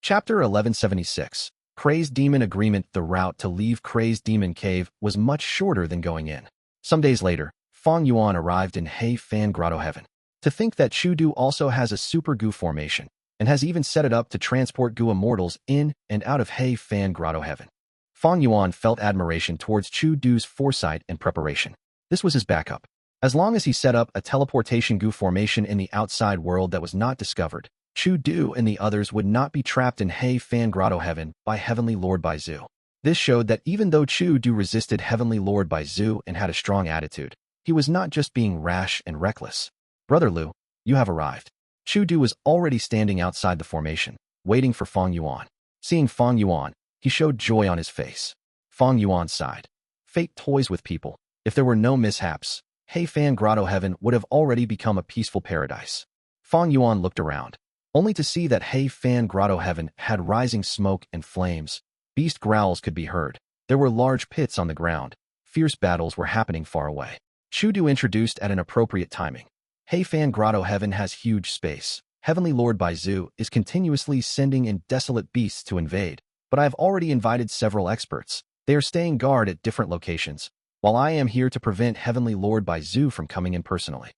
Chapter 1176. Crazed Demon Agreement. The route to leave Crazed Demon Cave was much shorter than going in. Some days later, Fang Yuan arrived in Fan Grotto-heaven. To think that Chu-Du also has a super Gu formation, and has even set it up to transport Gu immortals in and out of Fan Grotto-heaven. Fang Yuan felt admiration towards Chu-Du's foresight and preparation. This was his backup. As long as he set up a teleportation Gu formation in the outside world that was not discovered, Chu-Du and the others would not be trapped in Fan Grotto-heaven by Heavenly Lord Bai Zu. This showed that even though Chu-Du resisted Heavenly Lord Bai Zu and had a strong attitude, he was not just being rash and reckless. Brother Liu, you have arrived. Chu-Du was already standing outside the formation, waiting for Fang Yuan. Seeing Fang Yuan, he showed joy on his face. Fang Yuan sighed. Fate toys with people. If there were no mishaps, Fan Grotto-heaven would have already become a peaceful paradise. Fang Yuan looked around, only to see that Fan Grotto-heaven had rising smoke and flames. Beast growls could be heard. There were large pits on the ground. Fierce battles were happening far away. Chu-Du introduced at an appropriate timing. Fan Grotto-heaven has huge space. Heavenly Lord Bai Zu is continuously sending in desolate beasts to invade, but I have already invited several experts. They are staying guard at different locations, while I am here to prevent Heavenly Lord Bai Zu from coming in personally.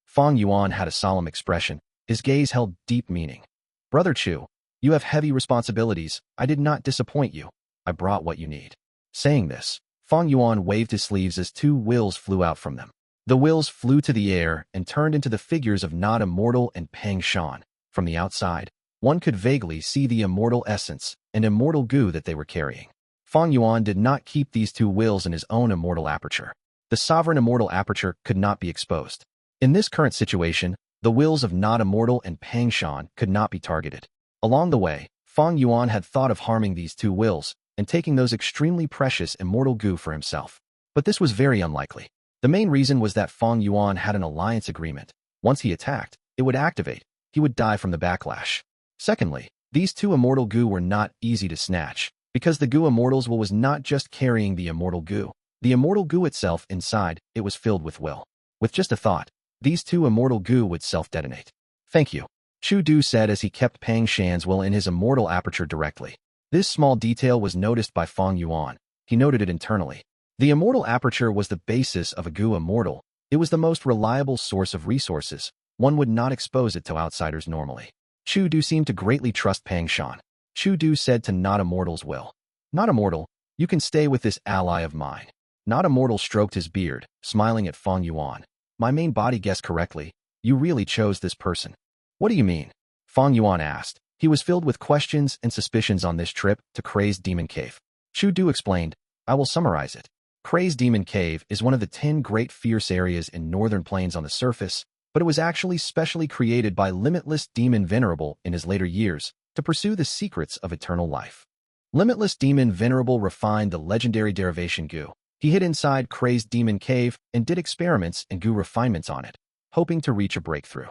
Fang Yuan had a solemn expression. His gaze held deep meaning. Brother Chu, you have heavy responsibilities. I did not disappoint you. I brought what you need. Saying this, Fang Yuan waved his sleeves as two wills flew out from them. The wills flew to the air and turned into the figures of not Immortal and Pang Shan. From the outside, one could vaguely see the Immortal essence and Immortal Gu that they were carrying. Fang Yuan did not keep these two wills in his own Immortal aperture. The sovereign Immortal aperture could not be exposed. In this current situation, the wills of not Immortal and Pang Shan could not be targeted. Along the way, Fang Yuan had thought of harming these two wills and taking those extremely precious Immortal Gu for himself. But this was very unlikely. The main reason was that Fang Yuan had an alliance agreement. Once he attacked, it would activate. He would die from the backlash. Secondly, these two Immortal Gu were not easy to snatch, because the Gu Immortals will was not just carrying the Immortal Gu. The Immortal Gu itself inside, it was filled with will. With just a thought, these two Immortal Gu would self-detonate. Thank you, Chu-Du said as he kept Pang Shan's will in his Immortal aperture directly. This small detail was noticed by Fang Yuan. He noted it internally. The Immortal aperture was the basis of a Gu Immortal. It was the most reliable source of resources. One would not expose it to outsiders normally. Chu-Du seemed to greatly trust Pang Shan. Chu-Du said to Not Immortal's will, Not Immortal, you can stay with this ally of mine. Not Immortal stroked his beard, smiling at Fang Yuan. My main body guessed correctly. You really chose this person. What do you mean? Fang Yuan asked. He was filled with questions and suspicions on this trip to Crazed Demon Cave. Chu-Du explained, I will summarize it. Crazed Demon Cave is one of the 10 great fierce areas in northern plains on the surface, but it was actually specially created by Limitless Demon Venerable in his later years to pursue the secrets of eternal life. Limitless Demon Venerable refined the legendary derivation Gu. He hid inside Crazed Demon Cave and did experiments and Gu refinements on it, hoping to reach a breakthrough.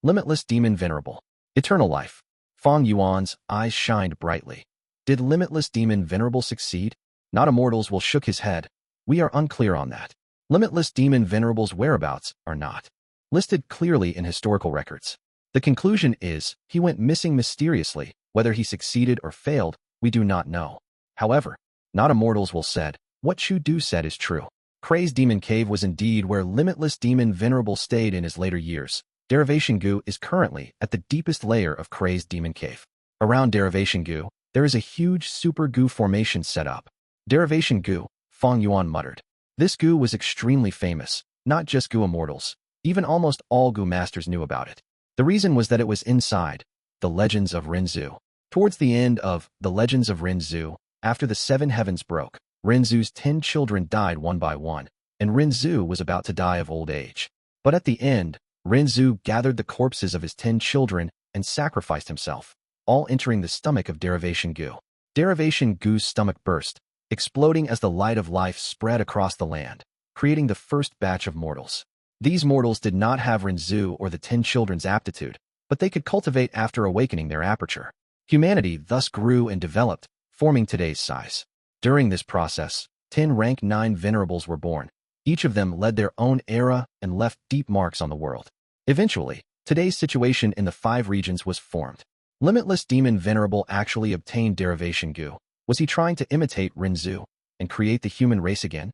Limitless Demon Venerable. Eternal life. Fang Yuan's eyes shined brightly. Did Limitless Demon Venerable succeed? Not Immortals will shook his head. We are unclear on that. Limitless Demon Venerable's whereabouts are not listed clearly in historical records. The conclusion is, he went missing mysteriously. Whether he succeeded or failed, we do not know. However, Not Immortals will said, what Chu-Du said is true. Crazed Demon Cave was indeed where Limitless Demon Venerable stayed in his later years. Derivation Gu is currently at the deepest layer of Crazed Demon Cave. Around Derivation Gu, there is a huge Super Gu formation set up. Derivation Gu, Fang Yuan muttered. This Gu was extremely famous, not just Gu Immortals. Even almost all Gu Masters knew about it. The reason was that it was inside the Legends of Rinzu. Towards the end of the Legends of Rinzu, after the 7 heavens broke, Rinzu's 10 children died one by one, and Rinzu was about to die of old age. But at the end, Rinzu gathered the corpses of his 10 children and sacrificed himself, all entering the stomach of Derivation Gu. Derivation Gu's stomach burst, exploding as the light of life spread across the land, creating the first batch of mortals. These mortals did not have Rinzu or the 10 children's aptitude, but they could cultivate after awakening their aperture. Humanity thus grew and developed, forming today's size. During this process, 10 rank 9 venerables were born. Each of them led their own era and left deep marks on the world. Eventually, today's situation in the 5 regions was formed. Limitless Demon Venerable actually obtained Derivation Gu. Was he trying to imitate Rinzu and create the human race again?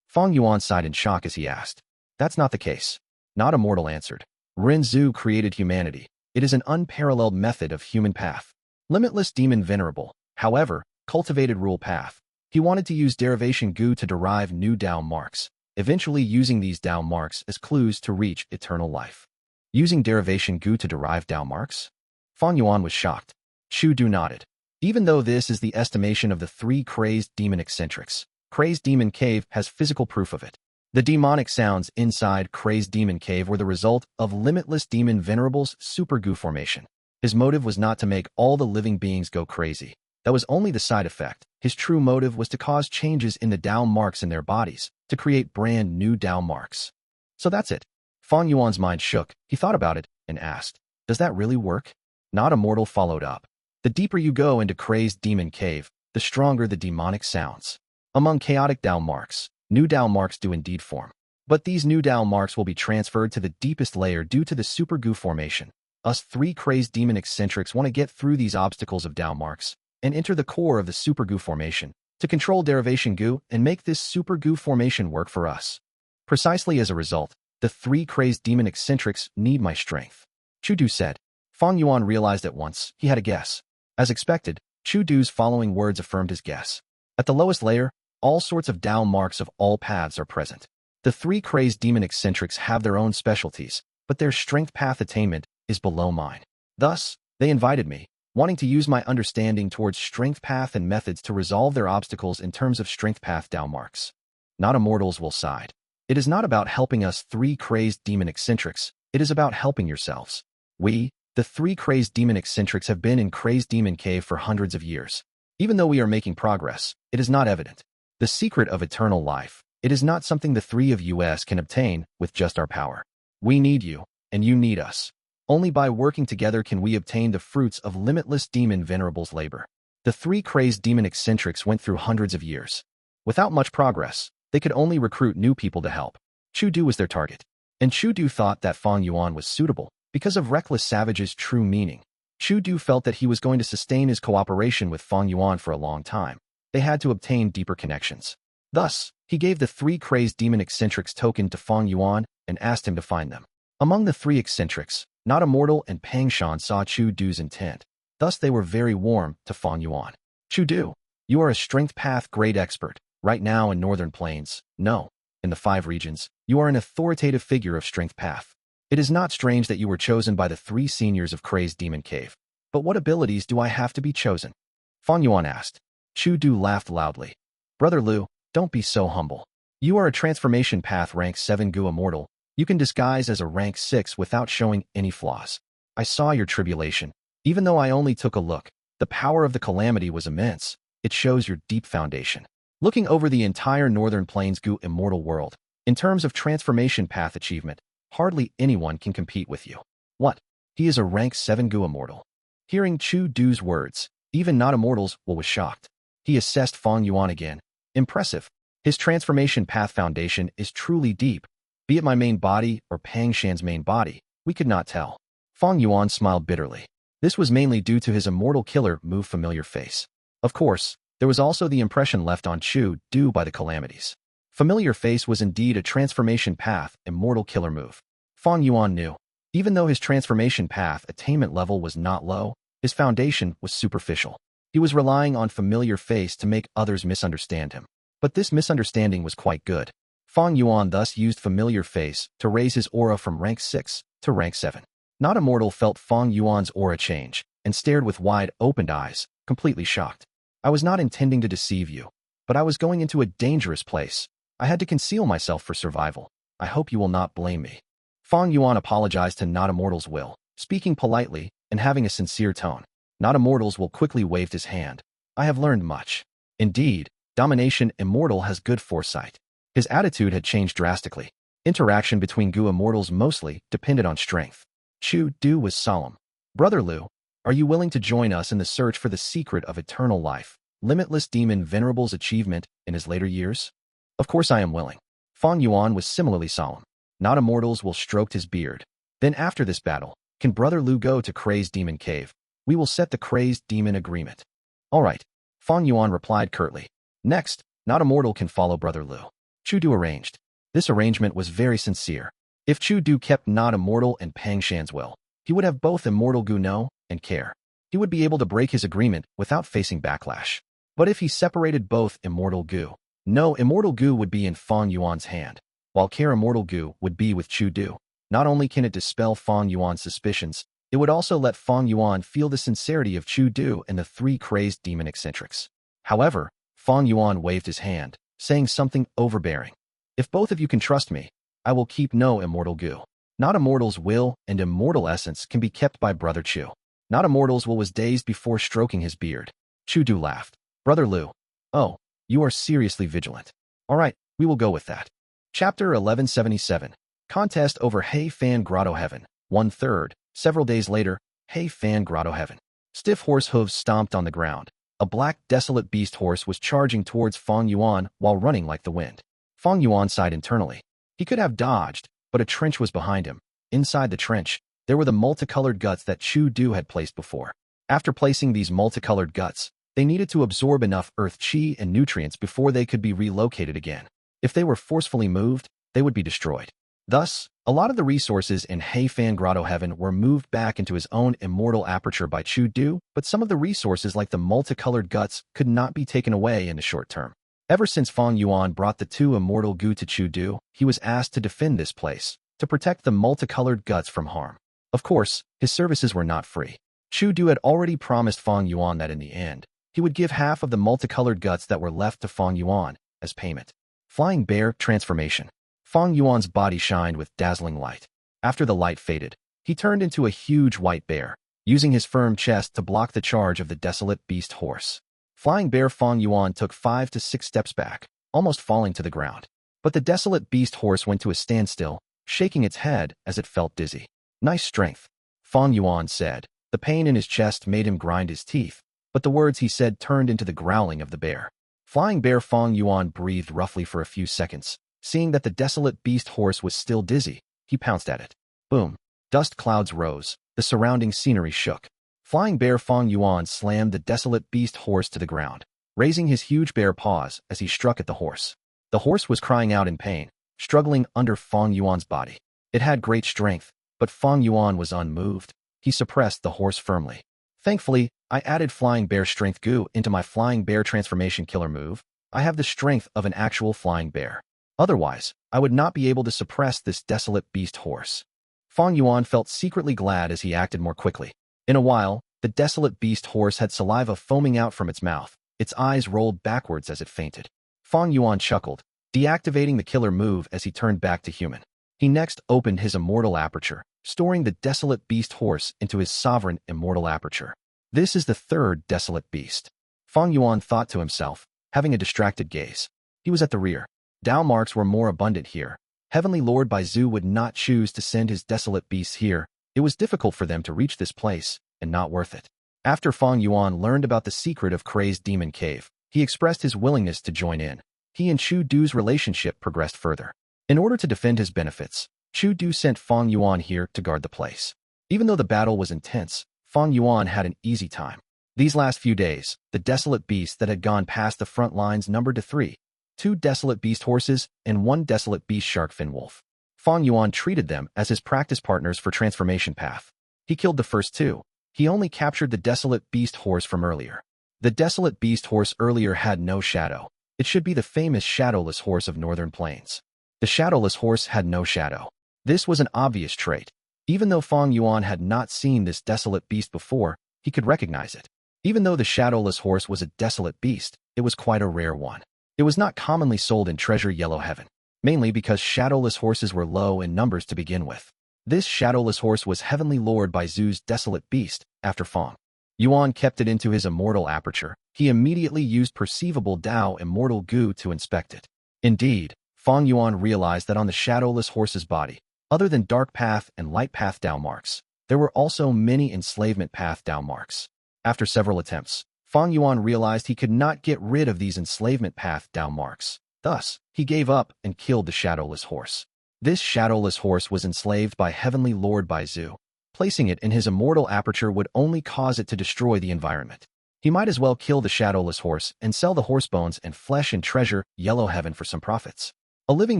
Fang Yuan sighed in shock as he asked. That's not the case. Not Immortal answered. Rinzu created humanity. It is an unparalleled method of human path. Limitless Demon Venerable, however, cultivated rule path. He wanted to use Derivation Gu to derive new Dao marks, eventually using these Dao marks as clues to reach eternal life. Using Derivation Gu to derive Dao marks? Fang Yuan was shocked. Chu Du nodded. Even though this is the estimation of the 3 Crazed Demon eccentrics, Crazed Demon Cave has physical proof of it. The demonic sounds inside Crazed Demon Cave were the result of Limitless Demon Venerable's Super Gu formation. His motive was not to make all the living beings go crazy. That was only the side effect. His true motive was to cause changes in the Dao marks in their bodies, to create brand new Dao marks. So that's it. Fang Yuan's mind shook. He thought about it and asked, does that really work? Not Immortal followed up. The deeper you go into Crazed Demon Cave, the stronger the demonic sounds. Among chaotic Dao marks, new Dao marks do indeed form. But these new Dao marks will be transferred to the deepest layer due to the Super Gu formation. Us 3 Crazed Demon eccentrics want to get through these obstacles of Dao marks and enter the core of the Super Gu formation to control Derivation Gu and make this Super Gu formation work for us. Precisely as a result, the 3 Crazed Demon eccentrics need my strength. Chu Du said. Fang Yuan realized at once he had a guess. As expected, Chu Du's following words affirmed his guess. At the lowest layer, all sorts of Dao marks of all paths are present. The 3 Crazed Demon eccentrics have their own specialties, but their strength path attainment is below mine. Thus, they invited me, wanting to use my understanding towards strength path and methods to resolve their obstacles in terms of strength path Dao marks. Not Immortals will side. It is not about helping us 3 Crazed Demon eccentrics, it is about helping yourselves. We, the 3 Crazed Demon eccentrics, have been in Crazed Demon Cave for hundreds of years. Even though we are making progress, it is not evident. The secret of eternal life, it is not something the 3 of us can obtain with just our power. We need you, and you need us. Only by working together can we obtain the fruits of Limitless Demon Venerable's labor. The 3 Crazed Demon eccentrics went through hundreds of years. Without much progress, they could only recruit new people to help. Chu Du was their target. And Chu Du thought that Fang Yuan was suitable because of Reckless Savage's true meaning. Chu Du felt that he was going to sustain his cooperation with Fang Yuan for a long time. They had to obtain deeper connections. Thus, he gave the 3 Crazed Demon eccentrics token to Fang Yuan and asked him to find them. Among the 3 eccentrics, Not Immortal and Pang Shan saw Chu Du's intent. Thus they were very warm to Fang Yuan. Chu Du, you are a strength path grade expert. Right now in Northern Plains, no, in the 5 regions, you are an authoritative figure of strength path. It is not strange that you were chosen by the 3 seniors of Crazed Demon Cave. But what abilities do I have to be chosen? Fang Yuan asked. Chu Du laughed loudly. Brother Lu, don't be so humble. You are a transformation path rank 7 Gu Immortal. You can disguise as a rank 6 without showing any flaws. I saw your tribulation. Even though I only took a look, the power of the calamity was immense. It shows your deep foundation. Looking over the entire Northern Plains Gu Immortal world, in terms of transformation path achievement, hardly anyone can compete with you. What? He is a rank 7 Gu Immortal. Hearing Chu Du's words, even Not Immortals was shocked. He assessed Fang Yuan again. Impressive. His transformation path foundation is truly deep. Be it my main body or Pang Shan's main body, we could not tell. Fang Yuan smiled bitterly. This was mainly due to his Immortal Killer move Familiar Face. Of course, there was also the impression left on Chu Du by the calamities. Familiar Face was indeed a transformation path Immortal Killer move. Fang Yuan knew. Even though his transformation path attainment level was not low, his foundation was superficial. He was relying on Familiar Face to make others misunderstand him. But this misunderstanding was quite good. Fang Yuan thus used Familiar Face to raise his aura from rank 6 to rank 7. Not Immortal felt Fang Yuan's aura change and stared with wide-opened eyes, completely shocked. I was not intending to deceive you, but I was going into a dangerous place. I had to conceal myself for survival. I hope you will not blame me. Fang Yuan apologized to Not Immortal's will, speaking politely and having a sincere tone. Not Immortal's will quickly waved his hand. I have learned much. Indeed, Domination Immortal has good foresight. His attitude had changed drastically. Interaction between Gu Immortals mostly depended on strength. Chu Du was solemn. Brother Lu, are you willing to join us in the search for the secret of eternal life, Limitless Demon Venerable's achievement in his later years? Of course I am willing. Fang Yuan was similarly solemn. Not Immortals will stroked his beard. Then after this battle, can Brother Lu go to Crazed Demon Cave? We will set the Crazed demon agreement. All right, Fang Yuan replied curtly. Next, not immortal can follow Brother Lu. Chu Du arranged. This arrangement was very sincere. If Chu Du kept not immortal and Pang Shan's will, he would have both Immortal Gu know and care. He would be able to break his agreement without facing backlash. But if he separated both Immortal Gu, no, Immortal Gu would be in Fang Yuan's hand, while care Immortal Gu would be with Chu Du. Not only can it dispel Fang Yuan's suspicions, it would also let Fang Yuan feel the sincerity of Chu Du and the three Crazed demon eccentrics. However, Fang Yuan waved his hand, saying something overbearing. If both of you can trust me, I will keep no Immortal Gu. Not Immortal's will and immortal essence can be kept by Brother Chu. Not Immortal's will was dazed before stroking his beard. Chu Du laughed. Brother Lu. Oh, you are seriously vigilant. All right, we will go with that. Chapter 1177. Contest over Hei Fan Grotto-heaven. 1/3. Several days later, Hei Fan Grotto-heaven. Stiff horse hooves stomped on the ground. A black, desolate beast horse was charging towards Fang Yuan while running like the wind. Fang Yuan sighed internally. He could have dodged, but a trench was behind him. Inside the trench, there were the multicolored guts that Chu Du had placed before. After placing these multicolored guts, they needed to absorb enough earth chi and nutrients before they could be relocated again. If they were forcefully moved, they would be destroyed. Thus, a lot of the resources in Hei Fan Grotto-heaven were moved back into his own immortal aperture by Chu Du, but some of the resources like the multicolored guts could not be taken away in the short term. Ever since Fang Yuan brought the two Immortal Gu to Chu Du, he was asked to defend this place, to protect the multicolored guts from harm. Of course, his services were not free. Chu Du had already promised Fang Yuan that in the end, he would give half of the multicolored guts that were left to Fang Yuan as payment. Flying Bear Transformation. Fang Yuan's body shined with dazzling light. After the light faded, he turned into a huge white bear, using his firm chest to block the charge of the desolate beast horse. Flying Bear Fang Yuan took 5 to 6 steps back, almost falling to the ground. But the desolate beast horse went to a standstill, shaking its head as it felt dizzy. Nice strength, Fang Yuan said. The pain in his chest made him grind his teeth, but the words he said turned into the growling of the bear. Flying Bear Fang Yuan breathed roughly for a few seconds. Seeing that the desolate beast horse was still dizzy, he pounced at it. Boom. Dust clouds rose. The surrounding scenery shook. Flying Bear Fang Yuan slammed the desolate beast horse to the ground, raising his huge bare paws as he struck at the horse. The horse was crying out in pain, struggling under Fang Yuan's body. It had great strength, but Fang Yuan was unmoved. He suppressed the horse firmly. Thankfully, I added Flying Bear Strength Gu into my Flying Bear Transformation Killer move. I have the strength of an actual flying bear. Otherwise, I would not be able to suppress this desolate beast horse. Fang Yuan felt secretly glad as he acted more quickly. In a while, the desolate beast horse had saliva foaming out from its mouth. Its eyes rolled backwards as it fainted. Fang Yuan chuckled, deactivating the killer move as he turned back to human. He next opened his immortal aperture, storing the desolate beast horse into his sovereign immortal aperture. This is the third desolate beast. Fang Yuan thought to himself, having a distracted gaze. He was at the rear. Dao marks were more abundant here. Heavenly Lord Baizu would not choose to send his desolate beasts here. It was difficult for them to reach this place, and not worth it. After Fang Yuan learned about the secret of Crazed Demon Cave, he expressed his willingness to join in. He and Chu Du's relationship progressed further. In order to defend his benefits, Chu Du sent Fang Yuan here to guard the place. Even though the battle was intense, Fang Yuan had an easy time. These last few days, the desolate beasts that had gone past the front lines numbered to 3. 2 desolate beast horses and 1 desolate beast shark fin wolf. Fang Yuan treated them as his practice partners for transformation path. He killed the first 2. He only captured the desolate beast horse from earlier. The desolate beast horse earlier had no shadow. It should be the famous shadowless horse of northern plains. The shadowless horse had no shadow. This was an obvious trait. Even though Fang Yuan had not seen this desolate beast before, he could recognize it. Even though the shadowless horse was a desolate beast, it was quite a rare one. It was not commonly sold in Treasure Yellow Heaven, mainly because shadowless horses were low in numbers to begin with. This shadowless horse was Heavenly Lord Baizu's desolate beast. After Fang Yuan kept it into his immortal aperture, he immediately used perceivable Dao Immortal Gu to inspect it. Indeed, Fang Yuan realized that on the shadowless horse's body, other than dark path and light path Dao marks, there were also many enslavement path Dao marks. After several attempts, Fang Yuan realized he could not get rid of these enslavement path Dao marks. Thus, he gave up and killed the shadowless horse. This shadowless horse was enslaved by Heavenly Lord Baizu, placing it in his immortal aperture would only cause it to destroy the environment. He might as well kill the shadowless horse and sell the horse bones and flesh and treasure Yellow-heaven for some profits. A living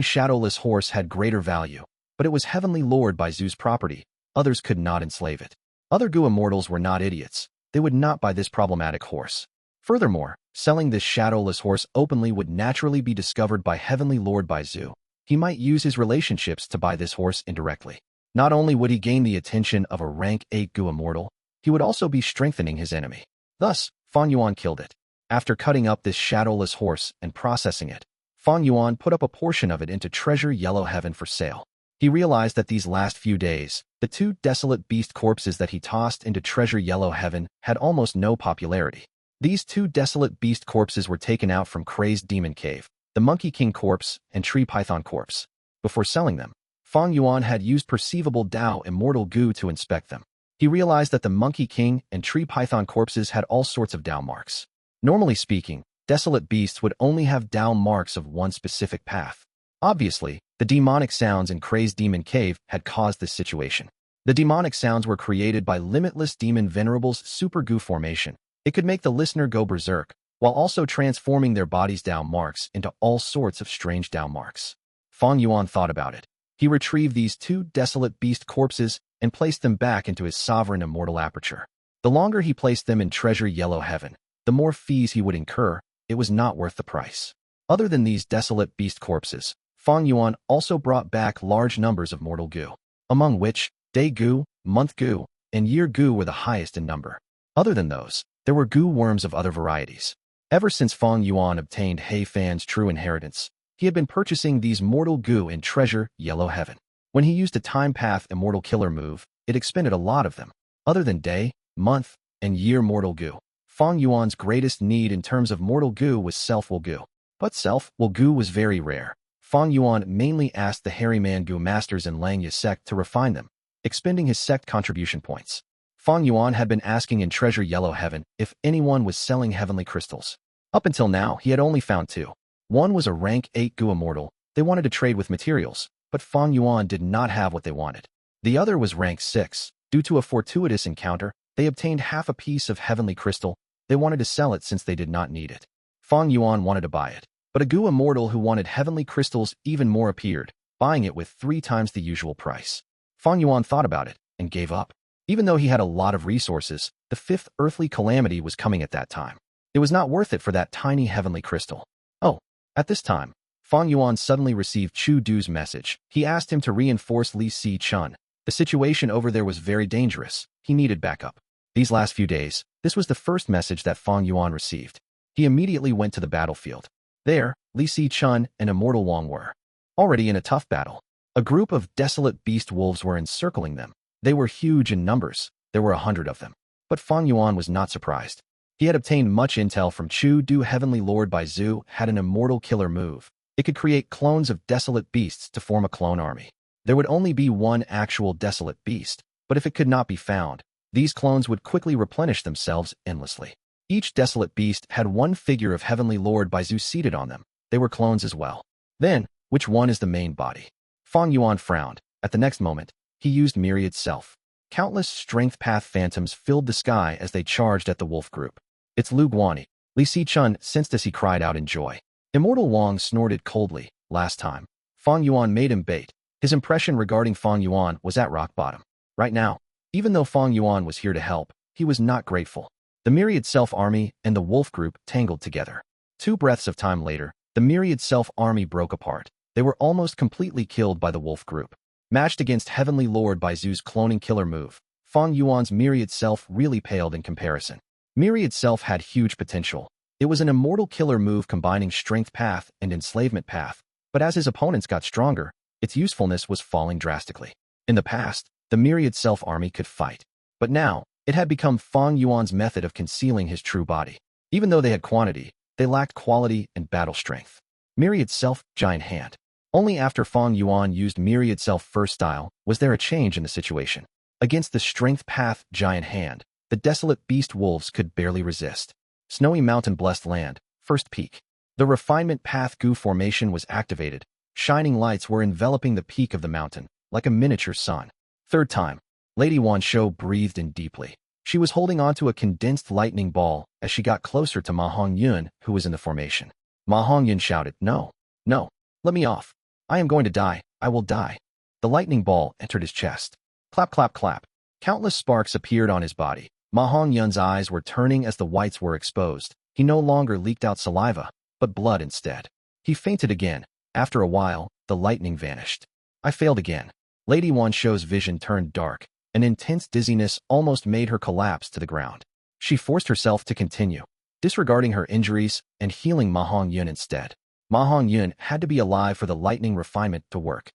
shadowless horse had greater value, but it was heavenly lord by Xu's property. Others could not enslave it. Other Gu immortals were not idiots. They would not buy this problematic horse. Furthermore, selling this shadowless horse openly would naturally be discovered by heavenly lord by Xu. He might use his relationships to buy this horse indirectly. Not only would he gain the attention of a rank 8 Gu immortal, he would also be strengthening his enemy. Thus, Fang Yuan killed it. After cutting up this shadowless horse and processing it, Fang Yuan put up a portion of it into treasure Yellow-heaven for sale. He realized that these last few days, the 2 desolate beast corpses that he tossed into treasure Yellow-heaven had almost no popularity. These 2 desolate beast corpses were taken out from Crazed Demon Cave, the Monkey King corpse and Tree Python corpse. Before selling them, Fang Yuan had used perceivable Dao Immortal Gu to inspect them. He realized that the Monkey King and Tree Python corpses had all sorts of Dao marks. Normally speaking, desolate beasts would only have Dao marks of one specific path. Obviously, the demonic sounds in Crazed Demon Cave had caused this situation. The demonic sounds were created by Limitless Demon Venerable's Super Gu formation. It could make the listener go berserk, while also transforming their body's Dao marks into all sorts of strange Dao marks. Fang Yuan thought about it. He retrieved these 2 desolate beast corpses and placed them back into his sovereign immortal aperture. The longer he placed them in treasure Yellow-heaven, the more fees he would incur. It was not worth the price. Other than these desolate beast corpses, Fang Yuan also brought back large numbers of mortal Gu, among which Day Gu, Month Gu, and Year Gu were the highest in number. Other than those, there were Gu worms of other varieties. Ever since Fang Yuan obtained He Fan's true inheritance, he had been purchasing these mortal Gu in treasure Yellow-heaven. When he used a time path immortal killer move, it expended a lot of them. Other than Day, Month, and Year mortal Gu, Fang Yuan's greatest need in terms of mortal Gu was self-will Gu. But self-will Gu was very rare. Fang Yuan mainly asked the Hairy Man Gu masters in Langya sect to refine them, expending his sect contribution points. Fang Yuan had been asking in treasure Yellow-heaven if anyone was selling heavenly crystals. Up until now, he had only found 2. One was a rank 8 Gu immortal. They wanted to trade with materials, but Fang Yuan did not have what they wanted. The other was rank 6. Due to a fortuitous encounter, they obtained half a piece of heavenly crystal. They wanted to sell it since they did not need it. Fang Yuan wanted to buy it, but a Gu immortal who wanted heavenly crystals even more appeared, buying it with 3 times the usual price. Fang Yuan thought about it and gave up. Even though he had a lot of resources, the 5th earthly calamity was coming at that time. It was not worth it for that tiny heavenly crystal. Oh, at this time, Fang Yuan suddenly received Chu Du's message. He asked him to reinforce Li Si Chun. The situation over there was very dangerous. He needed backup. These last few days, this was the first message that Fang Yuan received. He immediately went to the battlefield. There, Li Si Chun and Immortal Wang were already in a tough battle. A group of desolate beast wolves were encircling them. They were huge in numbers. There were 100 of them. But Fang Yuan was not surprised. He had obtained much intel from Chu Du. Heavenly Lord by Xu had an immortal killer move. It could create clones of desolate beasts to form a clone army. There would only be one actual desolate beast, but if it could not be found, these clones would quickly replenish themselves endlessly. Each desolate beast had one figure of Heavenly Lord by Xu seated on them. They were clones as well. Then, which one is the main body? Fang Yuan frowned. At the next moment, he used Myriad Self. Countless strength path phantoms filled the sky as they charged at the wolf group. It's Lu Guani. Li Si Chun sensed as he cried out in joy. Immortal Wang snorted coldly. Last time, Fang Yuan made him bait. His impression regarding Fang Yuan was at rock bottom. Right now, even though Fang Yuan was here to help, he was not grateful. The Myriad Self army and the wolf group tangled together. 2 breaths of time later, the Myriad Self army broke apart. They were almost completely killed by the wolf group. Matched against Heavenly Lord by Xu's cloning killer move, Fang Yuan's Myriad Self really paled in comparison. Myriad Self had huge potential. It was an immortal killer move combining Strength Path and Enslavement Path, but as his opponents got stronger, its usefulness was falling drastically. In the past, the Myriad Self army could fight, but now, it had become Fang Yuan's method of concealing his true body. Even though they had quantity, they lacked quality and battle strength. Myriad Self, Giant Hand. Only after Fang Yuan used Myriad Self first style was there a change in the situation. Against the Strength Path Giant Hand, the desolate beast wolves could barely resist. Snowy Mountain Blessed Land, first peak. The Refinement Path Gu formation was activated. Shining lights were enveloping the peak of the mountain, like a miniature sun. Third time. Lady Wanshou breathed in deeply. She was holding onto a condensed lightning ball as she got closer to Ma Hongyun, who was in the formation. Ma Hongyun shouted, "No, no, let me off. I am going to die. I will die." The lightning ball entered his chest. Clap, clap, clap. Countless sparks appeared on his body. Ma Hongyun's eyes were turning as the whites were exposed. He no longer leaked out saliva, but blood instead. He fainted again. After a while, the lightning vanished. I failed again. Lady Wanshou's vision turned dark. An intense dizziness almost made her collapse to the ground. She forced herself to continue, disregarding her injuries and healing Ma Hongyun instead. Ma Hongyun had to be alive for the lightning refinement to work.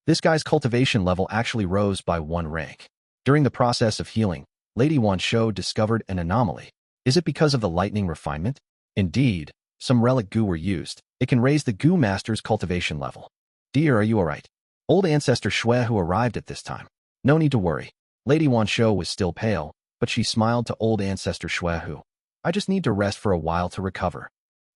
This guy's cultivation level actually rose by 1 rank. During the process of healing, Lady Wanshou discovered an anomaly. Is it because of the lightning refinement? Indeed, some relic Gu were used. It can raise the Gu Master's cultivation level. "Dear, are you alright?" Old Ancestor Shui who arrived at this time. "No need to worry." Lady Wanshou was still pale, but she smiled to Old Ancestor Shui who. "I just need to rest for a while to recover."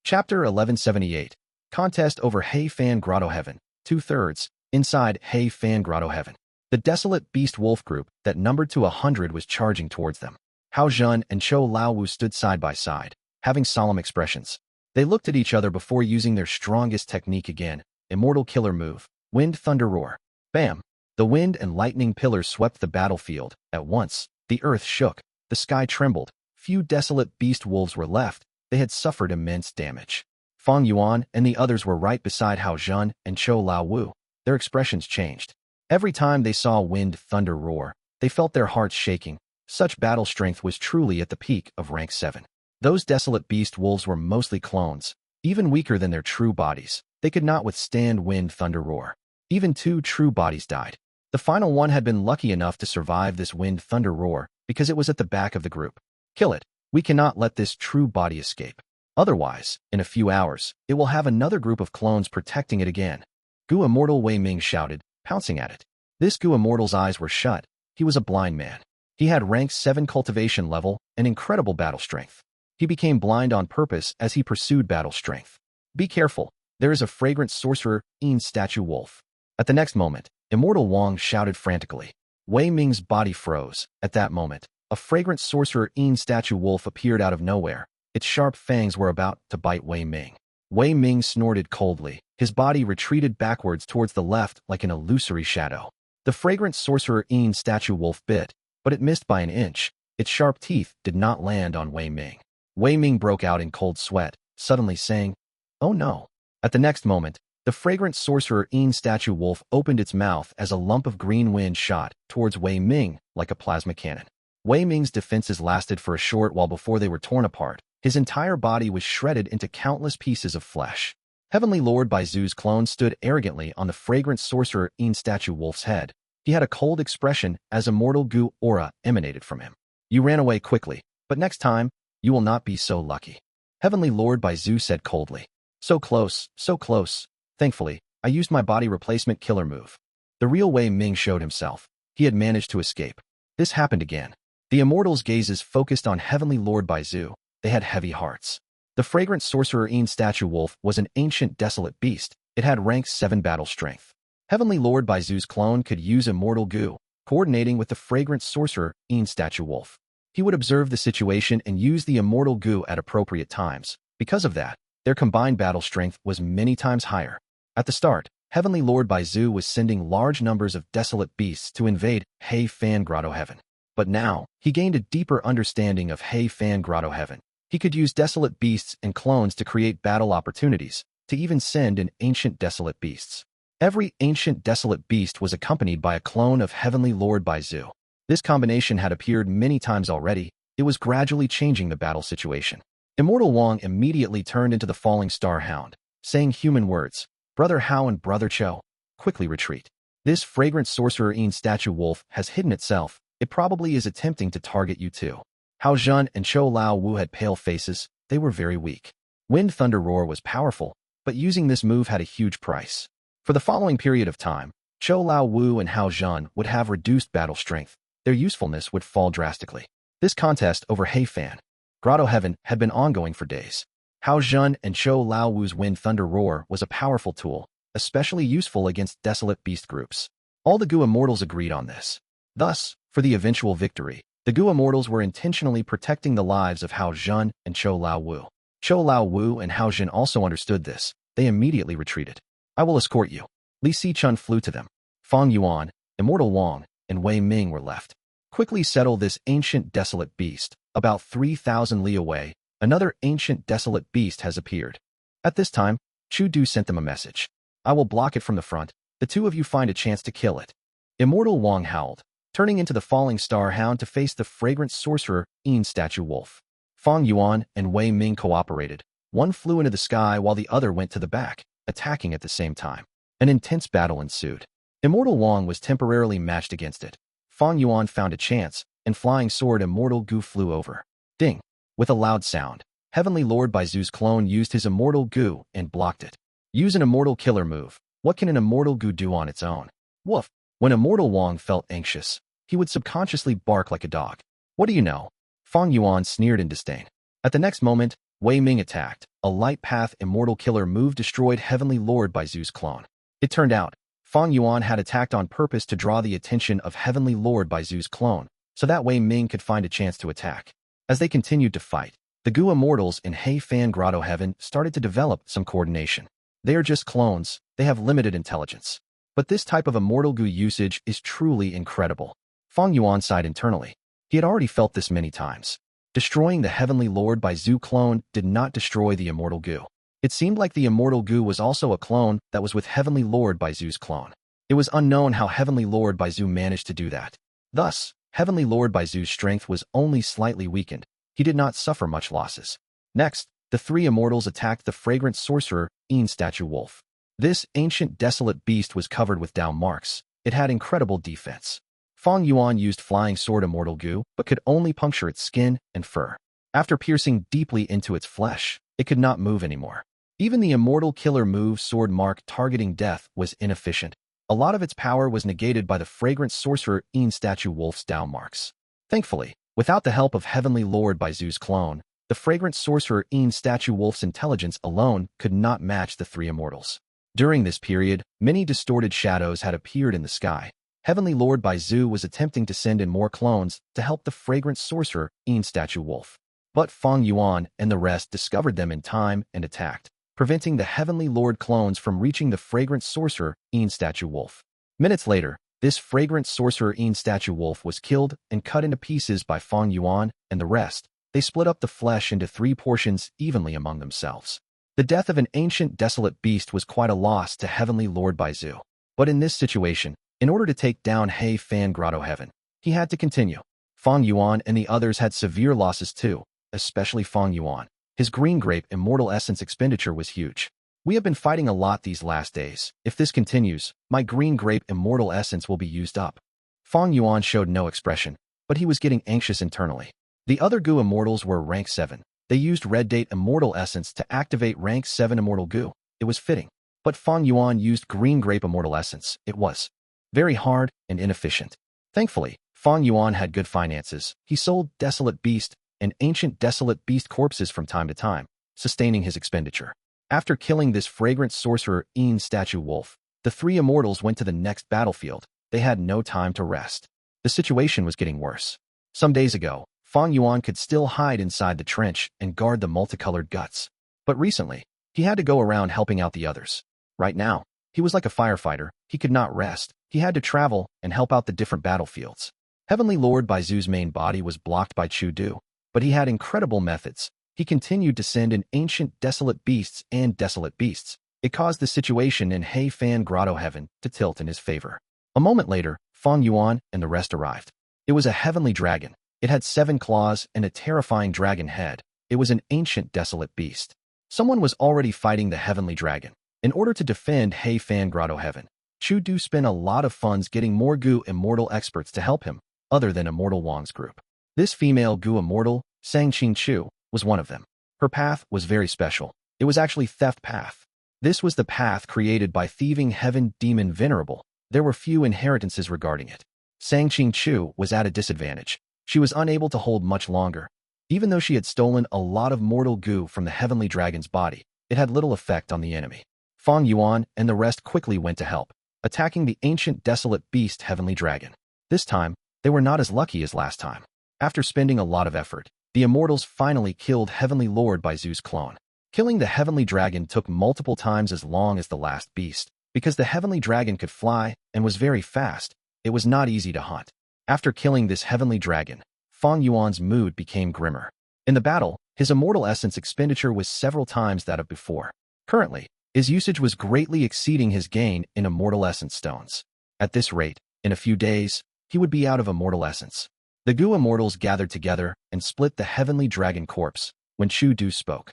Chapter 1178. Contest over Hei Fan Grotto-heaven. 2/3. Inside Hei Fan Grotto-heaven. The desolate beast wolf group that numbered to 100 was charging towards them. Hao Zhen and Chou Laowu stood side by side, having solemn expressions. They looked at each other before using their strongest technique again, Immortal killer move, Wind Thunder Roar. Bam! The wind and lightning pillars swept the battlefield. At once, the earth shook, the sky trembled. Few desolate beast wolves were left. They had suffered immense damage. Fang Yuan and the others were right beside Hao Zhen and Chou Laowu. Their expressions changed. Every time they saw Wind Thunder Roar, they felt their hearts shaking. Such battle strength was truly at the peak of rank 7. Those desolate beast wolves were mostly clones, even weaker than their true bodies. They could not withstand Wind Thunder Roar. Even 2 true bodies died. The final one had been lucky enough to survive this Wind Thunder Roar because it was at the back of the group. "Kill it. We cannot let this true body escape. Otherwise, in a few hours, it will have another group of clones protecting it again." Gu Immortal Wei Ming shouted, pouncing at it. This Gu Immortal's eyes were shut. He was a blind man. He had rank 7 cultivation level and incredible battle strength. He became blind on purpose as he pursued battle strength. "Be careful. There is a fragrant sorcerer, statue wolf." At the next moment, Immortal Wang shouted frantically. Wei Ming's body froze. At that moment, a fragrant sorcerer, statue wolf appeared out of nowhere. Its sharp fangs were about to bite Wei Ming. Wei Ming snorted coldly. His body retreated backwards towards the left like an illusory shadow. The fragrant sorcerer, statue wolf bit, but it missed by an inch. Its sharp teeth did not land on Wei Ming. Wei Ming broke out in cold sweat, suddenly saying, "Oh no." At the next moment, the fragrant sorcerer, statue wolf opened its mouth as a lump of green wind shot towards Wei Ming like a plasma cannon. Wei Ming's defenses lasted for a short while before they were torn apart. His entire body was shredded into countless pieces of flesh. Heavenly Lord Baizu's clone stood arrogantly on the fragrant sorcerer, statue wolf's head. He had a cold expression as Immortal Gu aura emanated from him. "You ran away quickly, but next time, you will not be so lucky." Heavenly Lord Baizu said coldly. "So close, so close. Thankfully, I used my body replacement killer move." The real Wei Ming showed himself. He had managed to escape. This happened again. The Immortals' gazes focused on Heavenly Lord Baizu. They had heavy hearts. The fragrant sorcerer, statue wolf was an ancient desolate beast. It had rank 7 battle strength. Heavenly Lord Baizu's clone could use Immortal Gu, coordinating with the fragrant sorcerer, statue wolf. He would observe the situation and use the Immortal Gu at appropriate times. Because of that, their combined battle strength was many times higher. At the start, Heavenly Lord Baizu was sending large numbers of desolate beasts to invade Hei Fan Grotto-heaven. But now, he gained a deeper understanding of Hei Fan Grotto-heaven. He could use desolate beasts and clones to create battle opportunities, to even send in ancient desolate beasts. Every ancient desolate beast was accompanied by a clone of Heavenly Lord Baizu. This combination had appeared many times already. It was gradually changing the battle situation. Immortal Wang immediately turned into the falling star hound, saying human words, "Brother Hao and Brother Chou, quickly retreat. This fragrant sorcerer statue wolf has hidden itself. It probably is attempting to target you too." Hao Zhen and Chou Laowu had pale faces. They were very weak. Wind Thunder Roar was powerful, but using this move had a huge price. For the following period of time, Chou Laowu and Hao Zhen would have reduced battle strength. Their usefulness would fall drastically. This contest over Hei Fan Grotto-heaven had been ongoing for days. Hao Zhen and Chou Laowu's Wind Thunder Roar was a powerful tool, especially useful against desolate beast groups. All the Gu Immortals agreed on this. Thus, for the eventual victory, the Gu Immortals were intentionally protecting the lives of Hao Zhen and Chou Lao Wu. Chou Lao Wu and Hao Zhen also understood this. They immediately retreated. "I will escort you." Li Sichun flew to them. Fang Yuan, Immortal Wang, and Wei Ming were left. "Quickly settle this ancient desolate beast. About 3,000 li away, another ancient desolate beast has appeared." At this time, Chu Du sent them a message. "I will block it from the front. The two of you find a chance to kill it." Immortal Wang howled, turning into the falling star hound to face the fragrant sorcerer Yin statue wolf. Fang Yuan and Wei Ming cooperated. One flew into the sky while the other went to the back, attacking at the same time. An intense battle ensued. Immortal Wang was temporarily matched against it. Fang Yuan found a chance, and flying sword Immortal Gu flew over. Ding! With a loud sound, Heavenly Lord Baizu's clone used his Immortal Gu and blocked it. Use an Immortal Killer move. What can an Immortal Gu do on its own? Woof! When Immortal Wang felt anxious, he would subconsciously bark like a dog. "What do you know?" Fang Yuan sneered in disdain. At the next moment, Wei Ming attacked. A light path Immortal Killer move destroyed Heavenly Lord Baizu's clone. It turned out, Fang Yuan had attacked on purpose to draw the attention of Heavenly Lord Baizu's clone, so that Wei Ming could find a chance to attack. As they continued to fight, the Gu Immortals in Heifan Grotto-heaven started to develop some coordination. They are just clones, they have limited intelligence. But this type of Immortal Gu usage is truly incredible. Fang Yuan sighed internally. He had already felt this many times. Destroying the Heavenly Lord Baizu clone did not destroy the Immortal Gu. It seemed like the Immortal Gu was also a clone that was with Heavenly Lord Baizu's clone. It was unknown how Heavenly Lord Baizu managed to do that. Thus, Heavenly Lord Baizu's strength was only slightly weakened. He did not suffer much losses. Next, the three immortals attacked the fragrant sorcerer Yin statue wolf. This ancient desolate beast was covered with down marks. It had incredible defense. Fang Yuan used Flying Sword Immortal Gu, but could only puncture its skin and fur. After piercing deeply into its flesh, it could not move anymore. Even the Immortal Killer move Sword Mark targeting death was inefficient. A lot of its power was negated by the fragrant sorcerer Yin statue wolf's down marks. Thankfully, without the help of Heavenly Lord Baizu's clone, the fragrant sorcerer Yin statue wolf's intelligence alone could not match the three immortals. During this period, many distorted shadows had appeared in the sky. Heavenly Lord Baizu was attempting to send in more clones to help the fragrant sorcerer Yin statue wolf. But Fang Yuan and the rest discovered them in time and attacked, preventing the Heavenly Lord clones from reaching the fragrant sorcerer Yin statue wolf. Minutes later, this fragrant sorcerer Yin statue wolf was killed and cut into pieces by Fang Yuan and the rest. They split up the flesh into 3 portions evenly among themselves. The death of an ancient desolate beast was quite a loss to Heavenly Lord Baizu. But in this situation, in order to take down Heifan Grotto-heaven, he had to continue. Fang Yuan and the others had severe losses too, especially Fang Yuan. His green grape immortal essence expenditure was huge. "We have been fighting a lot these last days. If this continues, my green grape immortal essence will be used up." Fang Yuan showed no expression, but he was getting anxious internally. The other Gu immortals were rank 7. They used Red Date Immortal Essence to activate rank 7 Immortal Gu. It was fitting. But Fang Yuan used Green Grape Immortal Essence. It was very hard and inefficient. Thankfully, Fang Yuan had good finances. He sold Desolate Beast and Ancient Desolate Beast corpses from time to time, sustaining his expenditure. After killing this fragrant sorcerer Yin statue wolf, the 3 immortals went to the next battlefield. They had no time to rest. The situation was getting worse. Some days ago, Fang Yuan could still hide inside the trench and guard the multicolored guts. But recently, he had to go around helping out the others. Right now, he was like a firefighter. He could not rest. He had to travel and help out the different battlefields. Heavenly Lord Baizu's main body was blocked by Chu Du, but he had incredible methods. He continued to send in ancient desolate beasts and desolate beasts. It caused the situation in Heifan Grotto-heaven to tilt in his favor. A moment later, Fang Yuan and the rest arrived. It was a heavenly dragon. It had 7 claws and a terrifying dragon head. It was an ancient desolate beast. Someone was already fighting the heavenly dragon. In order to defend Heifan Grotto-heaven, Chu Du spent a lot of funds getting more Gu immortal experts to help him, other than Immortal Wang's group. This female Gu immortal, Sang Chu, was one of them. Her path was very special. It was actually theft path. This was the path created by thieving heaven demon Venerable. There were few inheritances regarding it. Sang Chu was at a disadvantage. She was unable to hold much longer. Even though she had stolen a lot of mortal Gu from the heavenly dragon's body, it had little effect on the enemy. Fang Yuan and the rest quickly went to help, attacking the ancient desolate beast heavenly dragon. This time, They were not as lucky as last time. After spending a lot of effort, the Immortals finally killed Heavenly Lord by Zu's clone. Killing the Heavenly Dragon took multiple times as long as the last beast. Because the Heavenly Dragon could fly and was very fast, it was not easy to hunt. After killing this Heavenly Dragon, Fang Yuan's mood became grimmer. In the battle, his immortal essence expenditure was several times that of before. Currently, his usage was greatly exceeding his gain in immortal essence stones. At this rate, in a few days, he would be out of immortal essence. The Gu Immortals gathered together and split the Heavenly Dragon corpse when Chu Du spoke.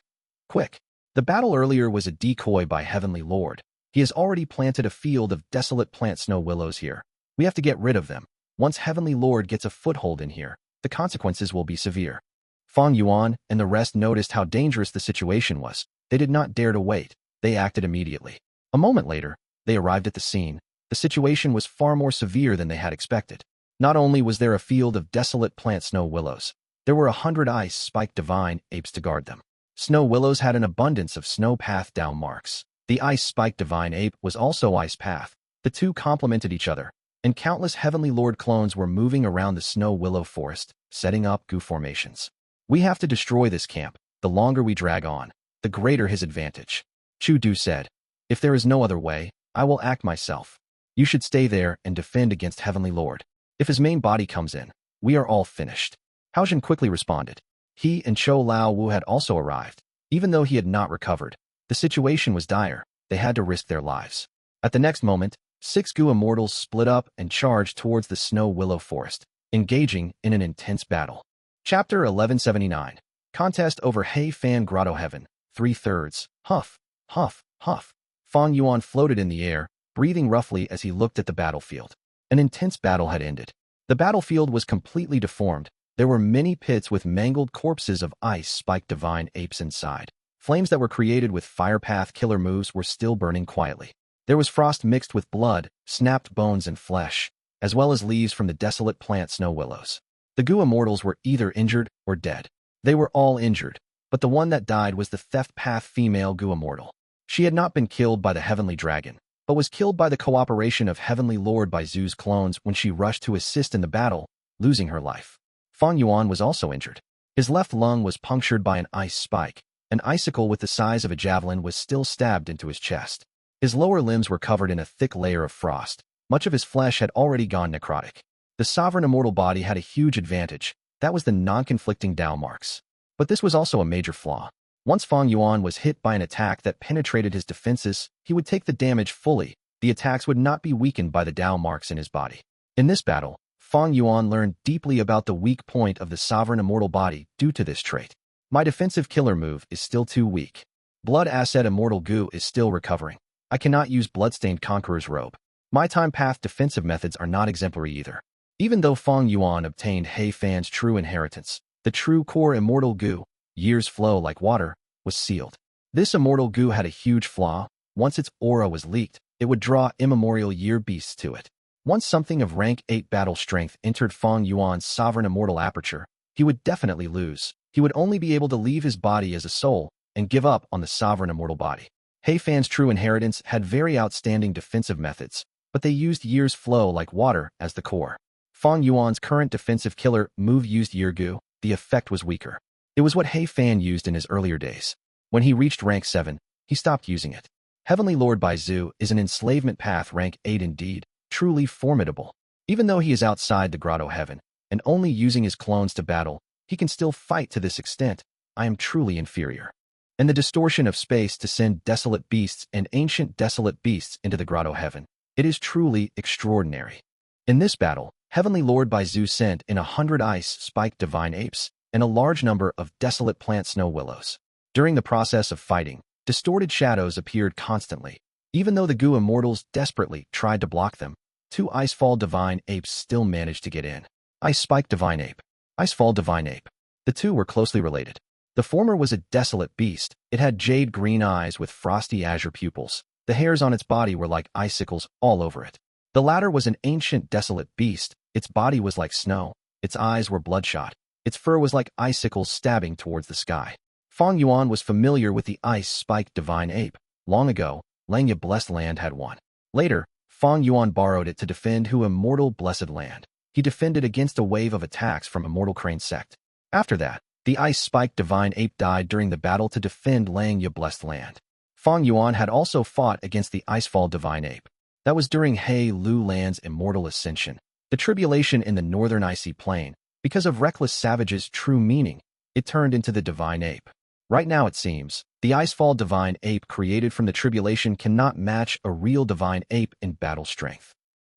Quick! The battle earlier was a decoy by Heavenly Lord. He has already planted a field of desolate plant snow willows here. We have to get rid of them. Once Heavenly Lord gets a foothold in here, the consequences will be severe. Fang Yuan and the rest noticed how dangerous the situation was. They did not dare to wait. They acted immediately. A moment later, they arrived at the scene. The situation was far more severe than they had expected. Not only was there a field of desolate plant snow willows, there were 100 ice-spiked divine apes to guard them. Snow willows had an abundance of snow path down marks. The ice-spiked divine ape was also ice path. The two complemented each other, and countless Heavenly Lord clones were moving around the snow willow forest, setting up Gu formations. We have to destroy this camp. The longer we drag on, the greater his advantage. Chu Du said, if there is no other way, I will act myself. You should stay there and defend against Heavenly Lord. If his main body comes in, we are all finished. Haojin quickly responded. He and Chou Lao Wu had also arrived. Even though he had not recovered, the situation was dire. They had to risk their lives. At the next moment, 6 Gu Immortals split up and charged towards the snow willow forest, engaging in an intense battle. Chapter 1179. Contest over Hei Fan Grotto-heaven. 3/3. Huff, huff, huff. Fang Yuan floated in the air, breathing roughly as he looked at the battlefield. An intense battle had ended. The battlefield was completely deformed. There were many pits with mangled corpses of ice-spiked divine apes inside. Flames that were created with fire path killer moves were still burning quietly. There was frost mixed with blood, snapped bones and flesh, as well as leaves from the desolate plant snow willows. The Gu Immortals were either injured or dead. They were all injured, but the one that died was the theft path female Gu Immortal. She had not been killed by the Heavenly Dragon, but was killed by the cooperation of Heavenly Lord by Zu's clones when she rushed to assist in the battle, losing her life. Fang Yuan was also injured. His left lung was punctured by an ice spike. An icicle with the size of a javelin was still stabbed into his chest. His lower limbs were covered in a thick layer of frost. Much of his flesh had already gone necrotic. The sovereign immortal body had a huge advantage. That was the non-conflicting Dao marks. But this was also a major flaw. Once Fang Yuan was hit by an attack that penetrated his defenses, he would take the damage fully. The attacks would not be weakened by the Dao marks in his body. In this battle, Fang Yuan learned deeply about the weak point of the sovereign immortal body due to this trait. My defensive killer move is still too weak. Blood asset Immortal Gu is still recovering. I cannot use Bloodstained Conqueror's Robe. My time path defensive methods are not exemplary either. Even though Fang Yuan obtained Hei Fan's true inheritance, the true core Immortal Gu, years flow like water, was sealed. This Immortal Gu had a huge flaw. Once its aura was leaked, it would draw immemorial year beasts to it. Once something of rank 8 battle strength entered Fang Yuan's sovereign immortal aperture, he would definitely lose. He would only be able to leave his body as a soul and give up on the sovereign immortal body. Hei Fan's true inheritance had very outstanding defensive methods, but they used year's flow like water as the core. Fang Yuan's current defensive killer move used Year Gu. The effect was weaker. It was what Hei Fan used in his earlier days. When he reached rank 7, he stopped using it. Heavenly Lord Bai Zu is an enslavement path rank 8 indeed, truly formidable. Even though he is outside the Grotto-heaven and only using his clones to battle, he can still fight to this extent. I am truly inferior. And the distortion of space to send desolate beasts and ancient desolate beasts into the Grotto-heaven. It is truly extraordinary. In this battle, Heavenly Lord Bai Zu sent in 100 ice-spiked divine apes and a large number of desolate plant snow willows. During the process of fighting, distorted shadows appeared constantly. Even though the Gu Immortals desperately tried to block them, 2 Icefall divine apes still managed to get in. Ice-spiked divine ape. Icefall divine ape. The two were closely related. The former was a desolate beast. It had jade green eyes with frosty azure pupils. The hairs on its body were like icicles all over it. The latter was an ancient desolate beast. Its body was like snow. Its eyes were bloodshot. Its fur was like icicles stabbing towards the sky. Fang Yuan was familiar with the ice-spiked divine ape. Long ago, Langya Blessed Land had one. Later, Fang Yuan borrowed it to defend Hu Immortal Blessed Land. he defended against a wave of attacks from Immortal Crane sect. After that, the ice-spiked divine ape died during the battle to defend Lang Yu blessed land. Fang Yuan had also fought against the Icefall divine ape. That was during He Lu Land's immortal ascension, the tribulation in the northern icy plain. Because of Reckless Savage's true meaning, it turned into the divine ape. Right now it seems, the Icefall divine ape created from the tribulation cannot match a real divine ape in battle strength.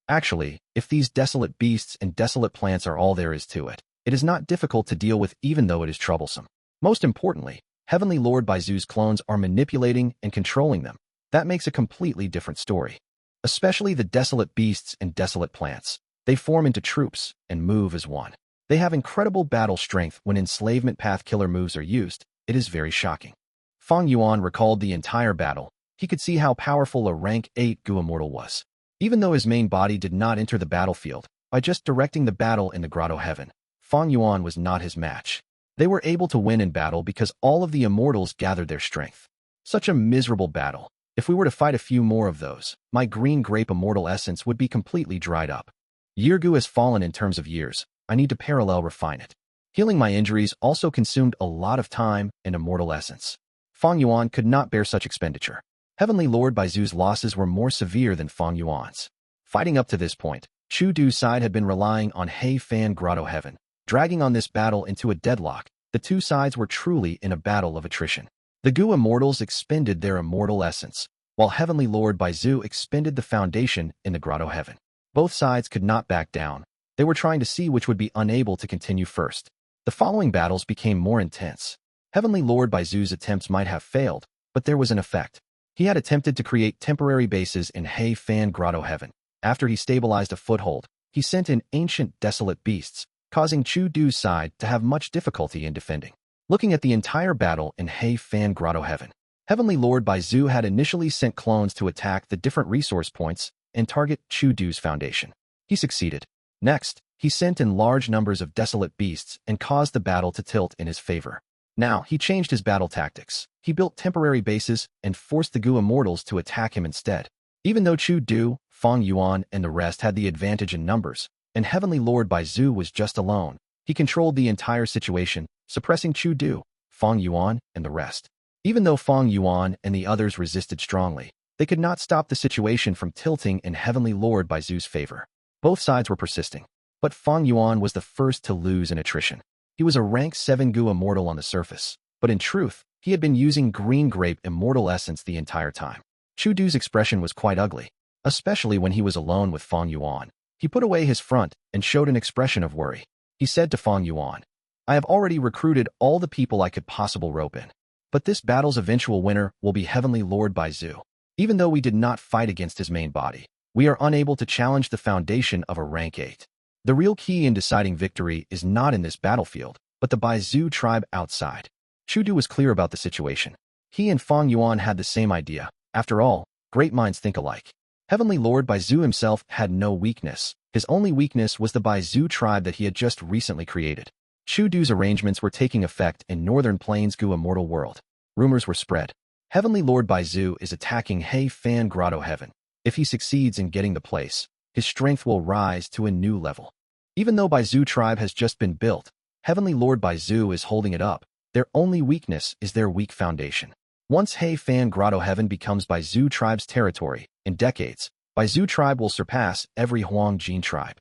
Actually, if these desolate beasts and desolate plants are all there is to it, it is not difficult to deal with even though it is troublesome. Most importantly, Heavenly Lord Baizu's clones are manipulating and controlling them. That makes a completely different story. Especially the desolate beasts and desolate plants. They form into troops and move as one. They have incredible battle strength when enslavement path killer moves are used. It is very shocking. Fang Yuan recalled the entire battle. He could see how powerful a rank 8 Gu Immortal was. Even though his main body did not enter the battlefield, by just directing the battle in the Grotto-heaven, Fang Yuan was not his match. They were able to win in battle because all of the Immortals gathered their strength. Such a miserable battle. If we were to fight a few more of those, my green grape immortal essence would be completely dried up. Gu has fallen in terms of years. I need to parallel refine it. Healing my injuries also consumed a lot of time and immortal essence. Fang Yuan could not bear such expenditure. Heavenly Lord Baizu's losses were more severe than Fang Yuan's. Fighting up to this point, Chu Du's side had been relying on He Fan Grotto-heaven. Dragging on this battle into a deadlock, the two sides were truly in a battle of attrition. The Gu Immortals expended their immortal essence, while Heavenly Lord Baizu expended the foundation in the Grotto-heaven. Both sides could not back down. They were trying to see which would be unable to continue first. The following battles became more intense. Heavenly Lord Baizu's attempts might have failed, but there was an effect. He had attempted to create temporary bases in He Fan Grotto-heaven. After he stabilized a foothold, he sent in ancient desolate beasts, causing Chu Du's side to have much difficulty in defending. Looking at the entire battle in He Fan Grotto-heaven, Heavenly Lord Baizu had initially sent clones to attack the different resource points and target Chu Du's foundation. He succeeded. Next, he sent in large numbers of desolate beasts and caused the battle to tilt in his favor. Now, he changed his battle tactics. He built temporary bases and forced the Gu Immortals to attack him instead. Even though Chu Du, Fang Yuan, and the rest had the advantage in numbers, and Heavenly Lord Baizu was just alone, he controlled the entire situation, suppressing Chu Du, Fang Yuan, and the rest. Even though Fang Yuan and the others resisted strongly, they could not stop the situation from tilting in Heavenly Lord Baizu's favor. Both sides were persisting, but Fang Yuan was the first to lose in attrition. He was a rank 7 Gu Immortal on the surface, but in truth, he had been using green grape immortal essence the entire time. Chu Du's expression was quite ugly, especially when he was alone with Fang Yuan. He put away his front and showed an expression of worry. He said to Fang Yuan, "I have already recruited all the people I could possibly rope in. But this battle's eventual winner will be Heavenly Lord Baizu. Even though we did not fight against his main body, we are unable to challenge the foundation of a rank 8. The real key in deciding victory is not in this battlefield, but the Baizu tribe outside." Chu Du was clear about the situation. He and Fang Yuan had the same idea. After all, great minds think alike. Heavenly Lord Baizu himself had no weakness. His only weakness was the Baizu tribe that he had just recently created. Chu Du's arrangements were taking effect in Northern Plains Gu Immortal world. Rumors were spread. Heavenly Lord Baizu is attacking He Fan Grotto-heaven. If he succeeds in getting the place, his strength will rise to a new level. Even though Baizu tribe has just been built, Heavenly Lord Baizu is holding it up. Their only weakness is their weak foundation. Once He Fan Grotto-heaven becomes Baizu tribe's territory, in decades, Baizu tribe will surpass every Huang Jin tribe.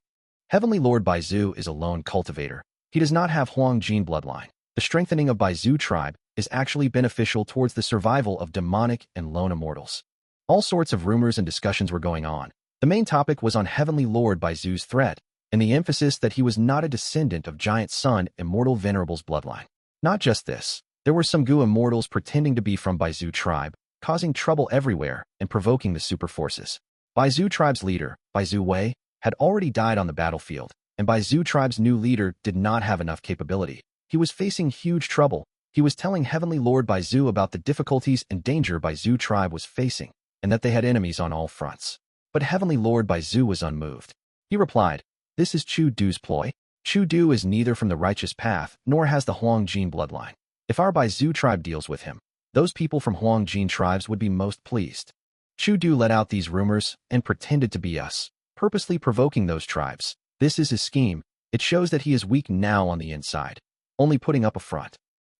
Heavenly Lord Baizu is a lone cultivator. He does not have Huang Jin bloodline. The strengthening of Baizu tribe is actually beneficial towards the survival of demonic and lone immortals. All sorts of rumors and discussions were going on. The main topic was on Heavenly Lord Baizu's threat, and the emphasis that he was not a descendant of Giant Sun Immortal Venerable's bloodline. Not just this, there were some Gu Immortals pretending to be from Baizu tribe, causing trouble everywhere and provoking the super forces. Baizu tribe's leader, Baizu Wei, had already died on the battlefield, and Baizu tribe's new leader did not have enough capability. He was facing huge trouble. He was telling Heavenly Lord Baizu about the difficulties and danger Baizu tribe was facing, and that they had enemies on all fronts. But Heavenly Lord Baizu was unmoved. He replied, "This is Chu Du's ploy. Chu Du is neither from the righteous path nor has the Huang Jin bloodline. If our Baizu tribe deals with him, those people from Huang Jin tribes would be most pleased." Chu Du let out these rumors and pretended to be us, purposely provoking those tribes. This is his scheme. It shows that he is weak now on the inside, only putting up a front.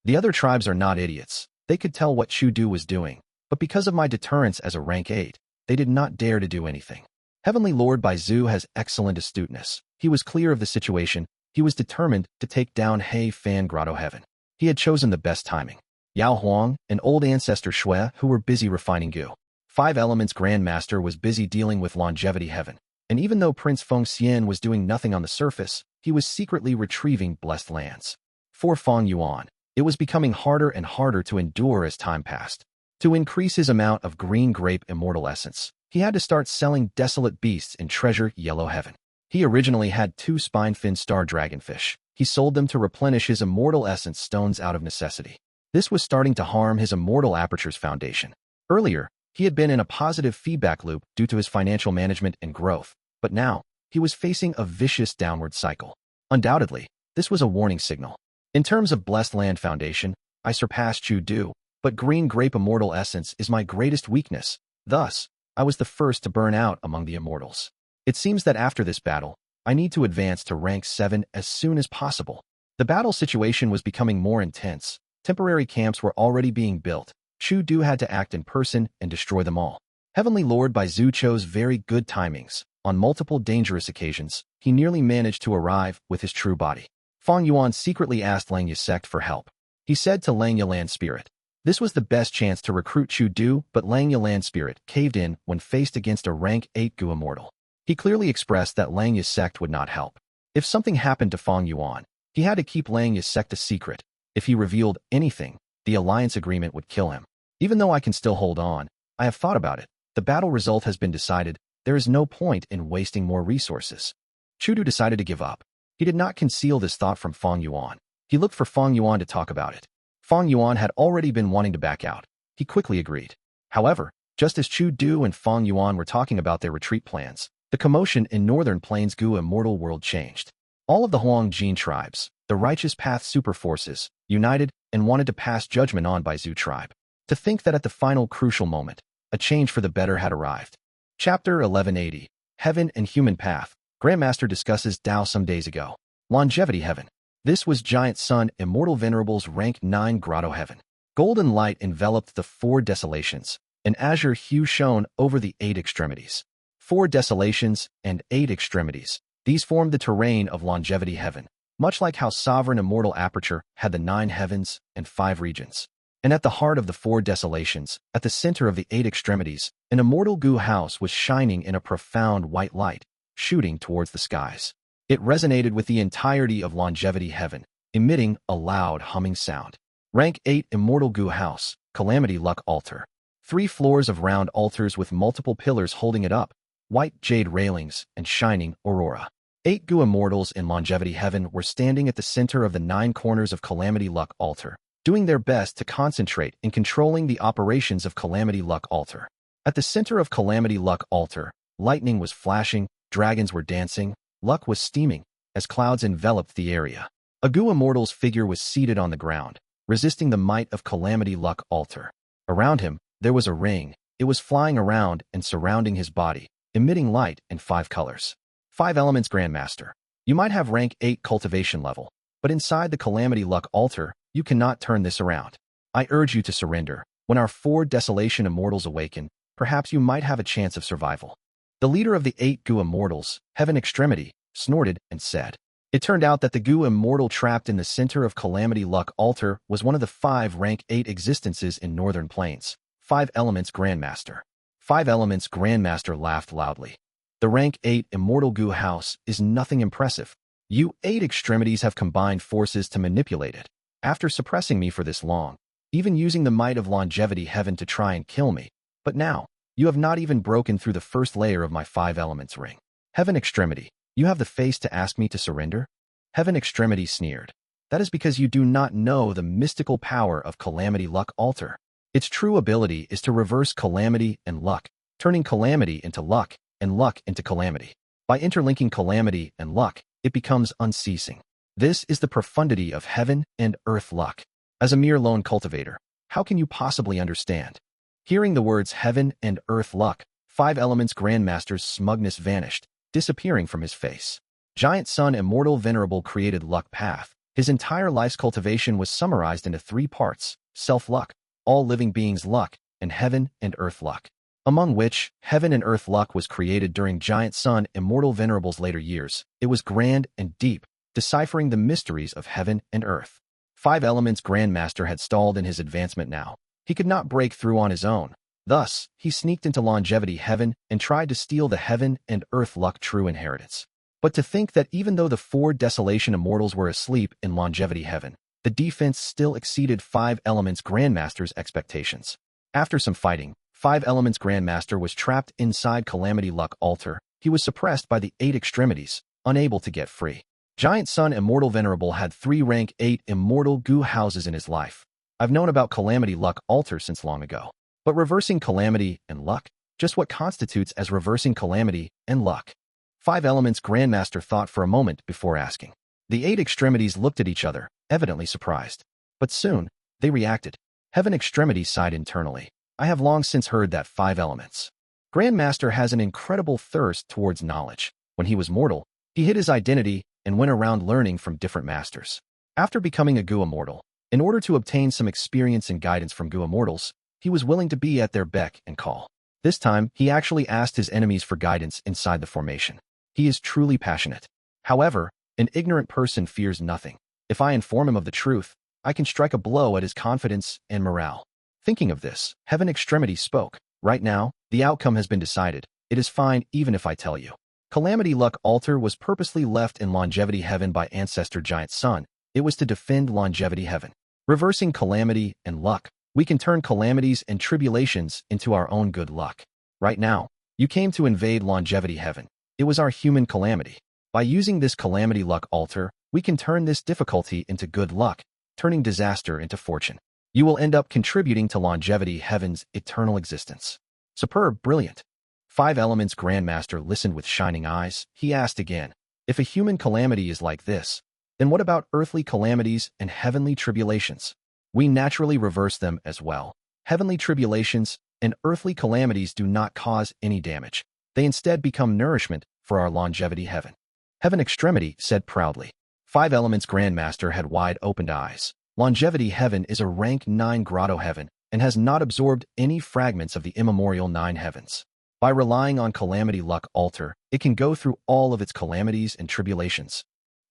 The other tribes are not idiots. They could tell what Chu Du was doing, but because of my deterrence as a rank 8, they did not dare to do anything. Heavenly Lord Bai Zhu has excellent astuteness. He was clear of the situation. He was determined to take down He Fan Grotto-heaven. He had chosen the best timing. Yao Huang, an old ancestor Shui, who were busy refining Gu. 5 Elements Grandmaster was busy dealing with longevity heaven. And even though Prince Feng Xian was doing nothing on the surface, he was secretly retrieving blessed lands. For Fang Yuan, it was becoming harder and harder to endure as time passed. To increase his amount of green grape immortal essence, he had to start selling desolate beasts in treasure yellow heaven. He originally had 2 spine-fin star dragonfish. He sold them to replenish his immortal essence stones out of necessity. This was starting to harm his immortal aperture's foundation. Earlier, he had been in a positive feedback loop due to his financial management and growth, but now, he was facing a vicious downward cycle. Undoubtedly, this was a warning signal. In terms of blessed land foundation, I surpassed Chu Du, but green grape immortal essence is my greatest weakness. Thus, I was the first to burn out among the immortals. It seems that after this battle, I need to advance to rank 7 as soon as possible. The battle situation was becoming more intense. Temporary camps were already being built. Chu Du had to act in person and destroy them all. Heavenly Lord Bai Zhu chose very good timings. On multiple dangerous occasions, he nearly managed to arrive with his true body. Fang Yuan secretly asked Lang Yi sect for help. He said to Lang Yi Land Spirit, this was the best chance to recruit Chu Du, but Lang Yi Land Spirit caved in when faced against a rank 8 Gu Immortal. He clearly expressed that Lang Yi's sect would not help. If something happened to Fang Yuan, he had to keep Lang Yi's sect a secret. If he revealed anything, the alliance agreement would kill him. Even though I can still hold on, I have thought about it. The battle result has been decided. There is no point in wasting more resources. Chu Du decided to give up. He did not conceal this thought from Fang Yuan. He looked for Fang Yuan to talk about it. Fang Yuan had already been wanting to back out. He quickly agreed. However, just as Chu Du and Fang Yuan were talking about their retreat plans, the commotion in Northern Plains Gu Immortal world changed. All of the Huang Jin tribes, the Righteous Path super forces, united and wanted to pass judgment on Bai Zhu tribe. To think that at the final crucial moment, a change for the better had arrived. Chapter 1180, Heaven and Human Path. Grandmaster discusses Tao some days ago. Longevity Heaven. This was Giant Sun Immortal Venerable's rank 9 Grotto-heaven. Golden light enveloped the 4 desolations, an azure hue shone over the 8 extremities. 4 desolations and 8 extremities. These formed the terrain of Longevity Heaven, much like how Sovereign Immortal Aperture had the 9 heavens and 5 regions. And at the heart of the 4 desolations, at the center of the 8 extremities, an Immortal Gu house was shining in a profound white light, shooting towards the skies. It resonated with the entirety of Longevity Heaven, emitting a loud humming sound. Rank 8 Immortal Gu House, Calamity Luck Altar. 3 floors of round altars with multiple pillars holding it up, white jade railings, and shining aurora. 8 Gu Immortals in Longevity Heaven were standing at the center of the 9 corners of Calamity Luck Altar, doing their best to concentrate in controlling the operations of Calamity Luck Altar. At the center of Calamity Luck Altar, lightning was flashing, dragons were dancing, luck was steaming, as clouds enveloped the area. A Gu Immortal's figure was seated on the ground, resisting the might of Calamity Luck Altar. Around him, there was a ring. It was flying around and surrounding his body, emitting light in 5 colors. 5 Elements Grandmaster. You might have rank 8 cultivation level, but inside the Calamity Luck Altar, you cannot turn this around. I urge you to surrender. When our 4 Desolation Immortals awaken, perhaps you might have a chance of survival. The leader of the 8 Gu Immortals, Heaven Extremity, snorted and said. It turned out that the Gu Immortal trapped in the center of Calamity Luck Altar was one of the 5 rank 8 existences in Northern Plains. 5 Elements Grandmaster. 5 Elements Grandmaster laughed loudly. The rank 8 Immortal Gu house is nothing impressive. You 8 extremities have combined forces to manipulate it. After suppressing me for this long, even using the might of Longevity Heaven to try and kill me, but now, you have not even broken through the first layer of my 5 Elements ring. Heaven Extremity, you have the face to ask me to surrender? Heaven Extremity sneered. That is because you do not know the mystical power of Calamity Luck Altar. Its true ability is to reverse calamity and luck, turning calamity into luck and luck into calamity. By interlinking calamity and luck, it becomes unceasing. This is the profundity of heaven and earth luck. As a mere lone cultivator, how can you possibly understand? Hearing the words heaven and earth luck, 5 Elements Grandmaster's smugness vanished, disappearing from his face. Giant Sun Immortal Venerable created luck path. His entire life's cultivation was summarized into 3 parts: self-luck, all living beings' luck, and heaven and earth luck, among which heaven and earth luck was created during Giant Sun Immortal Venerable's later years. It was grand and deep, deciphering the mysteries of heaven and earth. 5 Elements Grandmaster had stalled in his advancement now. He could not break through on his own. Thus, he sneaked into Longevity Heaven and tried to steal the heaven and earth luck true inheritance. But to think that even though the 4 Desolation Immortals were asleep in Longevity Heaven, the defense still exceeded 5 Elements Grandmaster's expectations. After some fighting, 5 Elements Grandmaster was trapped inside Calamity Luck Altar. He was suppressed by the 8 extremities, unable to get free. Giant Sun Immortal Venerable had 3 rank 8 Immortal Gu houses in his life. I've known about Calamity Luck Altar since long ago. But reversing Calamity and luck? Just what constitutes as reversing Calamity and luck? 5 Elements Grandmaster thought for a moment before asking. The 8 extremities looked at each other, evidently surprised. But soon, they reacted. Heaven Extremity sighed internally. I have long since heard that 5 Elements Grandmaster has an incredible thirst towards knowledge. When he was mortal, he hid his identity and went around learning from different masters. After becoming a Gu Immortal, in order to obtain some experience and guidance from Gu Immortals, he was willing to be at their beck and call. This time, he actually asked his enemies for guidance inside the formation. He is truly passionate. However, an ignorant person fears nothing. If I inform him of the truth, I can strike a blow at his confidence and morale. Thinking of this, Heaven Extremity spoke. Right now, the outcome has been decided. It is fine even if I tell you. Calamity Luck Altar was purposely left in Longevity Heaven by Ancestor Giant Sun. It was to defend Longevity Heaven. Reversing calamity and luck, we can turn calamities and tribulations into our own good luck. Right now, you came to invade Longevity Heaven. It was our human calamity. By using this Calamity Luck Altar, we can turn this difficulty into good luck, turning disaster into fortune. You will end up contributing to Longevity Heaven's eternal existence. Superb, brilliant. 5 Elements Grandmaster listened with shining eyes. He asked again, if a human calamity is like this, then what about earthly calamities and heavenly tribulations? We naturally reverse them as well. Heavenly tribulations and earthly calamities do not cause any damage. They instead become nourishment for our Longevity Heaven. Heaven Extremity said proudly. 5 Elements Grandmaster had wide-opened eyes. Longevity Heaven is a rank 9 Grotto-heaven and has not absorbed any fragments of the immemorial 9 heavens. By relying on Calamity Luck Altar, it can go through all of its calamities and tribulations.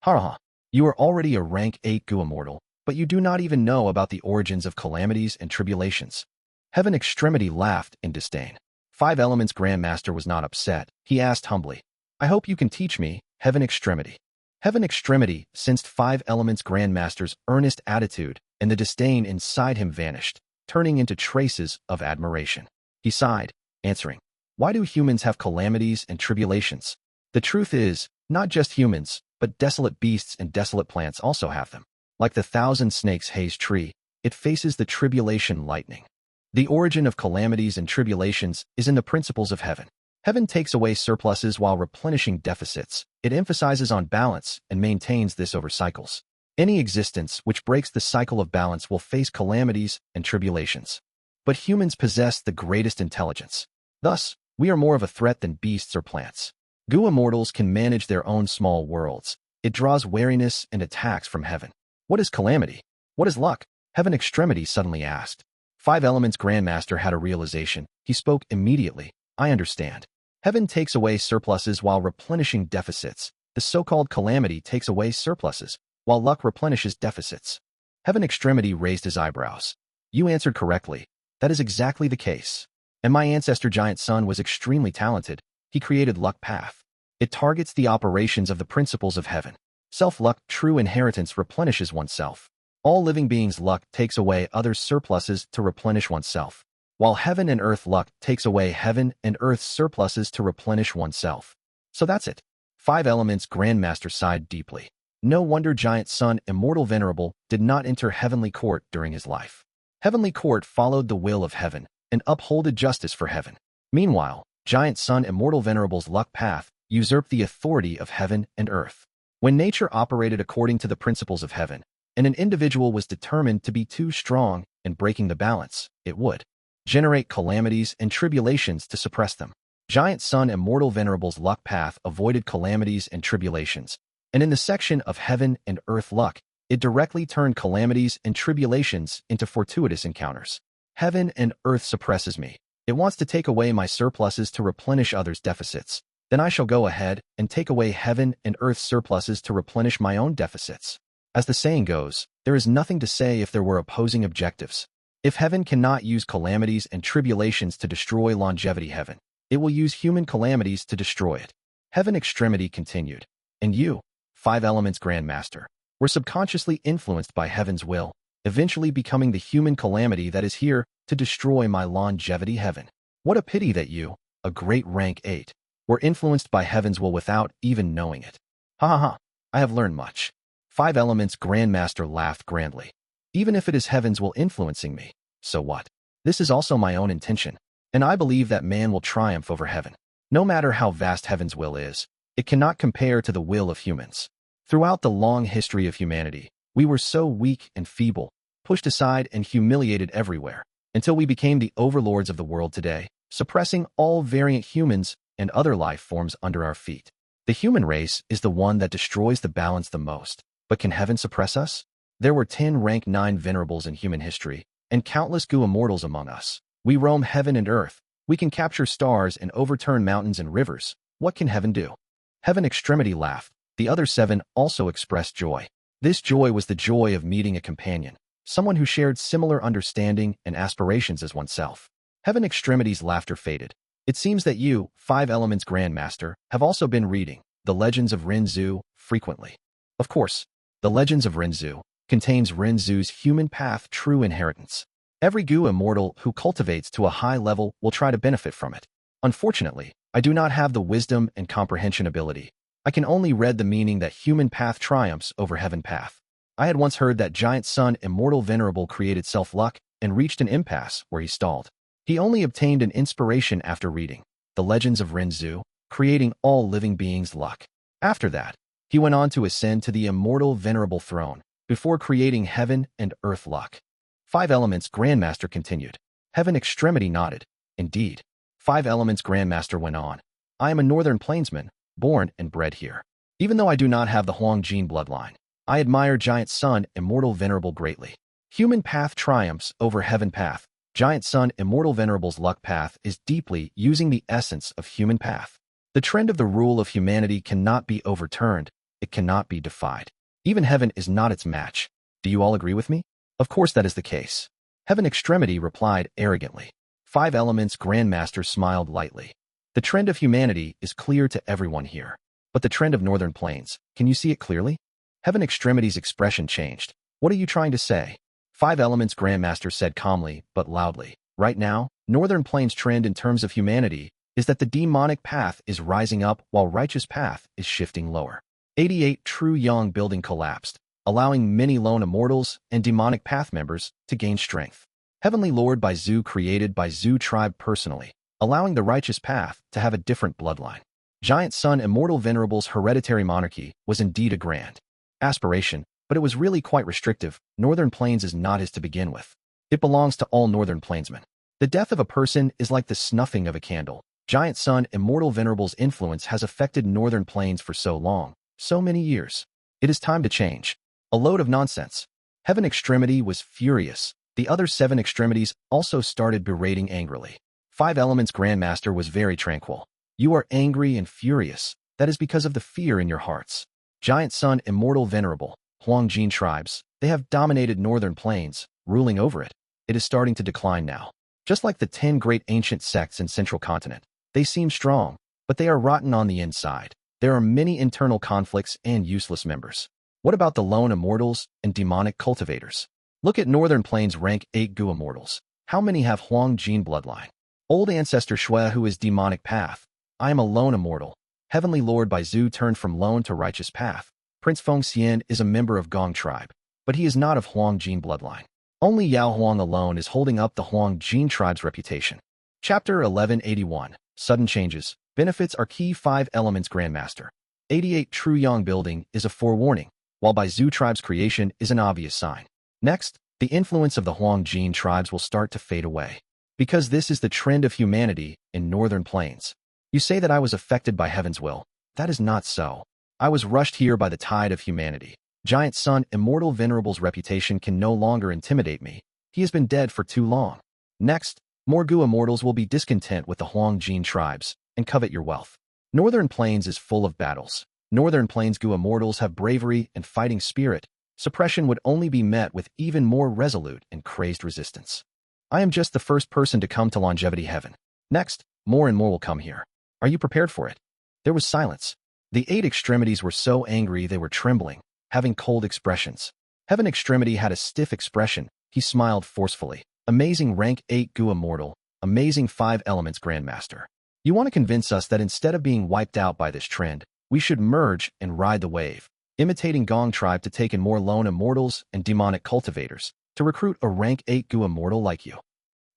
Ha! You are already a rank 8 Gu Immortal, but you do not even know about the origins of calamities and tribulations. Heaven Extremity laughed in disdain. 5 Elements Grandmaster was not upset. He asked humbly, I hope you can teach me, Heaven Extremity. Heaven Extremity sensed 5 Elements Grandmaster's earnest attitude, and the disdain inside him vanished, turning into traces of admiration. He sighed, answering, why do humans have calamities and tribulations? The truth is, not just humans, but desolate beasts and desolate plants also have them. Like the 1,000 snakes haze tree, it faces the tribulation lightning. The origin of calamities and tribulations is in the principles of heaven. Heaven takes away surpluses while replenishing deficits. It emphasizes on balance and maintains this over cycles. Any existence which breaks the cycle of balance will face calamities and tribulations. But humans possess the greatest intelligence. Thus, we are more of a threat than beasts or plants. Gu Immortals can manage their own small worlds. It draws wariness and attacks from heaven. What is calamity? What is luck? Heaven Extremity suddenly asked. 5 Elements Grandmaster had a realization. He spoke immediately. I understand. Heaven takes away surpluses while replenishing deficits. The so-called calamity takes away surpluses, while luck replenishes deficits. Heaven Extremity raised his eyebrows. You answered correctly. That is exactly the case. And my ancestor Giant Sun was extremely talented. He created Luck Path. It targets the operations of the principles of heaven. Self-luck, true inheritance, replenishes oneself. All living beings' luck takes away others' surpluses to replenish oneself, while heaven and earth luck takes away heaven and earth's surpluses to replenish oneself. So that's it. 5 Elements Grandmaster sighed deeply. No wonder Giant Sun Immortal Venerable did not enter Heavenly Court during his life. Heavenly Court followed the will of heaven and upholded justice for heaven. Meanwhile, Giant Sun Immortal Venerable's luck path usurped the authority of heaven and earth. When nature operated according to the principles of heaven, and an individual was determined to be too strong in breaking the balance, it would generate calamities and tribulations to suppress them. Giant Sun Immortal Venerable's luck path avoided calamities and tribulations, and in the section of Heaven and Earth luck, it directly turned calamities and tribulations into fortuitous encounters. Heaven and Earth suppresses me. It wants to take away my surpluses to replenish others' deficits. Then I shall go ahead and take away Heaven and Earth's surpluses to replenish my own deficits. As the saying goes, there is nothing to say if there were opposing objectives. If Heaven cannot use calamities and tribulations to destroy longevity Heaven, it will use human calamities to destroy it. Heaven Extremity continued. And you, 5 Elements Grandmaster, were subconsciously influenced by Heaven's will, eventually becoming the human calamity that is here to destroy my longevity Heaven. What a pity that you, a great rank 8, were influenced by Heaven's will without even knowing it. Ha ha ha, I have learned much. 5 Elements Grandmaster laughed grandly. Even if it is Heaven's will influencing me, so what? This is also my own intention, and I believe that man will triumph over Heaven. No matter how vast Heaven's will is, it cannot compare to the will of humans. Throughout the long history of humanity, we were so weak and feeble, pushed aside and humiliated everywhere, until we became the overlords of the world today, suppressing all variant humans and other life forms under our feet. The human race is the one that destroys the balance the most. But can Heaven suppress us? There were 10 rank 9 venerables in human history, and countless Gu immortals among us. We roam Heaven and Earth. We can capture stars and overturn mountains and rivers. What can Heaven do? Heaven Extremity laughed. The other 7 also expressed joy. This joy was the joy of meeting a companion, someone who shared similar understanding and aspirations as oneself. Heaven Extremity's laughter faded. It seems that you, 5 Elements Grandmaster, have also been reading The Legends of Renzu frequently. Of course, The Legends of Renzu contains Renzu's human path true inheritance. Every Gu immortal who cultivates to a high level will try to benefit from it. Unfortunately, I do not have the wisdom and comprehension ability. I can only read the meaning that human path triumphs over Heaven path. I had once heard that Giant Sun Immortal Venerable created self-luck and reached an impasse where he stalled. He only obtained an inspiration after reading The Legends of Renzu, creating all living beings' luck. After that, he went on to ascend to the Immortal Venerable Throne, before creating Heaven and Earth luck. 5 Elements Grandmaster continued. Heaven Extremity nodded. Indeed. 5 Elements Grandmaster went on. I am a Northern Plainsman, born and bred here. Even though I do not have the Huang Jin bloodline, I admire Giant Sun Immortal Venerable greatly. Human path triumphs over Heaven path. Giant Sun Immortal Venerable's luck path is deeply using the essence of human path. The trend of the rule of humanity cannot be overturned. It cannot be defied. Even Heaven is not its match. Do you all agree with me? Of course that is the case. Heaven Extremity replied arrogantly. 5 Elements Grandmaster smiled lightly. The trend of humanity is clear to everyone here. But the trend of Northern Plains, can you see it clearly? Heaven Extremity's expression changed. What are you trying to say? 5 Elements Grandmaster said calmly, but loudly. Right now, Northern Plains' trend in terms of humanity is that the demonic path is rising up while righteous path is shifting lower. 88 True Yang building collapsed, allowing many lone immortals and demonic path members to gain strength. Heavenly Lord by Zhu created by Zhu tribe personally, allowing the righteous path to have a different bloodline. Giant Sun Immortal Venerable's hereditary monarchy was indeed a grand aspiration, but it was really quite restrictive. Northern Plains is not his to begin with. It belongs to all Northern Plainsmen. The death of a person is like the snuffing of a candle. Giant Sun Immortal Venerable's influence has affected Northern Plains for so long, so many years. It is time to change. A load of nonsense. Heaven Extremity was furious. The other 7 extremities also started berating angrily. 5 Elements Grandmaster was very tranquil. You are angry and furious. That is because of the fear in your hearts. Giant Sun Immortal Venerable, Huang Jin tribes, they have dominated Northern Plains, ruling over it. It is starting to decline now. Just like the 10 great ancient sects in Central Continent, they seem strong, but they are rotten on the inside. There are many internal conflicts and useless members. What about the lone immortals and demonic cultivators? Look at Northern Plains rank 8 Gu immortals. How many have Huang Jin bloodline? Old ancestor Shui who is demonic path. I am a lone immortal. Heavenly Lord by Zhu turned from lone to righteous path. Prince Feng Xian is a member of Gong tribe, but he is not of Huang Jin bloodline. Only Yao Huang alone is holding up the Huang Jin tribe's reputation. Chapter 1181. Sudden Changes. Benefits are key. 5 Elements Grandmaster. 88 True Yang building is a forewarning, while by Zhu tribe's creation is an obvious sign. Next, the influence of the Huang Jin tribes will start to fade away. Because this is the trend of humanity in Northern Plains. You say that I was affected by heaven's will. That is not so. I was rushed here by the tide of humanity. Giant Son Immortal Venerable's reputation can no longer intimidate me. He has been dead for too long. Next, more Gu immortals will be discontent with the Huangjin tribes and covet your wealth. Northern Plains is full of battles. Northern Plains Gu immortals have bravery and fighting spirit. Suppression would only be met with even more resolute and crazed resistance. I am just the first person to come to Longevity Heaven. Next, more and more will come here. Are you prepared for it? There was silence. The 8 extremities were so angry they were trembling, having cold expressions. Heaven Extremity had a stiff expression. He smiled forcefully. Amazing rank 8 Gu immortal. Amazing 5 elements Grandmaster. You want to convince us that instead of being wiped out by this trend, we should merge and ride the wave, imitating Gong tribe to take in more lone immortals and demonic cultivators, to recruit a rank 8 Gu immortal like you.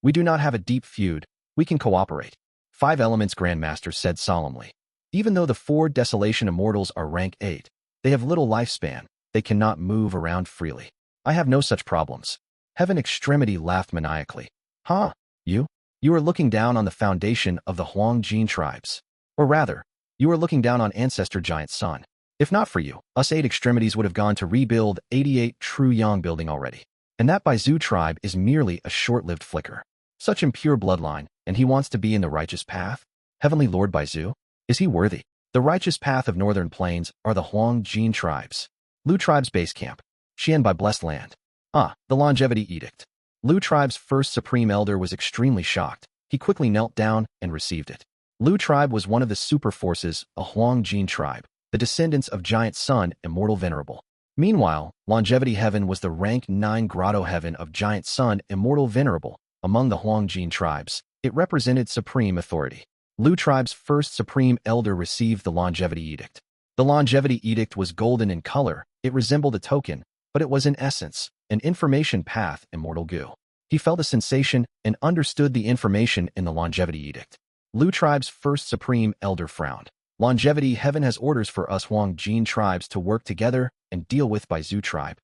We do not have a deep feud. We can cooperate. 5 elements Grandmaster said solemnly. Even though the 4 desolation immortals are rank 8, they have little lifespan. They cannot move around freely. I have no such problems. Heaven Extremity laughed maniacally. Huh? You? You are looking down on the foundation of the Huangjin tribes. Or rather, you are looking down on Ancestor Giant Son. If not for you, us 8 extremities would have gone to rebuild 88 True Yang building already. And that Baizu tribe is merely a short-lived flicker. Such impure bloodline, and he wants to be in the righteous path? Heavenly Lord Baizu? Is he worthy? The righteous path of Northern Plains are the Huangjin tribes. Lu tribe's base camp. Xian by blessed land. The Longevity Edict. Lu tribe's first supreme elder was extremely shocked. He quickly knelt down and received it. Lu tribe was one of the super forces, a Huangjin tribe, the descendants of Giant Son Immortal Venerable. Meanwhile, Longevity Heaven was the rank 9 Grotto-heaven of Giant Son Immortal Venerable. Among the Huangjin tribes, it represented supreme authority. Lu tribe's first supreme elder received the Longevity Edict. The Longevity Edict was golden in color. It resembled a token, but it was in essence an information path. Immortal Gu. He felt a sensation and understood the information in the Longevity Edict. Lu tribe's first supreme elder frowned. Longevity Heaven has orders for us Huangjin tribes to work together and deal with Baizu tribe.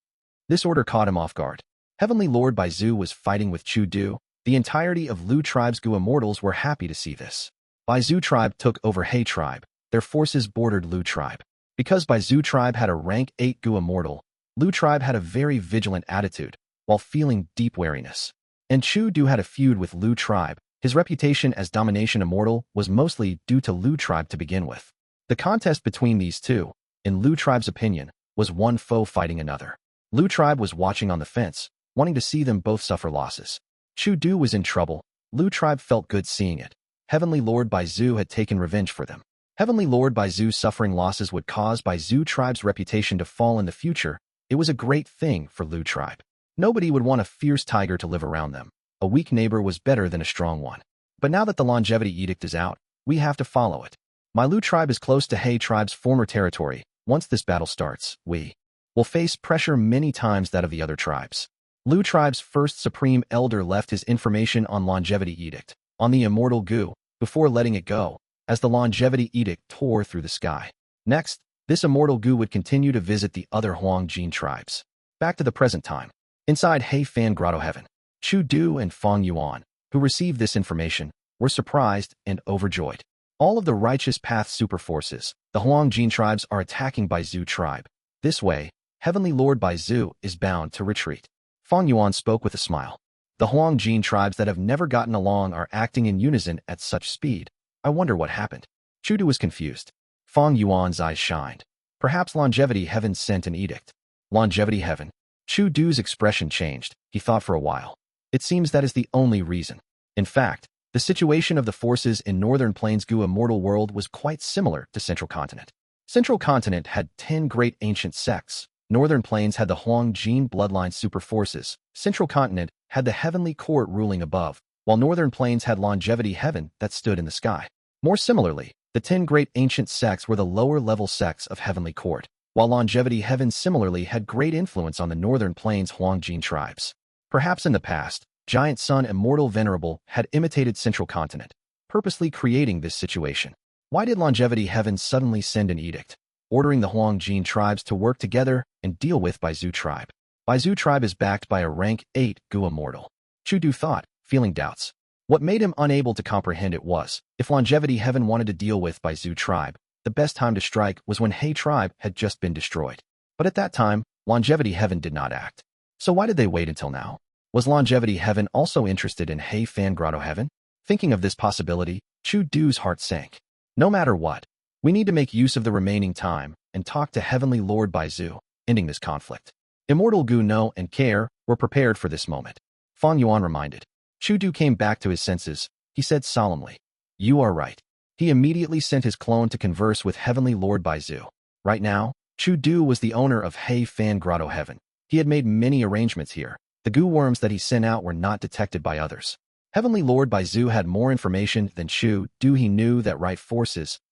This order caught him off guard. Heavenly Lord Baizu was fighting with Chu Du. The entirety of Lu tribe's Gu immortals were happy to see this. Baizu tribe took over He tribe. Their forces bordered Lu tribe. Because Baizu tribe had a rank 8 Gu immortal, Lu tribe had a very vigilant attitude, while feeling deep wariness. And Chu Du had a feud with Lu tribe. His reputation as domination immortal was mostly due to Lu tribe to begin with. The contest between these two, in Lu tribe's opinion, was one foe fighting another. Lu tribe was watching on the fence, wanting to see them both suffer losses. Chu Du was in trouble. Lu tribe felt good seeing it. Heavenly Lord Baizu had taken revenge for them. Heavenly Lord Baizu suffering losses would cause Baizu tribe's reputation to fall in the future. It was a great thing for Lu tribe. Nobody would want a fierce tiger to live around them. A weak neighbor was better than a strong one. But now that the Longevity Edict is out, we have to follow it. My Lu tribe is close to He tribe's former territory. Once this battle starts, we will face pressure many times that of the other tribes. Lu tribe's first supreme elder left his information on Longevity Edict, on the Immortal Gu, before letting it go, as the Longevity Edict tore through the sky. Next, this Immortal Gu would continue to visit the other Huangjin tribes. Back to the present time. Inside He Fan Grotto-heaven, Chu Du and Fang Yuan, who received this information, were surprised and overjoyed. All of the righteous path superforces, the Huangjin tribes are attacking Baizu tribe. This way, Heavenly Lord Baizu is bound to retreat. Fang Yuan spoke with a smile. The Huangjin tribes that have never gotten along are acting in unison at such speed. I wonder what happened. Chu Du was confused. Fang Yuan's eyes shined. Perhaps Longevity Heaven sent an edict. Longevity Heaven. Chu Du's expression changed. He thought for a while. It seems that is the only reason. In fact, the situation of the forces in Northern Plains Gu Immortal World was quite similar to Central Continent. Central Continent had 10 great ancient sects. Northern Plains had the Huangjin bloodline super forces. Central Continent had the Heavenly Court ruling above, while Northern Plains had Longevity Heaven that stood in the sky. More similarly, the 10 great ancient sects were the lower-level sects of Heavenly Court, while Longevity Heaven similarly had great influence on the Northern Plains Huangjin tribes. Perhaps in the past, Giant Son Immortal Venerable had imitated Central Continent, purposely creating this situation. Why did Longevity Heaven suddenly send an edict, ordering the Huangjin tribes to work together and deal with Baizu tribe? Baizu tribe is backed by a rank 8 Gu Immortal. Chu Du thought, feeling doubts. What made him unable to comprehend it was, if Longevity Heaven wanted to deal with by Zhu tribe, the best time to strike was when He tribe had just been destroyed. But at that time, Longevity Heaven did not act. So why did they wait until now? Was Longevity Heaven also interested in He Fan Grotto-heaven? Thinking of this possibility, Chu Du's heart sank. No matter what, we need to make use of the remaining time and talk to Heavenly Lord Baizu, ending this conflict. Immortal Gu know and care were prepared for this moment. Fang Yuan reminded. Chu Du came back to his senses. He said solemnly, "You are right." He immediately sent his clone to converse with Heavenly Lord Baizu. Right now, Chu Du was the owner of He Fan Grotto-heaven. He had made many arrangements here. The Gu worms that he sent out were not detected by others. Heavenly Lord Baizu had more information than Chu Du. He knew that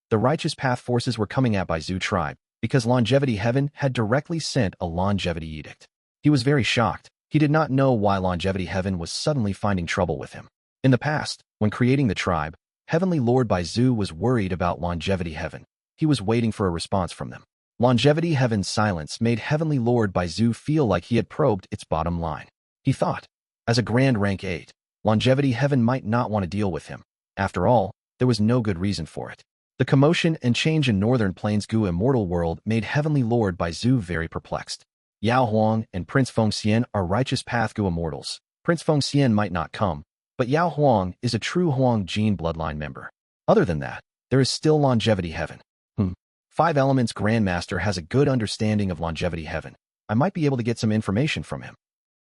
the righteous path forces were coming at Baizu tribe, because Longevity Heaven had directly sent a longevity edict. He was very shocked. He did not know why Longevity Heaven was suddenly finding trouble with him. In the past, when creating the tribe, Heavenly Lord Baizu was worried about Longevity Heaven. He was waiting for a response from them. Longevity Heaven's silence made Heavenly Lord Baizu feel like he had probed its bottom line. He thought, as a Grand Rank 8, Longevity Heaven might not want to deal with him. After all, there was no good reason for it. The commotion and change in Northern Plains Gu Immortal world made Heavenly Lord Baizu very perplexed. Yao Huang and Prince Fengxian are righteous path Gu Immortals. Prince Fengxian might not come, but Yao Huang is a true Huang gene bloodline member. Other than that, there is still Longevity Heaven. Five Elements Grandmaster has a good understanding of Longevity Heaven. I might be able to get some information from him.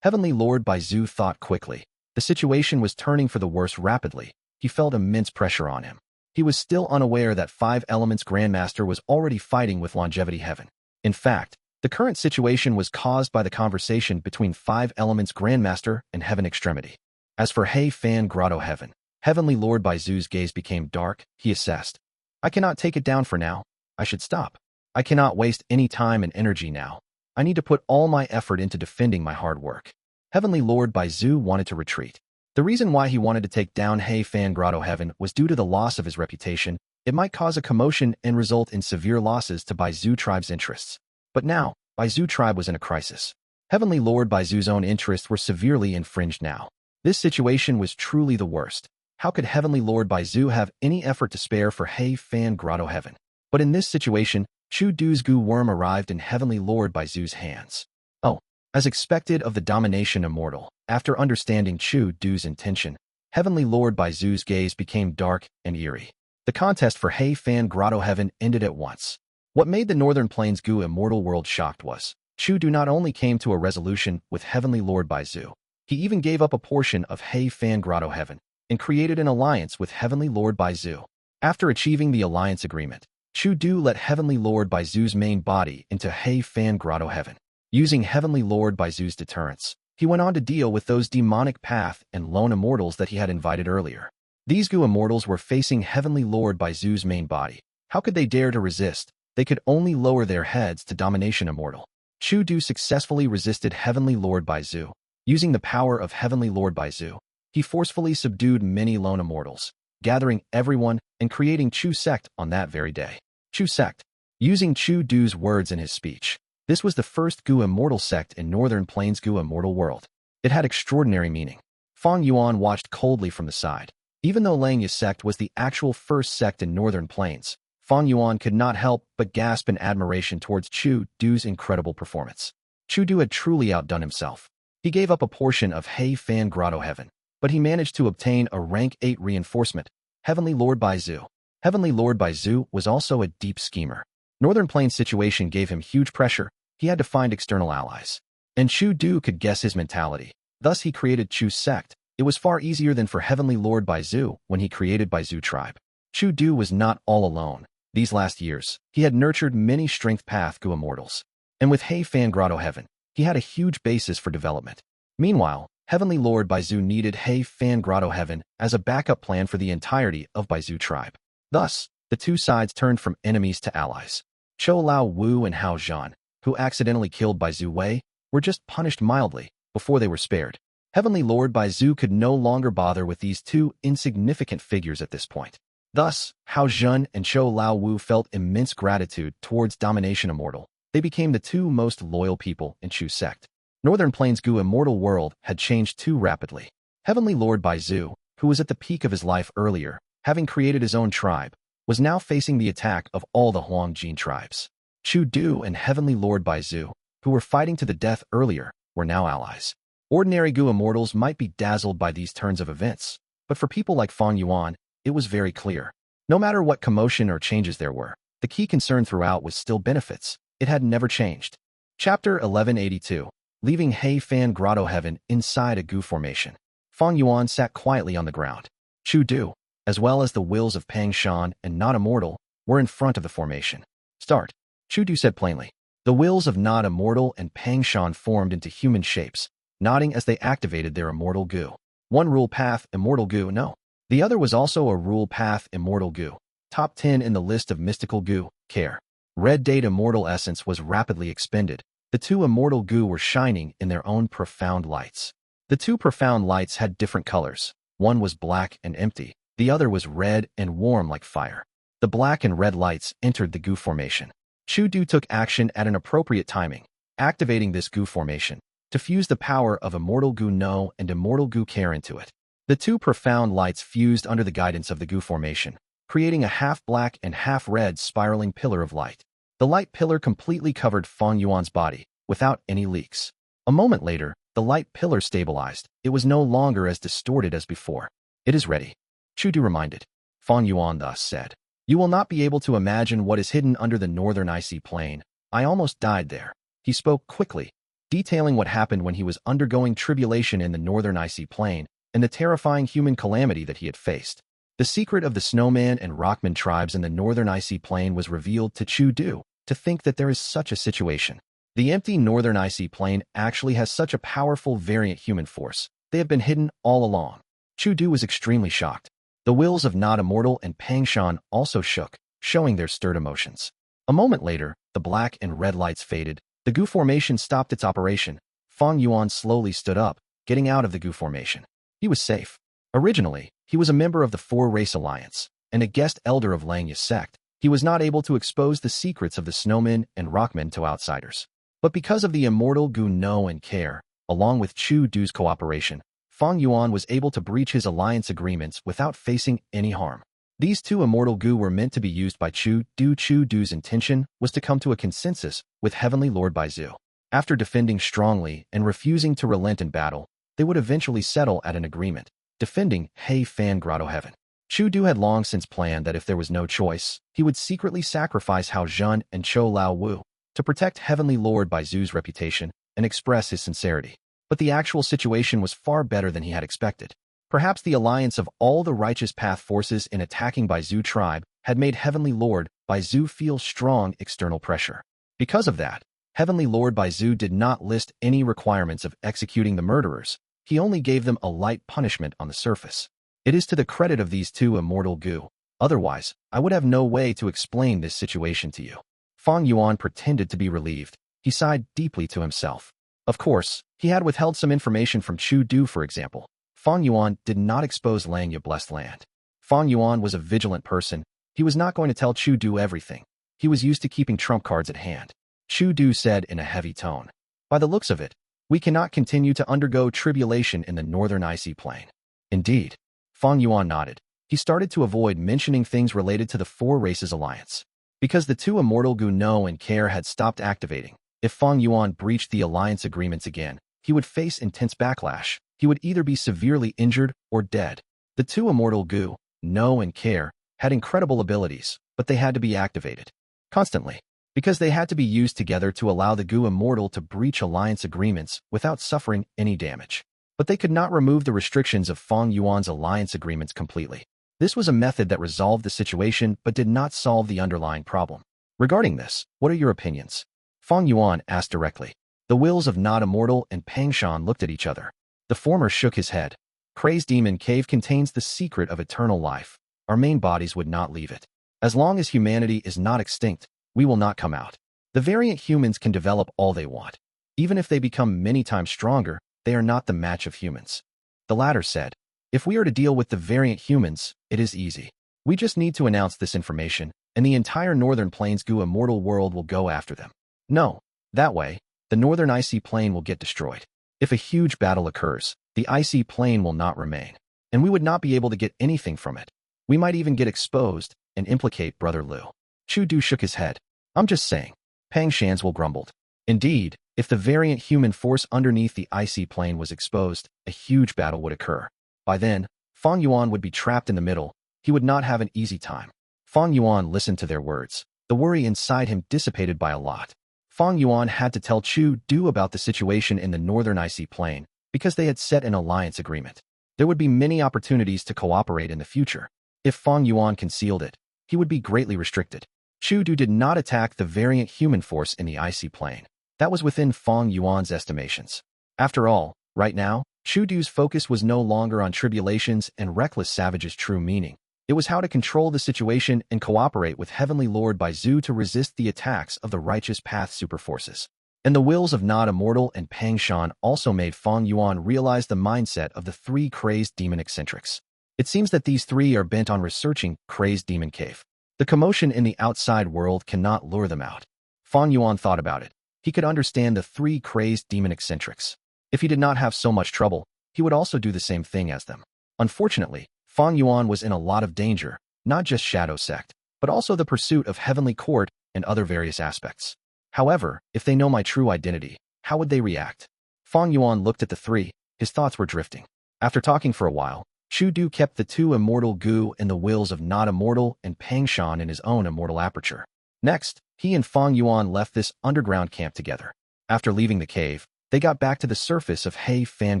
Heavenly Lord Baizu thought quickly. The situation was turning for the worse rapidly. He felt immense pressure on him. He was still unaware that Five Elements Grandmaster was already fighting with Longevity Heaven. In fact, the current situation was caused by the conversation between Five Elements Grandmaster and Heaven Extremity. As for He Fan Grotto-heaven, Heavenly Lord Baizu's gaze became dark. He assessed. I cannot take it down for now. I should stop. I cannot waste any time and energy now. I need to put all my effort into defending my hard work. Heavenly Lord Baizu wanted to retreat. The reason why he wanted to take down He Fan Grotto-heaven was due to the loss of his reputation. It might cause a commotion and result in severe losses to Baizu tribe's interests. But now, Baizu tribe was in a crisis. Heavenly Lord Baizu's own interests were severely infringed now. This situation was truly the worst. How could Heavenly Lord Baizu have any effort to spare for He Fan Grotto-heaven? But in this situation, Chu Du's Gu worm arrived in Heavenly Lord Baizu's hands. Oh, as expected of the domination Immortal, after understanding Chu Du's intention, Heavenly Lord Baizu's gaze became dark and eerie. The contest for He Fan Grotto-heaven ended at once. What made the Northern Plains Gu Immortal world shocked was, Chu Du not only came to a resolution with Heavenly Lord Baizu, he even gave up a portion of He Fan Grotto-heaven and created an alliance with Heavenly Lord Baizu. After achieving the alliance agreement, Chu Du let Heavenly Lord Baizu's main body into He Fan Grotto-heaven. Using Heavenly Lord Baizu's deterrence, he went on to deal with those demonic path and lone immortals that he had invited earlier. These Gu immortals were facing Heavenly Lord Baizu's main body. How could they dare to resist? They could only lower their heads to domination Immortal. Chu Du successfully resisted Heavenly Lord Baizu. Using the power of Heavenly Lord Baizu, he forcefully subdued many lone immortals, gathering everyone and creating Chu Sect on that very day. Chu Sect. Using Chu Du's words in his speech, this was the first Gu Immortal sect in Northern Plains Gu Immortal world. It had extraordinary meaning. Fang Yuan watched coldly from the side. Even though Langya's sect was the actual first sect in Northern Plains, Fang Yuan could not help but gasp in admiration towards Chu Du's incredible performance. Chu Du had truly outdone himself. He gave up a portion of He Fan Grotto-heaven, but he managed to obtain a rank 8 reinforcement, Heavenly Lord Baizu. Heavenly Lord Baizu was also a deep schemer. Northern Plains' situation gave him huge pressure. He had to find external allies. And Chu Du could guess his mentality. Thus he created Chu Sect. It was far easier than for Heavenly Lord Baizu when he created Baizu tribe. Chu Du was not all alone. These last years, he had nurtured many strength path Gu immortals. And with He Fan Grotto-heaven, he had a huge basis for development. Meanwhile, Heavenly Lord Baizu needed He Fan Grotto-heaven as a backup plan for the entirety of Baizu tribe. Thus, the two sides turned from enemies to allies. Chou Lao Wu and Hao Zhan, who accidentally killed Baizu Wei, were just punished mildly before they were spared. Heavenly Lord Baizu could no longer bother with these two insignificant figures at this point. Thus, Hao Zhan and Chou Lao Wu felt immense gratitude towards Domination Immortal. They became the two most loyal people in Chu Sect. Northern Plains Gu Immortal world had changed too rapidly. Heavenly Lord Baizu, who was at the peak of his life earlier, having created his own tribe, was now facing the attack of all the Huangjin tribes. Chu Du and Heavenly Lord Baizu, who were fighting to the death earlier, were now allies. Ordinary Gu immortals might be dazzled by these turns of events, but for people like Fang Yuan, it was very clear. No matter what commotion or changes there were, the key concern throughout was still benefits. It had never changed. Chapter 1182. Leaving Hei Fan Grotto-heaven inside a Gu formation. Fang Yuan sat quietly on the ground. Chu Du, as well as the wills of Pang Shan and Not Immortal, were in front of the formation. Start. Chu Du said plainly. The wills of Not Immortal and Pang Shan formed into human shapes, nodding as they activated their Immortal Gu. One rule path, Immortal Gu, no. The other was also a rule path, Immortal Gu. Top 10 in the list of mystical Gu, care. Red Date Immortal Essence was rapidly expended. The two Immortal Gu were shining in their own profound lights. The two profound lights had different colors. One was black and empty. The other was red and warm like fire. The black and red lights entered the Gu formation. Chu Du took action at an appropriate timing, activating this Gu formation to fuse the power of Immortal Gu No and Immortal Gu Care into it. The two profound lights fused under the guidance of the Gu formation, creating a half-black and half-red spiraling pillar of light. The light pillar completely covered Fang Yuan's body, without any leaks. A moment later, the light pillar stabilized. It was no longer as distorted as before. It is ready. Chu Du reminded. Fang Yuan thus said. You will not be able to imagine what is hidden under the northern icy plain. I almost died there. He spoke quickly, detailing what happened when he was undergoing tribulation in the northern icy plain and the terrifying human calamity that he had faced. The secret of the snowman and rockman tribes in the northern icy plain was revealed to Chu Du. To think that there is such a situation. The empty northern icy plain actually has such a powerful variant human force. They have been hidden all along. Chu Du was extremely shocked. The wills of Not Immortal and Pang Shan also shook, showing their stirred emotions. A moment later, the black and red lights faded. The Gu formation stopped its operation. Fang Yuan slowly stood up, getting out of the Gu formation. He was safe. Originally, he was a member of the Four-Race Alliance and a guest elder of Langya's sect. He was not able to expose the secrets of the snowmen and rockmen to outsiders. But because of the Immortal Gu Know and Care, along with Chu Du's cooperation, Fang Yuan was able to breach his alliance agreements without facing any harm. These two Immortal Gu were meant to be used by Chu Du. Chu Du's intention was to come to a consensus with Heavenly Lord Baizu. After defending strongly and refusing to relent in battle, they would eventually settle at an agreement, defending Hei Fan Grotto-heaven. Chu Du had long since planned that if there was no choice, he would secretly sacrifice Hao Zhen and Chou Lao Wu to protect Heavenly Lord Baizu's reputation and express his sincerity. But the actual situation was far better than he had expected. Perhaps the alliance of all the righteous path forces in attacking Baizu tribe had made Heavenly Lord Baizu feel strong external pressure. Because of that, Heavenly Lord Baizu did not list any requirements of executing the murderers. He only gave them a light punishment on the surface. It is to the credit of these two Immortal Gu. Otherwise, I would have no way to explain this situation to you. Fang Yuan pretended to be relieved. He sighed deeply to himself. Of course, he had withheld some information from Chu Du, for example. Fang Yuan did not expose Langya Blessed Land. Fang Yuan was a vigilant person. He was not going to tell Chu Du everything. He was used to keeping trump cards at hand. Chu Du said in a heavy tone. By the looks of it, we cannot continue to undergo tribulation in the northern icy plain. Indeed. Fang Yuan nodded. He started to avoid mentioning things related to the Four Races Alliance. Because the two Immortal Gu Know and Care had stopped activating, if Fang Yuan breached the alliance agreements again, he would face intense backlash. He would either be severely injured or dead. The two Immortal Gu, Know and Care, had incredible abilities, but they had to be activated constantly, because they had to be used together to allow the Gu Immortal to breach alliance agreements without suffering any damage. But they could not remove the restrictions of Fang Yuan's alliance agreements completely. This was a method that resolved the situation but did not solve the underlying problem. Regarding this, what are your opinions? Fang Yuan asked directly. The wills of Not Immortal and Pang Shan looked at each other. The former shook his head. Crazed Demon Cave contains the secret of eternal life. Our main bodies would not leave it. As long as humanity is not extinct, we will not come out. The variant humans can develop all they want. Even if they become many times stronger, they are not the match of humans. The latter said, if we are to deal with the variant humans, it is easy. We just need to announce this information, and the entire Northern Plains Gu Immortal world will go after them. No, that way, the Northern Icy Plain will get destroyed. If a huge battle occurs, the Icy Plain will not remain. and we would not be able to get anything from it. We might even get exposed and implicate Brother Liu. Chu Du shook his head. I'm just saying. Pang Shanswell grumbled. Indeed, if the variant human force underneath the icy plane was exposed, a huge battle would occur. By then, Fang Yuan would be trapped in the middle. He would not have an easy time. Fang Yuan listened to their words. The worry inside him dissipated by a lot. Fang Yuan had to tell Chu Du about the situation in the northern icy plain because they had set an alliance agreement. There would be many opportunities to cooperate in the future. If Fang Yuan concealed it, he would be greatly restricted. Chu Du did not attack the variant human force in the icy plane. That was within Fang Yuan's estimations. After all, right now, Chu Du's focus was no longer on tribulations and reckless savage's true meaning. It was how to control the situation and cooperate with Heavenly Lord Baizu to resist the attacks of the righteous path superforces. And the wills of not Immortal and Pang Shan also made Fang Yuan realize the mindset of the three crazed demon eccentrics. It seems that these three are bent on researching Crazed Demon Cave. The commotion in the outside world cannot lure them out. Fang Yuan thought about it. He could understand the three crazed demon eccentrics. If he did not have so much trouble, he would also do the same thing as them. Unfortunately, Fang Yuan was in a lot of danger, not just Shadow Sect, but also the pursuit of Heavenly Court and other various aspects. However, if they know my true identity, how would they react? Fang Yuan looked at the three. His thoughts were drifting. After talking for a while, Chu Du kept the two Immortal Gu and the wills of not Immortal and Pang Shan in his own immortal aperture. Next, he and Fang Yuan left this underground camp together. After leaving the cave, they got back to the surface of Heifan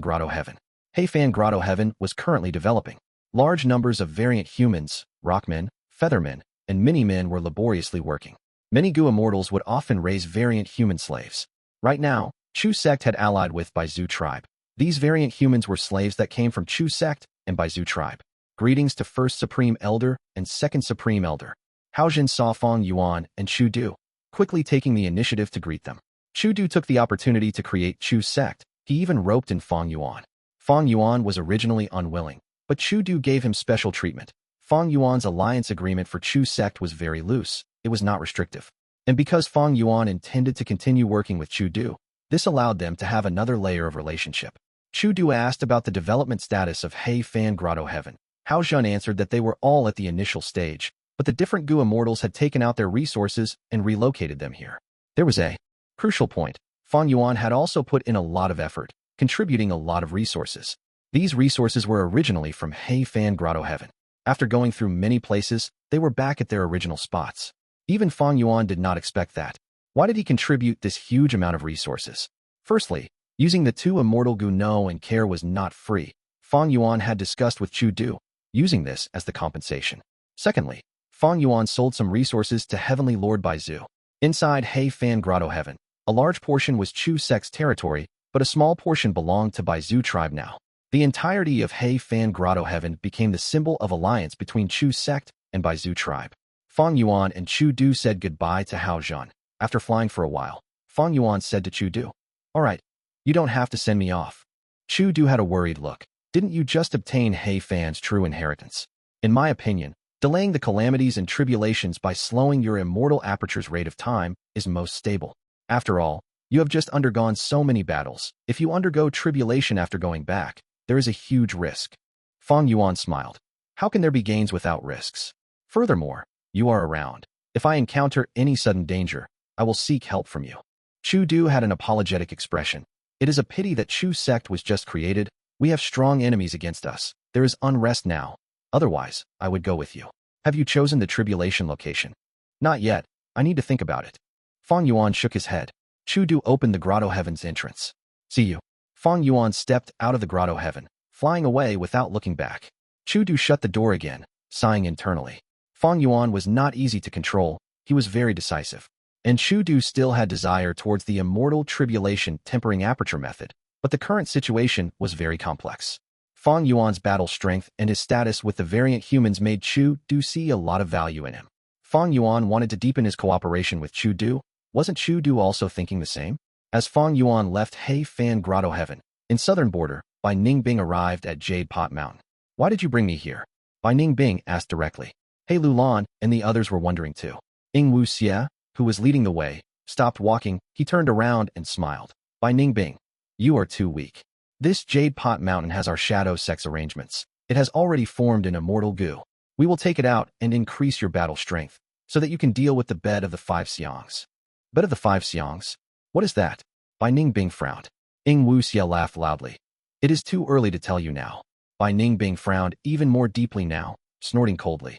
Grotto-heaven. Heifan Grotto-heaven was currently developing. Large numbers of variant humans, rockmen, feathermen, and mini-men were laboriously working. Many Gu immortals would often raise variant human slaves. Right now, Chu Sect had allied with Baizu tribe. These variant humans were slaves that came from Chu Sect and Baizu tribe. Greetings to First Supreme Elder and Second Supreme Elder. Haojin saw Fang Yuan and Chu Du, quickly taking the initiative to greet them. Chu Du took the opportunity to create Chu Sect. He even roped in Fang Yuan. Fang Yuan was originally unwilling, but Chu Du gave him special treatment. Fang Yuan's alliance agreement for Chu Sect was very loose. It was not restrictive. And because Fang Yuan intended to continue working with Chu Du, this allowed them to have another layer of relationship. Chu Du asked about the development status of Heifan Grotto-heaven. Hao Zhen answered that they were all at the initial stage, but the different Gu immortals had taken out their resources and relocated them here. There was a crucial point. Fang Yuan had also put in a lot of effort, contributing a lot of resources. These resources were originally from Heifan Grotto-heaven. After going through many places, they were back at their original spots. Even Fang Yuan did not expect that. Why did he contribute this huge amount of resources? Firstly, using the two Immortal Gu know and care was not free. Fang Yuan had discussed with Chu Du, using this as the compensation. Secondly, Fang Yuan sold some resources to Heavenly Lord Baizu. Inside Heifan Grotto-heaven, a large portion was Chu Sect's territory, but a small portion belonged to Baizu tribe now. The entirety of Heifan Grotto-heaven became the symbol of alliance between Chu Sect and Baizu tribe. Fang Yuan and Chu Du said goodbye to Hao Zhen. After flying for a while, Fang Yuan said to Chu Du, "All right, you don't have to send me off." Chu Du had a worried look. Didn't you just obtain Heifan's true inheritance? In my opinion, delaying the calamities and tribulations by slowing your immortal aperture's rate of time is most stable. After all, you have just undergone so many battles. If you undergo tribulation after going back, there is a huge risk. Fang Yuan smiled. How can there be gains without risks? Furthermore, you are around. If I encounter any sudden danger, I will seek help from you. Chu Du had an apologetic expression. It is a pity that Chu Sect was just created. We have strong enemies against us. There is unrest now. Otherwise, I would go with you. Have you chosen the tribulation location? Not yet. I need to think about it. Fang Yuan shook his head. Chu Du opened the Grotto-heaven's entrance. See you. Fang Yuan stepped out of the Grotto-heaven, flying away without looking back. Chu Du shut the door again, sighing internally. Fang Yuan was not easy to control. He was very decisive. And Chu Du still had desire towards the immortal tribulation tempering aperture method, but the current situation was very complex. Fang Yuan's battle strength and his status with the variant humans made Chu Du see a lot of value in him. Fang Yuan wanted to deepen his cooperation with Chu Du. Wasn't Chu Du also thinking the same? As Fang Yuan left Heifan Grotto-heaven, in southern border, Bai Ningbing arrived at Jade Pot Mountain. Why did you bring me here? Bai Ningbing asked directly. He Lulan and the others were wondering too. Ing Wu Xie, who was leading the way, stopped walking. He turned around and smiled. Bai Ningbing, you are too weak. This Jade Pot Mountain has our Shadow Sect's arrangements. It has already formed an Immortal Gu. We will take it out and increase your battle strength, so that you can deal with the Bed of the Five Xiangs. Bed of the Five Xiangs? What is that? Bai Ningbing frowned. Ying Wuxia laughed loudly. It is too early to tell you now. Bai Ningbing frowned even more deeply now, snorting coldly.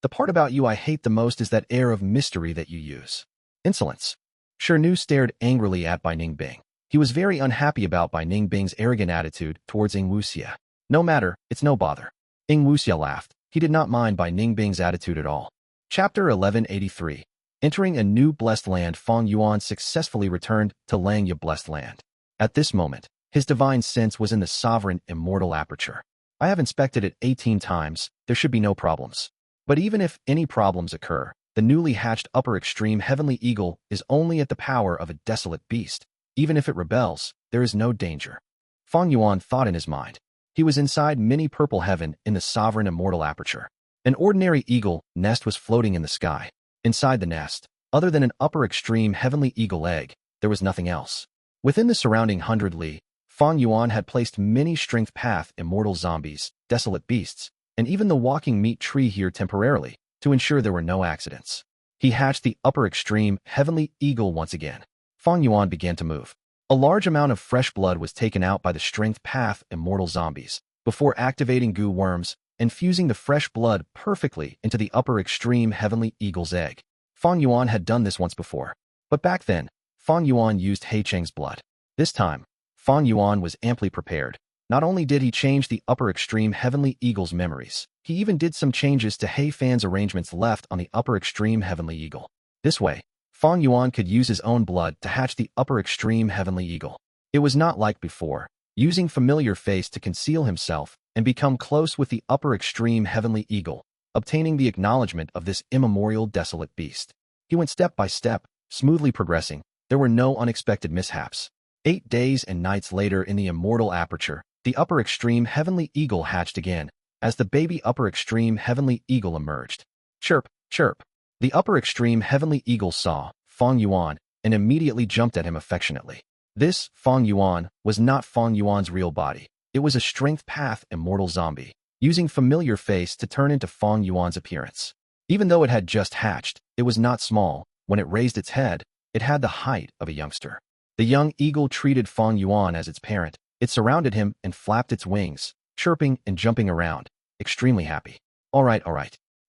The part about you I hate the most is that air of mystery that you use. Insolence. Shirnu stared angrily at Bai Ningbing. He was very unhappy about Bai Ningbing's arrogant attitude towards Ying Wuxia. No matter, it's no bother. Ying Wuxia laughed. He did not mind Bai Ningbing's attitude at all. Chapter 1183. Entering a new blessed land, Fang Yuan successfully returned to Langya blessed land. At this moment, his divine sense was in the sovereign immortal aperture. I have inspected it 18 times, there should be no problems. But even if any problems occur, the newly hatched upper extreme heavenly eagle is only at the power of a desolate beast. Even if it rebels, there is no danger. Fang Yuan thought in his mind. He was inside mini purple heaven in the sovereign immortal aperture. An ordinary eagle nest was floating in the sky. Inside the nest, other than an upper extreme heavenly eagle egg, there was nothing else. Within the surrounding 100 li, Fang Yuan had placed many strength path immortal zombies, desolate beasts, and even the walking meat tree here temporarily, to ensure there were no accidents. He hatched the upper extreme heavenly eagle once again. Fang Yuan began to move. A large amount of fresh blood was taken out by the strength path immortal zombies, before activating Gu worms and fusing the fresh blood perfectly into the upper extreme heavenly eagle's egg. Fang Yuan had done this once before, but back then, Fang Yuan used He Cheng's blood. This time, Fang Yuan was amply prepared. Not only did he change the upper extreme heavenly eagle's memories, he even did some changes to He Fan's arrangements left on the upper extreme heavenly eagle. This way, Fang Yuan could use his own blood to hatch the upper extreme heavenly eagle. It was not like before, using familiar face to conceal himself and become close with the upper extreme heavenly eagle, obtaining the acknowledgement of this immemorial desolate beast. He went step by step, smoothly progressing. There were no unexpected mishaps. 8 days and nights later in the immortal aperture, the upper extreme heavenly eagle hatched again, as the baby upper extreme heavenly eagle emerged. Chirp, chirp. The upper extreme heavenly eagle saw Fang Yuan and immediately jumped at him affectionately. This, Fang Yuan, was not Fang Yuan's real body. It was a strength path immortal zombie, using familiar face to turn into Fang Yuan's appearance. Even though it had just hatched, it was not small. When it raised its head, it had the height of a youngster. The young eagle treated Fang Yuan as its parent. It surrounded him and flapped its wings, chirping and jumping around, extremely happy. All right.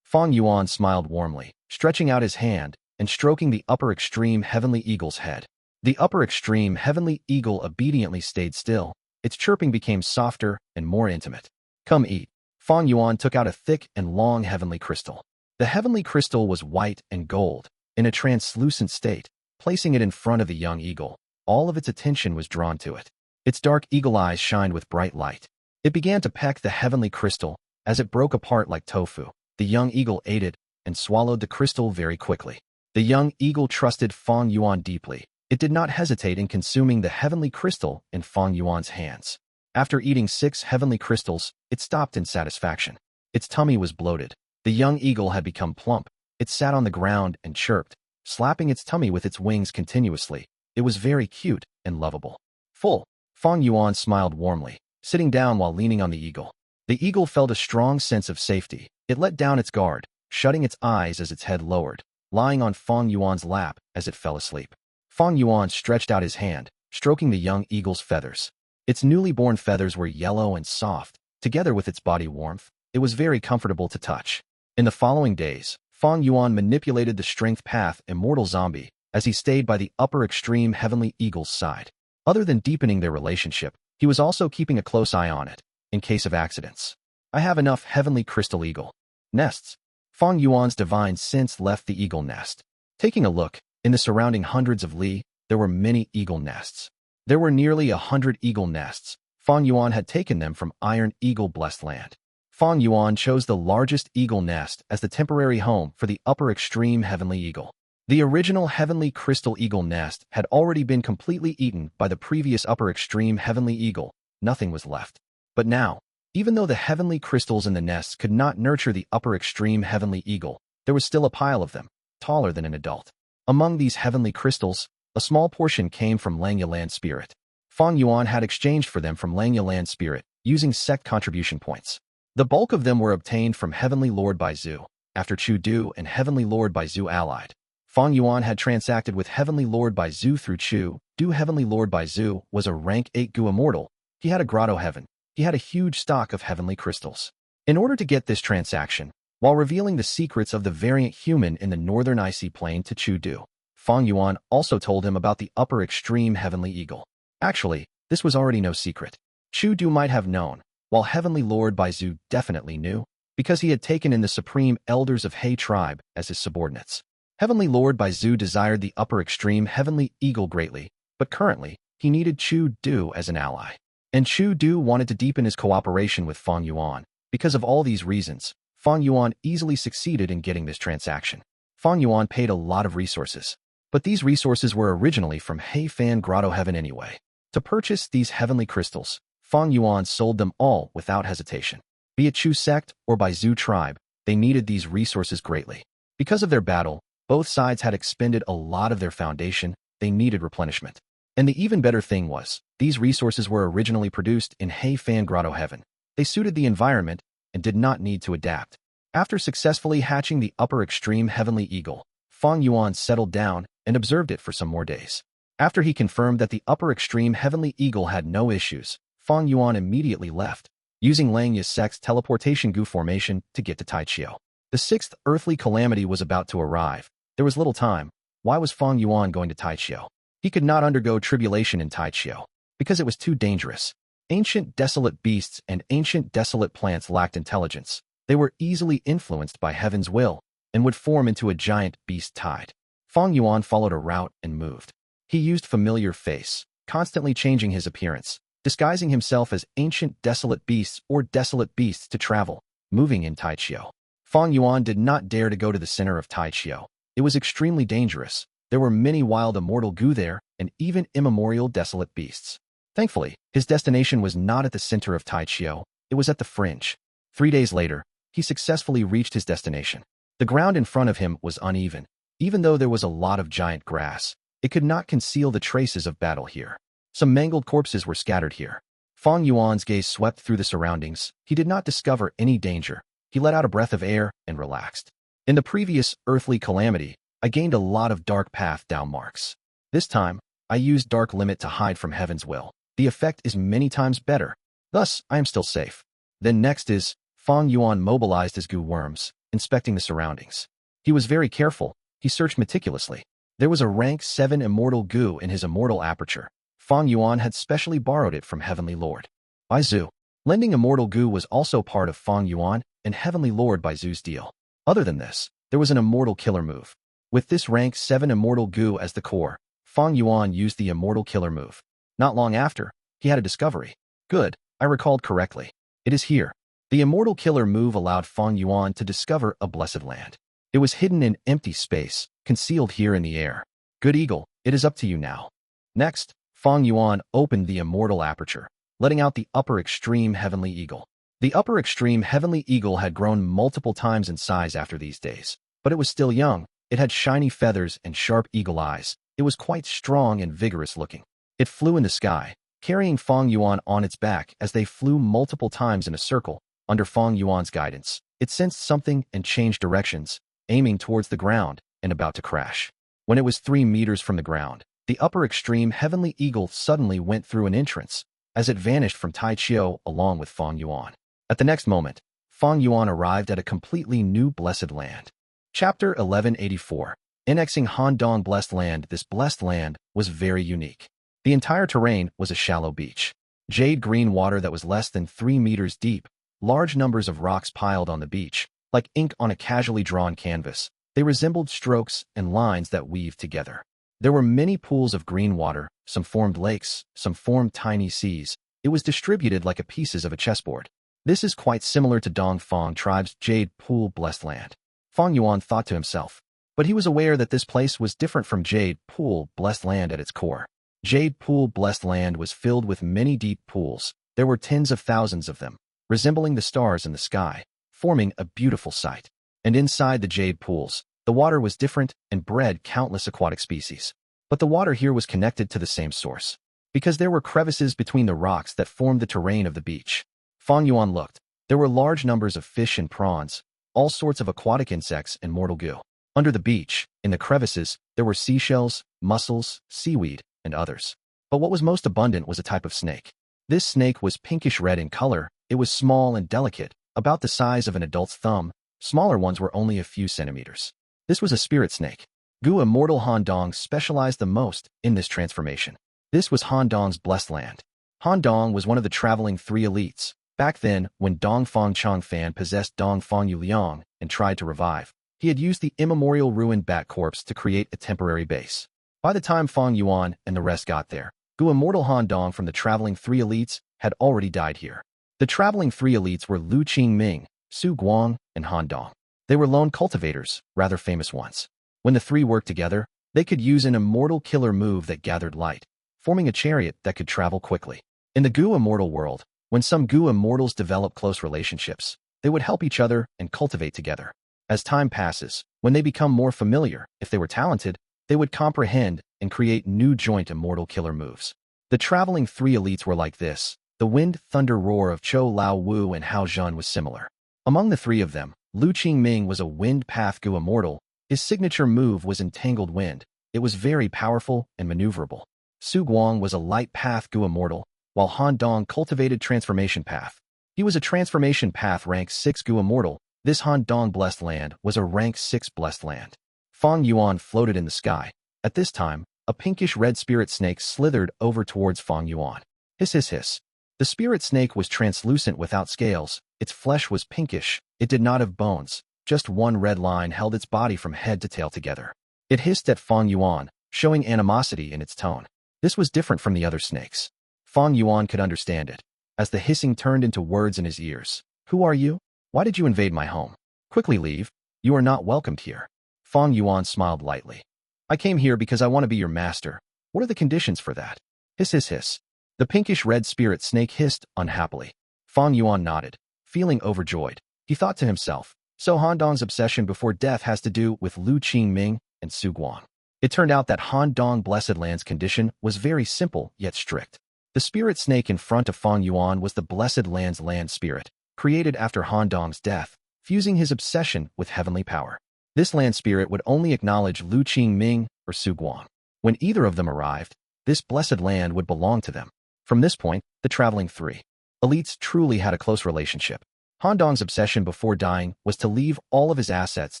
Fang Yuan smiled warmly, stretching out his hand and stroking the upper extreme heavenly eagle's head. The upper extreme heavenly eagle obediently stayed still. Its chirping became softer and more intimate. Come eat. Fang Yuan took out a thick and long heavenly crystal. The heavenly crystal was white and gold, in a translucent state. Placing it in front of the young eagle, all of its attention was drawn to it. Its dark eagle eyes shined with bright light. It began to peck the heavenly crystal as it broke apart like tofu. The young eagle ate it and swallowed the crystal very quickly. The young eagle trusted Fang Yuan deeply. It did not hesitate in consuming the heavenly crystal in Fang Yuan's hands. After eating 6 heavenly crystals, it stopped in satisfaction. Its tummy was bloated. The young eagle had become plump. It sat on the ground and chirped, slapping its tummy with its wings continuously. It was very cute and lovable. Full. Fang Yuan smiled warmly, sitting down while leaning on the eagle. The eagle felt a strong sense of safety. It let down its guard, shutting its eyes as its head lowered, lying on Fang Yuan's lap as it fell asleep. Fang Yuan stretched out his hand, stroking the young eagle's feathers. Its newly born feathers were yellow and soft. Together with its body warmth, it was very comfortable to touch. In the following days, Fang Yuan manipulated the strength path immortal zombie as he stayed by the upper extreme heavenly eagle's side. Other than deepening their relationship, he was also keeping a close eye on it, in case of accidents. I have enough heavenly crystal eagle nests. Fang Yuan's divine sense left the eagle nest. Taking a look, in the surrounding hundreds of li, there were many eagle nests. There were nearly 100 eagle nests. Fang Yuan had taken them from Iron Eagle Blessed Land. Fang Yuan chose the largest eagle nest as the temporary home for the upper extreme heavenly eagle. The original heavenly crystal eagle nest had already been completely eaten by the previous upper extreme heavenly eagle. Nothing was left. But now, even though the heavenly crystals in the nests could not nurture the upper extreme heavenly eagle, there was still a pile of them, taller than an adult. Among these heavenly crystals, a small portion came from Langya Land Spirit. Fang Yuan had exchanged for them from Langya Land Spirit, using sect contribution points. The bulk of them were obtained from Heavenly Lord Baizu. After Chu Du and Heavenly Lord Baizu allied, Fang Yuan had transacted with Heavenly Lord Baizu through Chu Du. Heavenly Lord Baizu was a rank 8 Gu Immortal. He had a Grotto-heaven. He had a huge stock of heavenly crystals. In order to get this transaction, while revealing the secrets of the variant human in the northern icy plain to Chu Du, Fang Yuan also told him about the upper extreme heavenly eagle. Actually, this was already no secret. Chu Du might have known, while Heavenly Lord Baizu definitely knew, because he had taken in the supreme elders of He tribe as his subordinates. Heavenly Lord Baizu desired the upper extreme heavenly eagle greatly, but currently, he needed Chu Du as an ally. And Chu Du wanted to deepen his cooperation with Fang Yuan. Because of all these reasons, Fang Yuan easily succeeded in getting this transaction. Fang Yuan paid a lot of resources, but these resources were originally from He Fan Grotto-heaven anyway. To purchase these heavenly crystals, Fang Yuan sold them all without hesitation. Be it Chu sect or Baizu tribe, they needed these resources greatly. Because of their battle, both sides had expended a lot of their foundation. They needed replenishment. And the even better thing was, these resources were originally produced in He Fan Grotto-heaven. They suited the environment and did not need to adapt. After successfully hatching the upper extreme heavenly eagle, Fang Yuan settled down and observed it for some more days. After he confirmed that the upper extreme heavenly eagle had no issues, Fang Yuan immediately left, using Lang Yi's sect's teleportation Gu formation to get to Taichio. The sixth earthly calamity was about to arrive. There was little time. Why was Fang Yuan going to Taichio? He could not undergo tribulation in Taichio, because it was too dangerous. Ancient desolate beasts and ancient desolate plants lacked intelligence. They were easily influenced by heaven's will, and would form into a giant beast tide. Fang Yuan followed a route and moved. He used familiar face, constantly changing his appearance, disguising himself as ancient desolate beasts or desolate beasts to travel, moving in Taichio. Fang Yuan did not dare to go to the center of Taichio. It was extremely dangerous. There were many wild immortal Gu there, and even immemorial desolate beasts. Thankfully, his destination was not at the center of Taichio, it was at the fringe. 3 days later, he successfully reached his destination. The ground in front of him was uneven. Even though there was a lot of giant grass, it could not conceal the traces of battle here. Some mangled corpses were scattered here. Fang Yuan's gaze swept through the surroundings. He did not discover any danger. He let out a breath of air and relaxed. In the previous earthly calamity, I gained a lot of dark path down marks. This time, I used dark limit to hide from heaven's will. The effect is many times better. Thus, I am still safe. Then next is, Fang Yuan mobilized his Gu worms, inspecting the surroundings. He was very careful. He searched meticulously. There was a rank 7 Immortal Gu in his Immortal aperture. Fang Yuan had specially borrowed it from Heavenly Lord Baizu. Lending Immortal Gu was also part of Fang Yuan and Heavenly Lord Baizu's deal. Other than this, there was an Immortal Killer move. With this rank 7 Immortal Gu as the core, Fang Yuan used the Immortal Killer move. Not long after, he had a discovery. Good, I recalled correctly. It is here. The Immortal Killer move allowed Fang Yuan to discover a blessed land. It was hidden in empty space, concealed here in the air. Good Eagle, it is up to you now. Next, Fang Yuan opened the Immortal aperture, letting out the upper extreme heavenly eagle. The upper extreme heavenly eagle had grown multiple times in size after these days, but it was still young. It had shiny feathers and sharp eagle eyes. It was quite strong and vigorous looking. It flew in the sky, carrying Fang Yuan on its back as they flew multiple times in a circle. Under Fang Yuan's guidance, it sensed something and changed directions, aiming towards the ground and about to crash. When it was 3 meters from the ground, the upper extreme heavenly eagle suddenly went through an entrance, as it vanished from Taichio along with Fang Yuan. At the next moment, Fang Yuan arrived at a completely new blessed land. Chapter 1184. Annexing Handong Blessed Land. This blessed land was very unique. The entire terrain was a shallow beach. Jade green water that was less than 3 meters deep, large numbers of rocks piled on the beach, like ink on a casually drawn canvas. They resembled strokes and lines that weaved together. There were many pools of green water, some formed lakes, some formed tiny seas. It was distributed like pieces of a chessboard. This is quite similar to Dongfang tribe's Jade Pool Blessed Land. Fang Yuan thought to himself, but he was aware that this place was different from Jade Pool Blessed Land at its core. Jade Pool Blessed Land was filled with many deep pools. There were tens of thousands of them, resembling the stars in the sky, forming a beautiful sight. And inside the jade pools, the water was different and bred countless aquatic species. But the water here was connected to the same source, because there were crevices between the rocks that formed the terrain of the beach. Fang Yuan looked. There were large numbers of fish and prawns, all sorts of aquatic insects and mortal goo. Under the beach, in the crevices, there were seashells, mussels, seaweed, and others. But what was most abundant was a type of snake. This snake was pinkish-red in color. It was small and delicate, about the size of an adult's thumb. Smaller ones were only a few centimeters. This was a spirit snake. Gu Immortal Han Dong specialized the most in this transformation. This was Han Dong's blessed land. Han Dong was one of the traveling three elites. Back then, when Dong Fang Chang Fan possessed Dong Fang Yu Liang and tried to revive, he had used the immemorial ruined bat corpse to create a temporary base. By the time Fang Yuan and the rest got there, Gu Immortal Han Dong from the traveling three elites had already died here. The traveling three elites were Lu Qingming, Su Guang, and Han Dong. They were lone cultivators, rather famous ones. When the three worked together, they could use an immortal killer move that gathered light, forming a chariot that could travel quickly. In the Gu Immortal world, when some Gu Immortals develop close relationships, they would help each other and cultivate together. As time passes, when they become more familiar, if they were talented, they would comprehend and create new joint immortal killer moves. The traveling three elites were like this. The wind thunder roar of Chou Lao Wu and Hao Zhun was similar. Among the three of them, Lu Qingming was a wind path Gu Immortal. His signature move was Entangled Wind. It was very powerful and maneuverable. Su Guang was a light path Gu Immortal, while Han Dong cultivated Transformation Path. He was a Transformation Path rank 6 Gu Immortal. This Han Dong Blessed Land was a rank 6 Blessed Land. Fang Yuan floated in the sky. At this time, a pinkish-red spirit snake slithered over towards Fang Yuan. Hiss hiss hiss. The spirit snake was translucent without scales. Its flesh was pinkish. It did not have bones. Just one red line held its body from head to tail together. It hissed at Fang Yuan, showing animosity in its tone. This was different from the other snakes. Fang Yuan could understand it, as the hissing turned into words in his ears. Who are you? Why did you invade my home? Quickly leave. You are not welcomed here. Fang Yuan smiled lightly. I came here because I want to be your master. What are the conditions for that? Hiss hiss hiss. The pinkish-red spirit snake hissed unhappily. Fang Yuan nodded, feeling overjoyed. He thought to himself, so Han Dong's obsession before death has to do with Lu Qingming and Su Guang. It turned out that Han Dong Blessed Land's condition was very simple yet strict. The spirit snake in front of Fang Yuan was the Blessed Land's land spirit, created after Han Dong's death, fusing his obsession with heavenly power. This land spirit would only acknowledge Lu Qingming or Su Guang. When either of them arrived, this blessed land would belong to them. From this point, the traveling three elites truly had a close relationship. Han Dong's obsession before dying was to leave all of his assets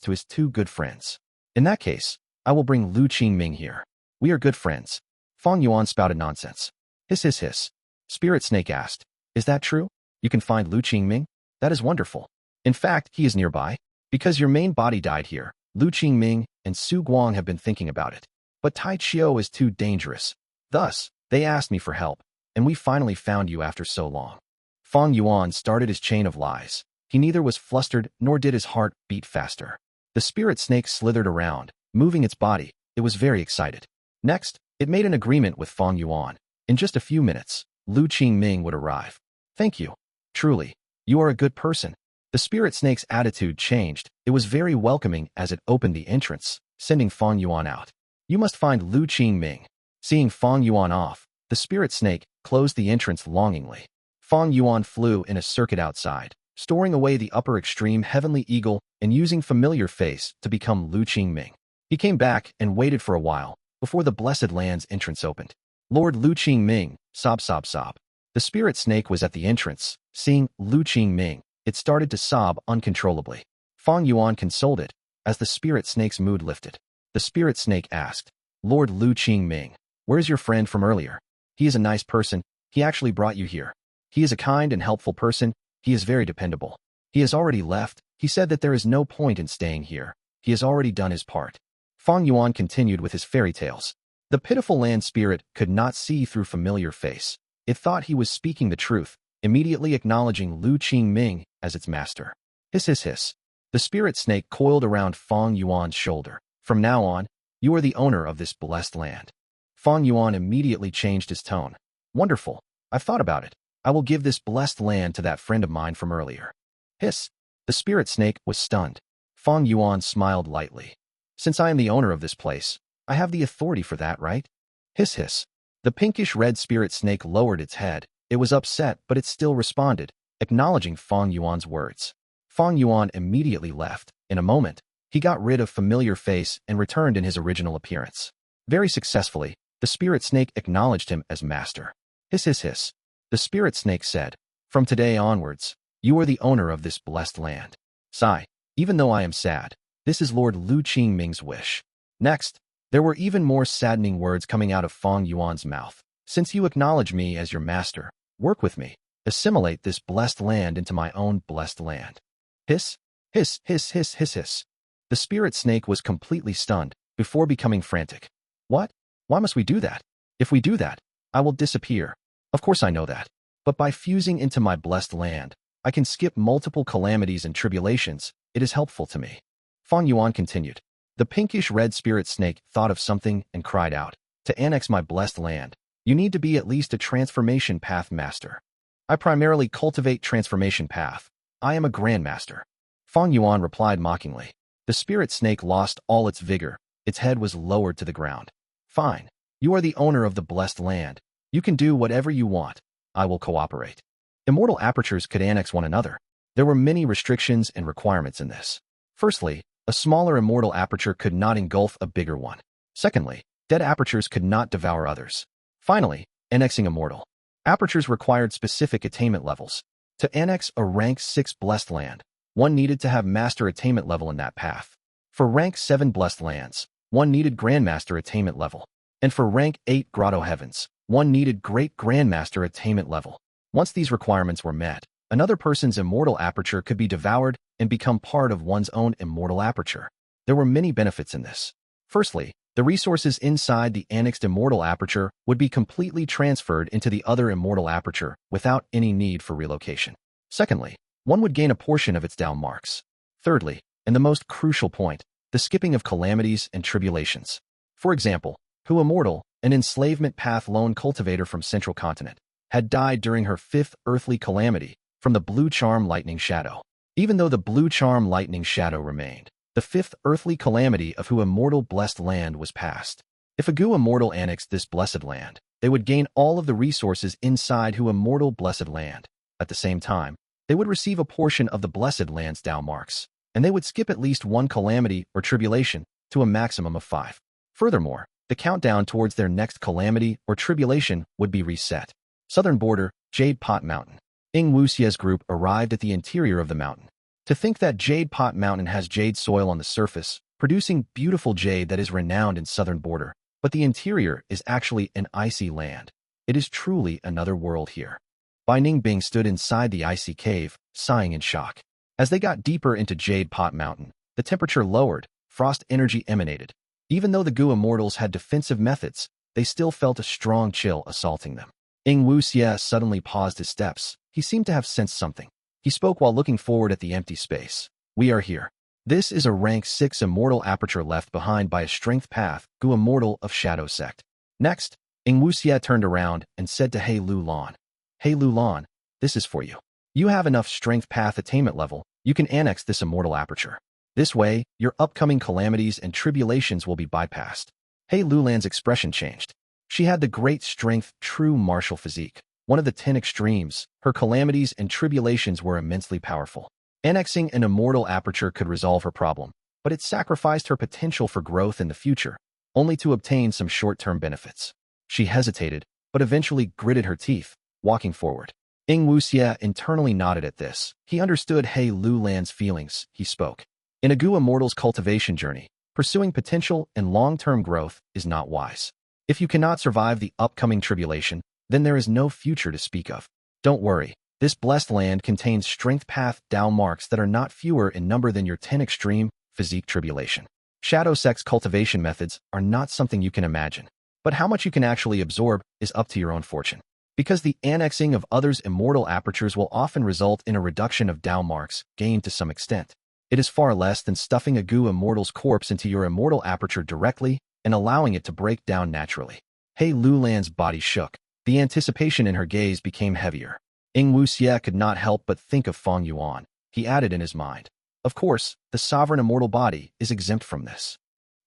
to his two good friends. In that case, I will bring Lu Qingming here. We are good friends. Fang Yuan spouted nonsense. Hiss hiss hiss. Spirit Snake asked, is that true? You can find Lu Qingming? That is wonderful. In fact, he is nearby. Because your main body died here, Lu Qingming and Su Guang have been thinking about it. But Tai Chiu is too dangerous. Thus, they asked me for help, and we finally found you after so long. Fang Yuan started his chain of lies. He neither was flustered nor did his heart beat faster. The spirit snake slithered around, moving its body. It was very excited. Next, it made an agreement with Fang Yuan. In just a few minutes, Lu Qingming would arrive. Thank you. Truly, you are a good person. The spirit snake's attitude changed. It was very welcoming as it opened the entrance, sending Fang Yuan out. You must find Lu Qingming. Seeing Fang Yuan off, the spirit snake closed the entrance longingly. Fang Yuan flew in a circuit outside, storing away the upper extreme heavenly eagle and using familiar face to become Lu Qingming. He came back and waited for a while before the blessed land's entrance opened. Lord Lu Qingming, sob sob sob. The spirit snake was at the entrance. Seeing Lu Qingming, it started to sob uncontrollably. Fang Yuan consoled it as the spirit snake's mood lifted. The spirit snake asked, Lord Lu Qingming, where's your friend from earlier? He is a nice person. He actually brought you here. He is a kind and helpful person. He is very dependable. He has already left. He said that there is no point in staying here. He has already done his part. Fang Yuan continued with his fairy tales. The pitiful land spirit could not see through familiar face. It thought he was speaking the truth, immediately acknowledging Lu Qingming as its master. Hiss hiss hiss. The spirit snake coiled around Fang Yuan's shoulder. From now on, you are the owner of this blessed land. Fang Yuan immediately changed his tone. Wonderful. I've thought about it. I will give this blessed land to that friend of mine from earlier. Hiss. The spirit snake was stunned. Fang Yuan smiled lightly. Since I am the owner of this place, I have the authority for that, right? Hiss hiss. The pinkish-red spirit snake lowered its head. It was upset, but it still responded. acknowledging Fang Yuan's words. Fang Yuan immediately left. In a moment, he got rid of familiar face and returned in his original appearance. Very successfully, the spirit snake acknowledged him as master. Hiss hiss hiss. The spirit snake said, "From today onwards, you are the owner of this blessed land." Sigh. Even though I am sad, this is Lord Lu Qingming's wish. Next, there were even more saddening words coming out of Fang Yuan's mouth. Since you acknowledge me as your master, work with me. Assimilate this blessed land into my own blessed land. Hiss, hiss, hiss, hiss, hiss, hiss. The spirit snake was completely stunned before becoming frantic. What? Why must we do that? If we do that, I will disappear. Of course I know that. But by fusing into my blessed land, I can skip multiple calamities and tribulations. It is helpful to me. Fang Yuan continued. The pinkish-red spirit snake thought of something and cried out, "To annex my blessed land, you need to be at least a transformation path master. I primarily cultivate transformation path. I am a Grandmaster." Fang Yuan replied mockingly. The spirit snake lost all its vigor. Its head was lowered to the ground. Fine. You are the owner of the blessed land. You can do whatever you want. I will cooperate. Immortal apertures could annex one another. There were many restrictions and requirements in this. Firstly, a smaller immortal aperture could not engulf a bigger one. Secondly, dead apertures could not devour others. Finally, annexing immortal. Apertures required specific attainment levels. To annex a rank 6 blessed land, one needed to have master attainment level in that path. For rank 7 blessed lands, one needed Grandmaster attainment level. And for rank 8 Grotto-heavens, one needed Great Grandmaster attainment level. Once these requirements were met, another person's immortal aperture could be devoured and become part of one's own immortal aperture. There were many benefits in this. Firstly, the resources inside the annexed immortal aperture would be completely transferred into the other immortal aperture without any need for relocation. Secondly, one would gain a portion of its down marks. Thirdly, and the most crucial point, the skipping of calamities and tribulations. For example, Hu Immortal, an enslavement path lone cultivator from Central Continent, had died during her 5th earthly calamity from the blue charm lightning shadow. Even though the blue charm lightning shadow remained, the 5th earthly calamity of Hu Immortal blessed land was past. If a Gu Immortal annexed this blessed land, they would gain all of the resources inside Hu Immortal blessed land. At the same time, they would receive a portion of the blessed land's down marks, and they would skip at least one calamity or tribulation to a maximum of 5. Furthermore, the countdown towards their next calamity or tribulation would be reset. Southern border, Jade Pot Mountain. Ing Wuxie's group arrived at the interior of the mountain. To think that Jade Pot Mountain has jade soil on the surface, producing beautiful jade that is renowned in southern border, but the interior is actually an icy land. It is truly another world here. Bai Ningbing stood inside the icy cave, sighing in shock. As they got deeper into Jade Pot Mountain, the temperature lowered, frost energy emanated. Even though the Gu Immortals had defensive methods, they still felt a strong chill assaulting them. Ing Wuxie suddenly paused his steps. He seemed to have sensed something. He spoke while looking forward at the empty space. "We are here. This is a rank 6 immortal aperture left behind by a strength path, Gu Immortal of Shadow Sect." Next, Ing Wuxie turned around and said to He Lu Lan, "He Lu Lan, this is for you. You have enough strength path attainment level, you can annex this immortal aperture. This way, your upcoming calamities and tribulations will be bypassed." He Lu Lan's expression changed. She had the great strength, true martial physique. One of the 10 extremes, her calamities and tribulations were immensely powerful. Annexing an immortal aperture could resolve her problem, but it sacrificed her potential for growth in the future, only to obtain some short-term benefits. She hesitated, but eventually gritted her teeth, walking forward. Ing Wuxie internally nodded at this. He understood He Lu Lan's feelings. He spoke. In a Gu Immortal's cultivation journey, pursuing potential and long-term growth is not wise. If you cannot survive the upcoming tribulation, then there is no future to speak of. Don't worry, this blessed land contains strength path down marks that are not fewer in number than your 10 extreme physique tribulation. Shadow Sect's cultivation methods are not something you can imagine, but how much you can actually absorb is up to your own fortune. Because the annexing of others' immortal apertures will often result in a reduction of down marks gained to some extent. It is far less than stuffing a Gu Immortal's corpse into your immortal aperture directly and allowing it to break down naturally. He Lu Lan's body shook. The anticipation in her gaze became heavier. Ing Wuxie could not help but think of Fang Yuan. He added in his mind, "Of course, the sovereign immortal body is exempt from this."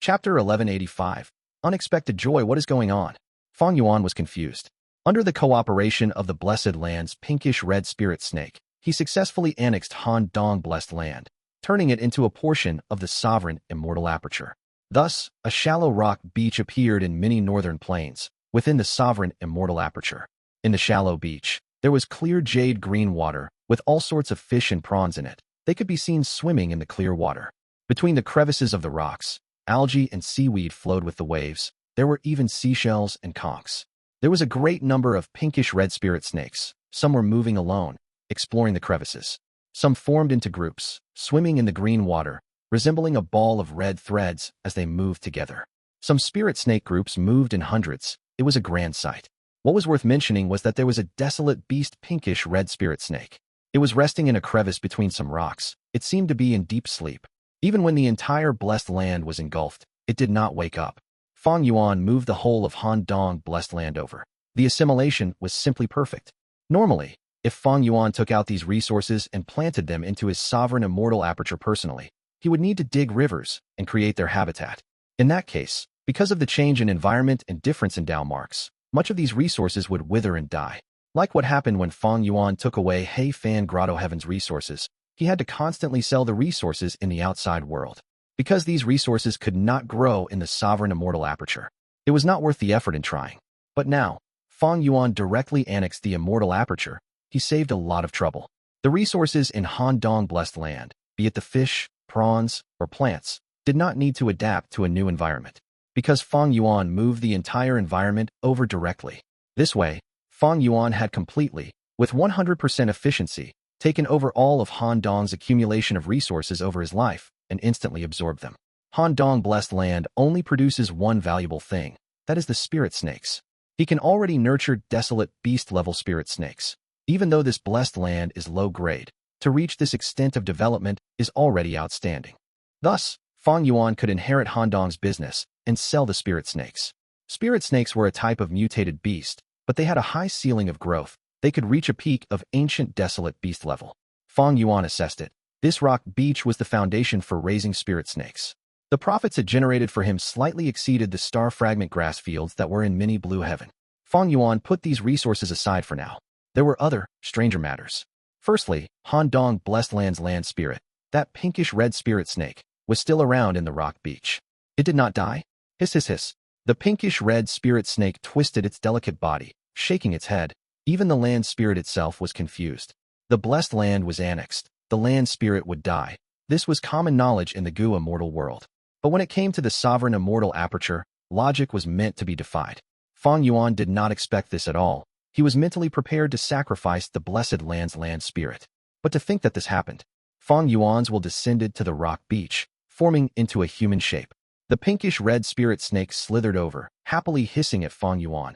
Chapter 1185. Unexpected joy. What is going on? Fang Yuan was confused. Under the cooperation of the blessed land's pinkish-red spirit snake, he successfully annexed Han Dong Blessed Land, turning it into a portion of the sovereign Immortal Aperture. Thus, a shallow rock beach appeared in many northern plains, within the sovereign Immortal Aperture. In the shallow beach, there was clear jade green water, with all sorts of fish and prawns in it. They could be seen swimming in the clear water. Between the crevices of the rocks, algae and seaweed flowed with the waves. There were even seashells and conchs. There was a great number of pinkish-red spirit snakes. Some were moving alone, exploring the crevices. Some formed into groups, swimming in the green water, resembling a ball of red threads as they moved together. Some spirit snake groups moved in hundreds. It was a grand sight. What was worth mentioning was that there was a desolate beast pinkish red spirit snake. It was resting in a crevice between some rocks. It seemed to be in deep sleep. Even when the entire blessed land was engulfed, it did not wake up. Fang Yuan moved the whole of Han Dong Blessed Land over. The assimilation was simply perfect. Normally, if Fang Yuan took out these resources and planted them into his sovereign Immortal Aperture personally, he would need to dig rivers and create their habitat. In that case, because of the change in environment and difference in Dao marks, much of these resources would wither and die. Like what happened when Fang Yuan took away He Fan Grotto-heaven's resources, he had to constantly sell the resources in the outside world. Because these resources could not grow in the sovereign Immortal Aperture, it was not worth the effort in trying. But now, Fang Yuan directly annexed the Immortal Aperture. He saved a lot of trouble. The resources in Han Dong Blessed Land, be it the fish, prawns, or plants, did not need to adapt to a new environment, because Fang Yuan moved the entire environment over directly. This way, Fang Yuan had completely, with 100% efficiency, taken over all of Han Dong's accumulation of resources over his life and instantly absorbed them. Han Dong Blessed Land only produces one valuable thing, that is the spirit snakes. He can already nurture desolate beast-level spirit snakes. Even though this blessed land is low-grade, to reach this extent of development is already outstanding. Thus, Fang Yuan could inherit Han Dong's business and sell the spirit snakes. Spirit snakes were a type of mutated beast, but they had a high ceiling of growth. They could reach a peak of ancient desolate beast level. Fang Yuan assessed it. This rock beach was the foundation for raising spirit snakes. The profits it generated for him slightly exceeded the star fragment grass fields that were in mini blue heaven. Fang Yuan put these resources aside for now. There were other, stranger matters. Firstly, Han Dong Blessed Land's land spirit, that pinkish red spirit snake, was still around in the rock beach. It did not die. Hiss hiss hiss. The pinkish red spirit snake twisted its delicate body, shaking its head. Even the land spirit itself was confused. The blessed land was annexed. The land spirit would die. This was common knowledge in the Gu immortal world. But when it came to the sovereign Immortal Aperture, logic was meant to be defied. Fang Yuan did not expect this at all. He was mentally prepared to sacrifice the blessed land's land spirit. But to think that this happened, Fang Yuan's will descended to the rock beach, forming into a human shape. The pinkish red spirit snake slithered over, happily hissing at Fang Yuan.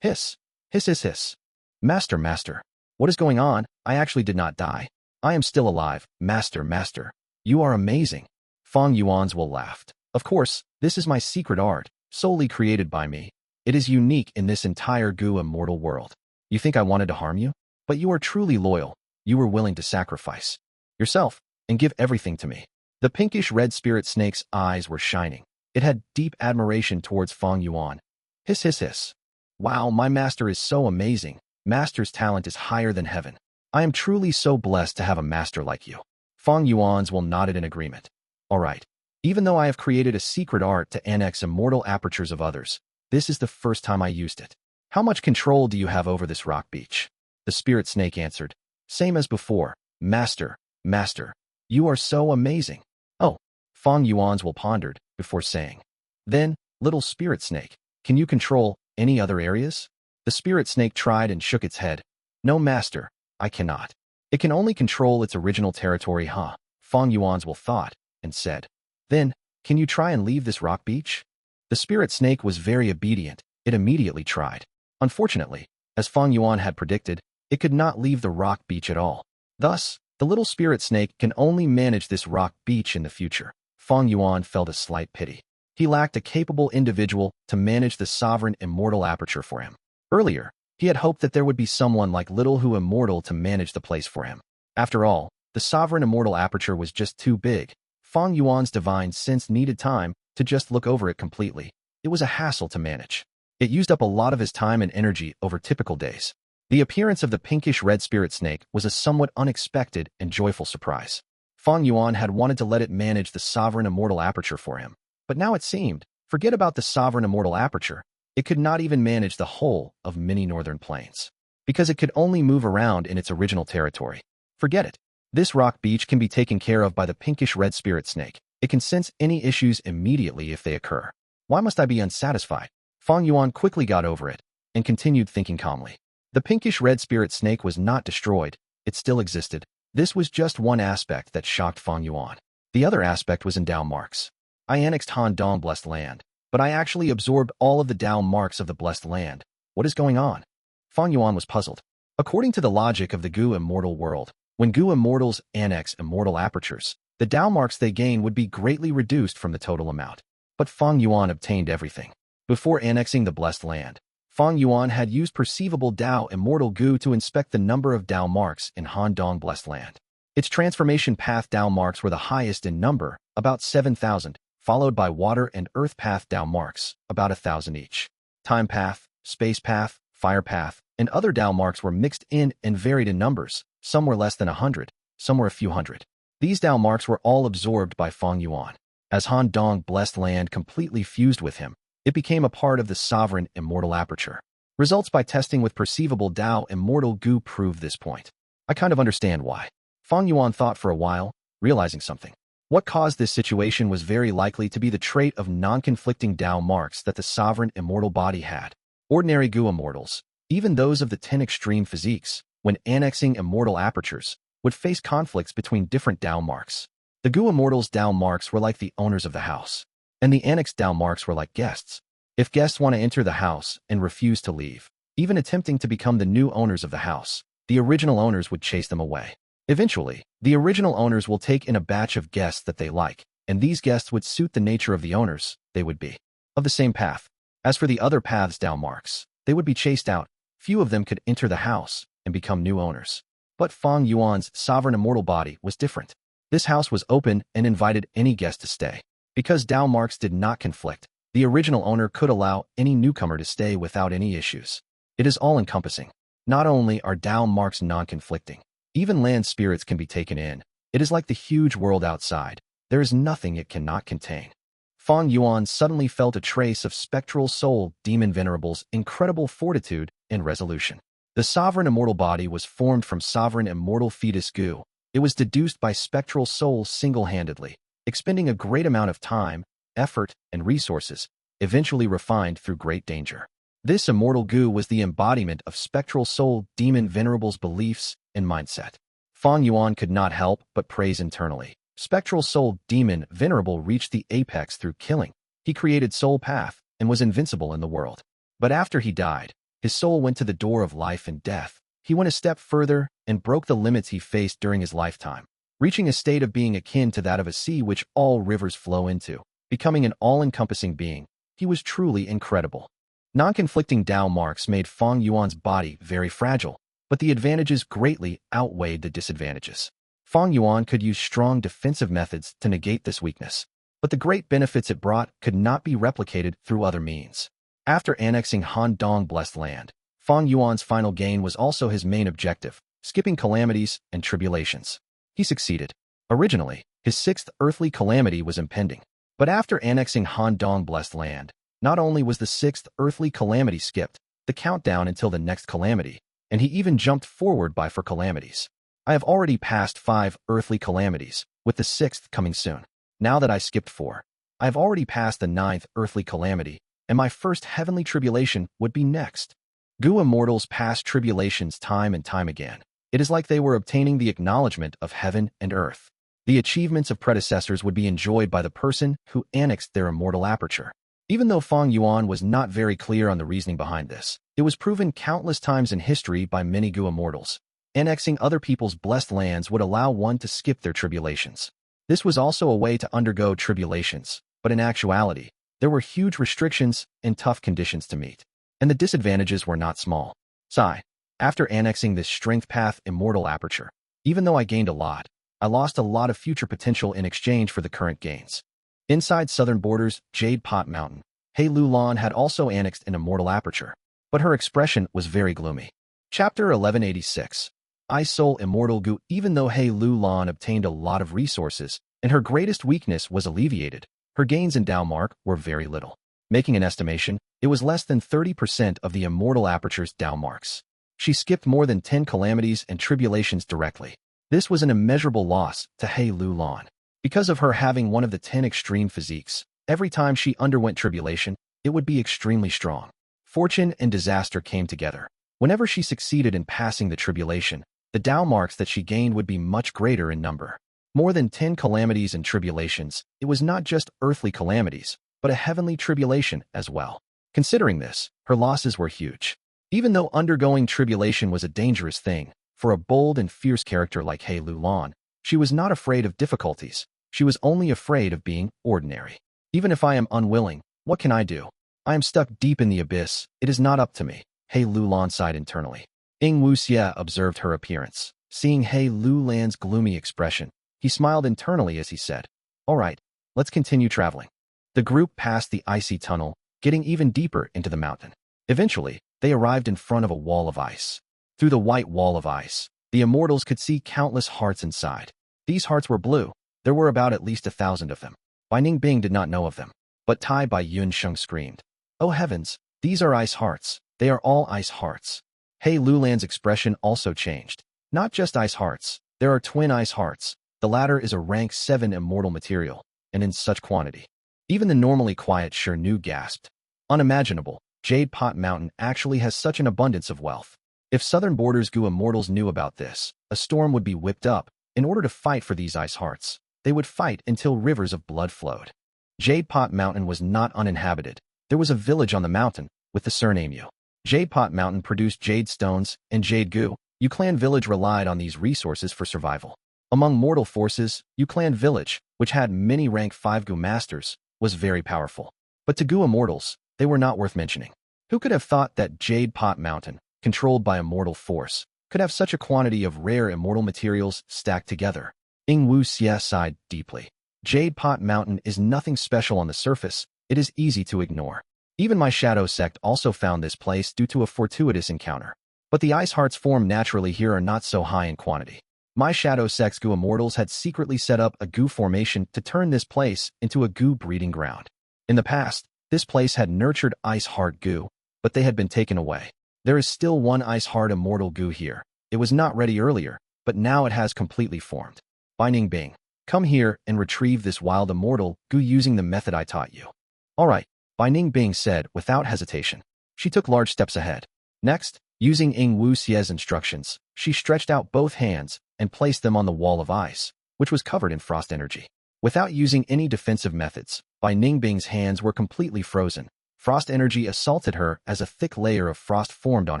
Hiss, hiss hiss hiss. Master, master. What is going on? I actually did not die. I am still alive. Master, master. You are amazing. Fang Yuan's will laughed. Of course, this is my secret art, solely created by me. It is unique in this entire Gu immortal world. You think I wanted to harm you? But you are truly loyal. You were willing to sacrifice yourself and give everything to me. The pinkish red spirit snake's eyes were shining. It had deep admiration towards Fang Yuan. Hiss hiss hiss. Wow, my master is so amazing. Master's talent is higher than heaven. I am truly so blessed to have a master like you. Fang Yuan's will nodded in agreement. All right. Even though I have created a secret art to annex immortal apertures of others, this is the first time I used it. How much control do you have over this rock beach? The spirit snake answered. Same as before. Master, master. You are so amazing. Oh, Fang Yuan's will pondered before saying. Then, little spirit snake, can you control any other areas? The spirit snake tried and shook its head. No, master, I cannot. It can only control its original territory, huh? Fang Yuan's will thought and said. Then, can you try and leave this rock beach? The spirit snake was very obedient. It immediately tried. Unfortunately, as Fang Yuan had predicted, it could not leave the rock beach at all. Thus, the little spirit snake can only manage this rock beach in the future. Fang Yuan felt a slight pity. He lacked a capable individual to manage the sovereign immortal aperture for him. Earlier, he had hoped that there would be someone like Little Who Immortal to manage the place for him. After all, the sovereign immortal aperture was just too big. Fang Yuan's divine sense needed time to just look over it completely. It was a hassle to manage. It used up a lot of his time and energy over typical days. The appearance of the pinkish-red spirit snake was a somewhat unexpected and joyful surprise. Fang Yuan had wanted to let it manage the sovereign immortal aperture for him, but now it seemed, forget about the sovereign immortal aperture, it could not even manage the whole of many northern plains, because it could only move around in its original territory. Forget it. This rock beach can be taken care of by the pinkish-red spirit snake. It can sense any issues immediately if they occur. Why must I be unsatisfied? Fang Yuan quickly got over it and continued thinking calmly. The pinkish-red spirit snake was not destroyed. It still existed. This was just one aspect that shocked Fang Yuan. The other aspect was in Dao marks. I annexed Han Dong Blessed Land, but I actually absorbed all of the Dao marks of the Blessed Land. What is going on? Fang Yuan was puzzled. According to the logic of the Gu immortal world, when Gu immortals annex immortal apertures, the Dao marks they gain would be greatly reduced from the total amount. But Fang Yuan obtained everything. Before annexing the Blessed Land, Fang Yuan had used perceivable Dao Immortal Gu to inspect the number of Dao marks in Han Dong Blessed Land. Its transformation path Dao marks were the highest in number, about 7,000, followed by water and earth path Dao marks, about 1,000 each. Time path, space path, fire path, and other Dao marks were mixed in and varied in numbers. Some were less than 100, some were a few hundred. These Dao marks were all absorbed by Fang Yuan. As Han Dong Blessed Land completely fused with him, it became a part of the sovereign immortal aperture. Results by testing with perceivable Dao Immortal Gu proved this point. I kind of understand why. Fang Yuan thought for a while, realizing something. What caused this situation was very likely to be the trait of non-conflicting Dao marks that the sovereign immortal body had. Ordinary Gu immortals, even those of the 10 extreme physiques, when annexing immortal apertures, would face conflicts between different Dao marks. The Gu immortals' Dao marks were like the owners of the house, and the annexed Dao marks were like guests. If guests want to enter the house and refuse to leave, even attempting to become the new owners of the house, the original owners would chase them away. Eventually, the original owners will take in a batch of guests that they like, and these guests would suit the nature of the owners. They would be of the same path. As for the other paths Dao marks, they would be chased out. Few of them could enter the house and become new owners. But Fang Yuan's sovereign immortal body was different. This house was open and invited any guest to stay. Because Dao marks did not conflict, the original owner could allow any newcomer to stay without any issues. It is all-encompassing. Not only are Dao marks non-conflicting, even land spirits can be taken in. It is like the huge world outside. There is nothing it cannot contain. Fang Yuan suddenly felt a trace of spectral soul demon venerable's incredible fortitude and resolution. The sovereign immortal body was formed from sovereign immortal fetus Gu. It was deduced by spectral soul single-handedly, expending a great amount of time, effort, and resources, eventually refined through great danger. This immortal Gu was the embodiment of spectral soul demon venerable's beliefs and mindset. Fang Yuan could not help but praise internally. Spectral soul demon venerable reached the apex through killing. He created soul path and was invincible in the world. But after he died, his soul went to the door of life and death. He went a step further and broke the limits he faced during his lifetime, reaching a state of being akin to that of a sea which all rivers flow into, becoming an all-encompassing being. He was truly incredible. Non-conflicting Dao marks made Fang Yuan's body very fragile, but the advantages greatly outweighed the disadvantages. Fang Yuan could use strong defensive methods to negate this weakness, but the great benefits it brought could not be replicated through other means. After annexing Han Dong Blessed Land, Fang Yuan's final gain was also his main objective, skipping calamities and tribulations. He succeeded. Originally, his sixth earthly calamity was impending, but after annexing Han Dong Blessed Land, not only was the sixth earthly calamity skipped, the countdown until the next calamity, and he even jumped forward by 4 calamities. I have already passed 5 earthly calamities, with the 6th coming soon. Now that I skipped 4, I have already passed the 9th earthly calamity, and my first heavenly tribulation would be next. Gu immortals pass tribulations time and time again. It is like they were obtaining the acknowledgement of heaven and earth. The achievements of predecessors would be enjoyed by the person who annexed their immortal aperture. Even though Fang Yuan was not very clear on the reasoning behind this, it was proven countless times in history by many Gu immortals. Annexing other people's blessed lands would allow one to skip their tribulations. This was also a way to undergo tribulations, but in actuality, there were huge restrictions and tough conditions to meet, and the disadvantages were not small. Sigh. After annexing this strength path immortal aperture, even though I gained a lot, I lost a lot of future potential in exchange for the current gains. Inside southern borders, Jade Pot Mountain, He Lulan had also annexed an immortal aperture, but her expression was very gloomy. Chapter 1186. I Soul Immortal Gu. Even though He Lu Lan obtained a lot of resources, and her greatest weakness was alleviated, her gains in Dao Mark were very little. Making an estimation, it was less than 30% of the Immortal Aperture's Dao Marks. She skipped more than 10 calamities and tribulations directly. This was an immeasurable loss to He Lu Lan. Because of her having one of the 10 extreme physiques, every time she underwent tribulation, it would be extremely strong. Fortune and disaster came together. Whenever she succeeded in passing the tribulation, the Dao Marks that she gained would be much greater in number. More than 10 calamities and tribulations, it was not just earthly calamities, but a heavenly tribulation as well. Considering this, her losses were huge. Even though undergoing tribulation was a dangerous thing, for a bold and fierce character like He Lu Lan, she was not afraid of difficulties. She was only afraid of being ordinary. Even if I am unwilling, what can I do? I am stuck deep in the abyss. It is not up to me. He Lu Lan sighed internally. Ing Wuxia observed her appearance. Seeing He Lu Lan's gloomy expression, he smiled internally as he said, "All right, let's continue traveling." The group passed the icy tunnel, getting even deeper into the mountain. Eventually, they arrived in front of a wall of ice. Through the white wall of ice, the immortals could see countless hearts inside. These hearts were blue. There were about at least 1,000 of them. Bai Ningbing did not know of them, but Tai Bai Yunsheng screamed, "Oh heavens, these are ice hearts. They are all ice hearts." He Lu Lan's expression also changed. Not just ice hearts, there are twin ice hearts. The latter is a rank 7 immortal material, and in such quantity. Even the normally quiet Anew gasped. Unimaginable, Jade Pot Mountain actually has such an abundance of wealth. If Southern Borders Gu immortals knew about this, a storm would be whipped up. In order to fight for these ice hearts, they would fight until rivers of blood flowed. Jade Pot Mountain was not uninhabited. There was a village on the mountain, with the surname Yu. Jade Pot Mountain produced jade stones and jade Gu. Yu Clan Village relied on these resources for survival. Among mortal forces, Yu Clan Village, which had many rank 5 Gu masters, was very powerful. But to Gu immortals, they were not worth mentioning. Who could have thought that Jade Pot Mountain, controlled by immortal force, could have such a quantity of rare immortal materials stacked together? Ing Wuxia sighed deeply. Jade Pot Mountain is nothing special on the surface. It is easy to ignore. Even my shadow sect also found this place due to a fortuitous encounter. But the ice hearts formed naturally here are not so high in quantity. My shadow sect's Gu immortals had secretly set up a Gu formation to turn this place into a Gu breeding ground. In the past, this place had nurtured ice heart Gu, but they had been taken away. There is still one ice heart immortal Gu here. It was not ready earlier, but now it has completely formed. Bai Ningbing, come here and retrieve this wild immortal Gu using the method I taught you. All right. Bai Ningbing said without hesitation. She took large steps ahead. Next, using Ing Wuxia's instructions, she stretched out both hands and placed them on the wall of ice, which was covered in frost energy. Without using any defensive methods, Bai Ningbing's hands were completely frozen. Frost energy assaulted her as a thick layer of frost formed on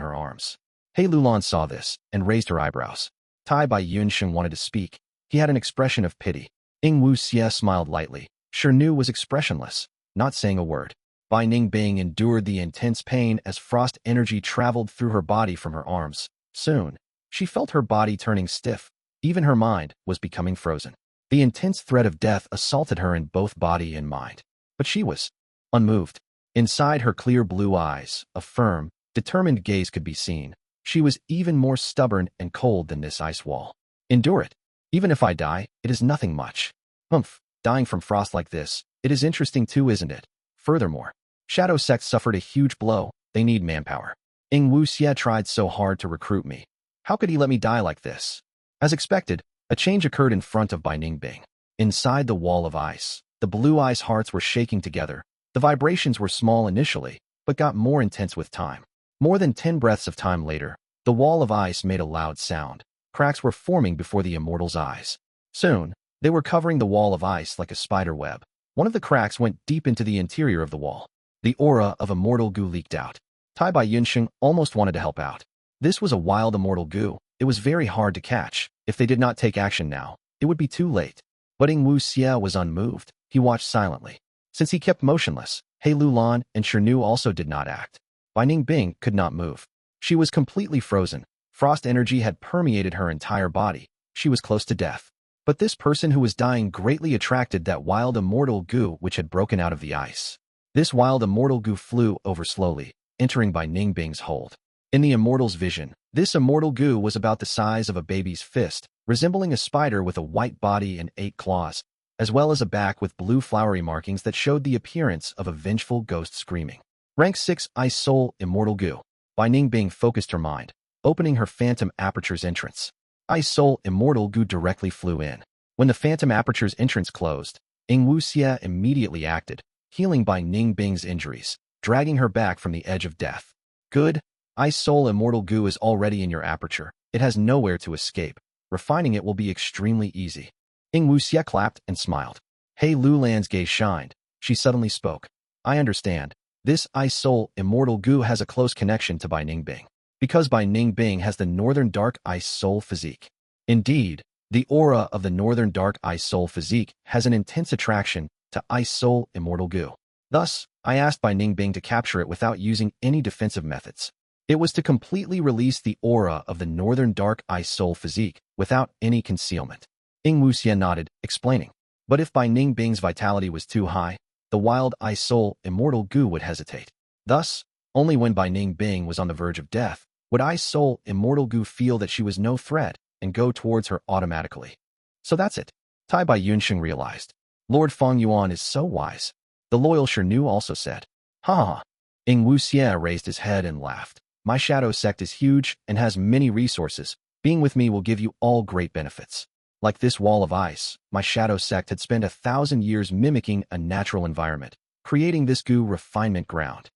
her arms. He Lu Lan saw this and raised her eyebrows. Tai Bai Yunsheng wanted to speak. He had an expression of pity. Ing Wuxia smiled lightly. Anew was expressionless, not saying a word. Bai Ningbing endured the intense pain as frost energy traveled through her body from her arms. Soon, she felt her body turning stiff. Even her mind was becoming frozen. The intense threat of death assaulted her in both body and mind. But she was unmoved. Inside her clear blue eyes, a firm, determined gaze could be seen. She was even more stubborn and cold than this ice wall. Endure it. Even if I die, it is nothing much. Dying from frost like this, it is interesting too, isn't it? Furthermore, Shadow Sect suffered a huge blow. They need manpower. Ing Wuxia tried so hard to recruit me. How could he let me die like this? As expected, a change occurred in front of Bai Ningbing. Inside the wall of ice, the blue ice hearts were shaking together. The vibrations were small initially, but got more intense with time. More than 10 breaths of time later, the wall of ice made a loud sound. Cracks were forming before the immortals' eyes. Soon, they were covering the wall of ice like a spider web. One of the cracks went deep into the interior of the wall. The aura of Immortal Gu leaked out. Tai Bai Yunsheng almost wanted to help out. This was a wild Immortal Gu. It was very hard to catch. If they did not take action now, it would be too late. But Ing Wuxia was unmoved. He watched silently. Since he kept motionless, He Lu Lan and Anew also did not act. Bai Ningbing could not move. She was completely frozen. Frost energy had permeated her entire body. She was close to death. But this person who was dying greatly attracted that wild Immortal Gu which had broken out of the ice. This wild Immortal Gu flew over slowly, entering Bai Ningbing's hold. In the Immortal's vision, This Immortal Gu was about the size of a baby's fist, resembling a spider with a white body and 8 claws, as well as a back with blue flowery markings that showed the appearance of a vengeful ghost screaming. Rank 6 Ice Soul Immortal Gu. By Ningbing focused her mind, opening her Phantom Aperture's entrance. Ice Soul Immortal Gu directly flew in. When the Phantom Aperture's entrance closed, Ing Wuxia immediately acted, healing by Ningbing's injuries, dragging her back from the edge of death. Good. Ice Soul Immortal Gu is already in your aperture. It has nowhere to escape. Refining it will be extremely easy. Ing Wuxia clapped and smiled. Hey Lulan's gaze shined. She suddenly spoke. I understand. This Ice Soul Immortal Gu has a close connection to Bai Ningbing, because Bai Ningbing has the Northern Dark Ice Soul physique. Indeed, the aura of the Northern Dark Ice Soul physique has an intense attraction to Ice Soul Immortal Gu. Thus, I asked Bai Ningbing to capture it without using any defensive methods. It was to completely release the aura of the Northern Dark Ice Soul physique without any concealment. Ing Wuxia nodded, explaining. But if Bai Ningbing's vitality was too high, the wild Ice Soul Immortal Gu would hesitate. Thus, only when Bai Ningbing was on the verge of death would Ice Soul Immortal Gu feel that she was no threat and go towards her automatically. So that's it. Tai Bai Yunsheng realized. Lord Fang Yuan is so wise. The loyal Shenu also said. Ha ha. Ing Wuxia raised his head and laughed. My shadow sect is huge and has many resources. Being with me will give you all great benefits. Like this wall of ice, my shadow sect had spent 1,000 years mimicking a natural environment, creating this Gu refinement ground.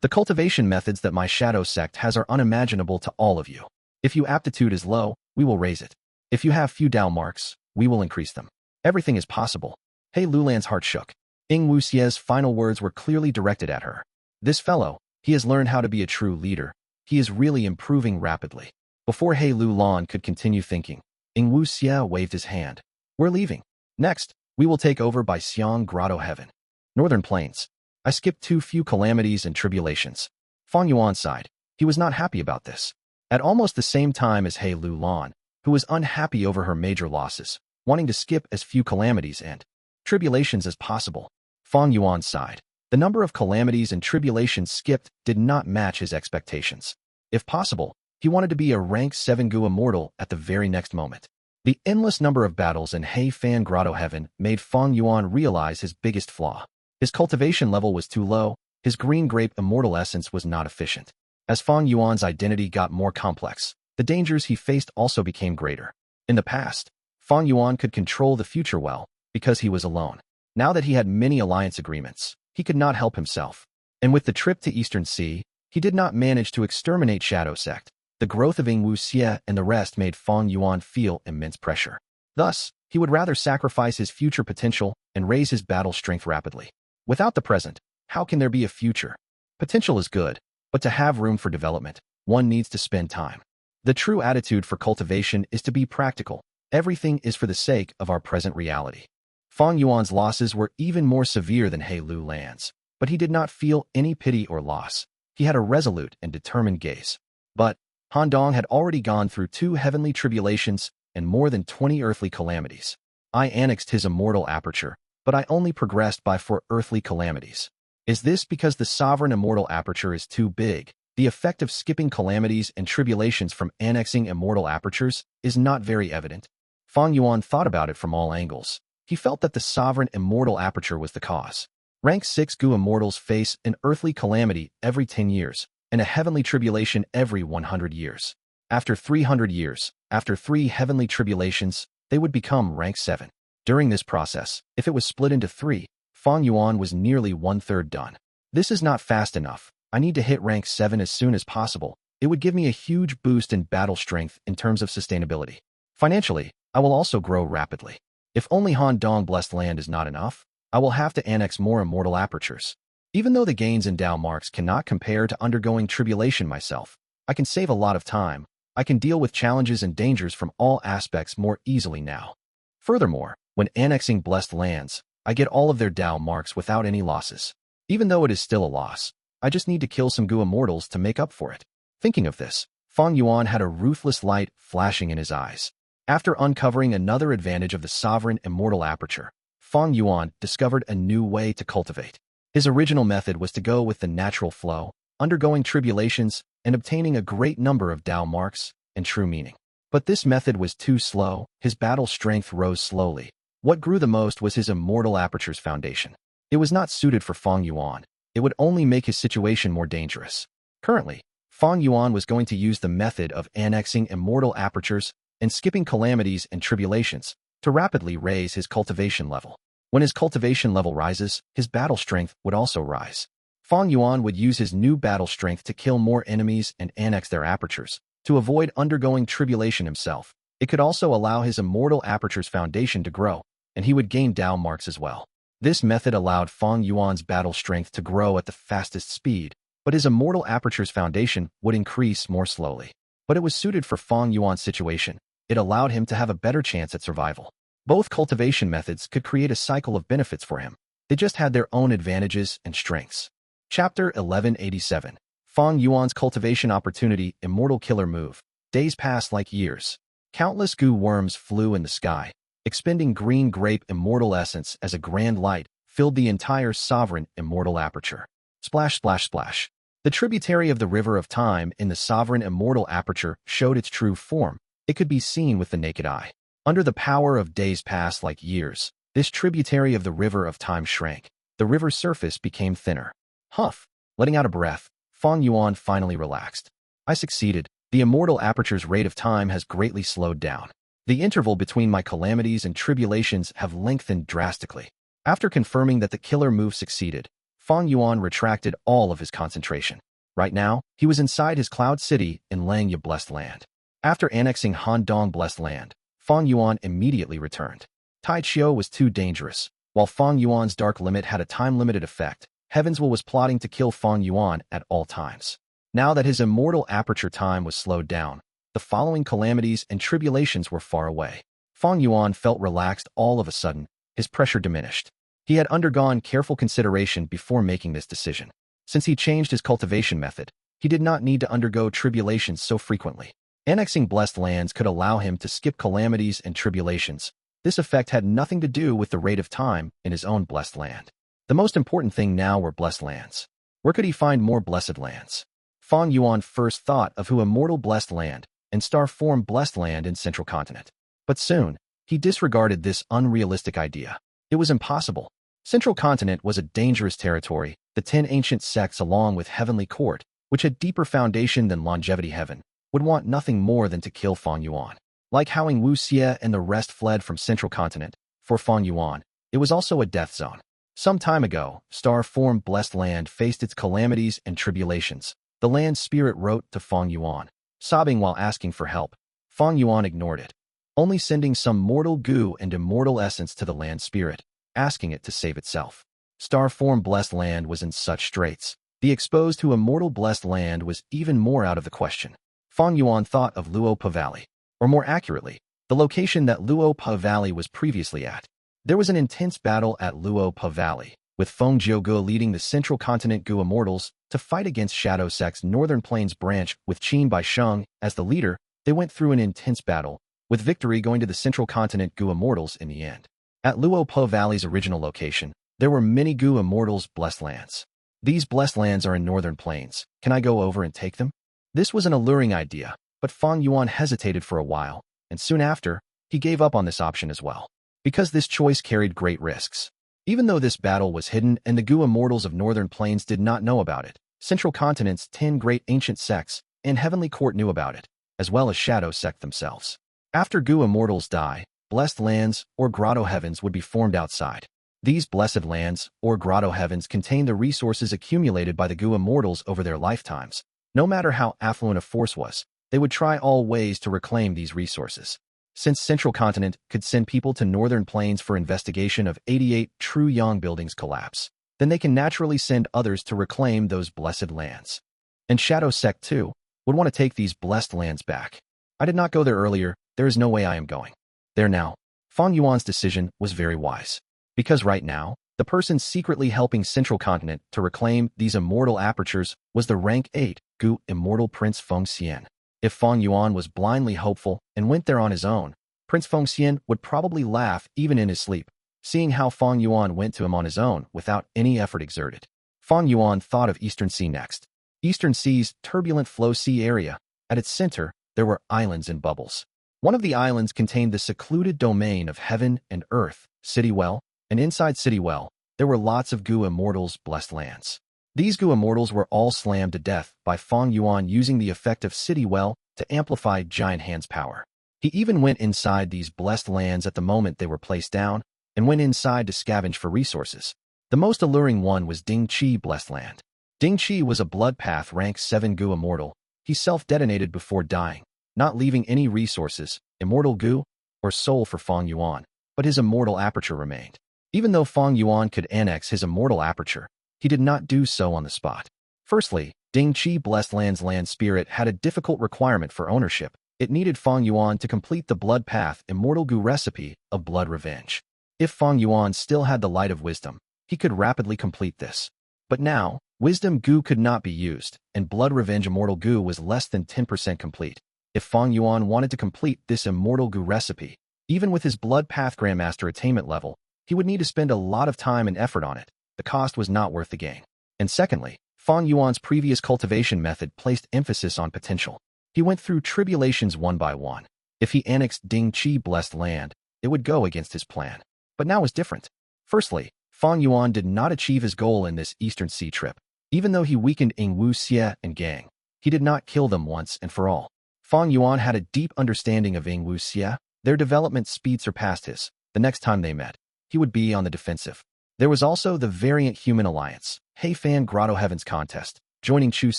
The cultivation methods that my shadow sect has are unimaginable to all of you. If your aptitude is low, we will raise it. If you have few Dao marks, we will increase them. Everything is possible. Hey Lulan's heart shook. Ing Wuxia's final words were clearly directed at her. This fellow, he has learned how to be a true leader. He is really improving rapidly. Before He Lulan could continue thinking, Ing Wuxia waved his hand. We're leaving. Next, we will take over by Xiang Grotto-heaven. Northern Plains. I skipped too few calamities and tribulations. Fang Yuan sighed. He was not happy about this. At almost the same time as He Lulan, who was unhappy over her major losses, wanting to skip as few calamities and tribulations as possible. Fang Yuan sighed. The number of calamities and tribulations skipped did not match his expectations. If possible, he wanted to be a rank 7 Gu Immortal at the very next moment. The endless number of battles in He Fan Grotto-heaven made Fang Yuan realize his biggest flaw. His cultivation level was too low, his green grape immortal essence was not efficient. As Fang Yuan's identity got more complex, the dangers he faced also became greater. In the past, Fang Yuan could control the future well, because he was alone. Now that he had many alliance agreements, he could not help himself. And with the trip to Eastern Sea, he did not manage to exterminate Shadow Sect. The growth of Ing Wuxia and the rest made Fang Yuan feel immense pressure. Thus, he would rather sacrifice his future potential and raise his battle strength rapidly. Without the present, how can there be a future? Potential is good, but to have room for development, one needs to spend time. The true attitude for cultivation is to be practical. Everything is for the sake of our present reality. Fang Yuan's losses were even more severe than He Lulan's, but he did not feel any pity or loss. He had a resolute and determined gaze. But Han Dong had already gone through 2 heavenly tribulations and more than 20 earthly calamities. I annexed his immortal aperture, but I only progressed by 4 earthly calamities. Is this because the sovereign immortal aperture is too big? The effect of skipping calamities and tribulations from annexing immortal apertures is not very evident. Fang Yuan thought about it from all angles. He felt that the sovereign immortal aperture was the cause. Rank 6 Gu Immortals face an earthly calamity every 10 years, and a heavenly tribulation every 100 years. After 300 years, after 3 heavenly tribulations, they would become rank 7. During this process, if it was split into 3, Fang Yuan was nearly 1/3 done. This is not fast enough. I need to hit rank 7 as soon as possible. It would give me a huge boost in battle strength in terms of sustainability. Financially, I will also grow rapidly. If only Han Dong Blessed Land is not enough, I will have to annex more immortal apertures. Even though the gains in Dao marks cannot compare to undergoing tribulation myself, I can save a lot of time. I can deal with challenges and dangers from all aspects more easily now. Furthermore, when annexing blessed lands, I get all of their Dao marks without any losses. Even though it is still a loss, I just need to kill some Gu Immortals to make up for it. Thinking of this, Fang Yuan had a ruthless light flashing in his eyes. After uncovering another advantage of the sovereign immortal aperture, Fang Yuan discovered a new way to cultivate. His original method was to go with the natural flow, undergoing tribulations and obtaining a great number of Dao marks and true meaning. But this method was too slow. His battle strength rose slowly. What grew the most was his Immortal Aperture's foundation. It was not suited for Fang Yuan. It would only make his situation more dangerous. Currently, Fang Yuan was going to use the method of annexing Immortal Apertures and skipping calamities and tribulations to rapidly raise his cultivation level. When his cultivation level rises, his battle strength would also rise. Fang Yuan would use his new battle strength to kill more enemies and annex their apertures, to avoid undergoing tribulation himself. It could also allow his Immortal Aperture's foundation to grow, and he would gain Dao marks as well. This method allowed Fang Yuan's battle strength to grow at the fastest speed, but his Immortal Aperture's foundation would increase more slowly. But it was suited for Fang Yuan's situation. It allowed him to have a better chance at survival. Both cultivation methods could create a cycle of benefits for him. They just had their own advantages and strengths. Chapter 1187. Fang Yuan's Cultivation Opportunity Immortal Killer Move. Days passed like years. Countless Gu worms flew in the sky, expending green grape immortal essence as a grand light filled the entire sovereign immortal aperture. Splash, splash, splash. The tributary of the river of time in the sovereign immortal aperture showed its true form. It could be seen with the naked eye. Under the power of days passed like years, this tributary of the river of time shrank. The river's surface became thinner. Huff! Letting out a breath, Fang Yuan finally relaxed. I succeeded. The immortal aperture's rate of time has greatly slowed down. The interval between my calamities and tribulations have lengthened drastically. After confirming that the killer move succeeded, Fang Yuan retracted all of his concentration. Right now, he was inside his cloud city in Langya Blessed Land. After annexing Handong Blessed Land, Fang Yuan immediately returned. Tai Chiu was too dangerous. While Fang Yuan's dark limit had a time-limited effect, Heaven's Will was plotting to kill Fang Yuan at all times. Now that his immortal aperture time was slowed down, the following calamities and tribulations were far away. Fang Yuan felt relaxed all of a sudden. His pressure diminished. He had undergone careful consideration before making this decision. Since he changed his cultivation method, he did not need to undergo tribulations so frequently. Annexing blessed lands could allow him to skip calamities and tribulations. This effect had nothing to do with the rate of time in his own blessed land. The most important thing now were blessed lands. Where could he find more blessed lands? Fang Yuan first thought of Immortal Blessed Land and Star Form Blessed Land in Central Continent. But soon, he disregarded this unrealistic idea. It was impossible. Central Continent was a dangerous territory. The 10 ancient sects along with Heavenly Court, which had deeper foundation than Longevity Heaven, would want nothing more than to kill Fang Yuan. Like how Wu Xie and the rest fled from Central Continent, for Fang Yuan, it was also a death zone. Some time ago, Star Form Blessed Land faced its calamities and tribulations. The land spirit wrote to Fang Yuan, sobbing while asking for help. Fang Yuan ignored it, only sending some mortal goo and immortal essence to the land spirit, asking it to save itself. Star Form Blessed Land was in such straits. The exposed to Immortal Blessed Land was even more out of the question. Fang Yuan thought of Luopa Valley, or more accurately, the location that Luopa Valley was previously at. There was an intense battle at Luopa Valley, with Feng Jiuge leading the Central Continent Gu Immortals to fight against Shadow Sect's Northern Plains branch with Qin Baisheng as the leader. They went through an intense battle, with victory going to the Central Continent Gu Immortals in the end. At Luopa Valley's original location, there were many Gu Immortals' blessed lands. These blessed lands are in Northern Plains. Can I go over and take them? This was an alluring idea, but Fang Yuan hesitated for a while, and soon after, he gave up on this option as well. Because this choice carried great risks. Even though this battle was hidden and the Gu Immortals of Northern Plains did not know about it, Central Continent's 10 great ancient sects and Heavenly Court knew about it, as well as Shadow Sect themselves. After Gu Immortals die, blessed lands, or Grotto-heavens, would be formed outside. These blessed lands, or Grotto-heavens, contain the resources accumulated by the Gu Immortals over their lifetimes. No matter how affluent a force was, they would try all ways to reclaim these resources. Since Central Continent could send people to Northern Plains for investigation of 88 true Yang buildings collapse, then they can naturally send others to reclaim those blessed lands. And Shadow Sect, too, would want to take these blessed lands back. I did not go there earlier. There is no way I am going there now. Fang Yuan's decision was very wise. Because right now, the person secretly helping Central Continent to reclaim these immortal apertures was the rank 8 Gu Immortal Prince Feng Xian. If Fang Yuan was blindly hopeful and went there on his own, Prince Feng Xian would probably laugh even in his sleep, seeing how Fang Yuan went to him on his own without any effort exerted. Fang Yuan thought of Eastern Sea next. Eastern Sea's turbulent flow sea area. At its center, there were islands and bubbles. One of the islands contained the secluded domain of heaven and earth, Citywell, and inside Citywell, there were lots of Gu Immortals' blessed lands. These Gu Immortals were all slammed to death by Fang Yuan using the effect of Citywell to amplify Giant Hand's power. He even went inside these blessed lands at the moment they were placed down, and went inside to scavenge for resources. The most alluring one was Ding Chi Blessed Land. Ding Chi was a blood path rank 7 Gu Immortal. He self-detonated before dying, not leaving any resources, Immortal Gu, or soul for Fang Yuan, but his immortal aperture remained. Even though Fang Yuan could annex his immortal aperture, he did not do so on the spot. Firstly, Ding Chi Blessed Land's land spirit had a difficult requirement for ownership. It needed Fang Yuan to complete the blood path Immortal Gu recipe of blood revenge. If Fang Yuan still had the light of wisdom, he could rapidly complete this. But now, Wisdom Gu could not be used, and Blood Revenge Immortal Gu was less than 10% complete. If Fang Yuan wanted to complete this Immortal Gu recipe, even with his Blood Path Grandmaster attainment level, he would need to spend a lot of time and effort on it. The cost was not worth the gain. And secondly, Fang Yuan's previous cultivation method placed emphasis on potential. He went through tribulations one by one. If he annexed Ding Chi Blessed Land, it would go against his plan. But now was different. Firstly, Fang Yuan did not achieve his goal in this Eastern Sea trip. Even though he weakened Wu Xie and Gang, he did not kill them once and for all. Fang Yuan had a deep understanding of Wu Xie. Their development speed surpassed his. The next time they met, he would be on the defensive. There was also the Variant Human Alliance, Fan Grotto-heaven's contest, joining Chu's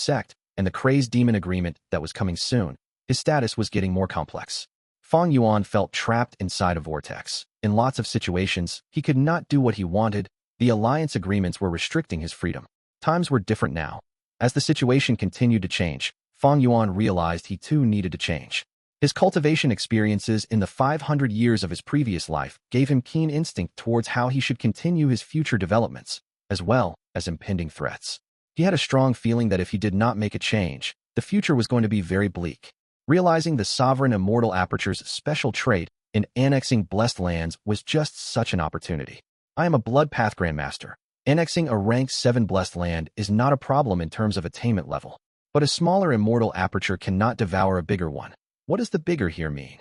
sect, and the Crazed Demon agreement that was coming soon. His status was getting more complex. Fang Yuan felt trapped inside a vortex. In lots of situations, he could not do what he wanted. The alliance agreements were restricting his freedom. Times were different now. As the situation continued to change, Fang Yuan realized he too needed to change. His cultivation experiences in the 500 years of his previous life gave him keen instinct towards how he should continue his future developments, as well as impending threats. He had a strong feeling that if he did not make a change, the future was going to be very bleak. Realizing the sovereign immortal aperture's special trait in annexing blessed lands was just such an opportunity. I am a blood path grandmaster. Annexing a rank 7 blessed land is not a problem in terms of attainment level, but a smaller immortal aperture cannot devour a bigger one. What does the bigger here mean?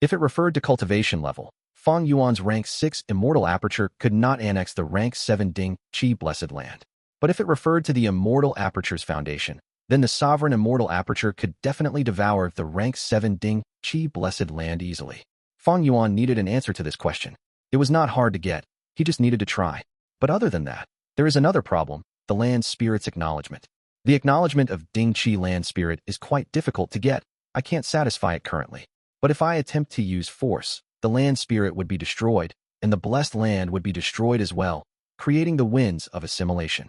If it referred to cultivation level, Fang Yuan's rank 6 immortal aperture could not annex the rank 7 Ding Chi blessed land. But if it referred to the immortal aperture's foundation, then the sovereign immortal aperture could definitely devour the rank 7 Ding Chi blessed land easily. Fang Yuan needed an answer to this question. It was not hard to get, he just needed to try. But other than that, there is another problem, the land spirit's acknowledgement. The acknowledgement of Ding Chi land spirit is quite difficult to get. I can't satisfy it currently. But if I attempt to use force, the land spirit would be destroyed, and the blessed land would be destroyed as well, creating the winds of assimilation.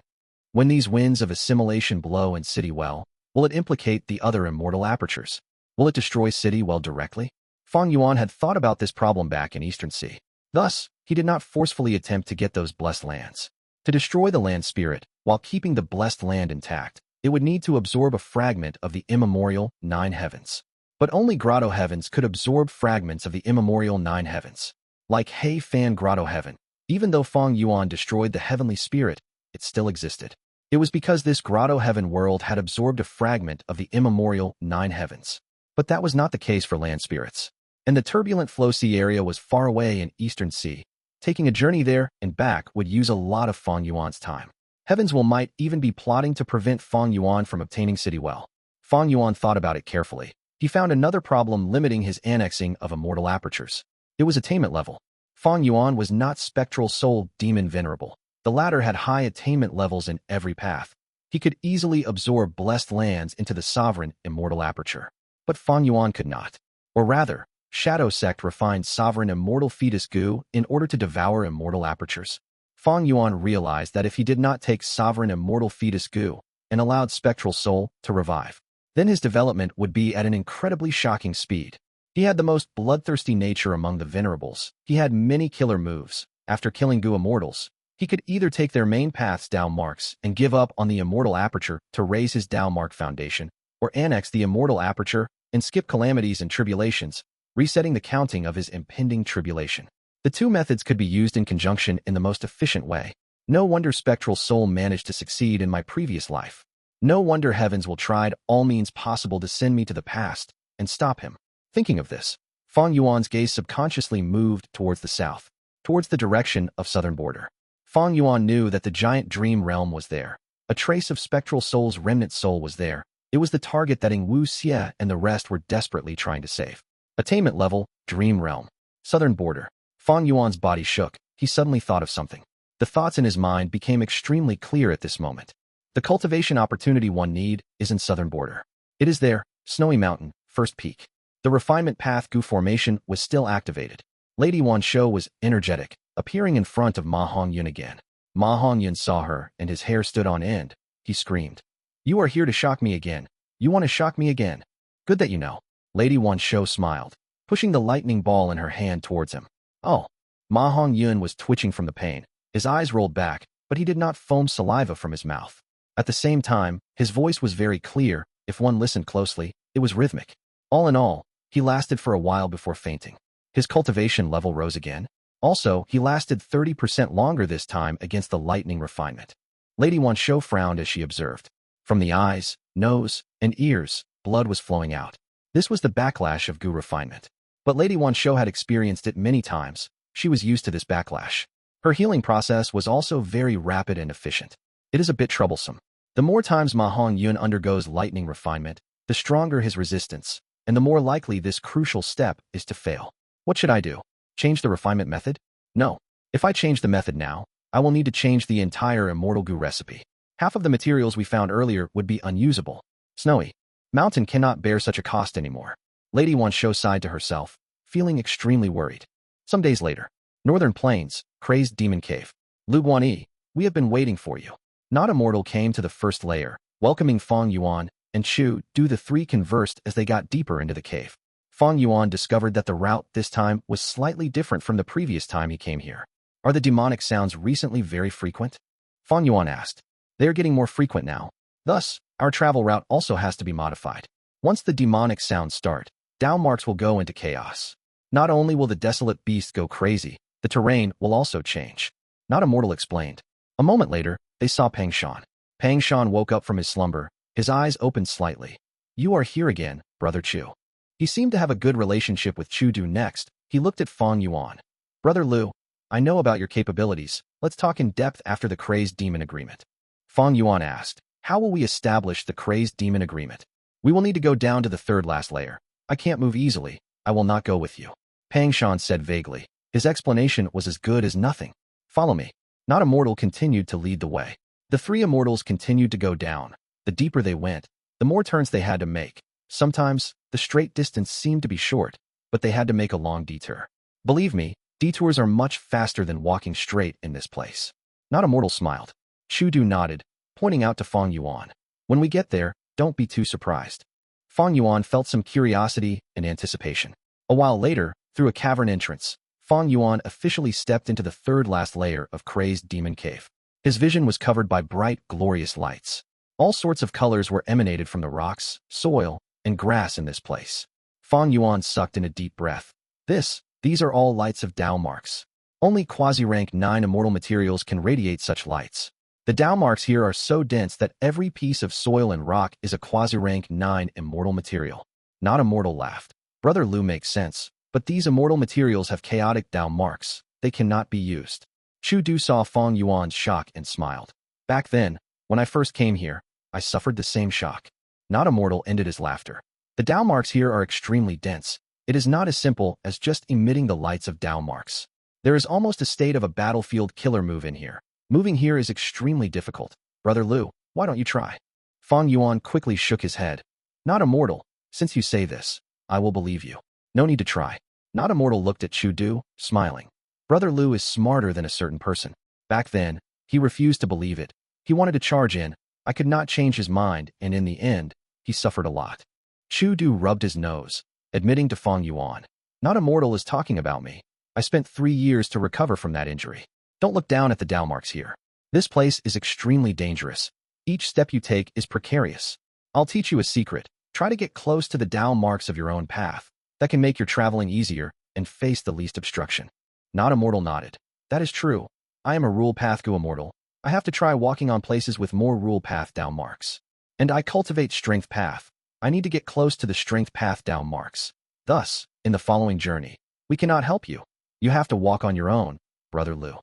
When these winds of assimilation blow in Citywell, will it implicate the other immortal apertures? Will it destroy Citywell directly? Fang Yuan had thought about this problem back in Eastern Sea. Thus, he did not forcefully attempt to get those blessed lands. To destroy the land spirit, while keeping the blessed land intact, it would need to absorb a fragment of the immemorial 9 heavens. But only Grotto-heavens could absorb fragments of the immemorial 9 heavens. Like Fan Grotto-heaven, even though Fang Yuan destroyed the heavenly spirit, it still existed. It was because this Grotto-heaven world had absorbed a fragment of the immemorial 9 heavens. But that was not the case for land spirits. And the turbulent flow sea area was far away in Eastern Sea. Taking a journey there and back would use a lot of Fang Yuan's time. Heavens might even be plotting to prevent Fang Yuan from obtaining Citywell. Fang Yuan thought about it carefully. He found another problem limiting his annexing of immortal apertures. It was attainment level. Fang Yuan was not spectral soul demon venerable. The latter had high attainment levels in every path. He could easily absorb blessed lands into the sovereign immortal aperture. But Fang Yuan could not. Or rather, Shadow Sect refined sovereign immortal fetus Gu in order to devour immortal apertures. Fang Yuan realized that if he did not take sovereign immortal fetus Gu and allowed spectral soul to revive, then his development would be at an incredibly shocking speed. He had the most bloodthirsty nature among the venerables. He had many killer moves. After killing Gu immortals, he could either take their main path's Dao marks and give up on the immortal aperture to raise his Dao mark foundation, or annex the immortal aperture and skip calamities and tribulations, resetting the counting of his impending tribulation. The two methods could be used in conjunction in the most efficient way. No wonder spectral soul managed to succeed in my previous life. No wonder heavens will try all means possible to send me to the past and stop him. Thinking of this, Fang Yuan's gaze subconsciously moved towards the south, towards the direction of southern border. Fang Yuan knew that the giant dream realm was there. A trace of spectral soul's remnant soul was there. It was the target that Wu Xie and the rest were desperately trying to save. Attainment level, dream realm. Southern border. Fang Yuan's body shook. He suddenly thought of something. The thoughts in his mind became extremely clear at this moment. The cultivation opportunity one need is in southern border. It is there, Snowy Mountain, first peak. The refinement path Gu formation was still activated. Lady Wan Shou was energetic, appearing in front of Ma Hongyun again. Ma Hongyun saw her, and his hair stood on end. He screamed, "You are here to shock me again. You want to shock me again? Good that you know." Lady Wan Shou smiled, pushing the lightning ball in her hand towards him. Oh. Ma Hongyun was twitching from the pain. His eyes rolled back, but he did not foam saliva from his mouth. At the same time, his voice was very clear. If one listened closely, it was rhythmic. All in all, he lasted for a while before fainting. His cultivation level rose again. Also, he lasted 30% longer this time against the lightning refinement. Lady Wan Shou frowned as she observed. From the eyes, nose, and ears, blood was flowing out. This was the backlash of Gu refinement. But Lady Wan Shou had experienced it many times. She was used to this backlash. Her healing process was also very rapid and efficient. It is a bit troublesome. The more times Ma Hongyun undergoes lightning refinement, the stronger his resistance, and the more likely this crucial step is to fail. What should I do? Change the refinement method? No. If I change the method now, I will need to change the entire Immortal Gu recipe. Half of the materials we found earlier would be unusable. Snowy Mountain cannot bear such a cost anymore. Lady Wan Shou sighed to herself, feeling extremely worried. Some days later, Northern Plains, Crazed Demon Cave. Lu Guanyi, we have been waiting for you. Not Immortal came to the first layer, welcoming Fang Yuan and Chu Du. The three conversed as they got deeper into the cave. Fang Yuan discovered that the route this time was slightly different from the previous time he came here. Are the demonic sounds recently very frequent? Fang Yuan asked. They are getting more frequent now. Thus, our travel route also has to be modified. Once the demonic sounds start, Dao marks will go into chaos. Not only will the desolate beast go crazy, the terrain will also change. Not Immortal explained. A moment later, they saw Pang Shan. Pang Shan woke up from his slumber. His eyes opened slightly. You are here again, Brother Chu. He seemed to have a good relationship with Chu Du. Next, he looked at Fang Yuan. Brother Lu, I know about your capabilities. Let's talk in depth after the Crazed Demon Agreement. Fang Yuan asked, how will we establish the Crazed Demon Agreement? We will need to go down to the third last layer. I can't move easily. I will not go with you. Pang Shan said vaguely. His explanation was as good as nothing. Follow me. Not Immortal continued to lead the way. The three Immortals continued to go down. The deeper they went, the more turns they had to make. Sometimes, the straight distance seemed to be short, but they had to make a long detour. Believe me, detours are much faster than walking straight in this place. Not Immortal smiled. Chu Du nodded, pointing out to Fang Yuan. When we get there, don't be too surprised. Fang Yuan felt some curiosity and anticipation. A while later, through a cavern entrance, Fang Yuan officially stepped into the third last layer of Crazed Demon Cave. His vision was covered by bright, glorious lights. All sorts of colors were emanated from the rocks, soil, and grass in this place. Fang Yuan sucked in a deep breath. These are all lights of Dao marks. Only quasi-rank 9 immortal materials can radiate such lights. The Dao marks here are so dense that every piece of soil and rock is a quasi-rank 9 immortal material. Not Immortal laughed. Brother Lu makes sense, but these immortal materials have chaotic Dao marks. They cannot be used. Chu Du saw Fang Yuan's shock and smiled. Back then, when I first came here, I suffered the same shock. Not Immortal ended his laughter. The Dao marks here are extremely dense. It is not as simple as just emitting the lights of Dao marks. There is almost a state of a battlefield killer move in here. Moving here is extremely difficult. Brother Lu, why don't you try? Fang Yuan quickly shook his head. Not Immortal. Since you say this, I will believe you. No need to try. Not Immortal looked at Chu Du, smiling. Brother Lu is smarter than a certain person. Back then, he refused to believe it. He wanted to charge in. I could not change his mind, and in the end, he suffered a lot. Chu Du rubbed his nose, admitting to Fang Yuan. Not Immortal is talking about me. I spent 3 years to recover from that injury. Don't look down at the Dao marks here. This place is extremely dangerous. Each step you take is precarious. I'll teach you a secret. Try to get close to the Dao marks of your own path. That can make your traveling easier and face the least obstruction. Not Immortal nodded. That is true. I am a rule path Gu Immortal. I have to try walking on places with more rule path Dao marks. And I cultivate strength path. I need to get close to the strength path Dao marks. Thus, in the following journey, we cannot help you. You have to walk on your own, Brother Lu.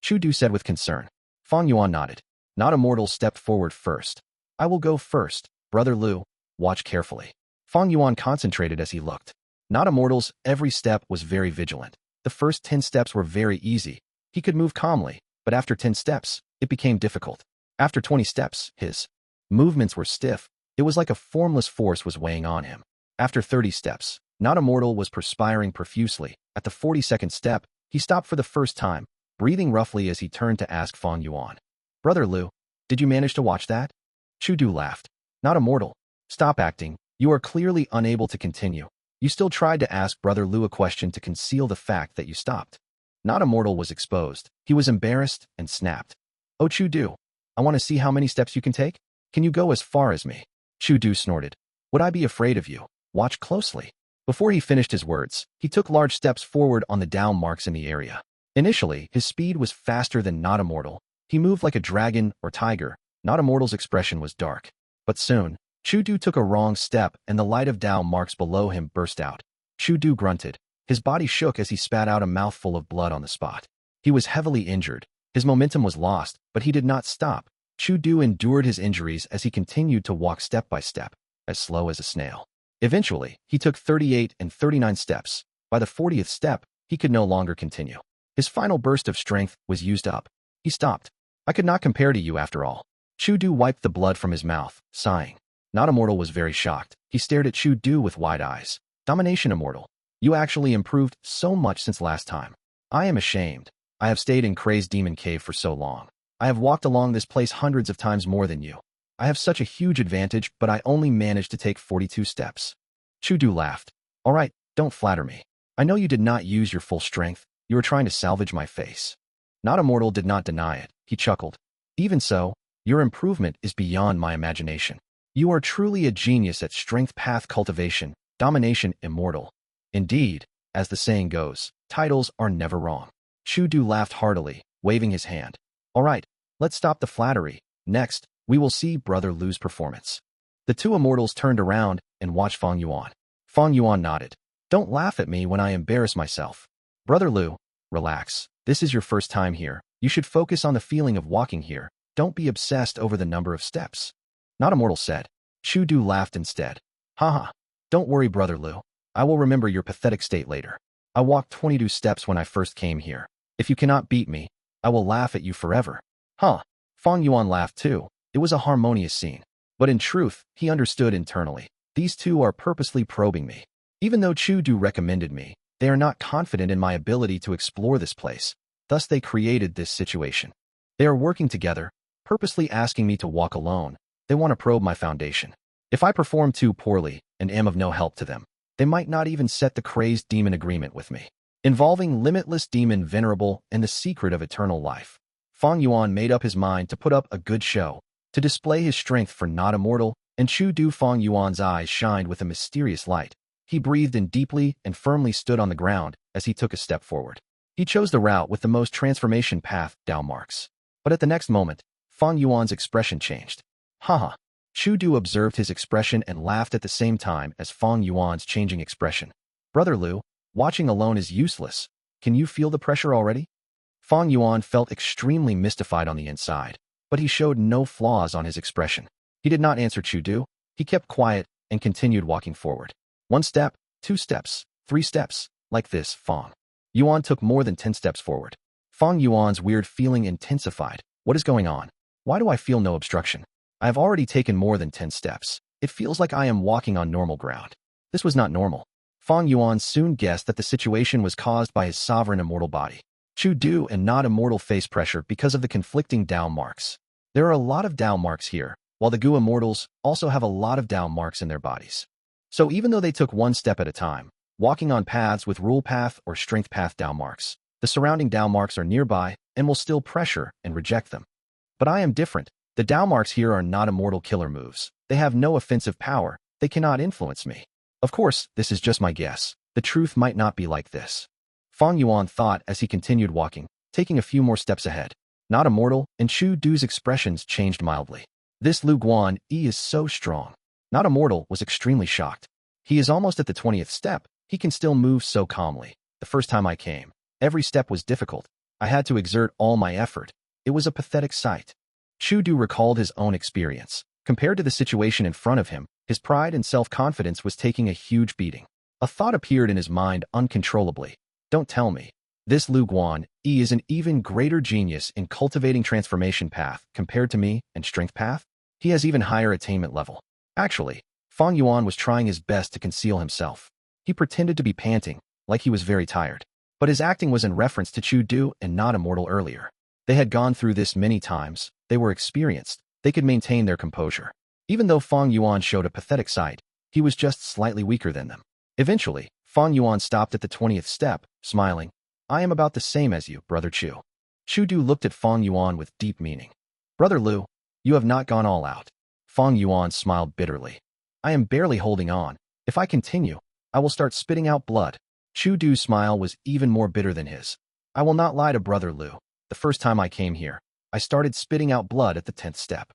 Chu Du said with concern. Fang Yuan nodded. Not Immortal stepped forward first. I will go first, Brother Lu. Watch carefully. Fang Yuan concentrated as he looked. Not Immortal's every step was very vigilant. The first 10 steps were very easy. He could move calmly, but after 10 steps, it became difficult. After 20 steps, his movements were stiff. It was like a formless force was weighing on him. After 30 steps, Not Immortal was perspiring profusely. At the 42nd step, he stopped for the first time, breathing roughly as he turned to ask Fang Yuan. Brother Lu, did you manage to watch that? Chu Du laughed. Not Immortal. Stop acting. You are clearly unable to continue. You still tried to ask Brother Lu a question to conceal the fact that you stopped. Not Immortal was exposed. He was embarrassed and snapped. Oh, Chu Du, I want to see how many steps you can take. Can you go as far as me? Chu Du snorted. Would I be afraid of you? Watch closely. Before he finished his words, he took large steps forward on the down marks in the area. Initially, his speed was faster than Not Immortal. He moved like a dragon or tiger. Not Immortal's expression was dark. But soon, Chu Du took a wrong step and the light of Dao marks below him burst out. Chu Du grunted. His body shook as he spat out a mouthful of blood on the spot. He was heavily injured. His momentum was lost, but he did not stop. Chu Du endured his injuries as he continued to walk step by step, as slow as a snail. Eventually, he took 38 and 39 steps. By the 40th step, he could no longer continue. His final burst of strength was used up. He stopped. I could not compare to you after all. Chu Du wiped the blood from his mouth, sighing. Not Immortal was very shocked. He stared at Chu Du with wide eyes. Domination Immortal. You actually improved so much since last time. I am ashamed. I have stayed in Crazed Demon Cave for so long. I have walked along this place hundreds of times more than you. I have such a huge advantage, but I only managed to take 42 steps. Chu Du laughed. All right, don't flatter me. I know you did not use your full strength. You were trying to salvage my face. Not Immortal did not deny it. He chuckled. Even so, your improvement is beyond my imagination. You are truly a genius at strength path cultivation, domination Immortal. Indeed, as the saying goes, titles are never wrong. Chu Du laughed heartily, waving his hand. All right, let's stop the flattery. Next, we will see Brother Lu's performance. The two Immortals turned around and watched Fang Yuan. Fang Yuan nodded. Don't laugh at me when I embarrass myself. Brother Lu, relax. This is your first time here. You should focus on the feeling of walking here. Don't be obsessed over the number of steps. Not Immortal said. Chu Du laughed instead. Haha. Don't worry, Brother Lu. I will remember your pathetic state later. I walked 22 steps when I first came here. If you cannot beat me, I will laugh at you forever. Huh. Fang Yuan laughed too. It was a harmonious scene. But in truth, he understood internally. These two are purposely probing me. Even though Chu Du recommended me, they are not confident in my ability to explore this place. Thus they created this situation. They are working together, purposely asking me to walk alone. They want to probe my foundation. If I perform too poorly and am of no help to them, they might not even set the Crazed Demon agreement with me, involving Limitless Demon Venerable and the secret of eternal life. Fang Yuan made up his mind to put up a good show, to display his strength for Not Immortal, and Chu Du. Fang Yuan's eyes shined with a mysterious light. He breathed in deeply and firmly stood on the ground as he took a step forward. He chose the route with the most transformation path Dao marks. But at the next moment, Fang Yuan's expression changed. Haha. Chu Du observed his expression and laughed at the same time as Fang Yuan's changing expression. Brother Lu, watching alone is useless. Can you feel the pressure already? Fang Yuan felt extremely mystified on the inside, but he showed no flaws on his expression. He did not answer Chu Du. He kept quiet and continued walking forward. 1 step, 2 steps, 3 steps. Like this, Fang Yuan took more than 10 steps forward. Fang Yuan's weird feeling intensified. What is going on? Why do I feel no obstruction? I have already taken more than 10 steps. It feels like I am walking on normal ground. This was not normal. Fang Yuan soon guessed that the situation was caused by his sovereign immortal body. Chu Du and Not Immortal face pressure because of the conflicting Dao marks. There are a lot of Dao marks here, while the Gu Immortals also have a lot of Dao marks in their bodies. So even though they took 1 step at a time, walking on paths with rule path or strength path Dao marks, the surrounding Dao marks are nearby and will still pressure and reject them. But I am different. The Dao marks here are not immortal killer moves. They have no offensive power. They cannot influence me. Of course, this is just my guess. The truth might not be like this. Fang Yuan thought as he continued walking, taking a few more steps ahead. Not Immortal, and Chu Du's expressions changed mildly. This Lu Guan Yi is so strong. Not Immortal was extremely shocked. He is almost at the 20th step. He can still move so calmly. The first time I came, every step was difficult. I had to exert all my effort. It was a pathetic sight. Chu Du recalled his own experience. Compared to the situation in front of him, his pride and self-confidence was taking a huge beating. A thought appeared in his mind uncontrollably. Don't tell me. This Lu Guan Yi is an even greater genius in cultivating transformation path compared to me and strength path? He has even higher attainment level. Actually, Fang Yuan was trying his best to conceal himself. He pretended to be panting, like he was very tired. But his acting was in reference to Chu Du and not Immortal earlier. They had gone through this many times. They were experienced. They could maintain their composure. Even though Fang Yuan showed a pathetic side, he was just slightly weaker than them. Eventually, Fang Yuan stopped at the 20th step, smiling. I am about the same as you, Brother Chu. Chu Du looked at Fang Yuan with deep meaning. Brother Lu, you have not gone all out. Fang Yuan smiled bitterly. I am barely holding on. If I continue, I will start spitting out blood. Chu Du's smile was even more bitter than his. I will not lie to Brother Lu. The first time I came here, I started spitting out blood at the 10th step.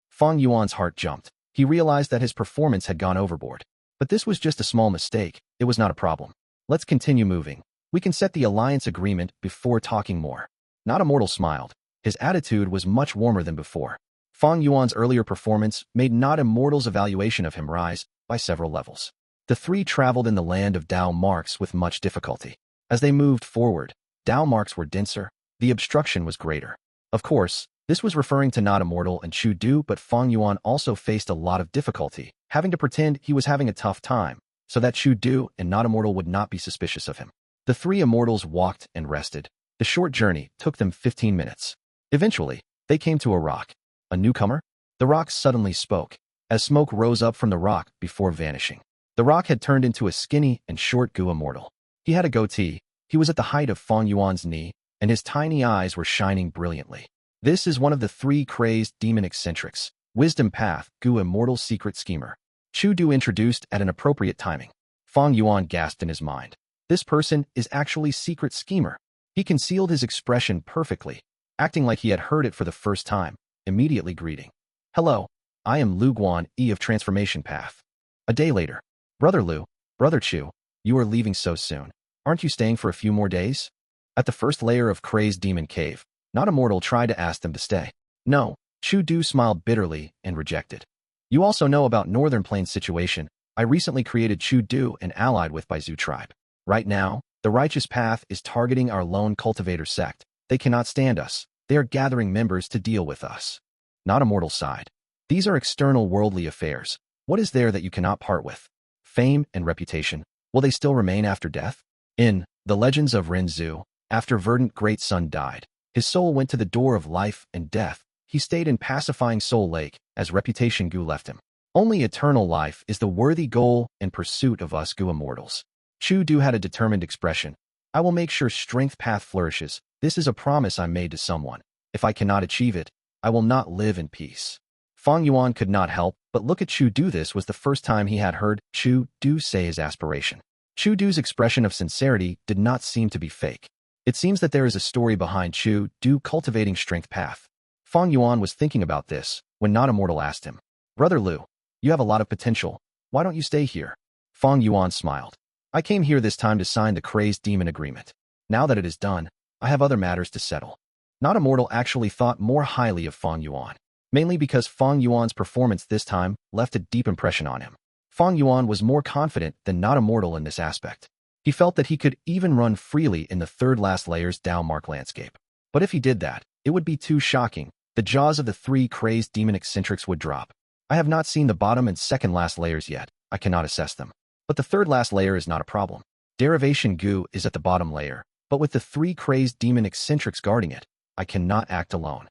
Fang Yuan's heart jumped. He realized that his performance had gone overboard. But this was just a small mistake. It was not a problem. Let's continue moving. We can set the alliance agreement before talking more. Not Immortal smiled. His attitude was much warmer than before. Fang Yuan's earlier performance made Not Immortal's evaluation of him rise by several levels. The three traveled in the land of Dao marks with much difficulty. As they moved forward, Dao marks were denser, the obstruction was greater. Of course, this was referring to Not Immortal and Chu Du, but Fang Yuan also faced a lot of difficulty, having to pretend he was having a tough time, so that Chu Du and Not Immortal would not be suspicious of him. The three immortals walked and rested. The short journey took them 15 minutes. Eventually, they came to a rock. A newcomer? The rock suddenly spoke, as smoke rose up from the rock before vanishing. The rock had turned into a skinny and short Gu immortal. He had a goatee, he was at the height of Fang Yuan's knee, and his tiny eyes were shining brilliantly. This is one of the three crazed demon eccentrics, Wisdom Path, Gu Immortal Secret Schemer. Chu Du introduced at an appropriate timing. Fang Yuan gasped in his mind. This person is actually Secret Schemer. He concealed his expression perfectly, acting like he had heard it for the first time, immediately greeting. Hello, I am Lu Guan Yi of Transformation Path. A day later. Brother Lu, Brother Chu, you are leaving so soon. Aren't you staying for a few more days? At the first layer of Crazed Demon Cave, Not Immortal tried to ask them to stay. No, Chu Du smiled bitterly and rejected. You also know about Northern Plains situation. I recently created Chu Du and allied with by Zhu tribe. Right now, the righteous path is targeting our lone cultivator sect. They cannot stand us. They are gathering members to deal with us. Not Immortal sighed. These are external worldly affairs. What is there that you cannot part with? Fame and reputation, will they still remain after death? In The Legends of Ren Zhu, after Verdant Great Sun died, his soul went to the door of life and death. He stayed in pacifying Soul Lake as Reputation Gu left him. Only eternal life is the worthy goal and pursuit of us Gu immortals. Chu Du had a determined expression. I will make sure strength path flourishes. This is a promise I made to someone. If I cannot achieve it, I will not live in peace. Fang Yuan could not help but look at Chu Du. This was the first time he had heard Chu Du say his aspiration. Chu Du's expression of sincerity did not seem to be fake. It seems that there is a story behind Chu Du cultivating strength path. Fang Yuan was thinking about this when Not Immortal asked him, Brother Lu, you have a lot of potential. Why don't you stay here? Fang Yuan smiled. I came here this time to sign the Crazed Demon Agreement. Now that it is done, I have other matters to settle. Not Immortal actually thought more highly of Fang Yuan, mainly because Fang Yuan's performance this time left a deep impression on him. Fang Yuan was more confident than Not Immortal in this aspect. He felt that he could even run freely in the third last layer's Dao Mark landscape. But if he did that, it would be too shocking. The jaws of the three crazed demon eccentrics would drop. I have not seen the bottom and second last layers yet. I cannot assess them. But the third last layer is not a problem. Derivation Gu is at the bottom layer, but with the three crazed demon eccentrics guarding it, I cannot act alone.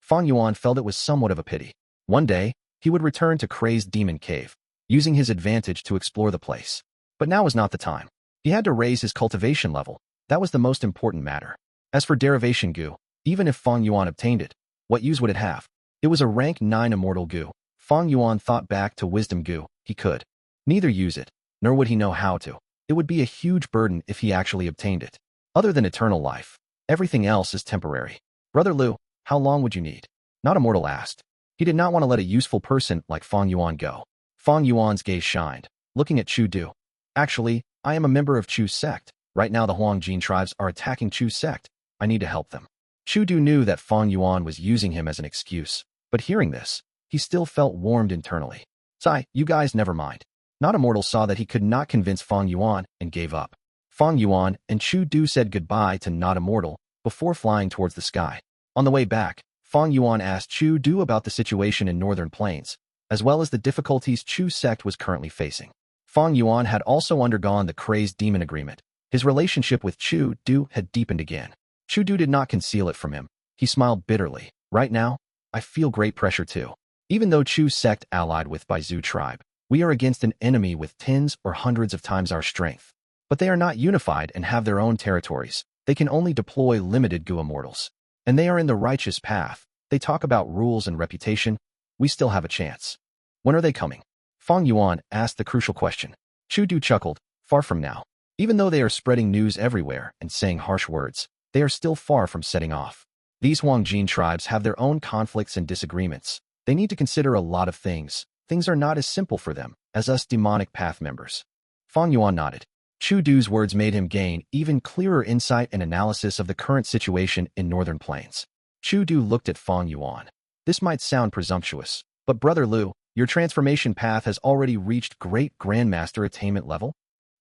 Fang Yuan felt it was somewhat of a pity. One day, he would return to Crazed Demon Cave, using his advantage to explore the place. But now was not the time. He had to raise his cultivation level. That was the most important matter. As for Derivation Gu, even if Fang Yuan obtained it, what use would it have? It was a rank 9 Immortal Gu. Fang Yuan thought back to Wisdom Gu. He could neither use it, nor would he know how to. It would be a huge burden if he actually obtained it. Other than eternal life, everything else is temporary. Brother Lu, how long would you need? Not Immortal asked. He did not want to let a useful person like Fang Yuan go. Fang Yuan's gaze shined, looking at Chu Du. Actually, I am a member of Chu's sect. Right now the Huangjin tribes are attacking Chu's sect. I need to help them. Chu Du knew that Fang Yuan was using him as an excuse, but hearing this, he still felt warmed internally. Sigh, you guys never mind. Not Immortal saw that he could not convince Fang Yuan and gave up. Fang Yuan and Chu Du said goodbye to Not Immortal before flying towards the sky. On the way back, Fang Yuan asked Chu Du about the situation in Northern Plains, as well as the difficulties Chu's sect was currently facing. Fang Yuan had also undergone the Crazed demon agreement. His relationship with Chu Du had deepened again. Chu Du did not conceal it from him. He smiled bitterly. Right now, I feel great pressure too. Even though Chu's sect allied with Baizu tribe, we are against an enemy with tens or hundreds of times our strength. But they are not unified and have their own territories. They can only deploy limited Gu immortals. And they are in the righteous path. They talk about rules and reputation. We still have a chance. When are they coming? Fang Yuan asked the crucial question. Chu Du chuckled. Far from now. Even though they are spreading news everywhere and saying harsh words, they are still far from setting off. These Huangjin tribes have their own conflicts and disagreements. They need to consider a lot of things. Things are not as simple for them as us demonic path members. Fang Yuan nodded. Chu Du's words made him gain even clearer insight and analysis of the current situation in Northern Plains. Chu Du looked at Fang Yuan. This might sound presumptuous, but Brother Liu, your transformation path has already reached great Grandmaster attainment level?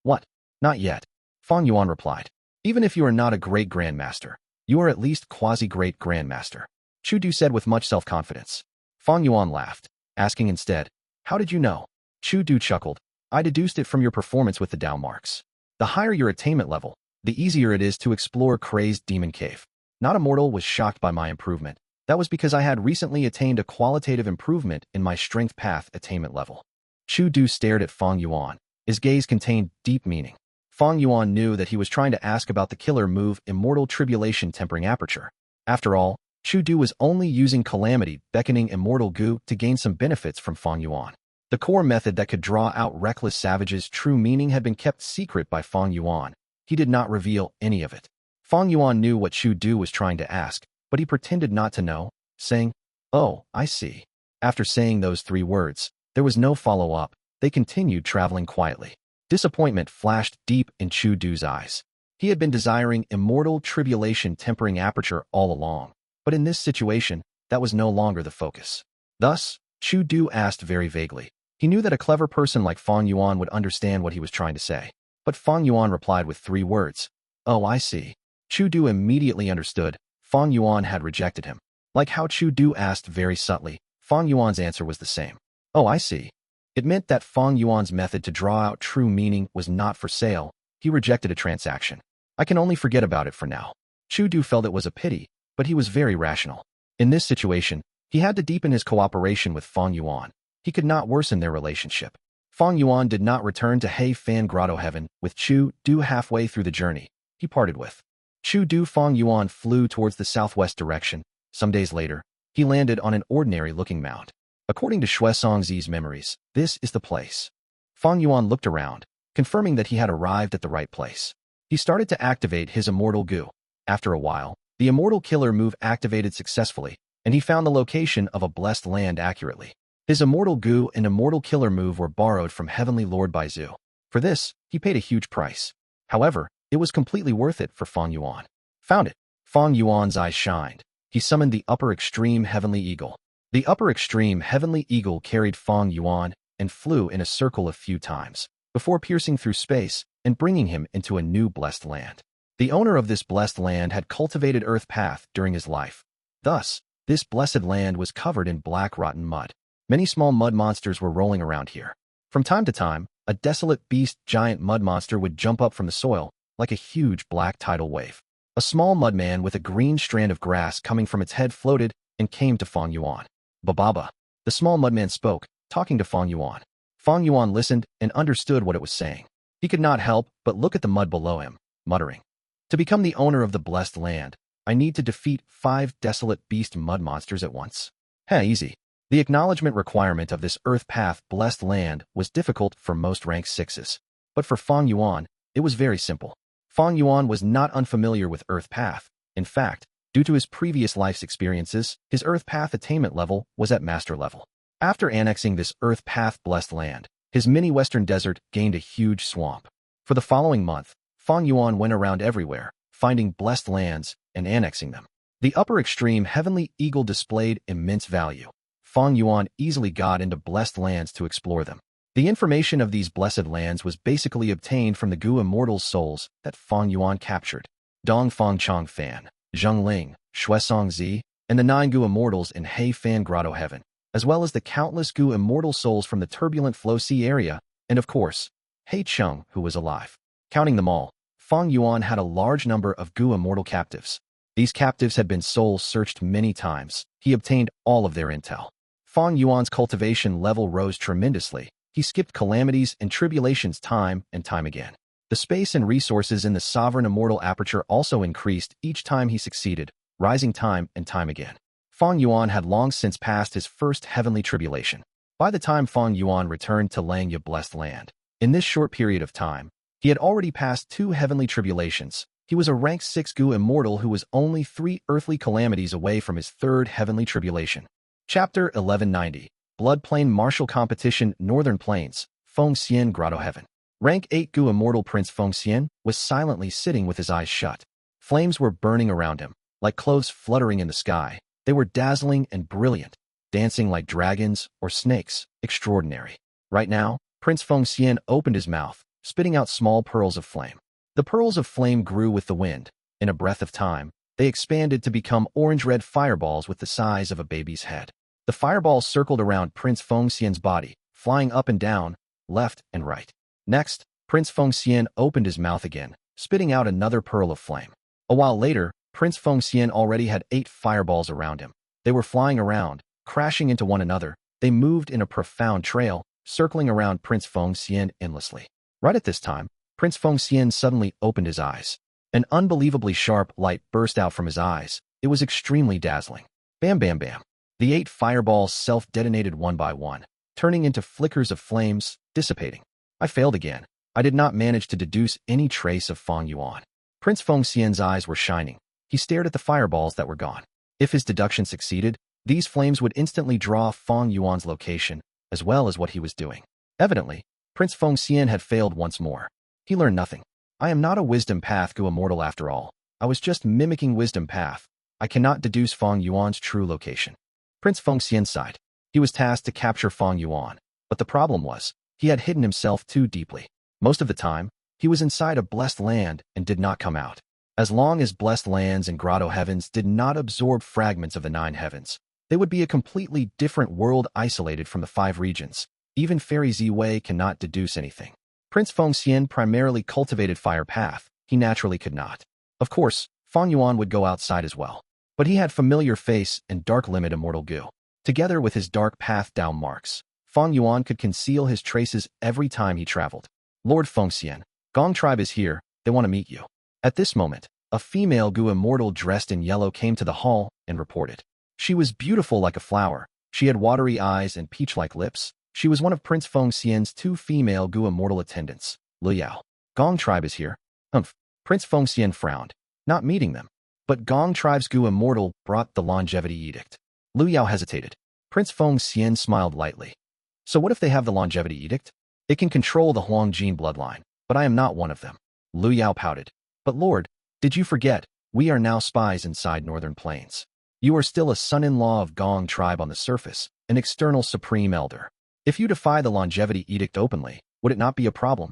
What? Not yet. Fang Yuan replied. Even if you are not a great Grandmaster, you are at least quasi-great Grandmaster. Chu Du said with much self-confidence. Fang Yuan laughed, asking instead, how did you know? Chu Du chuckled. I deduced it from your performance with the Dao marks. The higher your attainment level, the easier it is to explore Crazed Demon Cave. Not Immortal was shocked by my improvement. That was because I had recently attained a qualitative improvement in my strength path attainment level. Chu Du stared at Fang Yuan. His gaze contained deep meaning. Fang Yuan knew that he was trying to ask about the killer move Immortal Tribulation Tempering Aperture. After all, Chu Du was only using Calamity beckoning Immortal Gu to gain some benefits from Fang Yuan. The core method that could draw out Reckless Savage's true meaning had been kept secret by Fang Yuan. He did not reveal any of it. Fang Yuan knew what Chu Du was trying to ask, but he pretended not to know, saying, oh, I see. After saying those 3 words, there was no follow-up. They continued traveling quietly. Disappointment flashed deep in Chu Du's eyes. He had been desiring Immortal Tribulation Tempering Aperture all along, but in this situation, that was no longer the focus. Thus, Chu Du asked very vaguely. He knew that a clever person like Fang Yuan would understand what he was trying to say. But Fang Yuan replied with 3 words. Oh, I see. Chu Du immediately understood. Fang Yuan had rejected him. Like how Chu Du asked very subtly, Fang Yuan's answer was the same. Oh, I see. It meant that Fang Yuan's method to draw out true meaning was not for sale. He rejected a transaction. I can only forget about it for now. Chu Du felt it was a pity, but he was very rational. In this situation, he had to deepen his cooperation with Fang Yuan. He could not worsen their relationship. Fang Yuan did not return to Hei Fan Grotto-heaven with Chu Du halfway through the journey. He parted with Chu Du. Fang Yuan flew towards the southwest direction. Some days later, he landed on an ordinary-looking mound. According to Shui Songzi's memories, this is the place. Fang Yuan looked around, confirming that he had arrived at the right place. He started to activate his Immortal Gu. After a while, the Immortal Killer move activated successfully, and he found the location of a blessed land accurately. His Immortal Gu and Immortal Killer move were borrowed from Heavenly Lord Baizu. For this, he paid a huge price. However, it was completely worth it for Fang Yuan. Found it. Fang Yuan's eyes shined. He summoned the Upper Extreme Heavenly Eagle. The Upper Extreme Heavenly Eagle carried Fang Yuan and flew in a circle a few times, before piercing through space and bringing him into a new blessed land. The owner of this blessed land had cultivated Earth Path during his life. Thus, this blessed land was covered in black rotten mud. Many small mud monsters were rolling around here. From time to time, a desolate beast giant mud monster would jump up from the soil, like a huge black tidal wave. A small mudman with a green strand of grass coming from its head floated and came to Fang Yuan. Bababa. The small mudman spoke, talking to Fang Yuan. Fang Yuan listened and understood what it was saying. He could not help but look at the mud below him, muttering. To become the owner of the blessed land, I need to defeat 5 desolate beast mud monsters at once. Easy. The acknowledgement requirement of this Earth Path blessed land was difficult for most rank 6s. But for Fang Yuan, it was very simple. Fang Yuan was not unfamiliar with Earth Path. In fact, Due to his previous life's experiences, his Earth Path attainment level was at Master level. After annexing this Earth Path blessed land, his mini-western desert gained a huge swamp. For the following month, Fang Yuan went around everywhere, finding blessed lands and annexing them. The upper extreme Heavenly Eagle displayed immense value. Fang Yuan easily got into blessed lands to explore them. The information of these blessed lands was basically obtained from the Gu Immortal's souls that Fang Yuan captured. Dong Fang Chong Fan, Zheng Ling, Shuesong Zi, and the 9 Gu Immortals in Hei Fan Grotto-heaven, as well as the countless Gu Immortal souls from the turbulent Flow Sea area, and of course, Hei Cheng, who was alive. Counting them all, Fang Yuan had a large number of Gu Immortal captives. These captives had been soul-searched many times. He obtained all of their intel. Fang Yuan's cultivation level rose tremendously. He skipped calamities and tribulations time and time again. The space and resources in the sovereign immortal aperture also increased each time he succeeded, rising time and time again. Fang Yuan had long since passed his first heavenly tribulation. By the time Fang Yuan returned to Langya blessed land, in this short period of time, he had already passed 2 heavenly tribulations. He was a rank 6 Gu Immortal who was only 3 earthly calamities away from his 3rd heavenly tribulation. Chapter 1190, Bloodplane Martial Competition Northern Plains, Fengxian Grotto-heaven. Rank 8 Gu Immortal Prince Fengxian was silently sitting with his eyes shut. Flames were burning around him, like clothes fluttering in the sky. They were dazzling and brilliant, dancing like dragons or snakes, extraordinary. Right now, Prince Fengxian opened his mouth, spitting out small pearls of flame. The pearls of flame grew with the wind. In a breath of time, they expanded to become orange-red fireballs with the size of a baby's head. The fireballs circled around Prince Fengxian's body, flying up and down, left and right. Next, Prince Fengxian opened his mouth again, spitting out another pearl of flame. A while later, Prince Fengxian already had 8 fireballs around him. They were flying around, crashing into one another. They moved in a profound trail, circling around Prince Fengxian endlessly. Right at this time, Prince Fengxian suddenly opened his eyes. An unbelievably sharp light burst out from his eyes. It was extremely dazzling. Bam, bam, bam. The 8 fireballs self-detonated one by one, turning into flickers of flames, dissipating. I failed again. I did not manage to deduce any trace of Fang Yuan. Prince Fengxian's eyes were shining. He stared at the fireballs that were gone. If his deduction succeeded, these flames would instantly draw Fang Yuan's location, as well as what he was doing. Evidently, Prince Fengxian had failed once more. He learned nothing. I am not a wisdom path Gu Immortal after all. I was just mimicking wisdom path. I cannot deduce Fang Yuan's true location. Prince Fengxian sighed. He was tasked to capture Fang Yuan, but the problem was, he had hidden himself too deeply. Most of the time, he was inside a blessed land and did not come out. As long as blessed lands and grotto heavens did not absorb fragments of the 9 heavens, they would be a completely different world isolated from the 5 regions. Even Fairy Ziwei cannot deduce anything. Prince Fengxian primarily cultivated fire path. He naturally could not. Of course, Fang Yuan would go outside as well. But he had familiar face and dark limit Immortal Gu. Together with his dark path down marks, Fang Yuan could conceal his traces every time he traveled. Lord Fengxian, Gong tribe is here. They want to meet you. At this moment, a female Gu Immortal dressed in yellow came to the hall and reported. She was beautiful like a flower. She had watery eyes and peach-like lips. She was one of Prince Fengxian's 2 female Gu Immortal attendants. Lu Yao. Gong tribe is here. Humph. Prince Fengxian frowned, not meeting them. But Gong tribe's Gu Immortal brought the longevity edict. Lu Yao hesitated. Prince Fengxian smiled lightly. So what if they have the longevity edict? It can control the Huangjin bloodline, but I am not one of them. Lu Yao pouted. But Lord, did you forget, we are now spies inside Northern Plains. You are still a son-in-law of Gong tribe on the surface, an external supreme elder. If you defy the longevity edict openly, would it not be a problem?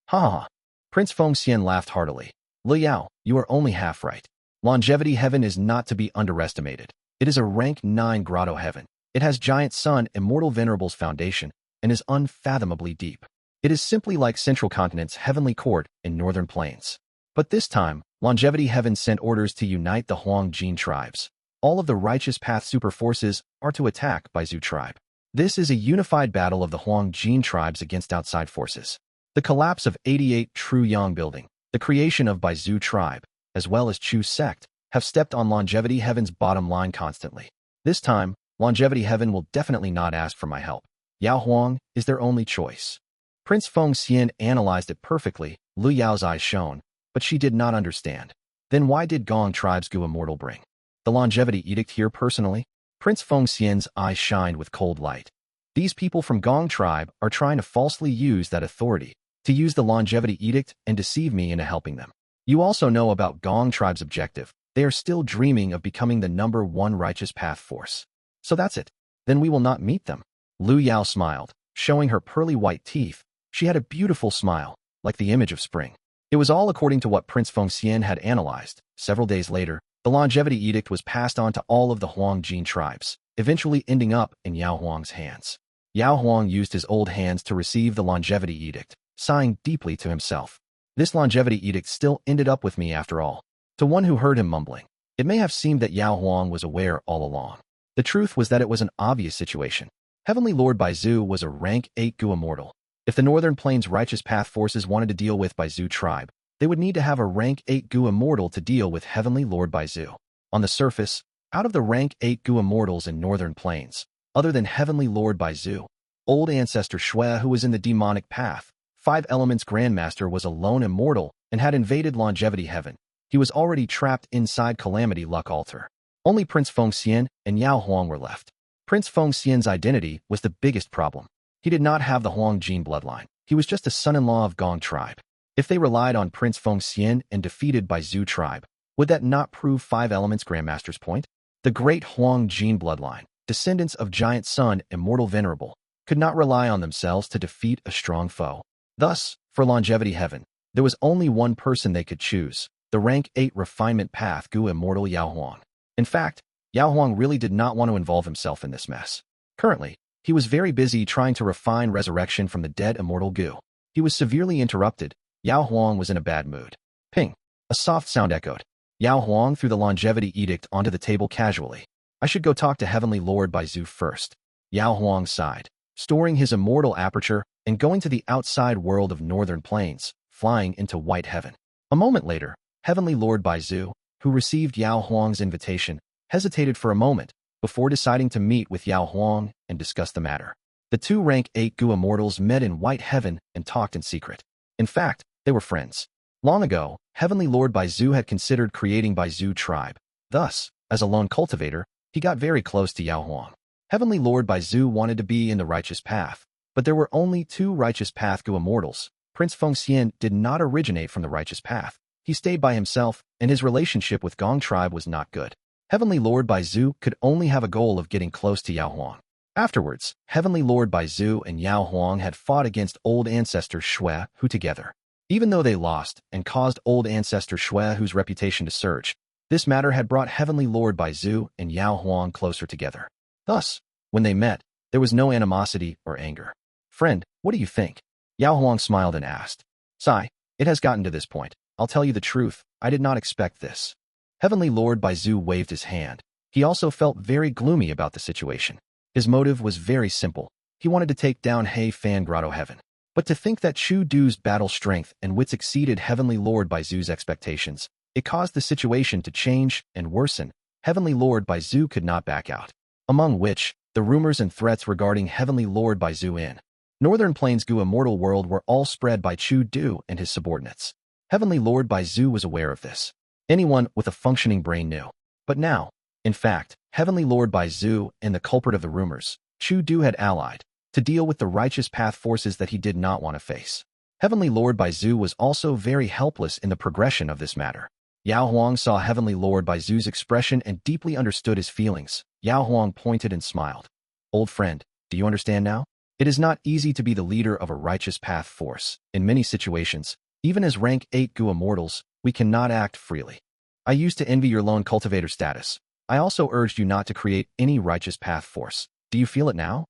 Ha ha ha. Prince Fengxian laughed heartily. Lu Yao, you are only half right. Longevity heaven is not to be underestimated. It is a rank 9 grotto heaven. It has giant sun Immortal Venerable's foundation and is unfathomably deep. It is simply like Central Continent's heavenly court in Northern Plains. But this time, Longevity Heaven sent orders to unite the Huangjin tribes. All of the righteous path super forces are to attack Baizu tribe. This is a unified battle of the Huangjin tribes against outside forces. The collapse of 88 True Yang building, the creation of Baizu tribe, as well as Chu sect, have stepped on Longevity Heaven's bottom line constantly. This time, Longevity Heaven will definitely not ask for my help. Yao Huang is their only choice. Prince Fengxian analyzed it perfectly. Lu Yao's eyes shone, but she did not understand. Then why did Gong tribe's Gu Immortal bring the longevity edict here personally? Prince Fengxian's eyes shined with cold light. These people from Gong tribe are trying to falsely use that authority to use the longevity edict and deceive me into helping them. You also know about Gong tribe's objective. They are still dreaming of becoming the #1 righteous path force. So that's it. Then we will not meet them. Lu Yao smiled, showing her pearly white teeth. She had a beautiful smile, like the image of spring. It was all according to what Prince Fengxian had analyzed. Several days later, the longevity edict was passed on to all of the Huangjin tribes, eventually ending up in Yao Huang's hands. Yao Huang used his old hands to receive the longevity edict, sighing deeply to himself. This longevity edict still ended up with me after all. To one who heard him mumbling, it may have seemed that Yao Huang was aware all along. The truth was that it was an obvious situation. Heavenly Lord Baizu was a rank 8 Gu Immortal. If the Northern Plains Righteous Path forces wanted to deal with Baizu tribe, they would need to have a rank 8 Gu Immortal to deal with Heavenly Lord Baizu. On the surface, out of the rank 8 Gu Immortals in Northern Plains, other than Heavenly Lord Baizu, Old Ancestor Shui, who was in the demonic path, 5 Elements Grandmaster, was a lone immortal and had invaded Longevity Heaven. He was already trapped inside Calamity Luck Altar. Only Prince Fengxian and Yao Huang were left. Prince Fengxian's identity was the biggest problem. He did not have the Huangjin bloodline. He was just a son-in-law of Gong tribe. If they relied on Prince Fengxian and defeated Baizu tribe, would that not prove 5 Elements Grandmaster's point? The great Huangjin bloodline, descendants of Giant Sun, Immortal Venerable, could not rely on themselves to defeat a strong foe. Thus, for Longevity Heaven, there was only one person they could choose, the rank 8 Refinement Path Gu Immortal Yao Huang. In fact, Yao Huang really did not want to involve himself in this mess. Currently, he was very busy trying to refine resurrection from the dead Immortal Gu. He was severely interrupted. Yao Huang was in a bad mood. Ping. A soft sound echoed. Yao Huang threw the longevity edict onto the table casually. I should go talk to Heavenly Lord Baizu first. Yao Huang sighed, storing his immortal aperture and going to the outside world of Northern Plains, flying into White Heaven. A moment later, Heavenly Lord Baizu, who received Yao Huang's invitation, hesitated for a moment before deciding to meet with Yao Huang and discuss the matter. The 2 rank 8 Gu Immortals met in White Heaven and talked in secret. In fact, they were friends. Long ago, Heavenly Lord Baizu had considered creating Baizu tribe. Thus, as a lone cultivator, he got very close to Yao Huang. Heavenly Lord Baizu wanted to be in the righteous path, but there were only 2 righteous path Gu Immortals. Prince Fengxian did not originate from the righteous path. He stayed by himself, and his relationship with Gong tribe was not good. Heavenly Lord Baizu could only have a goal of getting close to Yao Huang. Afterwards, Heavenly Lord Baizu and Yao Huang had fought against Old Ancestor Shui, who together. Even though they lost and caused Old Ancestor Shui Hu's reputation to surge, this matter had brought Heavenly Lord Baizu and Yao Huang closer together. Thus, when they met, there was no animosity or anger. Friend, what do you think? Yao Huang smiled and asked. Sigh, it has gotten to this point. I'll tell you the truth, I did not expect this. Heavenly Lord Baizu waved his hand. He also felt very gloomy about the situation. His motive was very simple. He wanted to take down He Fan Grotto-heaven. But to think that Chu Du's battle strength and wits exceeded Heavenly Lord Baizu's expectations, it caused the situation to change and worsen. Heavenly Lord Baizu could not back out. Among which, the rumors and threats regarding Heavenly Lord Baizu in Northern Plains Gu Immortal world were all spread by Chu Du and his subordinates. Heavenly Lord Baizu was aware of this. Anyone with a functioning brain knew. But now, in fact, Heavenly Lord Baizu and the culprit of the rumors, Chu Du, had allied to deal with the righteous path forces that he did not want to face. Heavenly Lord Baizu was also very helpless in the progression of this matter. Yao Huang saw Heavenly Lord Baizu's expression and deeply understood his feelings. Yao Huang pointed and smiled. Old friend, do you understand now? It is not easy to be the leader of a righteous path force. In many situations, even as rank 8 Gu Immortals, we cannot act freely. I used to envy your lone cultivator status. I also urged you not to create any righteous path force. Do you feel it now?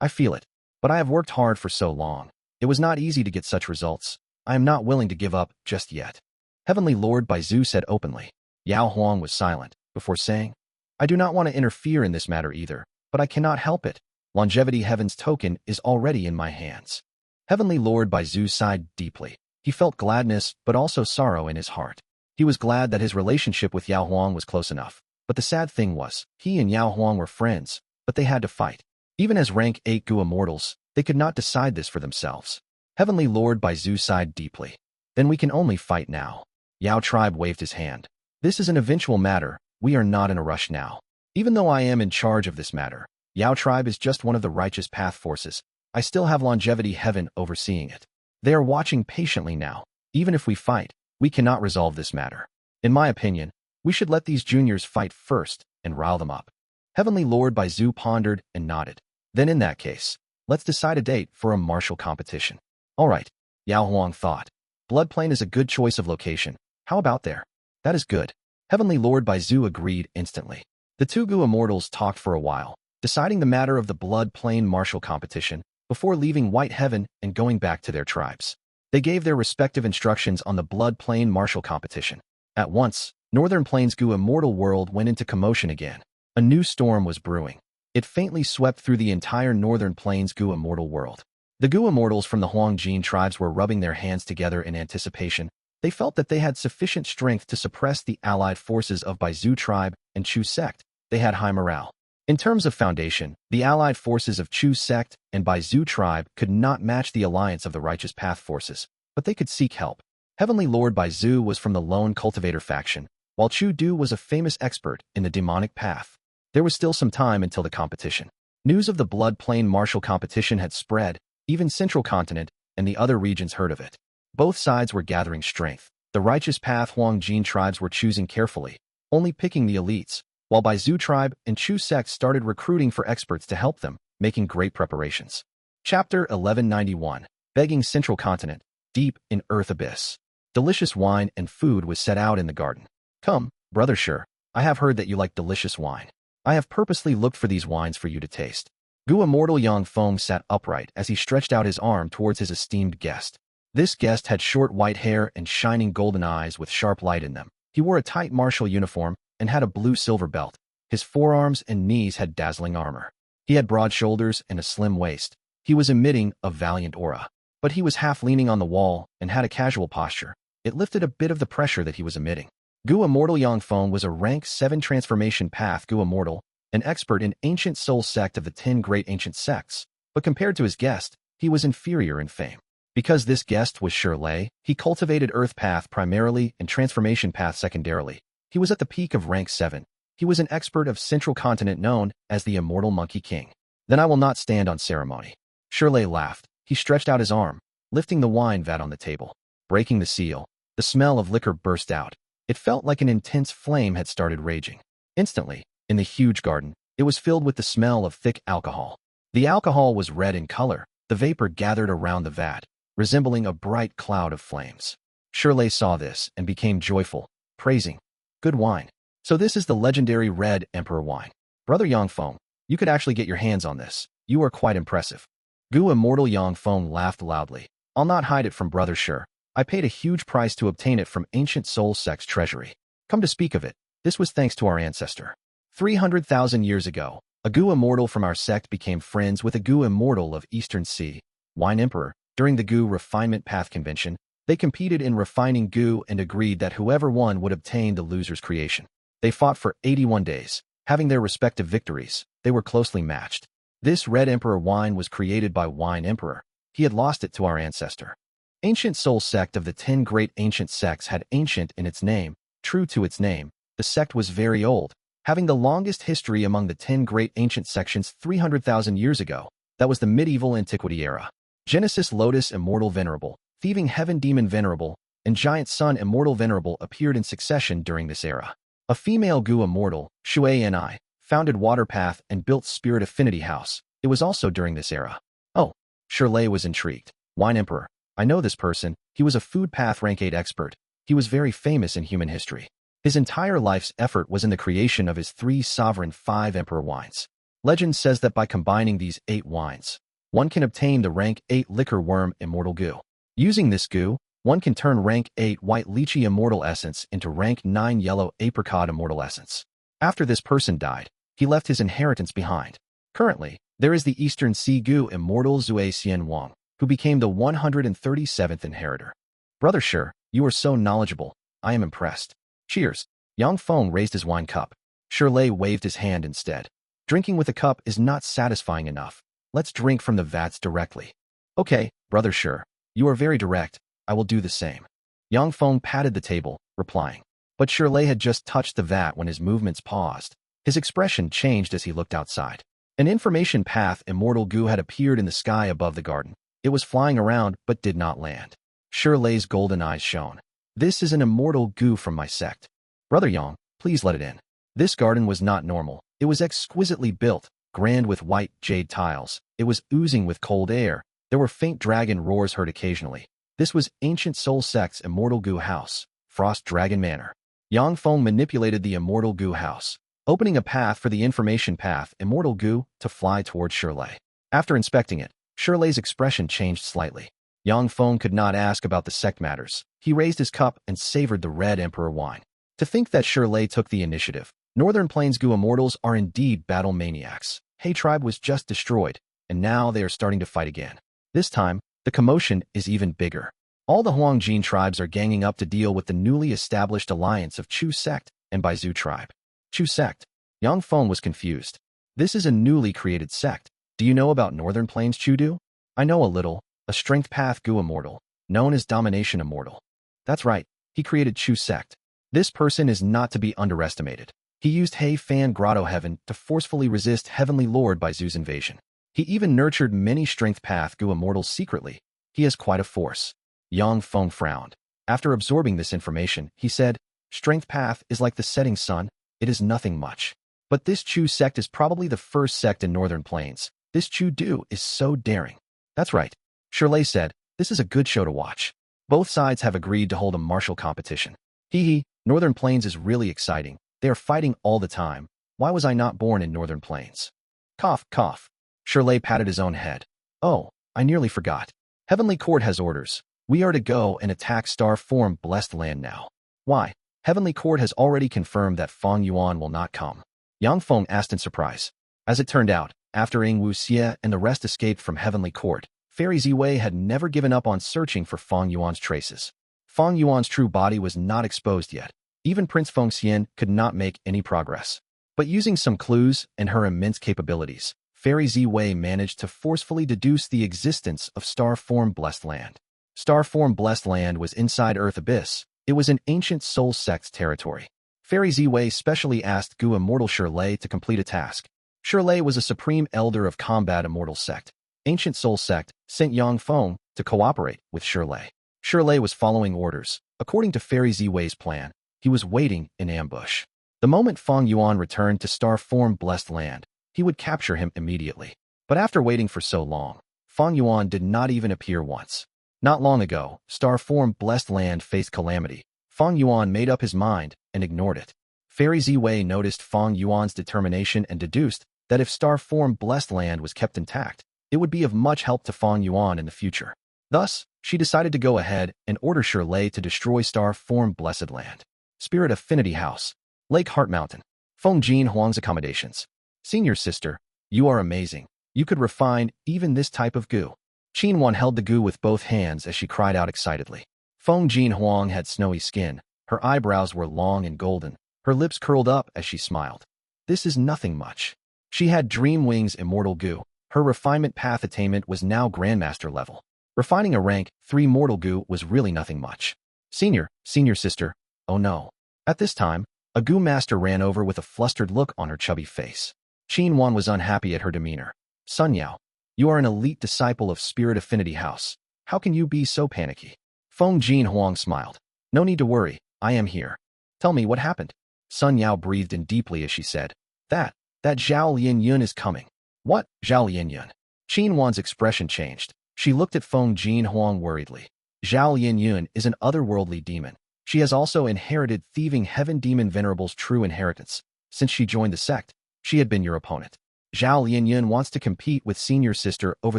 I feel it. But I have worked hard for so long. It was not easy to get such results. I am not willing to give up just yet. Heavenly Lord Baizu said openly. Yao Huang was silent, before saying, I do not want to interfere in this matter either, but I cannot help it. Longevity Heaven's token is already in my hands. Heavenly Lord Baizu sighed deeply. He felt gladness, but also sorrow in his heart. He was glad that his relationship with Yao Huang was close enough. But the sad thing was, he and Yao Huang were friends, but they had to fight. Even as rank 8 Gu Immortals, they could not decide this for themselves. Heavenly Lord Baizu sighed deeply. Then we can only fight now. Yao tribe waved his hand. This is an eventual matter. We are not in a rush now. Even though I am in charge of this matter, Yao tribe is just one of the righteous path forces. I still have longevity heaven overseeing it. They are watching patiently now. Even if we fight, we cannot resolve this matter. In my opinion, we should let these juniors fight first and rile them up. Heavenly Lord Baizu pondered and nodded. Then in that case, let's decide a date for a martial competition. All right, Yao Huang thought. Bloodplane is a good choice of location. How about there? That is good. Heavenly Lord Baizu agreed instantly. The two Gu immortals talked for a while, deciding the matter of the bloodplane martial competition before leaving White Heaven and going back to their tribes. They gave their respective instructions on the bloodplane martial competition. At once, Northern Plains Gu immortal world went into commotion again. A new storm was brewing. It faintly swept through the entire Northern Plains Gu immortal world. The Gu immortals from the Huangjin tribes were rubbing their hands together in anticipation. They felt that they had sufficient strength to suppress the allied forces of Baizu tribe and Chu sect. They had high morale. In terms of foundation, the allied forces of Chu sect and Baizu tribe could not match the alliance of the righteous path forces, but they could seek help. Heavenly Lord Baizu was from the lone cultivator faction, while Chu Du was a famous expert in the demonic path. There was still some time until the competition. News of the bloodplane martial competition had spread. Even Central Continent and the other regions heard of it. Both sides were gathering strength. The righteous path Huangjin tribes were choosing carefully, only picking the elites, while Baizu tribe and Chu sect started recruiting for experts to help them, making great preparations. Chapter 1191. Begging Central Continent. Deep in Earth Abyss. Delicious wine and food was set out in the garden. Come, brother Sure, I have heard that you like delicious wine. I have purposely looked for these wines for you to taste. Gu Immortal Yang Feng sat upright as he stretched out his arm towards his esteemed guest. This guest had short white hair and shining golden eyes with sharp light in them. He wore a tight martial uniform and had a blue-silver belt. His forearms and knees had dazzling armor. He had broad shoulders and a slim waist. He was emitting a valiant aura. But he was half leaning on the wall and had a casual posture. It lifted a bit of the pressure that he was emitting. Gu Immortal Yang Feng was a rank 7 transformation path Gu Immortal, an expert in ancient soul sect of the 10 great ancient sects, but compared to his guest, he was inferior in fame. Because this guest was Shirley, he cultivated Earth Path primarily and Transformation Path secondarily. He was at the peak of rank 7. He was an expert of Central Continent known as the Immortal Monkey King. Then I will not stand on ceremony. Shirley laughed. He stretched out his arm, lifting the wine vat on the table. Breaking the seal, the smell of liquor burst out. It felt like an intense flame had started raging. Instantly, in the huge garden, it was filled with the smell of thick alcohol. The alcohol was red in color. The vapor gathered around the vat, resembling a bright cloud of flames. Shirley saw this and became joyful, praising, "Good wine. So this is the legendary Red Emperor wine. Brother Yang Feng, you could actually get your hands on this. You are quite impressive." Gu Immortal Yang Feng laughed loudly. "I'll not hide it from Brother Sure. I paid a huge price to obtain it from ancient soul sect's treasury. Come to speak of it, this was thanks to our ancestor. 300,000 years ago, a Gu Immortal from our sect became friends with a Gu Immortal of Eastern Sea, Wine Emperor. During the Gu Refinement Path Convention, they competed in refining Gu and agreed that whoever won would obtain the loser's creation. They fought for 81 days, having their respective victories. They were closely matched. This Red Emperor wine was created by Wine Emperor. He had lost it to our ancestor. Ancient Soul Sect of the 10 great ancient sects had ancient in its name. True to its name, the sect was very old, having the longest history among the 10 great ancient sections 300,000 years ago. That was the medieval antiquity era. Genesis Lotus Immortal Venerable, Thieving Heaven Demon Venerable, and Giant Sun Immortal Venerable appeared in succession during this era. A female Gu Immortal, Shui Ni, founded Waterpath and built Spirit Affinity House. It was also during this era. Oh, Shirley was intrigued. Wine Emperor. I know this person. He was a food path rank 8 expert. He was very famous in human history. His entire life's effort was in the creation of his 3 sovereign 5 emperor wines. Legend says that by combining these 8 wines, one can obtain the rank 8 liquor worm Immortal Gu. Using this Gu, one can turn rank 8 white lychee immortal essence into rank 9 yellow apricot immortal essence. After this person died, he left his inheritance behind. Currently, there is the Eastern Sea Gu Immortal Zui Xian Wang, who became the 137th inheritor. Brother Sure, you are so knowledgeable. I am impressed. Cheers. Yang Feng raised his wine cup. Shirley waved his hand instead. Drinking with a cup is not satisfying enough. Let's drink from the vats directly. Okay, Brother Sure, you are very direct. I will do the same. Yang Feng patted the table, replying. But Shirley had just touched the vat when his movements paused. His expression changed as he looked outside. An information path Immortal Gu had appeared in the sky above the garden. It was flying around but did not land. Shirley's golden eyes shone. This is an Immortal Gu from my sect. Brother Yang, please let it in. This garden was not normal. It was exquisitely built, grand with white jade tiles. It was oozing with cold air. There were faint dragon roars heard occasionally. This was Ancient Soul Sect's Immortal Gu house, Frost Dragon Manor. Yang Feng manipulated the Immortal Gu house, opening a path for the information path Immortal Gu to fly towards Shirley. After inspecting it, Shirley's expression changed slightly. Yang Feng could not ask about the sect matters. He raised his cup and savored the red emperor wine. To think that Shirley took the initiative. Northern Plains Gu immortals are indeed battle maniacs. He tribe was just destroyed, and now they are starting to fight again. This time, the commotion is even bigger. All the Huangjin tribes are ganging up to deal with the newly established alliance of Chu sect and Baizu tribe. Chu sect. Yang Feng was confused. This is a newly created sect. Do you know about Northern Plains Chudu? I know a little. A strength path Gu immortal, known as Domination Immortal. That's right, he created Chu sect. This person is not to be underestimated. He used He Fan Grotto-heaven to forcefully resist Heavenly Lord Baizu's invasion. He even nurtured many strength path Gu immortals secretly. He has quite a force. Yang Feng frowned. After absorbing this information, he said, Strength path is like the setting sun, it is nothing much. But this Chu sect is probably the first sect in Northern Plains. This Chu Du is so daring. That's right. Shirley said, this is a good show to watch. Both sides have agreed to hold a martial competition. Hee, Northern Plains is really exciting. They are fighting all the time. Why was I not born in Northern Plains? Cough, cough. Shirley patted his own head. Oh, I nearly forgot. Heavenly Court has orders. We are to go and attack Star Form Blessed Land now. Why? Heavenly Court has already confirmed that Fang Yuan will not come. Yang Feng asked in surprise. As it turned out, after Ing Wu Xie and the rest escaped from Heavenly Court, Fairy Ziwei had never given up on searching for Fang Yuan's traces. Fang Yuan's true body was not exposed yet. Even Prince Feng Xian could not make any progress. But using some clues and her immense capabilities, Fairy Ziwei managed to forcefully deduce the existence of Star Form Blessed Land. Star Form Blessed Land was inside Earth Abyss. It was an ancient soul sect's territory. Fairy Ziwei specially asked Gu Immortal Shirley to complete a task. Shirley was a supreme elder of Combat Immortal Sect. Ancient Soul Sect sent Yang Feng to cooperate with Shirley. Shirley was following orders. According to Fairy Ziwei's plan, he was waiting in ambush. The moment Fang Yuan returned to Star Form Blessed Land, he would capture him immediately. But after waiting for so long, Fang Yuan did not even appear once. Not long ago, Star Form Blessed Land faced calamity. Fang Yuan made up his mind and ignored it. Fairy Ziwei noticed Fang Yuan's determination and deduced that if Star Form Blessed Land was kept intact, it would be of much help to Fang Yuan in the future. Thus, she decided to go ahead and order Shirley to destroy Star Form Blessed Land. Spirit Affinity House, Lake Heart Mountain, Fengjin Huang's accommodations. Senior sister, you are amazing. You could refine even this type of Gu. Qin Wan held the Gu with both hands as she cried out excitedly. Fengjin Huang had snowy skin. Her eyebrows were long and golden. Her lips curled up as she smiled. This is nothing much. She had Dream Wings Immortal Gu. Her refinement path attainment was now Grandmaster level. Refining a rank 3 Mortal Gu was really nothing much. Senior sister, oh no. At this time, a Gu master ran over with a flustered look on her chubby face. Qin Wan was unhappy at her demeanor. Sun Yao, you are an elite disciple of Spirit Affinity House. How can you be so panicky? Fengjin Huang smiled. No need to worry, I am here. Tell me what happened. Sun Yao breathed in deeply as she said, That Zhao Lianyun is coming. What, Zhao Lianyun? Qin Wan's expression changed. She looked at Fengjin Huang worriedly. Zhao Lianyun is an otherworldly demon. She has also inherited Thieving Heaven Demon Venerable's true inheritance. Since she joined the sect, she had been your opponent. Zhao Lianyun wants to compete with senior sister over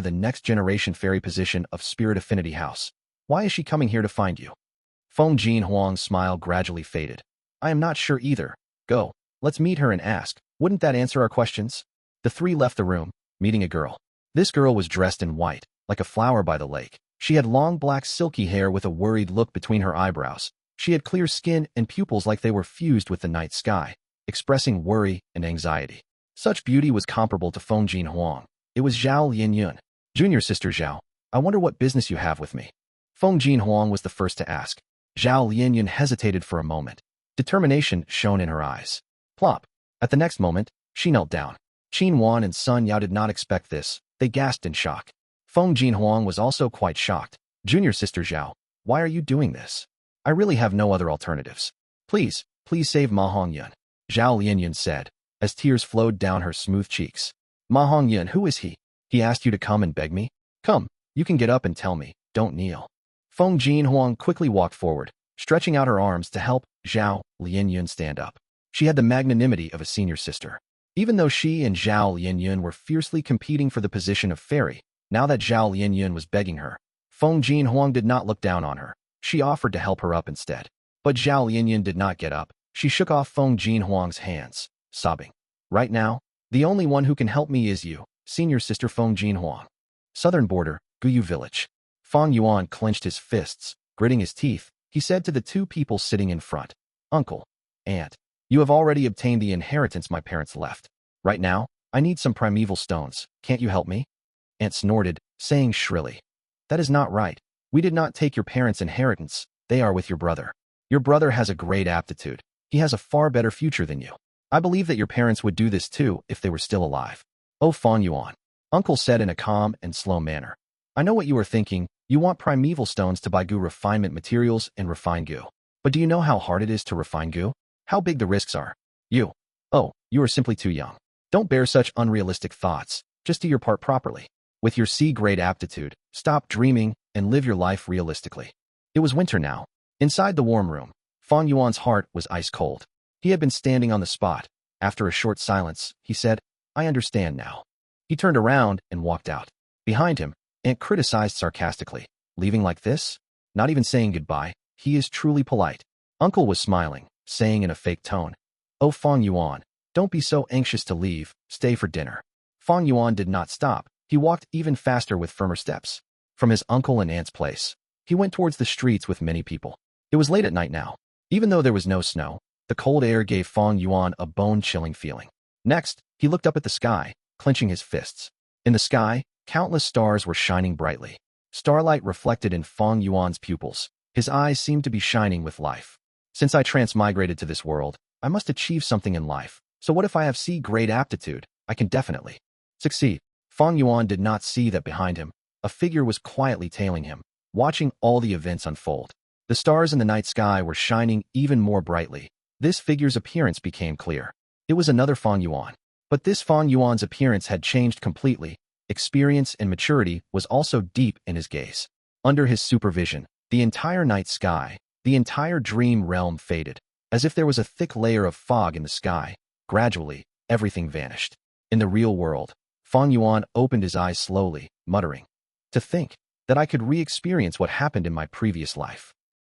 the next generation fairy position of Spirit Affinity House. Why is she coming here to find you? Fengjin Huang's smile gradually faded. I am not sure either. Go, let's meet her and ask. Wouldn't that answer our questions? The three left the room, meeting a girl. This girl was dressed in white, like a flower by the lake. She had long black silky hair with a worried look between her eyebrows. She had clear skin and pupils like they were fused with the night sky, expressing worry and anxiety. Such beauty was comparable to Fengjin Huang. It was Zhao Lianyun. Junior sister Zhao, I wonder what business you have with me. Fengjin Huang was the first to ask. Zhao Lianyun hesitated for a moment. Determination shone in her eyes. Plop. At the next moment, she knelt down. Qin Wan and Sun Yao did not expect this. They gasped in shock. Feng Jinhuang was also quite shocked. Junior sister Zhao, why are you doing this? I really have no other alternatives. Please save Ma Hongyun, Zhao Lianyun said, as tears flowed down her smooth cheeks. Ma Hongyun, who is he? He asked you to come and beg me? Come, you can get up and tell me, don't kneel. Feng Jinhuang quickly walked forward, stretching out her arms to help Zhao Lianyun stand up. She had the magnanimity of a senior sister. Even though she and Zhao Lianyun were fiercely competing for the position of fairy, now that Zhao Lianyun was begging her, Feng Jinhuang did not look down on her. She offered to help her up instead. But Zhao Lianyun did not get up. She shook off Feng Jinhuang's hands, sobbing. Right now, the only one who can help me is you, senior sister Feng Jinhuang. Southern border, Guyu village. Fang Yuan clenched his fists, gritting his teeth. He said to the two people sitting in front, Uncle, Aunt, you have already obtained the inheritance my parents left. Right now, I need some primeval stones. Can't you help me? Aunt snorted, saying shrilly, that is not right. We did not take your parents' inheritance. They are with your brother. Your brother has a great aptitude. He has a far better future than you. I believe that your parents would do this too if they were still alive. Oh, Fang Yuan, Uncle said in a calm and slow manner. I know what you are thinking. You want primeval stones to buy Gu refinement materials and refine Gu. But do you know how hard it is to refine Gu? How big the risks are? You are simply too young. Don't bear such unrealistic thoughts. Just do your part properly. With your C-grade aptitude, stop dreaming and live your life realistically. It was winter now. Inside the warm room, Fang Yuan's heart was ice cold. He had been standing on the spot. After a short silence, he said, I understand now. He turned around and walked out. Behind him, Aunt criticized sarcastically. Leaving like this? Not even saying goodbye. He is truly polite. Uncle was smiling, saying in a fake tone, Oh, Fang Yuan, don't be so anxious to leave. Stay for dinner. Fang Yuan did not stop. He walked even faster with firmer steps. From his uncle and aunt's place, he went towards the streets with many people. It was late at night now. Even though there was no snow, the cold air gave Fang Yuan a bone-chilling feeling. Next, he looked up at the sky, clenching his fists. In the sky, countless stars were shining brightly. Starlight reflected in Fang Yuan's pupils. His eyes seemed to be shining with life. Since I transmigrated to this world, I must achieve something in life. So what if I have C-grade aptitude? I can definitely succeed. Fang Yuan did not see that behind him, a figure was quietly tailing him, watching all the events unfold. The stars in the night sky were shining even more brightly. This figure's appearance became clear. It was another Fang Yuan. But this Fang Yuan's appearance had changed completely. Experience and maturity was also deep in his gaze. Under his supervision, the entire night sky, the entire dream realm faded. As if there was a thick layer of fog in the sky. Gradually, everything vanished. In the real world, Fang Yuan opened his eyes slowly, muttering, To think that I could re-experience what happened in my previous life.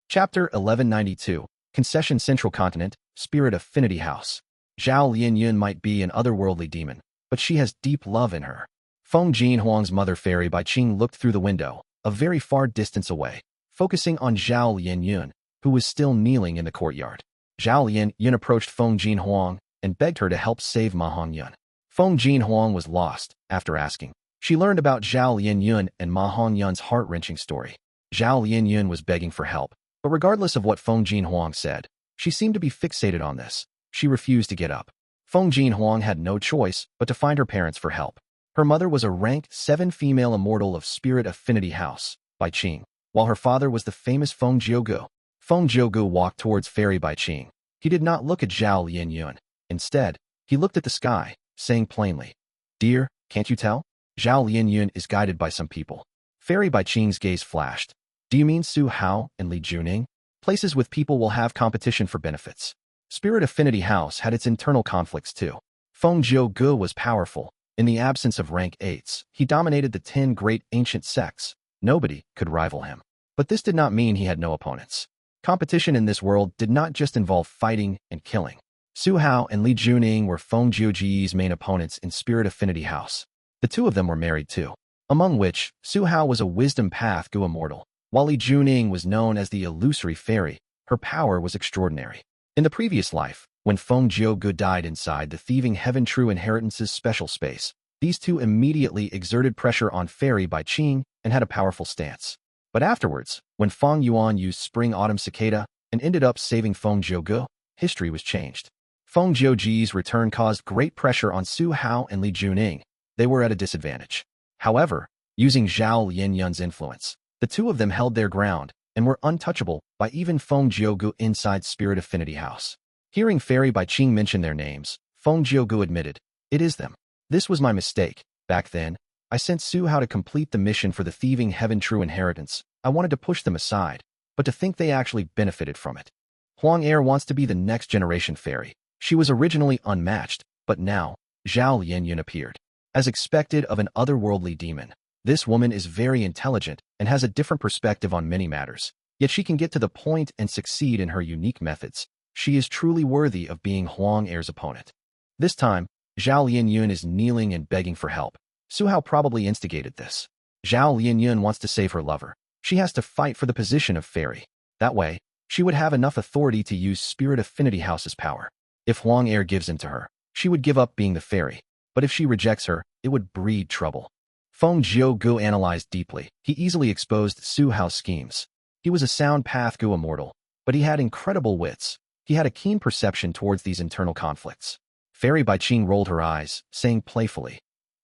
Chapter 1192, Concession Central Continent, Spirit Affinity House. Zhao Lianyun might be an otherworldly demon, but she has deep love in her. Feng Jinhuang's mother fairy Bai Qing looked through the window, a very far distance away, focusing on Zhao Lianyun, who was still kneeling in the courtyard. Zhao Lianyun approached Feng Jinhuang and begged her to help save Ma Hongyun. Feng Jinhuang was lost after asking. She learned about Zhao Lianyun and Ma Hongyun's heart-wrenching story. Zhao Lianyun was begging for help, but regardless of what Feng Jinhuang said, she seemed to be fixated on this. She refused to get up. Feng Jinhuang had no choice but to find her parents for help. Her mother was a rank 7 female immortal of Spirit Affinity House, Bai Qing, while her father was the famous Feng Gu. Feng Gu walked towards Fairy Bai Qing. He did not look at Zhao Lianyun. Instead, he looked at the sky, saying plainly, Dear, can't you tell? Zhao Lianyun is guided by some people. Fairy Bai Qing's gaze flashed. Do you mean Su Hao and Li Juning? Places with people will have competition for benefits. Spirit Affinity House had its internal conflicts too. Feng Gu was powerful. In the absence of rank 8s, he dominated the 10 great ancient sects. Nobody could rival him. But this did not mean he had no opponents. Competition in this world did not just involve fighting and killing. Su Hao and Li Juning were Feng Jiuji's main opponents in Spirit Affinity House. The two of them were married too, among which Su Hao was a wisdom path Gu Immortal, while Li Juning was known as the illusory fairy. Her power was extraordinary. In the previous life, when Feng Gu died inside the thieving Heaven True Inheritance's special space, these two immediately exerted pressure on Fairy Bai Qing and had a powerful stance. But afterwards, when Fang Yuan used Spring Autumn Cicada and ended up saving Feng Gu, history was changed. Feng Jiuji's return caused great pressure on Su Hao and Li Juning. They were at a disadvantage. However, using Zhao Lianyun's influence, the two of them held their ground and were untouchable by even Feng Jiugu inside Spirit Affinity House. Hearing Fairy Bai Qing mention their names, Feng Jiugu admitted, "It is them. This was my mistake. Back then, I sent Su Hao to complete the mission for the thieving heaven true inheritance. I wanted to push them aside, but to think they actually benefited from it. Huang Er wants to be the next generation fairy. She was originally unmatched, but now, Zhao Lianyun appeared. As expected of an otherworldly demon, this woman is very intelligent and has a different perspective on many matters, yet she can get to the point and succeed in her unique methods. She is truly worthy of being Huang Er's opponent." This time, Zhao Lianyun is kneeling and begging for help. Su Hao probably instigated this. Zhao Lianyun wants to save her lover. She has to fight for the position of fairy. That way, she would have enough authority to use Spirit Affinity House's power. If Huang Er gives in to her, she would give up being the fairy. But if she rejects her, it would breed trouble. Feng Jiugu analyzed deeply. He easily exposed Su Hao's schemes. He was a sound path Gu Immortal, but he had incredible wits. He had a keen perception towards these internal conflicts. Fairy Bai Qing rolled her eyes, saying playfully,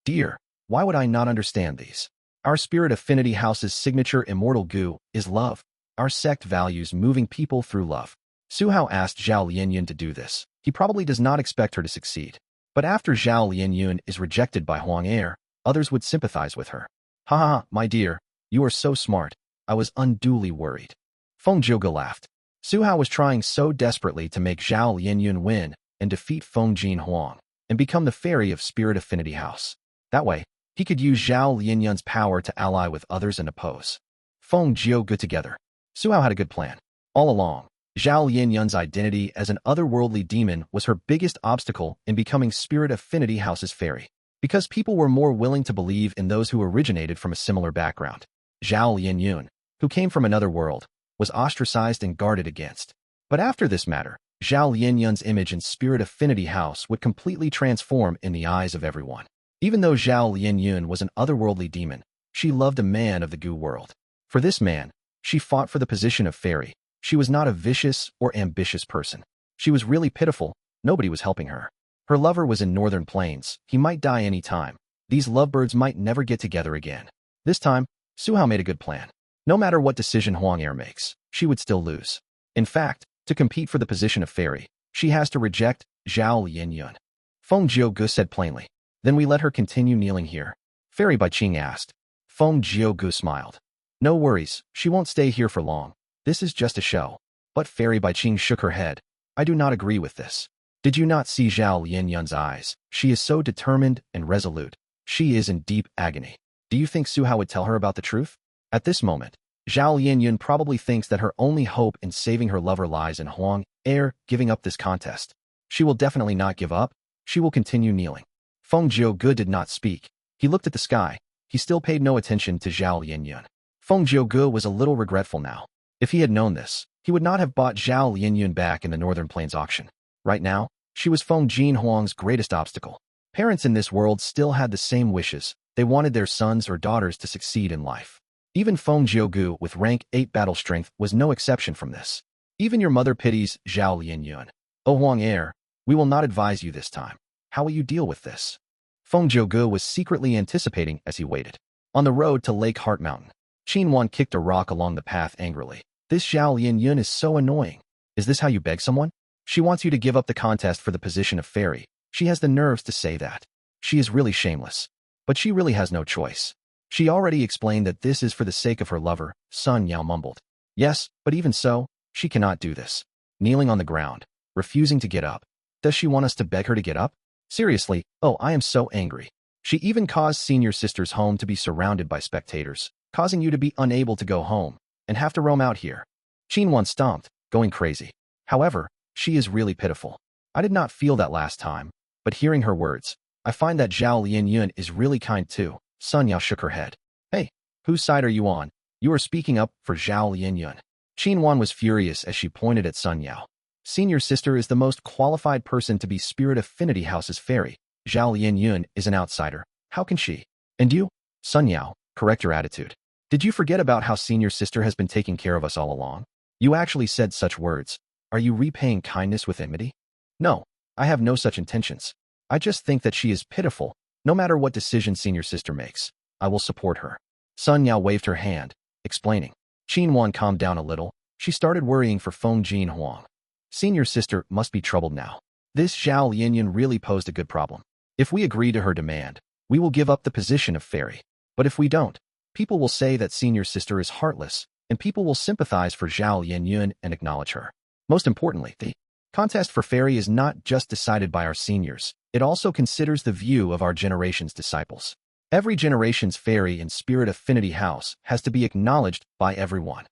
"Dear, why would I not understand these? Our Spirit Affinity House's signature Immortal Gu is love. Our sect values moving people through love." Su Hao asked Zhao Lianyun to do this. He probably does not expect her to succeed. But after Zhao Lianyun is rejected by Huang Er, others would sympathize with her. "Ha ha ha, my dear, you are so smart. I was unduly worried." Feng Jiugu laughed. Su Hao was trying so desperately to make Zhao Lianyun win and defeat Feng Jin Huang and become the fairy of Spirit Affinity House. That way, he could use Zhao Lianyun's power to ally with others and oppose Feng Jiugu together. Su Hao had a good plan. All along, Zhao Lianyun's identity as an otherworldly demon was her biggest obstacle in becoming Spirit Affinity House's fairy, because people were more willing to believe in those who originated from a similar background. Zhao Lianyun, who came from another world, was ostracized and guarded against. But after this matter, Zhao Lianyun's image in Spirit Affinity House would completely transform in the eyes of everyone. Even though Zhao Lianyun was an otherworldly demon, she loved a man of the Gu world. For this man, she fought for the position of fairy. She was not a vicious or ambitious person. She was really pitiful. Nobody was helping her. Her lover was in Northern Plains. He might die any time. These lovebirds might never get together again. This time, Su Hao made a good plan. No matter what decision Huang Er makes, she would still lose. In fact, to compete for the position of fairy, she has to reject Zhao Lianyun. Feng Jiugu said plainly. "Then we let her continue kneeling here?" Fairy Bai Qing asked. Feng Jiugu smiled. "No worries, she won't stay here for long. This is just a show." But Fairy Bai Qing shook her head. "I do not agree with this. Did you not see Zhao Lianyun's eyes? She is so determined and resolute. She is in deep agony. Do you think Su Hao would tell her about the truth?" At this moment, Zhao Lianyun probably thinks that her only hope in saving her lover lies in Huang Er giving up this contest. She will definitely not give up. She will continue kneeling. Feng Jiugu did not speak. He looked at the sky. He still paid no attention to Zhao Lianyun. Feng Jiugu was a little regretful now. If he had known this, he would not have bought Zhao Lianyun back in the Northern Plains auction. Right now, she was Feng Jin Huang's greatest obstacle. Parents in this world still had the same wishes. They wanted their sons or daughters to succeed in life. Even Feng Jiugu with rank 8 battle strength was no exception from this. Even your mother pities Zhao Lianyun. "Oh Huang Er, we will not advise you this time. How will you deal with this?" Feng Jiugu was secretly anticipating as he waited. On the road to Lake Heart Mountain, Qin Wan kicked a rock along the path angrily. "This Zhao Lianyun is so annoying. Is this how you beg someone? She wants you to give up the contest for the position of fairy. She has the nerves to say that. She is really shameless. But she really has no choice. She already explained that this is for the sake of her lover," Sun Yao mumbled. "Yes, but even so, she cannot do this." Kneeling on the ground, refusing to get up. Does she want us to beg her to get up? Seriously, oh, I am so angry. She even caused senior sister's home to be surrounded by spectators, causing you to be unable to go home and have to roam out here. Qin Wan stomped, going crazy. However, she is really pitiful. I did not feel that last time, but hearing her words, I find that Zhao Lianyun is really kind too. Sun Yao shook her head. "Hey, whose side are you on? You are speaking up for Zhao Lianyun." Qin Wan was furious as she pointed at Sun Yao. "Senior sister is the most qualified person to be Spirit Affinity House's fairy. Zhao Lianyun is an outsider. How can she? And you? Sun Yao, correct your attitude. Did you forget about how senior sister has been taking care of us all along? You actually said such words. Are you repaying kindness with enmity? No, I have no such intentions. I just think that she is pitiful. No matter what decision senior sister makes, I will support her. Sun Yao waved her hand, explaining. Qin Wan calmed down a little. She started worrying for Feng Jin Huang. Senior sister must be troubled now. This Zhao Linyun really posed a good problem. If we agree to her demand, we will give up the position of fairy. But if we don't, people will say that senior sister is heartless, and people will sympathize for Zhao Linyun and acknowledge her. Most importantly, the contest for fairy is not just decided by our seniors, it also considers the view of our generation's disciples. Every generation's fairy and spirit affinity house has to be acknowledged by everyone.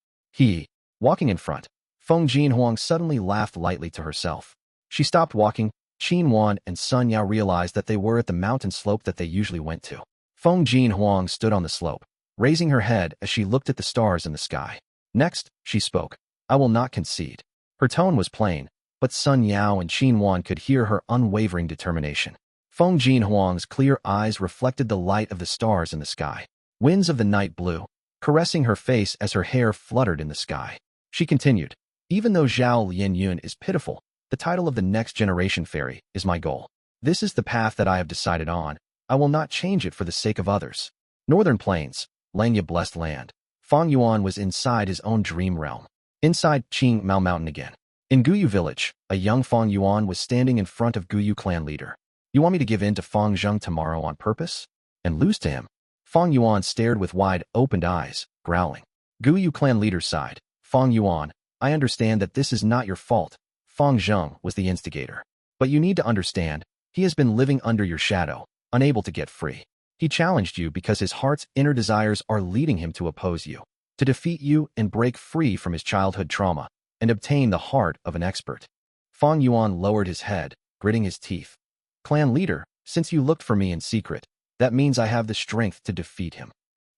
Walking in front, Feng Jin Huang suddenly laughed lightly to herself. She stopped walking. Qin Wan and Sun Yao realized that they were at the mountain slope that they usually went to. Feng Jin Huang stood on the slope, raising her head as she looked at the stars in the sky. Next, she spoke. I will not concede. Her tone was plain, but Sun Yao and Qin Wan could hear her unwavering determination. Feng Jin Huang's clear eyes reflected the light of the stars in the sky. Winds of the night blew, caressing her face as her hair fluttered in the sky. She continued, even though Zhao Linyun is pitiful, the title of the next generation fairy is my goal. This is the path that I have decided on. I will not change it for the sake of others. Northern Plains, Langya blessed land. Fang Yuan was inside his own dream realm. Inside Qing Mao Mountain again. In Guyu village, a young Fang Yuan was standing in front of Guyu clan leader. You want me to give in to Fang Zheng tomorrow on purpose? And lose to him? Fang Yuan stared with wide-opened eyes, growling. Guyu clan leader sighed. Fang Yuan, I understand that this is not your fault. Fang Zheng was the instigator. But you need to understand, he has been living under your shadow, unable to get free. He challenged you because his heart's inner desires are leading him to oppose you, to defeat you and break free from his childhood trauma, and obtain the heart of an expert. Fang Yuan lowered his head, gritting his teeth. Clan leader, since you looked for me in secret, that means I have the strength to defeat him.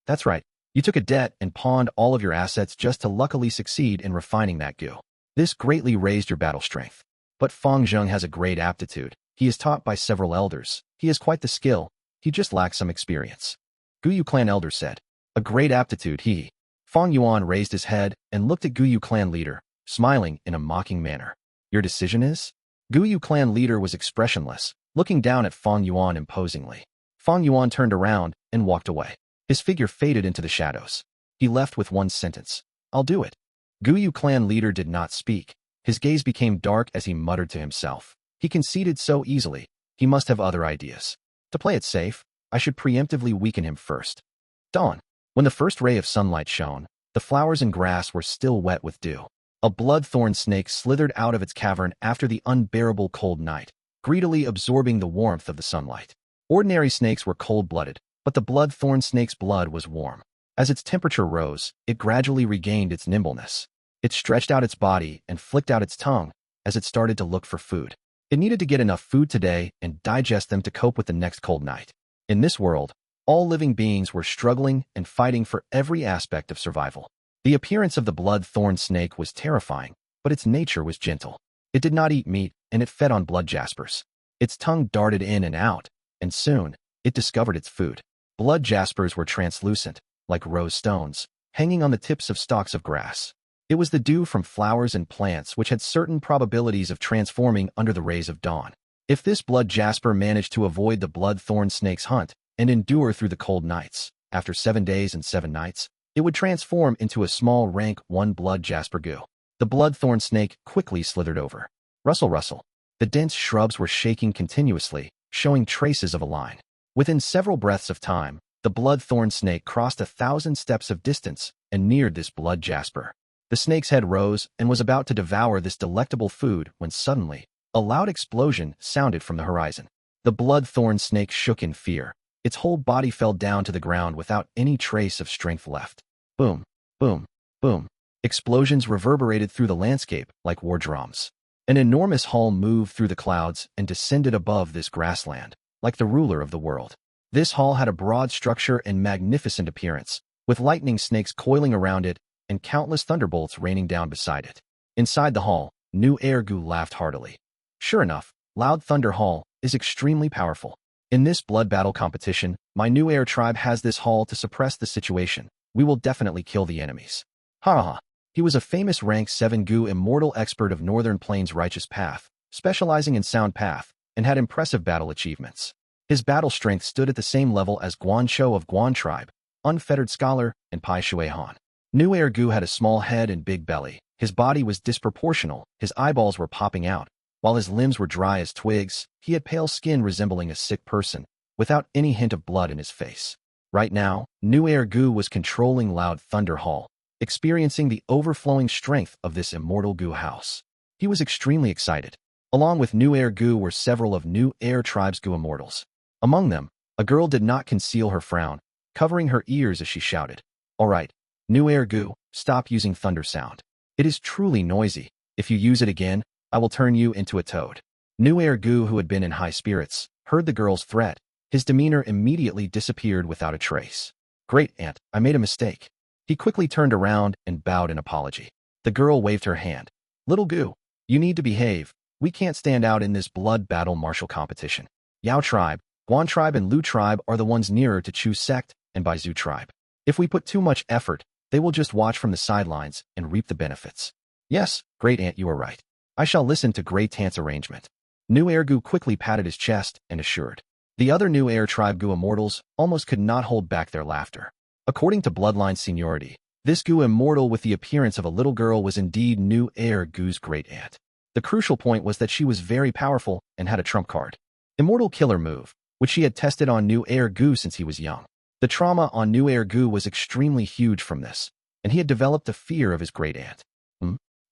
That's right. You took a debt and pawned all of your assets just to luckily succeed in refining that Gu. This greatly raised your battle strength. But Fang Zheng has a great aptitude. He is taught by several elders. He has quite the skill. He just lacks some experience. Guyu clan elder said. A great aptitude, he. Fang Yuan raised his head and looked at Guyu clan leader, smiling in a mocking manner. Your decision is? Guyu clan leader was expressionless, looking down at Fang Yuan imposingly. Fang Yuan turned around and walked away. His figure faded into the shadows. He left with one sentence. I'll do it. Guyu clan leader did not speak. His gaze became dark as he muttered to himself. He conceded so easily. He must have other ideas. To play it safe, I should preemptively weaken him first. Dawn. When the first ray of sunlight shone, the flowers and grass were still wet with dew. A blood-thorn snake slithered out of its cavern after the unbearable cold night, greedily absorbing the warmth of the sunlight. Ordinary snakes were cold-blooded, but the blood-thorn snake's blood was warm. As its temperature rose, it gradually regained its nimbleness. It stretched out its body and flicked out its tongue as it started to look for food. It needed to get enough food today and digest them to cope with the next cold night. In this world, all living beings were struggling and fighting for every aspect of survival. The appearance of the blood-thorn snake was terrifying, but its nature was gentle. It did not eat meat, and it fed on blood jaspers. Its tongue darted in and out, and soon, it discovered its food. Blood jaspers were translucent, like rose stones, hanging on the tips of stalks of grass. It was the dew from flowers and plants which had certain probabilities of transforming under the rays of dawn. If this blood jasper managed to avoid the blood-thorn snake's hunt and endure through the cold nights, after 7 days and 7 nights, it would transform into a small rank 1 blood jasper Gu. The blood-thorn snake quickly slithered over. Rustle, rustle. The dense shrubs were shaking continuously, showing traces of a line. Within several breaths of time, the blood-thorn snake crossed 1,000 steps of distance and neared this blood jasper. The snake's head rose and was about to devour this delectable food when suddenly, a loud explosion sounded from the horizon. The blood-thorn snake shook in fear. Its whole body fell down to the ground without any trace of strength left. Boom, boom, boom. Explosions reverberated through the landscape like war drums. An enormous hull moved through the clouds and descended above this grassland, like the ruler of the world. This hull had a broad structure and magnificent appearance, with lightning snakes coiling around it and countless thunderbolts raining down beside it. Inside the hull, New Air Gu laughed heartily. Sure enough, Loud Thunder Hull is extremely powerful. In this blood battle competition, my New Air tribe has this hull to suppress the situation. We will definitely kill the enemies. Ha ha. He was a famous rank 7 Gu Immortal expert of Northern Plains Righteous Path, specializing in Sound Path, and had impressive battle achievements. His battle strength stood at the same level as Guan Shou of Guan Tribe, Unfettered Scholar, and Pai Shui Han. New Air Gu had a small head and big belly. His body was disproportional, his eyeballs were popping out, while his limbs were dry as twigs. He had pale skin resembling a sick person, without any hint of blood in his face. Right now, New Air Gu was controlling Loud Thunder Hall, experiencing the overflowing strength of this Immortal Gu house. He was extremely excited. Along with New Air Gu were several of New Air Tribe's Gu Immortals. Among them, a girl did not conceal her frown, covering her ears as she shouted, "All right, New Air Gu, stop using thunder sound. It is truly noisy. If you use it again, I will turn you into a toad." New Air Gu, who had been in high spirits, heard the girl's threat. His demeanor immediately disappeared without a trace. "Great Aunt, I made a mistake." He quickly turned around and bowed in apology. The girl waved her hand. "Little Gu, you need to behave. We can't stand out in this blood battle martial competition. Yao Tribe, Guan Tribe, and Lu Tribe are the ones nearer to Chu Sect and Baizu Tribe. If we put too much effort, they will just watch from the sidelines and reap the benefits." "Yes, Great Aunt, you are right. I shall listen to Great Aunt's arrangement." New Air Gu quickly patted his chest and assured. The other New Air Tribe Gu Immortals almost could not hold back their laughter. According to bloodline seniority, this Gu Immortal with the appearance of a little girl was indeed New Air Gu's Great Aunt. The crucial point was that she was very powerful and had a trump card. Immortal Killer Move, which she had tested on New Air Gu since he was young. The trauma on New Air Gu was extremely huge from this, and he had developed a fear of his Great Aunt.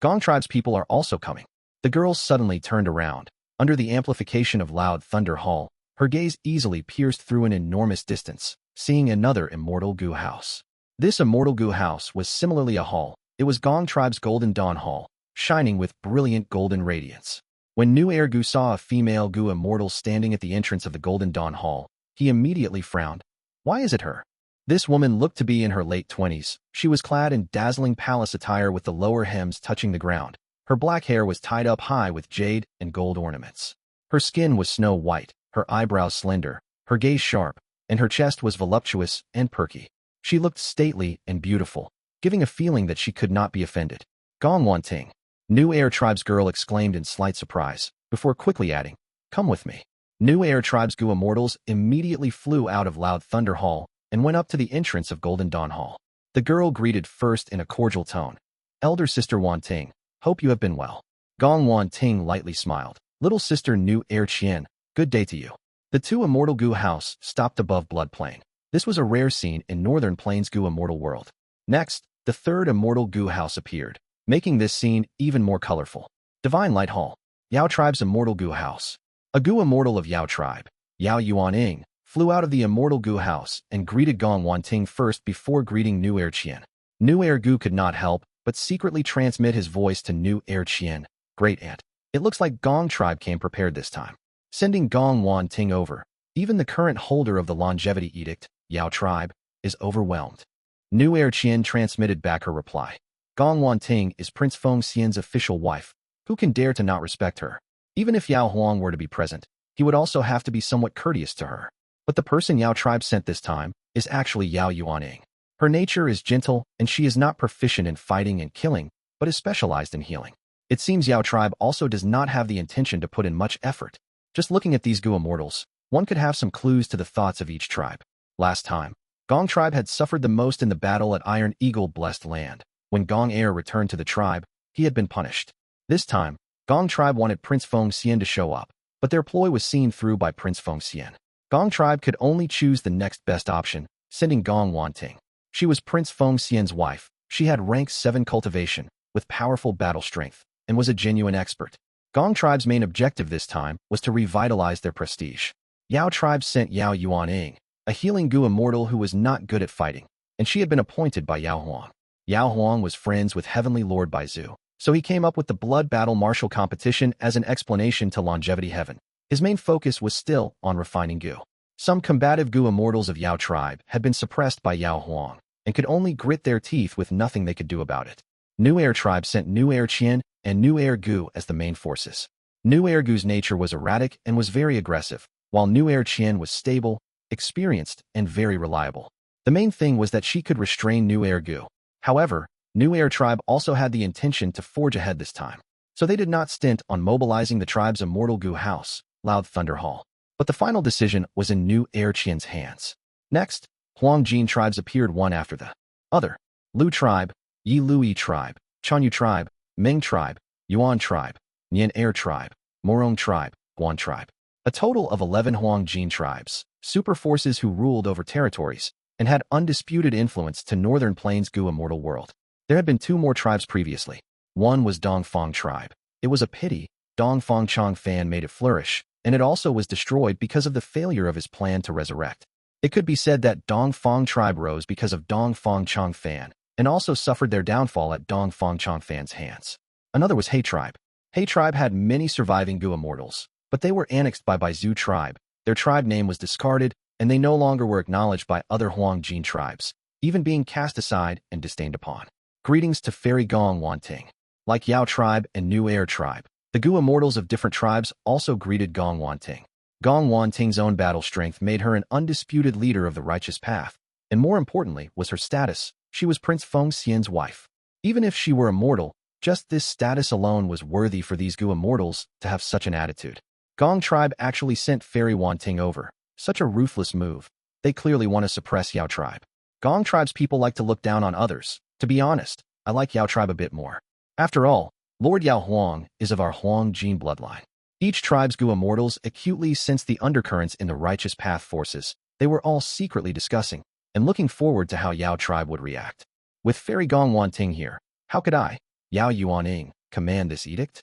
Gong Tribe's people are also coming. The girl suddenly turned around. Under the amplification of Loud Thunder Hall, her gaze easily pierced through an enormous distance, seeing another Immortal Gu house. This Immortal Gu house was similarly a hall. It was Gong Tribe's Golden Dawn Hall, shining with brilliant golden radiance. When New Air Gu saw a female Gu Immortal standing at the entrance of the Golden Dawn Hall, he immediately frowned. Why is it her? This woman looked to be in her late 20s. She was clad in dazzling palace attire with the lower hems touching the ground. Her black hair was tied up high with jade and gold ornaments. Her skin was snow white, her eyebrows slender, her gaze sharp, and her chest was voluptuous and perky. She looked stately and beautiful, giving a feeling that she could not be offended. "Gong Ting," New Air Tribe's girl exclaimed in slight surprise, before quickly adding, "Come with me." New Air Tribe's Gu Immortals immediately flew out of Loud Thunder Hall and went up to the entrance of Golden Dawn Hall. The girl greeted first in a cordial tone. "Elder Sister Ting, hope you have been well." Gong Ting lightly smiled. "Little Sister New Air Qian, good day to you." The two Immortal Gu house stopped above Blood Plain. This was a rare scene in Northern Plains Gu Immortal world. Next, the third Immortal Gu house appeared, making this scene even more colorful. Divine Light Hall, Yao Tribe's Immortal Gu house. A Gu Immortal of Yao Tribe, Yao Yuan, flew out of the Immortal Gu house and greeted Gong Ting first before greeting New Air Qian. New Air Gu could not help but secretly transmit his voice to New Air Qian. "Great Aunt, it looks like Gong Tribe came prepared this time." Sending Gong Ting over, even the current holder of the Longevity Edict, Yao Tribe, is overwhelmed. New Air Qian transmitted back her reply. Gong Ting is Prince Feng Xian's official wife. Who can dare to not respect her? Even if Yao Huang were to be present, he would also have to be somewhat courteous to her. But the person Yao Tribe sent this time is actually Yao Yuan. Her nature is gentle, and she is not proficient in fighting and killing, but is specialized in healing. It seems Yao Tribe also does not have the intention to put in much effort. Just looking at these Gu Immortals, one could have some clues to the thoughts of each tribe. Last time, Gong Tribe had suffered the most in the battle at Iron Eagle Blessed Land. When Gong Heir returned to the tribe, he had been punished. This time, Gong Tribe wanted Prince Feng Xian to show up, but their ploy was seen through by Prince Feng Xian. Gong Tribe could only choose the next best option, sending Gong Ting. She was Prince Feng Xian's wife. She had rank 7 cultivation, with powerful battle strength, and was a genuine expert. Gong Tribe's main objective this time was to revitalize their prestige. Yao Tribe sent Yao Yuan, a healing Gu Immortal who was not good at fighting, and she had been appointed by Yao Huang. Yao Huang was friends with Heavenly Lord Baizu, so he came up with the blood battle martial competition as an explanation to Longevity Heaven. His main focus was still on refining Gu. Some combative Gu Immortals of Yao Tribe had been suppressed by Yao Huang, and could only grit their teeth with nothing they could do about it. New Air Tribe sent New Air Qian and New Air Gu as the main forces. New Air Gu's nature was erratic and was very aggressive, while New Air Qian was stable, experienced, and very reliable. The main thing was that she could restrain New Air Gu. However, New Air tribe also had the intention to forge ahead this time, so they did not stint on mobilizing the tribe's Immortal Gu house, Loud Thunder Hall. But the final decision was in New Air Qian's hands. Next, Huangjin tribes appeared one after the other. Lu tribe, Yi Lui tribe, Chanyu tribe, Ming tribe, Yuan tribe, Nian Air tribe, Morong tribe, Guan tribe. A total of 11 Huangjin tribes, super forces who ruled over territories and had undisputed influence to Northern Plains Gu Immortal world. There had been 2 more tribes previously. One was Dongfang tribe. It was a pity Dongfang Changfan made it flourish, and it also was destroyed because of the failure of his plan to resurrect. It could be said that Dongfang tribe rose because of Dongfang Changfan, and also suffered their downfall at Dongfang Changfan's hands. Another was He tribe. He tribe had many surviving Gu Immortals, but they were annexed by Baizu tribe. Their tribe name was discarded, and they no longer were acknowledged by other Huangjin tribes, even being cast aside and disdained upon. Greetings to Fairy Gong Wan Ting. Like Yao tribe and New Air tribe, the Gu Immortals of different tribes also greeted Gong Wan Ting. Gong Wan Ting's own battle strength made her an undisputed leader of the righteous path, and more importantly was her status. She was Prince Feng Xian's wife. Even if she were immortal, just this status alone was worthy for these Gu Immortals to have such an attitude. Gong tribe actually sent Fairy Wan Ting over. Such a ruthless move. They clearly want to suppress Yao tribe. Gong tribe's people like to look down on others. To be honest, I like Yao tribe a bit more. After all, Lord Yao Huang is of our Huangjin bloodline. Each tribe's Gu Immortals acutely sensed the undercurrents in the righteous path forces. They were all secretly discussing and looking forward to how Yao tribe would react. With Fairy Gong Wan Ting here, how could I, Yao Yuaning, command this edict?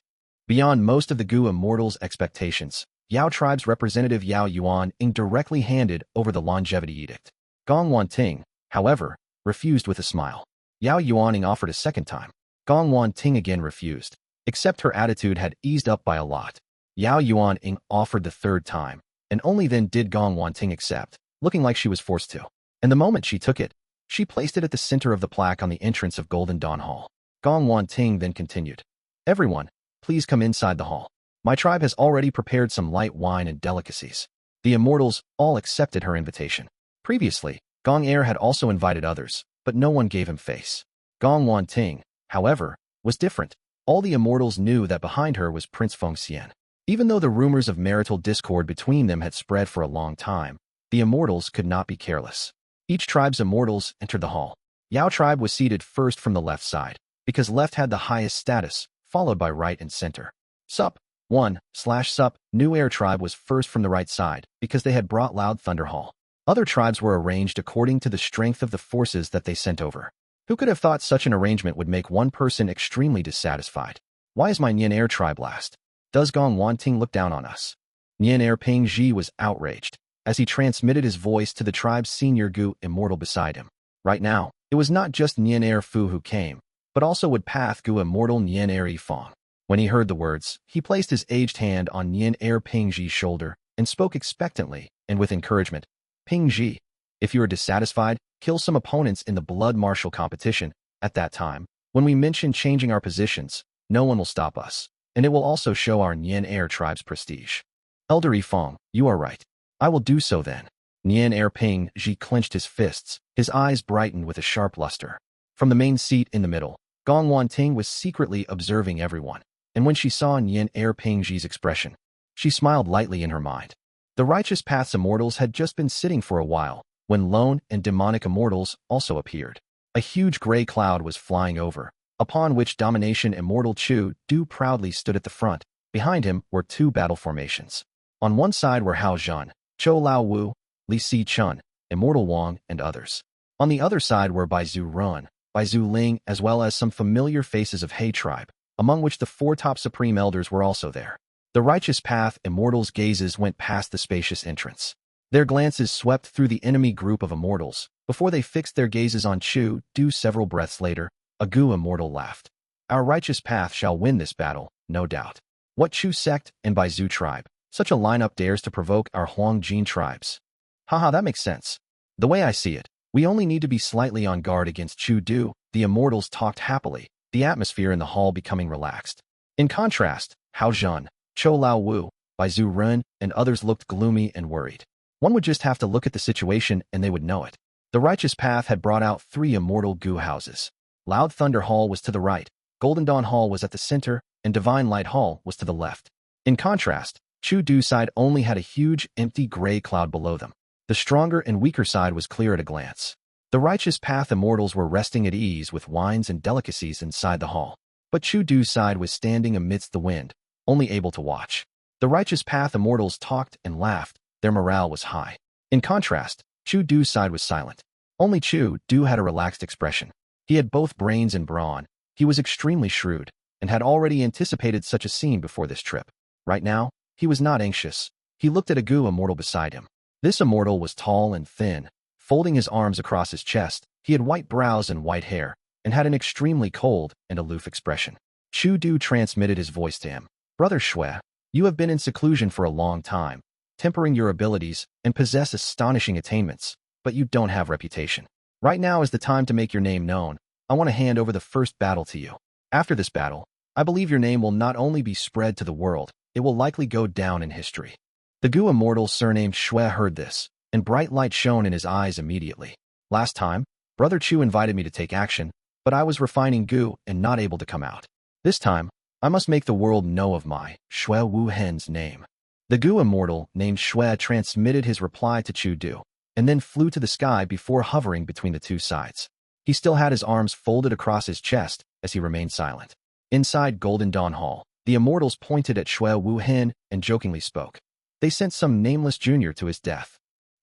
Beyond most of the Gu Immortals' expectations, Yao tribe's representative Yao Yuan indirectly handed over the longevity edict. Gong Wan Ting, however, refused with a smile. Yao Yuaning offered a second time. Gong Wan Ting again refused, except her attitude had eased up by a lot. Yao Yuaning offered the third time, and only then did Gong Wan Ting accept, looking like she was forced to. And the moment she took it, she placed it at the center of the plaque on the entrance of Golden Dawn Hall. Gong Wan Ting then continued. Everyone, please come inside the hall. My tribe has already prepared some light wine and delicacies. The Immortals all accepted her invitation. Previously, Gong Air had also invited others, but no one gave him face. Gong Wan Ting, however, was different. All the Immortals knew that behind her was Prince Feng Xian. Even though the rumors of marital discord between them had spread for a long time, the Immortals could not be careless. Each tribe's Immortals entered the hall. Yao tribe was seated first from the left side, because left had the highest status, followed by right and center. Sup 1/Sup, New Air tribe was first from the right side, because they had brought Loud Thunder Hall. Other tribes were arranged according to the strength of the forces that they sent over. Who could have thought such an arrangement would make one person extremely dissatisfied? Why is my Nian Air tribe last? Does Gong Wan Ting look down on us? Nian Air Ping Ji was outraged, as he transmitted his voice to the tribe's senior Gu Immortal beside him. Right now, it was not just Nian Air Fu who came, but also would Path Gu Immortal Nian Air Yifang. When he heard the words, he placed his aged hand on Nian Air Ping Ji's shoulder and spoke expectantly and with encouragement. Ping Ji, if you are dissatisfied, kill some opponents in the blood martial competition. At that time, when we mention changing our positions, no one will stop us, and it will also show our Nian Air tribe's prestige. Elder Yifang, you are right. I will do so then. Nian Air Ping Ji clenched his fists, his eyes brightened with a sharp luster. From the main seat in the middle, Gong Wan Ting was secretly observing everyone, and when she saw Nian Air Ping Ji's expression, she smiled lightly in her mind. The Righteous Path's Immortals had just been sitting for a while, when lone and demonic Immortals also appeared. A huge gray cloud was flying over, upon which Domination Immortal Chu Du proudly stood at the front. Behind him were 2 battle formations. On one side were Hao Zhan, Chou Lao Wu, Li Si Chun, Immortal Wang, and others. On the other side were Baizu Run, Baizu Ling, as well as some familiar faces of He tribe, among which the 4 top supreme elders were also there. The Righteous Path Immortals' gazes went past the spacious entrance. Their glances swept through the enemy group of Immortals, before they fixed their gazes on Chu Du. Several breaths later, a Gu Immortal laughed. Our Righteous Path shall win this battle, no doubt. What Chu sect and Baizu tribe? Such a lineup dares to provoke our Huangjin tribes. Haha, that makes sense. The way I see it, we only need to be slightly on guard against Chu Du. The Immortals talked happily, the atmosphere in the hall becoming relaxed. In contrast, Hao Zhan, Chou Lao Wu, Baizu Ren, and others looked gloomy and worried. One would just have to look at the situation and they would know it. The Righteous Path had brought out 3 Immortal Gu houses. Loud Thunder Hall was to the right, Golden Dawn Hall was at the center, and Divine Light Hall was to the left. In contrast, Chu Du side only had a huge, empty gray cloud below them. The stronger and weaker side was clear at a glance. The righteous path immortals were resting at ease with wines and delicacies inside the hall. But Chu Du's side was standing amidst the wind, only able to watch. The righteous path immortals talked and laughed, their morale was high. In contrast, Chu Du's side was silent. Only Chu Du had a relaxed expression. He had both brains and brawn, he was extremely shrewd, and had already anticipated such a scene before this trip. Right now, he was not anxious. He looked at a Gu immortal beside him. This immortal was tall and thin. Folding his arms across his chest, he had white brows and white hair, and had an extremely cold and aloof expression. Chu Du transmitted his voice to him. Brother Shui, you have been in seclusion for a long time, tempering your abilities and possess astonishing attainments, but you don't have reputation. Right now is the time to make your name known. I want to hand over the first battle to you. After this battle, I believe your name will not only be spread to the world, it will likely go down in history. The Gu immortal surnamed Shui heard this, and bright light shone in his eyes immediately. Last time, Brother Chu invited me to take action, but I was refining Gu and not able to come out. This time, I must make the world know of my Shui Wu Hen's name. The Gu immortal named Shui transmitted his reply to Chu Du, and then flew to the sky before hovering between the two sides. He still had his arms folded across his chest as he remained silent. Inside Golden Dawn Hall, the immortals pointed at Shui Wu Hen and jokingly spoke. They sent some nameless junior to his death.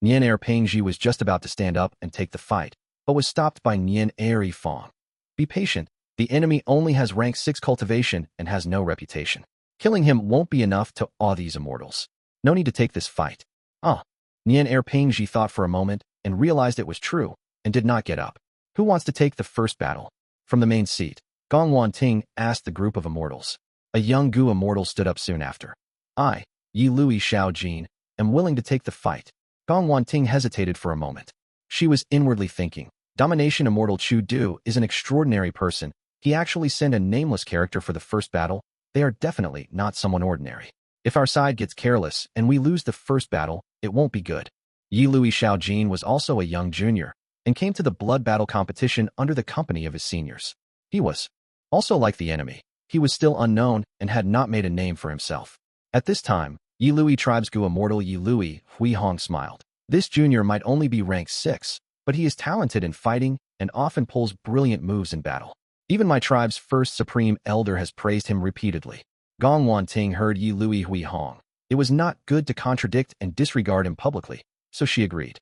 Nian Er Pengji was just about to stand up and take the fight, but was stopped by Nian Er Fang. Be patient, the enemy only has rank 6 cultivation and has no reputation. Killing him won't be enough to awe these immortals. No need to take this fight. Nian Er Pengji thought for a moment and realized it was true, and did not get up. Who wants to take the first battle? From the main seat, Gong Ting asked the group of immortals. A young Gu immortal stood up soon after. I, Yi Lui Xiao Jin, am willing to take the fight. Gong Ting hesitated for a moment. She was inwardly thinking, Domination Immortal Chu Du is an extraordinary person. He actually sent a nameless character for the first battle. They are definitely not someone ordinary. If our side gets careless and we lose the first battle, it won't be good. Yi Lui Xiao Jin was also a young junior, and came to the blood battle competition under the company of his seniors. He was also like the enemy. He was still unknown and had not made a name for himself. At this time, Yi Lui Tribe's Gu immortal Yi Lui Hui Hong smiled. This junior might only be rank 6, but he is talented in fighting and often pulls brilliant moves in battle. Even my tribe's first supreme elder has praised him repeatedly. Gong Ting heard Yi Lui Hui Hong. It was not good to contradict and disregard him publicly, so she agreed.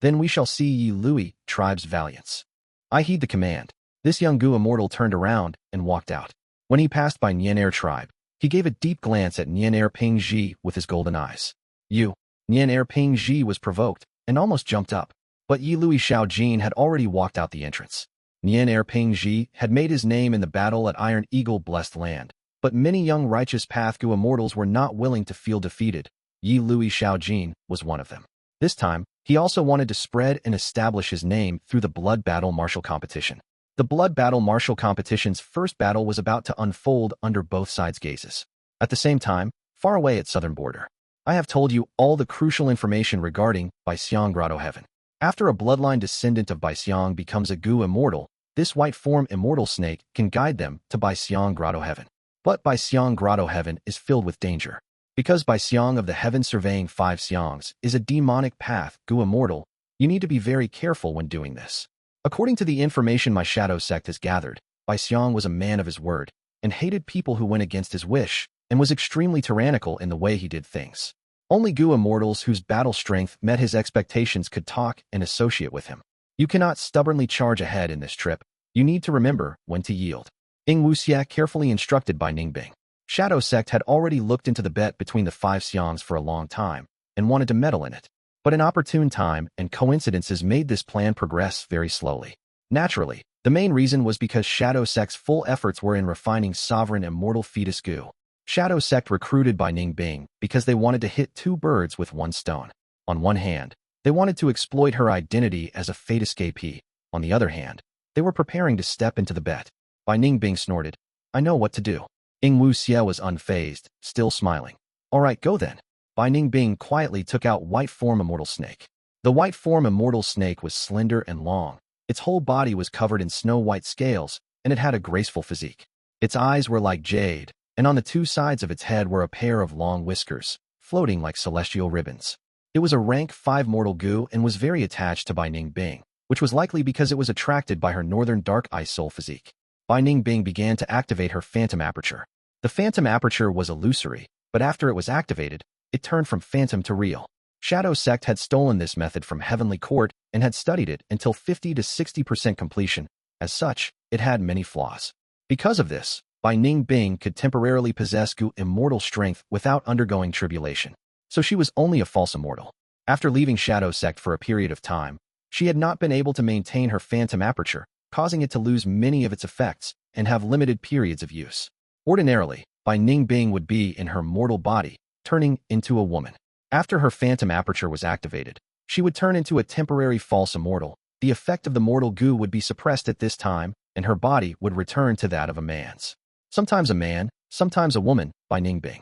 Then we shall see Yi Lui Tribe's valiance. I heed the command. This young Gu immortal turned around and walked out. When he passed by Nian Er Tribe, he gave a deep glance at Nian Er Pengji with his golden eyes. Nian Er Pengji was provoked and almost jumped up, but Yi Lui Xiao Jin had already walked out the entrance. Nian Er Pengji had made his name in the battle at Iron Eagle Blessed Land, but many young righteous path Gu immortals were not willing to feel defeated. Yi Lui Xiao Jin was one of them. This time, he also wanted to spread and establish his name through the blood battle martial competition. The blood battle martial competition's first battle was about to unfold under both sides' gazes. At the same time, far away at southern border, I have told you all the crucial information regarding Baixiang Grotto-heaven. After a bloodline descendant of Baixiang becomes a Gu immortal, this white form immortal snake can guide them to Baixiang Grotto-heaven. But Baixiang Grotto-heaven is filled with danger. Because Baixiang of the heaven surveying 5 xiangs is a demonic path Gu immortal, you need to be very careful when doing this. According to the information my shadow sect has gathered, Baixiang was a man of his word, and hated people who went against his wish, and was extremely tyrannical in the way he did things. Only Gu immortals whose battle strength met his expectations could talk and associate with him. You cannot stubbornly charge ahead in this trip. You need to remember when to yield. Ing Wuxia, carefully instructed by Ningbing. Shadow sect had already looked into the bet between the 5 xiangs for a long time, and wanted to meddle in it. But an opportune time and coincidences made this plan progress very slowly. Naturally, the main reason was because Shadow Sect's full efforts were in refining sovereign immortal fetus Gu. Shadow Sect recruited by Ningbing because they wanted to hit 2 birds with 1 stone. On one hand, they wanted to exploit her identity as a fate escapee. On the other hand, they were preparing to step into the bet. Bai Ningbing snorted, I know what to do. Ing Wuxia was unfazed, still smiling. Alright, go then. Bai Ningbing quietly took out white form immortal snake. The white form immortal snake was slender and long. Its whole body was covered in snow-white scales, and it had a graceful physique. Its eyes were like jade, and on the two sides of its head were a pair of long whiskers, floating like celestial ribbons. It was a rank 5 mortal Gu and was very attached to Bai Ningbing, which was likely because it was attracted by her northern dark ice soul physique. Bai Ningbing began to activate her phantom aperture. The phantom aperture was illusory, but after it was activated, it turned from phantom to real. Shadow Sect had stolen this method from Heavenly Court and had studied it until 50 to 60% completion. As such, it had many flaws. Because of this, Bai Ningbing could temporarily possess Gu immortal strength without undergoing tribulation. So she was only a false immortal. After leaving Shadow Sect for a period of time, she had not been able to maintain her phantom aperture, causing it to lose many of its effects and have limited periods of use. Ordinarily, Bai Ningbing would be in her mortal body, turning into a woman. After her phantom aperture was activated, she would turn into a temporary false immortal. The effect of the mortal Gu would be suppressed at this time, and her body would return to that of a man's. Sometimes a man, sometimes a woman, Bai Ningbing.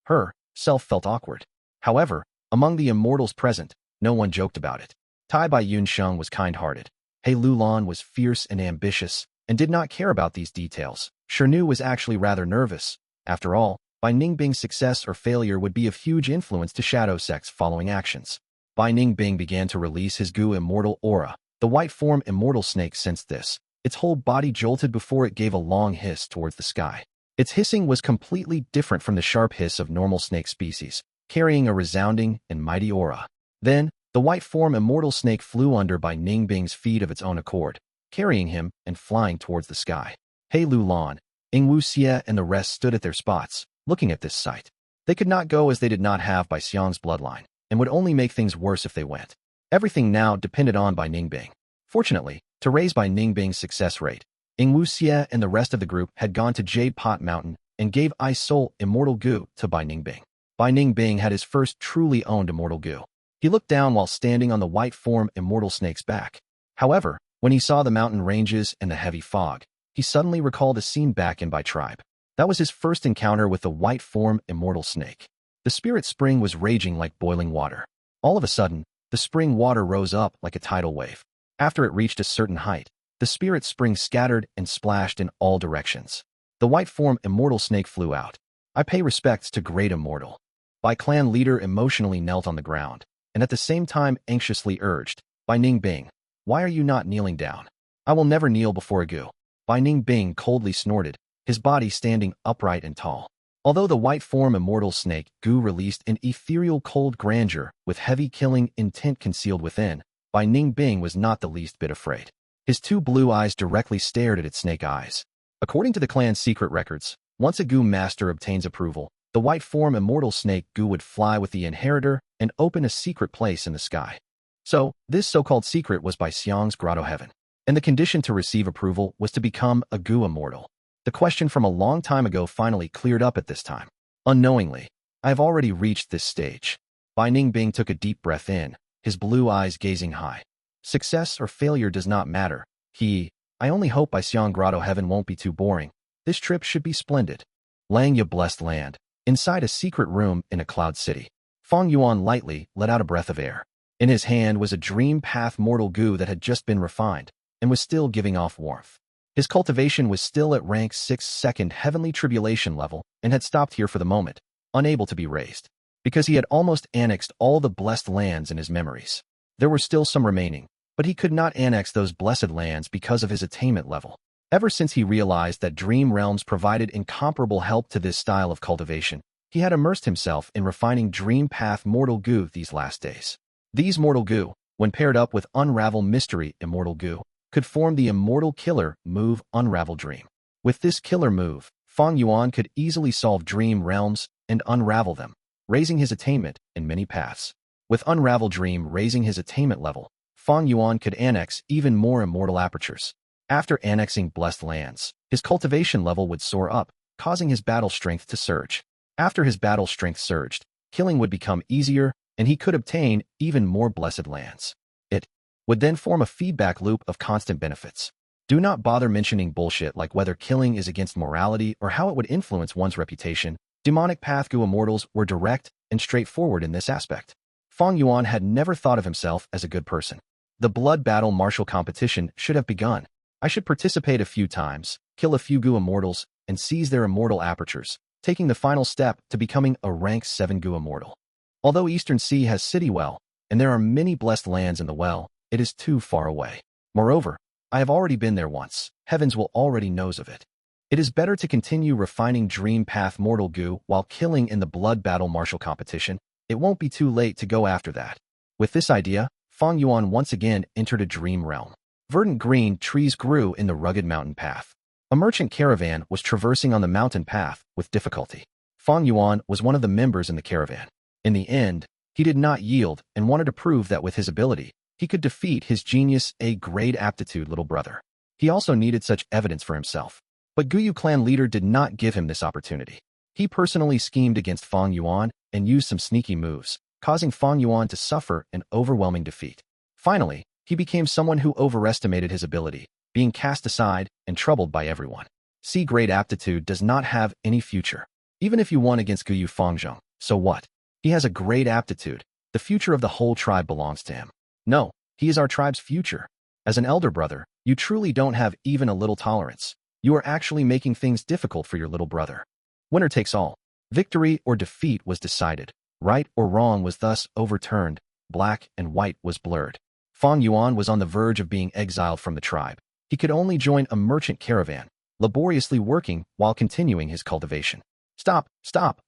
Her, self felt awkward. However, among the immortals present, no one joked about it. Tai Bai Yunsheng was kind-hearted. He Lulan was fierce and ambitious, and did not care about these details. Shirnu was actually rather nervous. After all, Bai Ningbing's success or failure would be of huge influence to Shadow Sect's following actions. Bai Ningbing began to release his Gu immortal aura. The white form immortal snake sensed this. Its whole body jolted before it gave a long hiss towards the sky. Its hissing was completely different from the sharp hiss of normal snake species, carrying a resounding and mighty aura. Then, the white form immortal snake flew under Bai Ningbing's feet of its own accord, carrying him and flying towards the sky. He Lulan, Wu Xie and the rest stood at their spots, looking at this sight. They could not go as they did not have Bai Xiang's bloodline, and would only make things worse if they went. Everything now depended on Bai Ningbing. Fortunately, to raise Bai Ningbing's success rate, Wu Xie and the rest of the group had gone to Jade Pot Mountain and gave Ice Soul Immortal Gu to Bai Ningbing. Bai Ningbing had his first truly owned Immortal Gu. He looked down while standing on the white form Immortal Snake's back. However, when he saw the mountain ranges and the heavy fog, he suddenly recalled a scene back in Bai Tribe. That was his first encounter with the white form Immortal Snake. The spirit spring was raging like boiling water. All of a sudden, the spring water rose up like a tidal wave. After it reached a certain height, the spirit spring scattered and splashed in all directions. The white form Immortal Snake flew out. I pay respects to Great Immortal. Bai clan leader emotionally knelt on the ground, and at the same time anxiously urged, Bai Ningbing, why are you not kneeling down? I will never kneel before a Gu. Bai Ningbing coldly snorted, his body standing upright and tall. Although the white form Immortal Snake Gu released an ethereal cold grandeur with heavy killing intent concealed within, Bai Ningbing was not the least bit afraid. His two blue eyes directly stared at its snake eyes. According to the clan's secret records, once a Gu master obtains approval, the white form Immortal Snake Gu would fly with the inheritor and open a secret place in the sky. So, this so-called secret was Bai Xiang's Grotto-heaven, and the condition to receive approval was to become a Gu immortal. The question from a long time ago finally cleared up at this time. Unknowingly, I have already reached this stage. Bai Ningbing took a deep breath in, his blue eyes gazing high. Success or failure does not matter. I only hope Bai Xiang Grotto-heaven won't be too boring. This trip should be splendid. Langya blessed land. Inside a secret room in a cloud city, Fang Yuan lightly let out a breath of air. In his hand was a dream path mortal Gu that had just been refined, and was still giving off warmth. His cultivation was still at rank 6 second heavenly tribulation level, and had stopped here for the moment, unable to be raised, because he had almost annexed all the blessed lands in his memories. There were still some remaining, but he could not annex those blessed lands because of his attainment level. Ever since he realized that dream realms provided incomparable help to this style of cultivation, he had immersed himself in refining dream path mortal Gu these last days. These mortal Gu, when paired up with unravel mystery immortal Gu, could form the immortal killer move Unravel Dream. With this killer move, Fang Yuan could easily solve dream realms and unravel them, raising his attainment in many paths. With Unravel Dream raising his attainment level, Fang Yuan could annex even more immortal apertures. After annexing blessed lands, his cultivation level would soar up, causing his battle strength to surge. After his battle strength surged, killing would become easier, and he could obtain even more blessed lands. It would then form a feedback loop of constant benefits. Do not bother mentioning bullshit like whether killing is against morality or how it would influence one's reputation. Demonic Path Gu immortals were direct and straightforward in this aspect. Fang Yuan had never thought of himself as a good person. The blood battle martial competition should have begun. I should participate a few times, kill a few Gu immortals, and seize their immortal apertures, taking the final step to becoming a rank 7 Gu immortal. Although Eastern Sea has City Well, and there are many blessed lands in the well, it is too far away. Moreover, I have already been there once. Heavens will already knows of it. It is better to continue refining Dream Path Mortal Gu while killing in the blood battle martial competition. It won't be too late to go after that. With this idea, Fang Yuan once again entered a dream realm. Verdant green trees grew in the rugged mountain path. A merchant caravan was traversing on the mountain path with difficulty. Fang Yuan was one of the members in the caravan. In the end, he did not yield and wanted to prove that with his ability, he could defeat his genius A-grade aptitude little brother. He also needed such evidence for himself. But Guyu clan leader did not give him this opportunity. He personally schemed against Fang Yuan and used some sneaky moves, causing Fang Yuan to suffer an overwhelming defeat. Finally, he became someone who overestimated his ability, being cast aside and troubled by everyone. C-grade aptitude does not have any future. Even if you won against Guyu Fangzhong, so what? He has a great aptitude. The future of the whole tribe belongs to him. No, he is our tribe's future. As an elder brother, you truly don't have even a little tolerance. You are actually making things difficult for your little brother. Winner takes all. Victory or defeat was decided. Right or wrong was thus overturned. Black and white was blurred. Fang Yuan was on the verge of being exiled from the tribe. He could only join a merchant caravan, laboriously working while continuing his cultivation. Stop,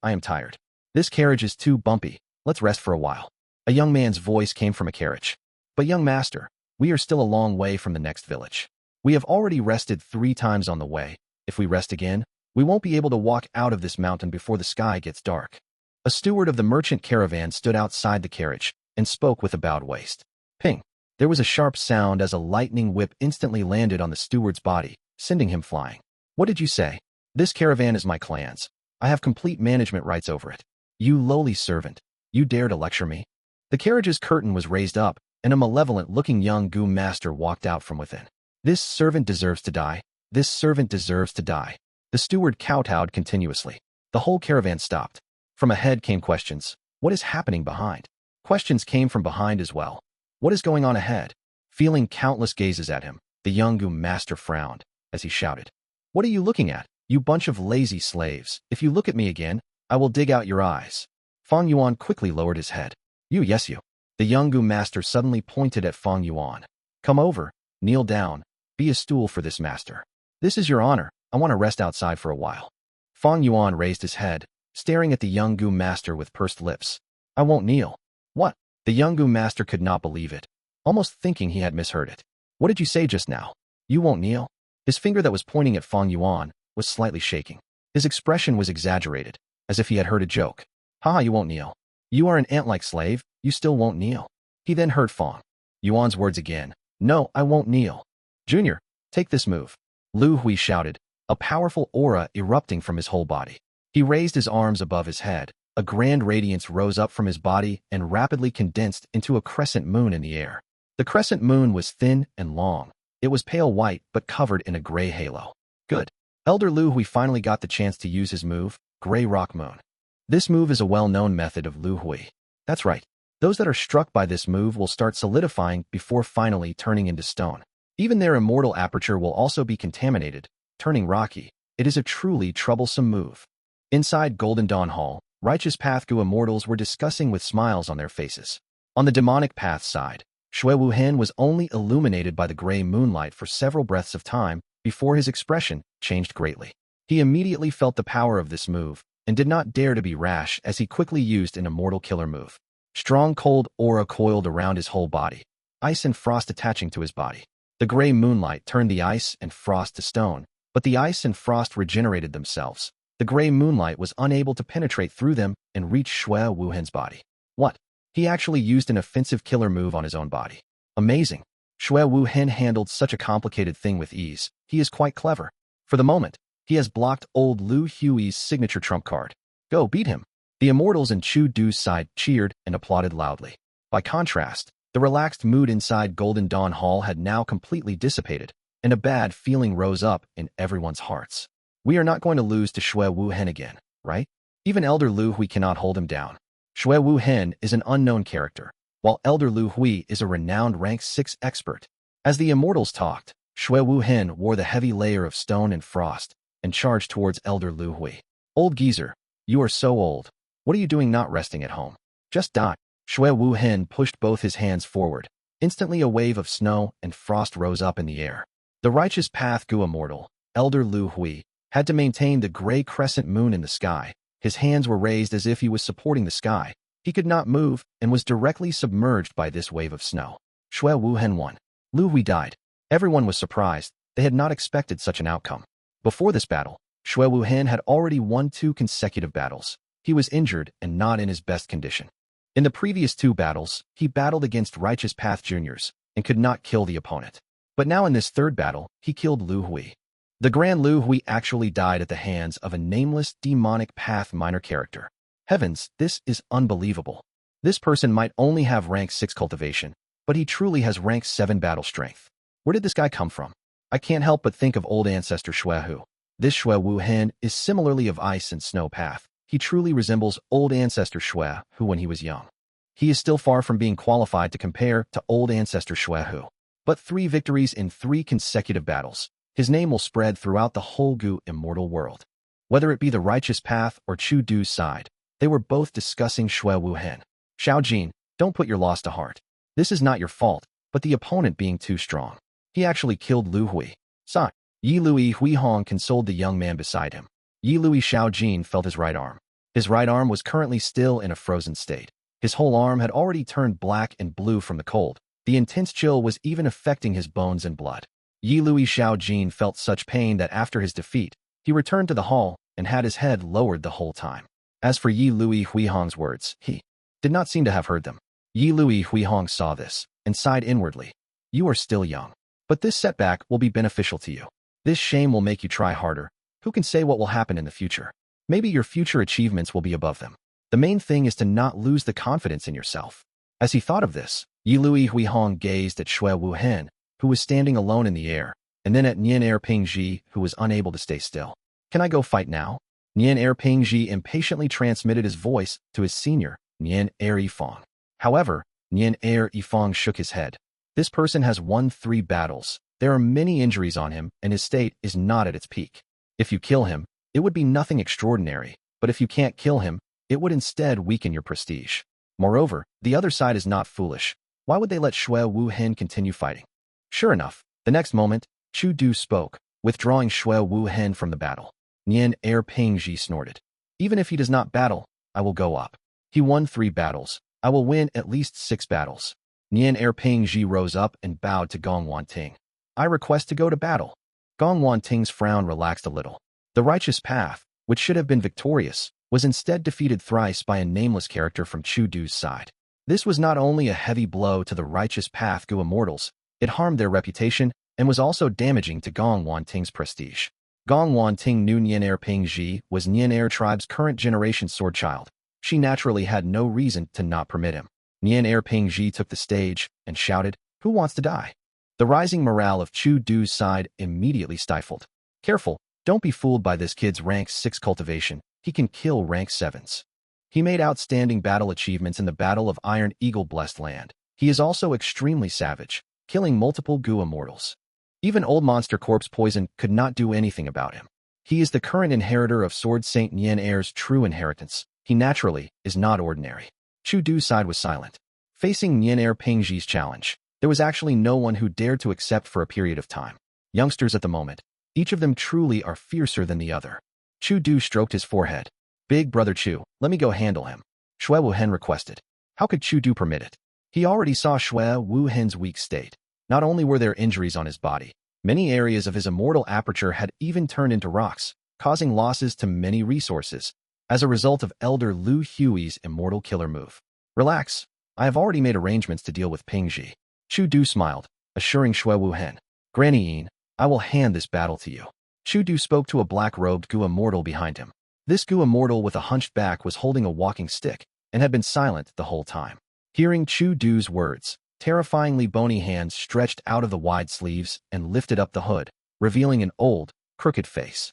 I am tired. This carriage is too bumpy. Let's rest for a while. A young man's voice came from a carriage. But young master, we are still a long way from the next village. We have already rested 3 times on the way. If we rest again, we won't be able to walk out of this mountain before the sky gets dark. A steward of the merchant caravan stood outside the carriage and spoke with a bowed waist. Ping! There was a sharp sound as a lightning whip instantly landed on the steward's body, sending him flying. What did you say? This caravan is my clan's. I have complete management rights over it. You lowly servant, you dare to lecture me? The carriage's curtain was raised up, and a malevolent-looking young Gu master walked out from within. This servant deserves to die. This servant deserves to die. The steward kowtowed continuously. The whole caravan stopped. From ahead came questions. What is happening behind? Questions came from behind as well. What is going on ahead? Feeling countless gazes at him, the young Gu master frowned as he shouted. What are you looking at, you bunch of lazy slaves? If you look at me again, I will dig out your eyes. Fang Yuan quickly lowered his head. Yes you. The young Gu master suddenly pointed at Fang Yuan. Come over, kneel down. Be a stool for this master. This is your honor. I want to rest outside for a while. Fang Yuan raised his head, staring at the young Gu master with pursed lips. I won't kneel. What? The young Gu master could not believe it, almost thinking he had misheard it. What did you say just now? You won't kneel? His finger that was pointing at Fang Yuan was slightly shaking. His expression was exaggerated, as if he had heard a joke. Haha, you won't kneel. You are an ant-like slave. You still won't kneel. He then heard Fang Yuan's words again. No, I won't kneel. Junior, take this move. Lu Hui shouted, a powerful aura erupting from his whole body. He raised his arms above his head. A grand radiance rose up from his body and rapidly condensed into a crescent moon in the air. The crescent moon was thin and long. It was pale white but covered in a gray halo. Good. Elder Lu Hui finally got the chance to use his move, Gray Rock Moon. This move is a well-known method of Lu Hui. That's right. Those that are struck by this move will start solidifying before finally turning into stone. Even their immortal aperture will also be contaminated, turning rocky. It is a truly troublesome move. Inside Golden Dawn Hall, Righteous Path Gu immortals were discussing with smiles on their faces. On the demonic path side, Shui Wuhen was only illuminated by the gray moonlight for several breaths of time before his expression changed greatly. He immediately felt the power of this move and did not dare to be rash as he quickly used an immortal killer move. Strong cold aura coiled around his whole body, ice and frost attaching to his body. The gray moonlight turned the ice and frost to stone, but the ice and frost regenerated themselves. The gray moonlight was unable to penetrate through them and reach Shui Wuhen's body. What? He actually used an offensive killer move on his own body. Amazing. Shui Wuhen handled such a complicated thing with ease. He is quite clever. For the moment, he has blocked old Lu Hui's signature trump card. Go, beat him. The immortals in Chu Du's side cheered and applauded loudly. By contrast, the relaxed mood inside Golden Dawn Hall had now completely dissipated, and a bad feeling rose up in everyone's hearts. We are not going to lose to Shui Wuhen again, right? Even Elder Lu Hui cannot hold him down. Shui Wuhen is an unknown character. while Elder Lu Hui is a renowned rank 6 expert. As the Immortals talked, Shui Wuhen wore the heavy layer of stone and frost and charged towards Elder Lu Hui. Old geezer, you are so old. What are you doing not resting at home? Just die. Shui Wuhen pushed both his hands forward. Instantly a wave of snow and frost rose up in the air. The righteous path Gu Immortal, Elder Lu Hui, had to maintain the gray crescent moon in the sky. His hands were raised as if he was supporting the sky. He could not move and was directly submerged by this wave of snow. Shui Wuhen won. Lu Hui died. Everyone was surprised. They had not expected such an outcome. Before this battle, Shui Wuhen had already won 2 consecutive battles. He was injured and not in his best condition. In the previous 2 battles, he battled against Righteous Path Juniors and could not kill the opponent. But now in this 3rd battle, he killed Lu Hui. The Grand Lu Hui actually died at the hands of a nameless demonic path minor character. Heavens, this is unbelievable. This person might only have rank 6 cultivation, but he truly has rank 7 battle strength. Where did this guy come from? I can't help but think of old ancestor Shui Hu. This Shui Wuhen is similarly of ice and snow path. He truly resembles old ancestor Shui Hu when he was young. He is still far from being qualified to compare to old ancestor Shui Hu. But 3 victories in 3 consecutive battles. His name will spread throughout the whole Gu Immortal world. Whether it be the righteous path or Chu Du's side, they were both discussing Shui Wuhen. Xiao Jin, don't put your loss to heart. This is not your fault, but the opponent being too strong. He actually killed Lu Hui. Sai. Yi Lui Hui Hong consoled the young man beside him. Yi Lui Xiao Jin felt his right arm. His right arm was currently still in a frozen state. His whole arm had already turned black and blue from the cold. The intense chill was even affecting his bones and blood. Yi Lui Xiao Jin felt such pain that after his defeat, he returned to the hall and had his head lowered the whole time. As for Yi Lui Hui Hong's words, he did not seem to have heard them. Yi Lui Hui Hong saw this and sighed inwardly. You are still young, but this setback will be beneficial to you. This shame will make you try harder. Who can say what will happen in the future? Maybe your future achievements will be above them. The main thing is to not lose the confidence in yourself. As he thought of this, Yi Lui Hui Hong gazed at Shui Wuhen, who was standing alone in the air, and then at Nian Er Pingji, who was unable to stay still. Can I go fight now? Nian Er Pingji impatiently transmitted his voice to his senior, Nian Er Yifang. However, Nian Er Yifang shook his head. This person has won 3 battles. There are many injuries on him, and his state is not at its peak. If you kill him, it would be nothing extraordinary, but if you can't kill him, it would instead weaken your prestige. Moreover, the other side is not foolish. Why would they let Shui Wuhen continue fighting? Sure enough, the next moment, Chu Du spoke, withdrawing Shui Wuhen from the battle. Nian Er Pingji snorted. Even if he does not battle, I will go up. He won 3 battles. I will win at least 6 battles. Nian Er Pingji rose up and bowed to Gong Wan Ting. I request to go to battle. Gong Wan Ting's frown relaxed a little. The righteous path, which should have been victorious, was instead defeated thrice by a nameless character from Chu Du's side. This was not only a heavy blow to the righteous path Gu Immortals, it harmed their reputation and was also damaging to Gong Wan Ting's prestige. Gong Wan Ting knew Nian Er Pingji was Nian Er tribe's current generation sword child. She naturally had no reason to not permit him. Nian Er Pingji took the stage and shouted, "Who wants to die?" The rising morale of Chu Du's side immediately stifled. Careful, don't be fooled by this kid's rank 6 cultivation. He can kill rank 7s. He made outstanding battle achievements in the Battle of Iron Eagle Blessed Land. He is also extremely savage, killing multiple Gu Immortals. Even Old Monster Corpse Poison could not do anything about him. He is the current inheritor of Sword Saint Nian Er's true inheritance. He naturally is not ordinary. Chu Du's side was silent. Facing Nian Er Pingji's challenge, there was actually no one who dared to accept for a period of time. Youngsters at the moment, each of them truly are fiercer than the other. Chu Du stroked his forehead. Big brother Chu, let me go handle him. Shui Wuhen requested. How could Chu Du permit it? He already saw Shui Wuhen's weak state. Not only were there injuries on his body, many areas of his immortal aperture had even turned into rocks, causing losses to many resources, as a result of Elder Lu Hui's immortal killer move. Relax, I have already made arrangements to deal with Pingji. Chu Du smiled, assuring Shui Wuhen. Granny Yin, I will hand this battle to you. Chu Du spoke to a black-robed Gu Immortal behind him. This Gu Immortal with a hunched back was holding a walking stick and had been silent the whole time. Hearing Chu Du's words, terrifyingly bony hands stretched out of the wide sleeves and lifted up the hood, revealing an old, crooked face.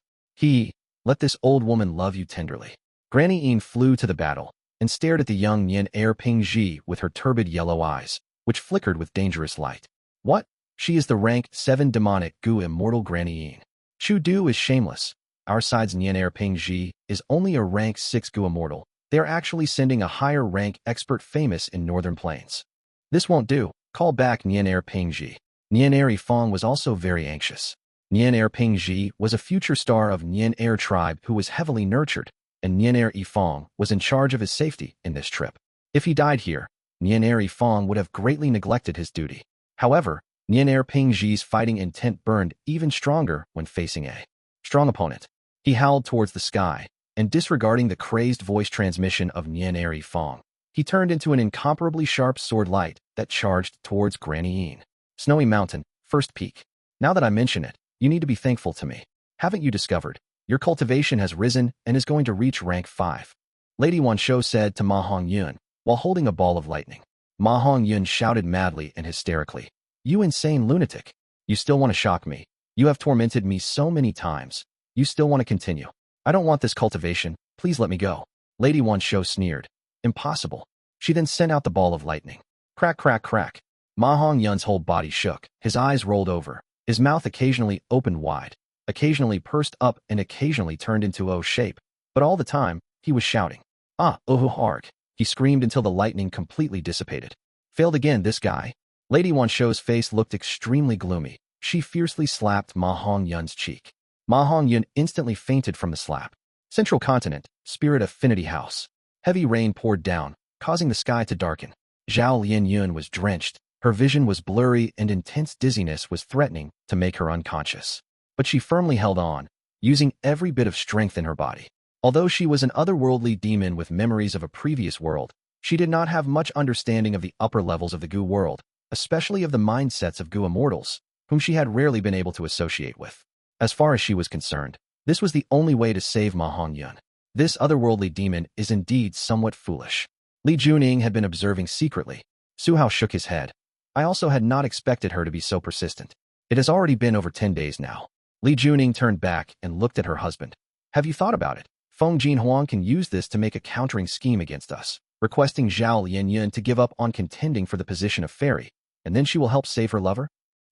Let this old woman love you tenderly. Granny Yin flew to the battle. and stared at the young Nian heir Ping Ji with her turbid yellow eyes, which flickered with dangerous light. What? She is the rank 7 demonic Gu immortal Granny Yin. Chu Du is shameless. Our side's Nian heir Ping Ji is only a rank 6 Gu immortal. They are actually sending a higher rank expert famous in Northern Plains. This won't do. Call back Nian heir Ping Ji. Nian heir Yifang was also very anxious. Nian heir Ping Ji was a future star of Nian heir tribe who was heavily nurtured, and Nian heir Yifang was in charge of his safety in this trip. If he died here, Nian heir Yifang would have greatly neglected his duty. However, Nian heir Ping Ji's fighting intent burned even stronger when facing a strong opponent. He howled towards the sky, and disregarding the crazed voice transmission of Nian heir Yifang, he turned into an incomparably sharp sword light that charged towards Granny Yin. Snowy Mountain, first peak. Now that I mention it, you need to be thankful to me. Haven't you discovered? Your cultivation has risen and is going to reach rank 5. Lady Wanshou said to Ma Hongyun, while holding a ball of lightning. Ma Hongyun shouted madly and hysterically. You insane lunatic. You still want to shock me. You have tormented me so many times. You still want to continue. I don't want this cultivation. Please let me go. Lady Wanshou sneered. Impossible. She then sent out the ball of lightning. Crack, crack, crack. Ma Hongyun's whole body shook. His eyes rolled over. His mouth occasionally opened wide, occasionally pursed up and occasionally turned into O shape. But all the time, he was shouting. Ah, oh hark. He screamed until the lightning completely dissipated. Failed again, this guy. Lady Wanshou's face looked extremely gloomy. She fiercely slapped Ma Hongyun's cheek. Ma Hongyun instantly fainted from the slap. Central Continent, Spirit Affinity House. Heavy rain poured down, causing the sky to darken. Zhao Lianyun was drenched. Her vision was blurry and intense dizziness was threatening to make her unconscious. But she firmly held on, using every bit of strength in her body. Although she was an otherworldly demon with memories of a previous world, she did not have much understanding of the upper levels of the Gu world, especially of the mindsets of Gu immortals, whom she had rarely been able to associate with. As far as she was concerned, this was the only way to save Ma Hongyun. This otherworldly demon is indeed somewhat foolish. Li Juning had been observing secretly. Su Hao shook his head. I also had not expected her to be so persistent. It has already been over 10 days now. Li Juning turned back and looked at her husband. Have you thought about it? Feng Jinhuang can use this to make a countering scheme against us, requesting Zhao Lianyun to give up on contending for the position of fairy, and then she will help save her lover?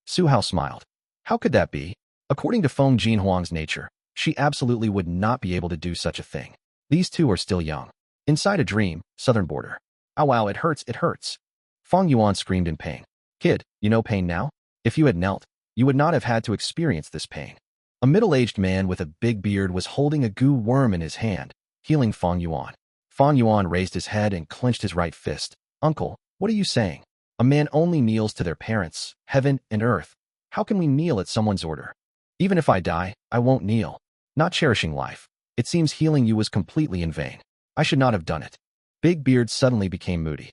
Su Hao smiled. How could that be? According to Feng Jinhuang's nature, she absolutely would not be able to do such a thing. These two are still young. Inside a dream, southern border. Ow wow, it hurts, it hurts. Fang Yuan screamed in pain. Kid, you know pain now? If you had knelt, you would not have had to experience this pain. A middle-aged man with a big beard was holding a Gu worm in his hand, healing Fang Yuan. Fang Yuan raised his head and clenched his right fist. Uncle, what are you saying? A man only kneels to their parents, heaven and earth. How can we kneel at someone's order? Even if I die, I won't kneel. Not cherishing life. It seems healing you was completely in vain. I should not have done it. Big Beard suddenly became moody.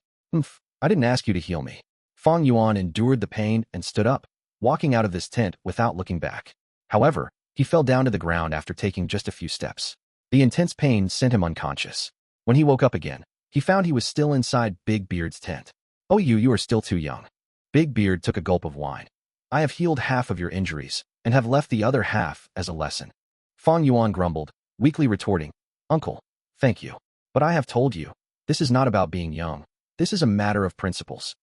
I didn't ask you to heal me. Fang Yuan endured the pain and stood up, walking out of this tent without looking back. However, he fell down to the ground after taking just a few steps. The intense pain sent him unconscious. When he woke up again, he found he was still inside Big Beard's tent. Oh, you are still too young. Big Beard took a gulp of wine. I have healed half of your injuries, and have left the other half as a lesson. Fang Yuan grumbled, weakly retorting, Uncle, thank you. But I have told you, this is not about being young. This is a matter of principles.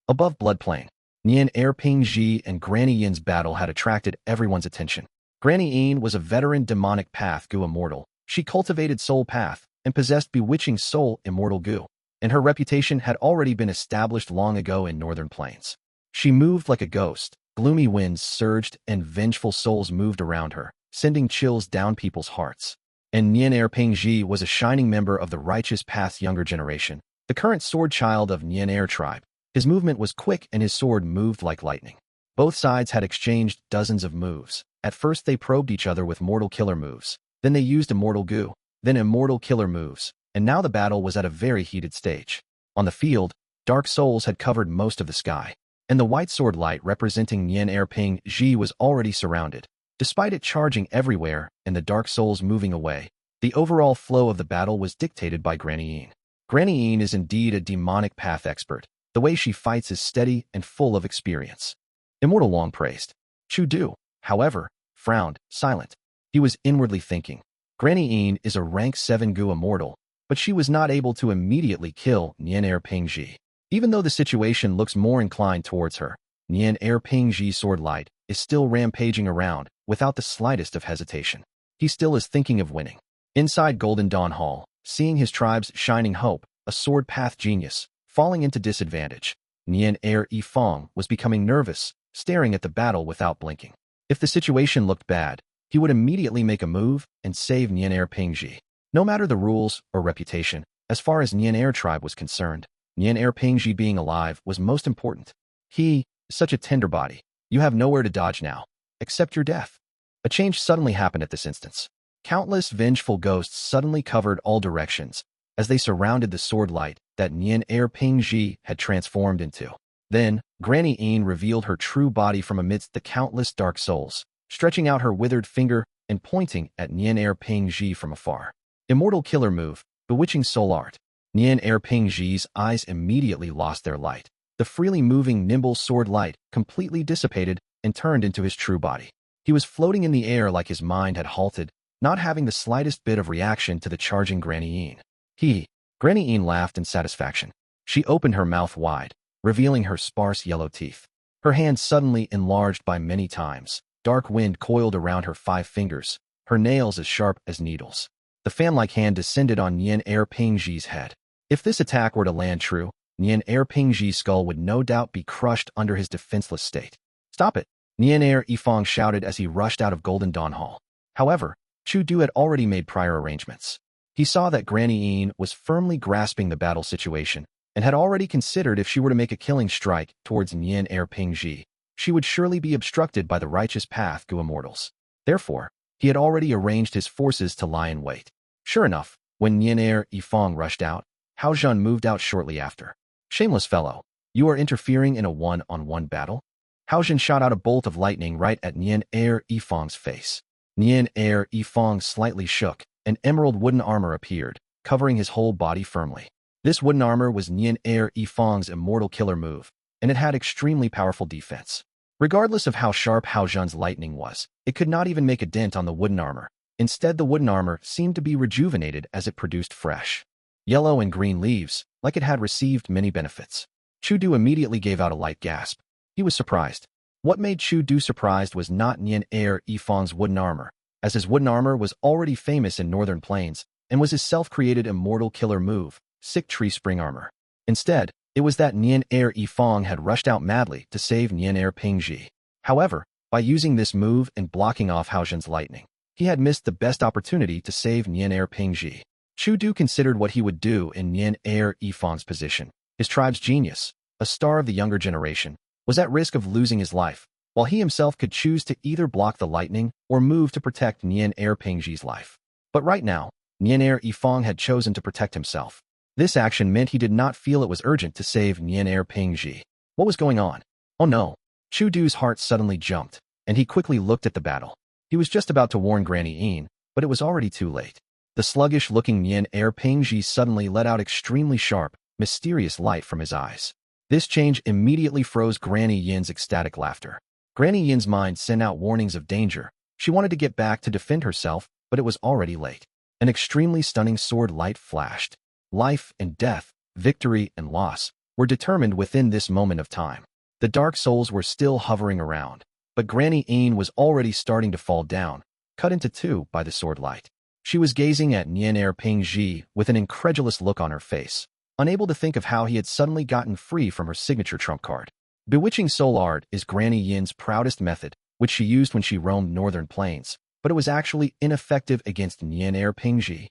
Above Bloodplain, Nian heir Ping Ji and Granny Yin's battle had attracted everyone's attention. Granny Yin was a veteran demonic path Gu immortal. She cultivated soul path and possessed bewitching soul immortal Gu, and her reputation had already been established long ago in Northern Plains. She moved like a ghost. Gloomy winds surged and vengeful souls moved around her, sending chills down people's hearts. And Nian heir Ping Ji was a shining member of the righteous path's younger generation, the current sword child of Nian heir tribe. His movement was quick and his sword moved like lightning. Both sides had exchanged dozens of moves. At first they probed each other with mortal killer moves. Then they used immortal Gu, then immortal killer moves, and now the battle was at a very heated stage. On the field, dark souls had covered most of the sky, and the white sword light representing Nian heir Ping Ji was already surrounded. Despite it charging everywhere and the dark souls moving away, the overall flow of the battle was dictated by Granny Yin. Granny Yin is indeed a demonic path expert. The way she fights is steady and full of experience. Immortal Long praised. Chu Du, however, frowned, silent. He was inwardly thinking, Granny Yin is a rank 7 Gu immortal, but she was not able to immediately kill Nian Er Pingji. Even though the situation looks more inclined towards her, Nian Er Pingji's sword light is still rampaging around without the slightest of hesitation. He still is thinking of winning. Inside Golden Dawn Hall, seeing his tribe's shining hope, a sword path genius, falling into disadvantage, Nian Er Yifang was becoming nervous, staring at the battle without blinking. If the situation looked bad, he would immediately make a move and save Nian Er Pingji. No matter the rules or reputation, as far as Nian Er tribe was concerned, Nian Er Pingji being alive was most important. He is such a tender body. You have nowhere to dodge now, except your death. A change suddenly happened at this instance. Countless vengeful ghosts suddenly covered all directions as they surrounded the sword light that Nian Er Pingji had transformed into. Then, Granny Yin revealed her true body from amidst the countless dark souls, stretching out her withered finger and pointing at Nian Er Pingji from afar. Immortal killer move, bewitching soul art. Nian Er Pingji's eyes immediately lost their light. The freely moving, nimble sword light completely dissipated and turned into his true body. He was floating in the air like his mind had halted, not having the slightest bit of reaction to the charging Granny Yin. Granny Yin laughed in satisfaction. She opened her mouth wide, revealing her sparse yellow teeth. Her hands suddenly enlarged by many times. Dark wind coiled around her 5 fingers, her nails as sharp as needles. The fan-like hand descended on Nian Er Pingji's head. If this attack were to land true, Nian Er Pingji's skull would no doubt be crushed under his defenseless state. Stop it! Nian Er Yifang shouted as he rushed out of Golden Dawn Hall. However, Chu Du had already made prior arrangements. He saw that Granny Yin was firmly grasping the battle situation and had already considered if she were to make a killing strike towards Nian Er Pingji, she would surely be obstructed by the righteous path Gu immortals. Therefore, he had already arranged his forces to lie in wait. Sure enough, when Nian Er Yifang rushed out, Hao Zhan moved out shortly after. Shameless fellow, you are interfering in a one-on-one battle? Hao Zhan shot out a bolt of lightning right at Nian Er Yifang's face. Nian Er Yifang slightly shook, and emerald wooden armor appeared, covering his whole body firmly. This wooden armor was Nian Er Yifang's immortal killer move, and it had extremely powerful defense. Regardless of how sharp Hao Zhan's lightning was, it could not even make a dent on the wooden armor. Instead, the wooden armor seemed to be rejuvenated as it produced fresh yellow and green leaves, like it had received many benefits. Chu Du immediately gave out a light gasp. He was surprised. What made Chu Du surprised was not Nian Er Yifang's wooden armor, as his wooden armor was already famous in Northern Plains and was his self-created immortal killer move, Sick Tree Spring Armor. Instead, it was that Nian Er Yifang had rushed out madly to save Nian Er Pingji. However, by using this move and blocking off Hao Zhan's lightning, he had missed the best opportunity to save Nian Er Pingji. Chu Du considered what he would do in Nian Er Yifang's position. His tribe's genius, a star of the younger generation, was at risk of losing his life, while he himself could choose to either block the lightning or move to protect Nian Er Pingji's life. But right now, Nian Er Yifang had chosen to protect himself. This action meant he did not feel it was urgent to save Nian Er Pingji. What was going on? Oh no! Chu Du's heart suddenly jumped, and he quickly looked at the battle. He was just about to warn Granny Yin, but it was already too late. The sluggish-looking Nian Er Pingji suddenly let out extremely sharp, mysterious light from his eyes. This change immediately froze Granny Yin's ecstatic laughter. Granny Yin's mind sent out warnings of danger. She wanted to get back to defend herself, but it was already late. An extremely stunning sword light flashed. Life and death, victory and loss, were determined within this moment of time. The dark souls were still hovering around, but Granny Yin was already starting to fall down, cut into two by the sword light. She was gazing at Nian Er Pingji with an incredulous look on her face, unable to think of how he had suddenly gotten free from her signature trump card. Bewitching soul art is Granny Yin's proudest method, which she used when she roamed Northern Plains, but it was actually ineffective against Nian Er Pingji.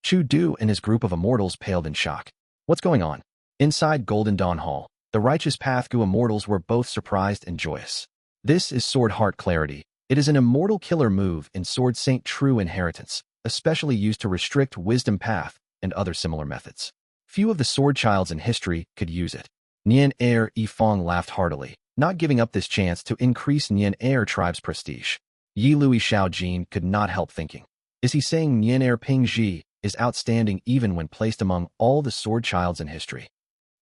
Chu Du and his group of immortals paled in shock. What's going on? Inside Golden Dawn Hall, the righteous path Gu immortals were both surprised and joyous. This is Sword Heart Clarity. It is an immortal killer move in Sword Saint True Inheritance, especially used to restrict Wisdom Path and other similar methods. Few of the sword childs in history could use it. Nian Er Yifang laughed heartily, not giving up this chance to increase Nian Er tribe's prestige. Yi Lui Xiaojin could not help thinking. Is he saying Nian Er Pingji is outstanding even when placed among all the sword childs in history?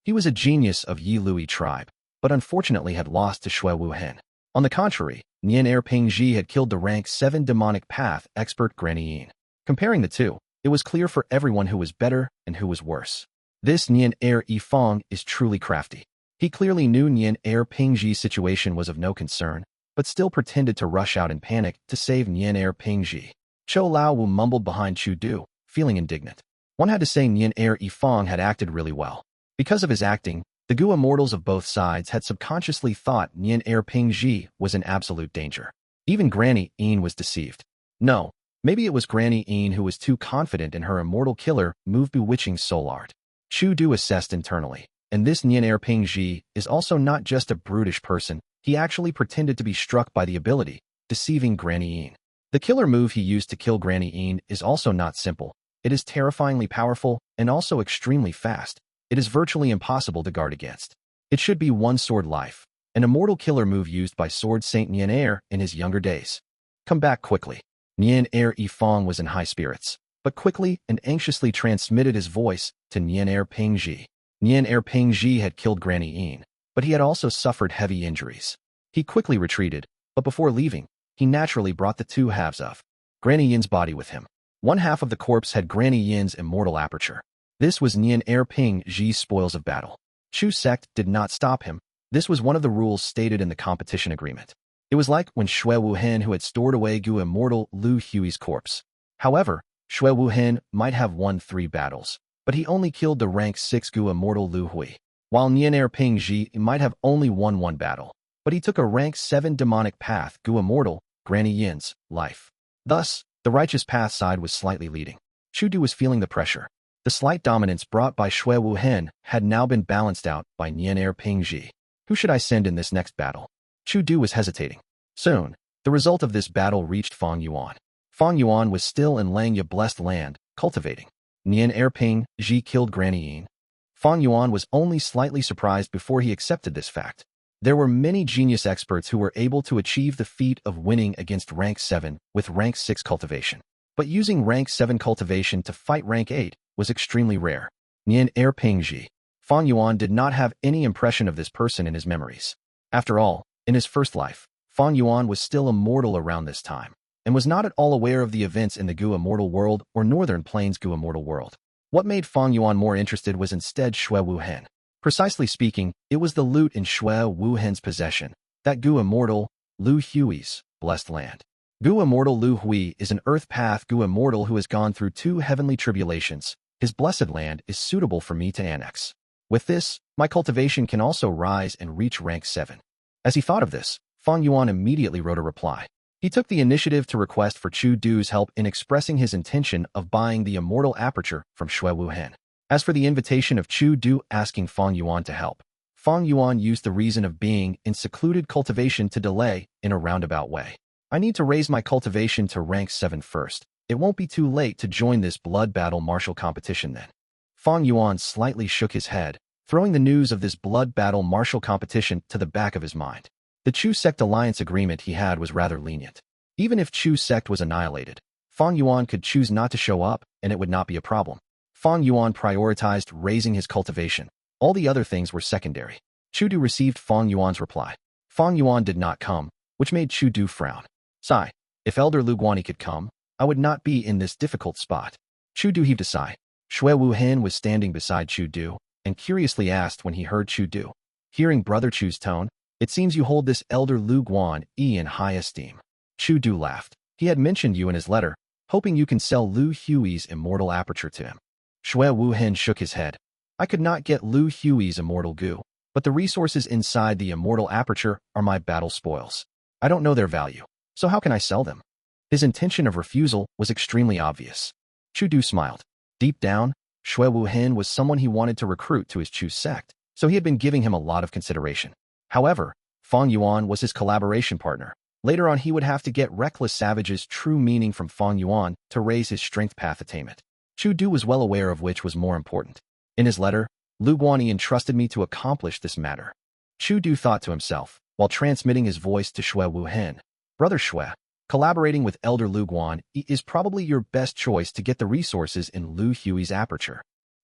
He was a genius of Yi Lui tribe, but unfortunately had lost to Shui Wuhen. On the contrary, Nian Er Pingji had killed the rank 7 demonic path expert Granny Yin. Comparing the two, It was clear for everyone who was better and who was worse. This Nian heir Yifang is truly crafty. He clearly knew Nian heir Pingji's situation was of no concern, but still pretended to rush out in panic to save Nian heir Pingji. Chou Laowu mumbled behind Chu Du, feeling indignant. One had to say Nian heir Yifang had acted really well. Because of his acting, the Gu immortals of both sides had subconsciously thought Nian heir Pingji was in absolute danger. Even Granny Yin was deceived. No, maybe it was Granny Yin who was too confident in her immortal killer move bewitching soul art. Chu Du assessed internally, and this Nian heir Pingji is also not just a brutish person, he actually pretended to be struck by the ability, deceiving Granny Yin. The killer move he used to kill Granny Yin is also not simple. It is terrifyingly powerful and also extremely fast. It is virtually impossible to guard against. It should be one sword life, an immortal killer move used by Sword Saint Nian heir in his younger days. Come back quickly. Nian heir Yifang was in high spirits, but quickly and anxiously transmitted his voice to Nian heir Pingji. Nian heir Pingji had killed Granny Yin, but he had also suffered heavy injuries. He quickly retreated, but before leaving, he naturally brought the two halves of Granny Yin's body with him. One half of the corpse had Granny Yin's immortal aperture. This was Nian heir Pingji's spoils of battle. Chu sect did not stop him. This was one of the rules stated in the competition agreement. It was like when Xue Wuhen who had stored away Gu Immortal Lu Hui's corpse. However, Xue Wuhen might have won 3 battles, but he only killed the rank 6 Gu Immortal Lu Hui, while Nian heir Pingji might have only won 1 battle, but he took a rank 7 demonic path Gu Immortal, Granny Yin's, life. Thus, the righteous path side was slightly leading. Chu Du was feeling the pressure. The slight dominance brought by Xue Wuhen had now been balanced out by Nian heir Pingji. Who should I send in this next battle? Chu Du was hesitating. Soon, the result of this battle reached Fang Yuan. Fang Yuan was still in Langya blessed land, cultivating. Nian heir Pingji killed Granny Yin. Fang Yuan was only slightly surprised before he accepted this fact. There were many genius experts who were able to achieve the feat of winning against rank 7 with rank 6 cultivation. But using rank 7 cultivation to fight rank 8 was extremely rare. Nian heir Pingji. Fang Yuan did not have any impression of this person in his memories. After all, in his first life, Fang Yuan was still immortal around this time, and was not at all aware of the events in the Gu Immortal world or Northern Plains Gu Immortal world. What made Fang Yuan more interested was instead Xue Wuhen. Precisely speaking, it was the loot in Xue Wuhen's possession, that Gu Immortal, Lu Hui's, blessed land. Gu Immortal Lu Hui is an earth path Gu Immortal who has gone through 2 heavenly tribulations. His blessed land is suitable for me to annex. With this, my cultivation can also rise and reach rank 7. As he thought of this, Fang Yuan immediately wrote a reply. He took the initiative to request for Chu Du's help in expressing his intention of buying the immortal aperture from Xue Wuhen. As for the invitation of Chu Du asking Fang Yuan to help, Fang Yuan used the reason of being in secluded cultivation to delay in a roundabout way. I need to raise my cultivation to rank 7 first. It won't be too late to join this blood battle martial competition then. Fang Yuan slightly shook his head, throwing the news of this blood battle martial competition to the back of his mind. The Chu sect alliance agreement he had was rather lenient. Even if Chu sect was annihilated, Fang Yuan could choose not to show up and it would not be a problem. Fang Yuan prioritized raising his cultivation. All the other things were secondary. Chu Du received Fang Yuan's reply. Fang Yuan did not come, which made Chu Du frown. Sigh. If Elder Lu Guani could come, I would not be in this difficult spot. Chu Du heaved a sigh. Xue Wuhen was standing beside Chu Du, and curiously asked when he heard Chu Du. Hearing Brother Chu's tone, it seems you hold this Elder Lu Guan in high esteem. Chu Du laughed. He had mentioned you in his letter, hoping you can sell Lu Hui's immortal aperture to him. Xue Wuhen shook his head. I could not get Lu Hui's immortal Gu, but the resources inside the immortal aperture are my battle spoils. I don't know their value, so how can I sell them? His intention of refusal was extremely obvious. Chu Du smiled. Deep down, Xue Wuhen was someone he wanted to recruit to his Chu sect, so he had been giving him a lot of consideration. However, Fang Yuan was his collaboration partner. Later on he would have to get Reckless Savage's true meaning from Fang Yuan to raise his strength path attainment. Chu Du was well aware of which was more important. In his letter, Lu Guani entrusted me to accomplish this matter. Chu Du thought to himself, while transmitting his voice to Xue Wuhen. Brother Xue, collaborating with Elder Lu Guan is probably your best choice to get the resources in Lu Hui's aperture.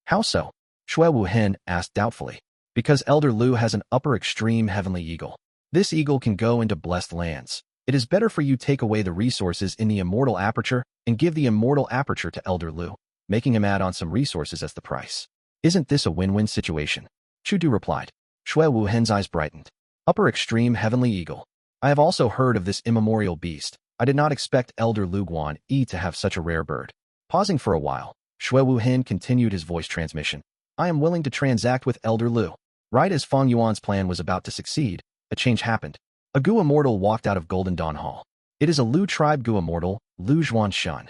How so? Xue Wuhen asked doubtfully. Because Elder Lu has an upper extreme heavenly eagle. This eagle can go into blessed lands. It is better for you take away the resources in the immortal aperture and give the immortal aperture to Elder Lu. making him add on some resources as the price. Isn't this a win-win situation? Chu Du replied. Shui Wu Hen's eyes brightened. Upper extreme heavenly eagle. I have also heard of this immemorial beast. I did not expect Elder Lu Guan Yi to have such a rare bird. Pausing for a while, Shui Wu Hen continued his voice transmission. I am willing to transact with Elder Lu. Right as Fang Yuan's plan was about to succeed, a change happened. A Gu Immortal walked out of Golden Dawn Hall. It is a Lu tribe Gu Immortal, Lu Zhuanshan.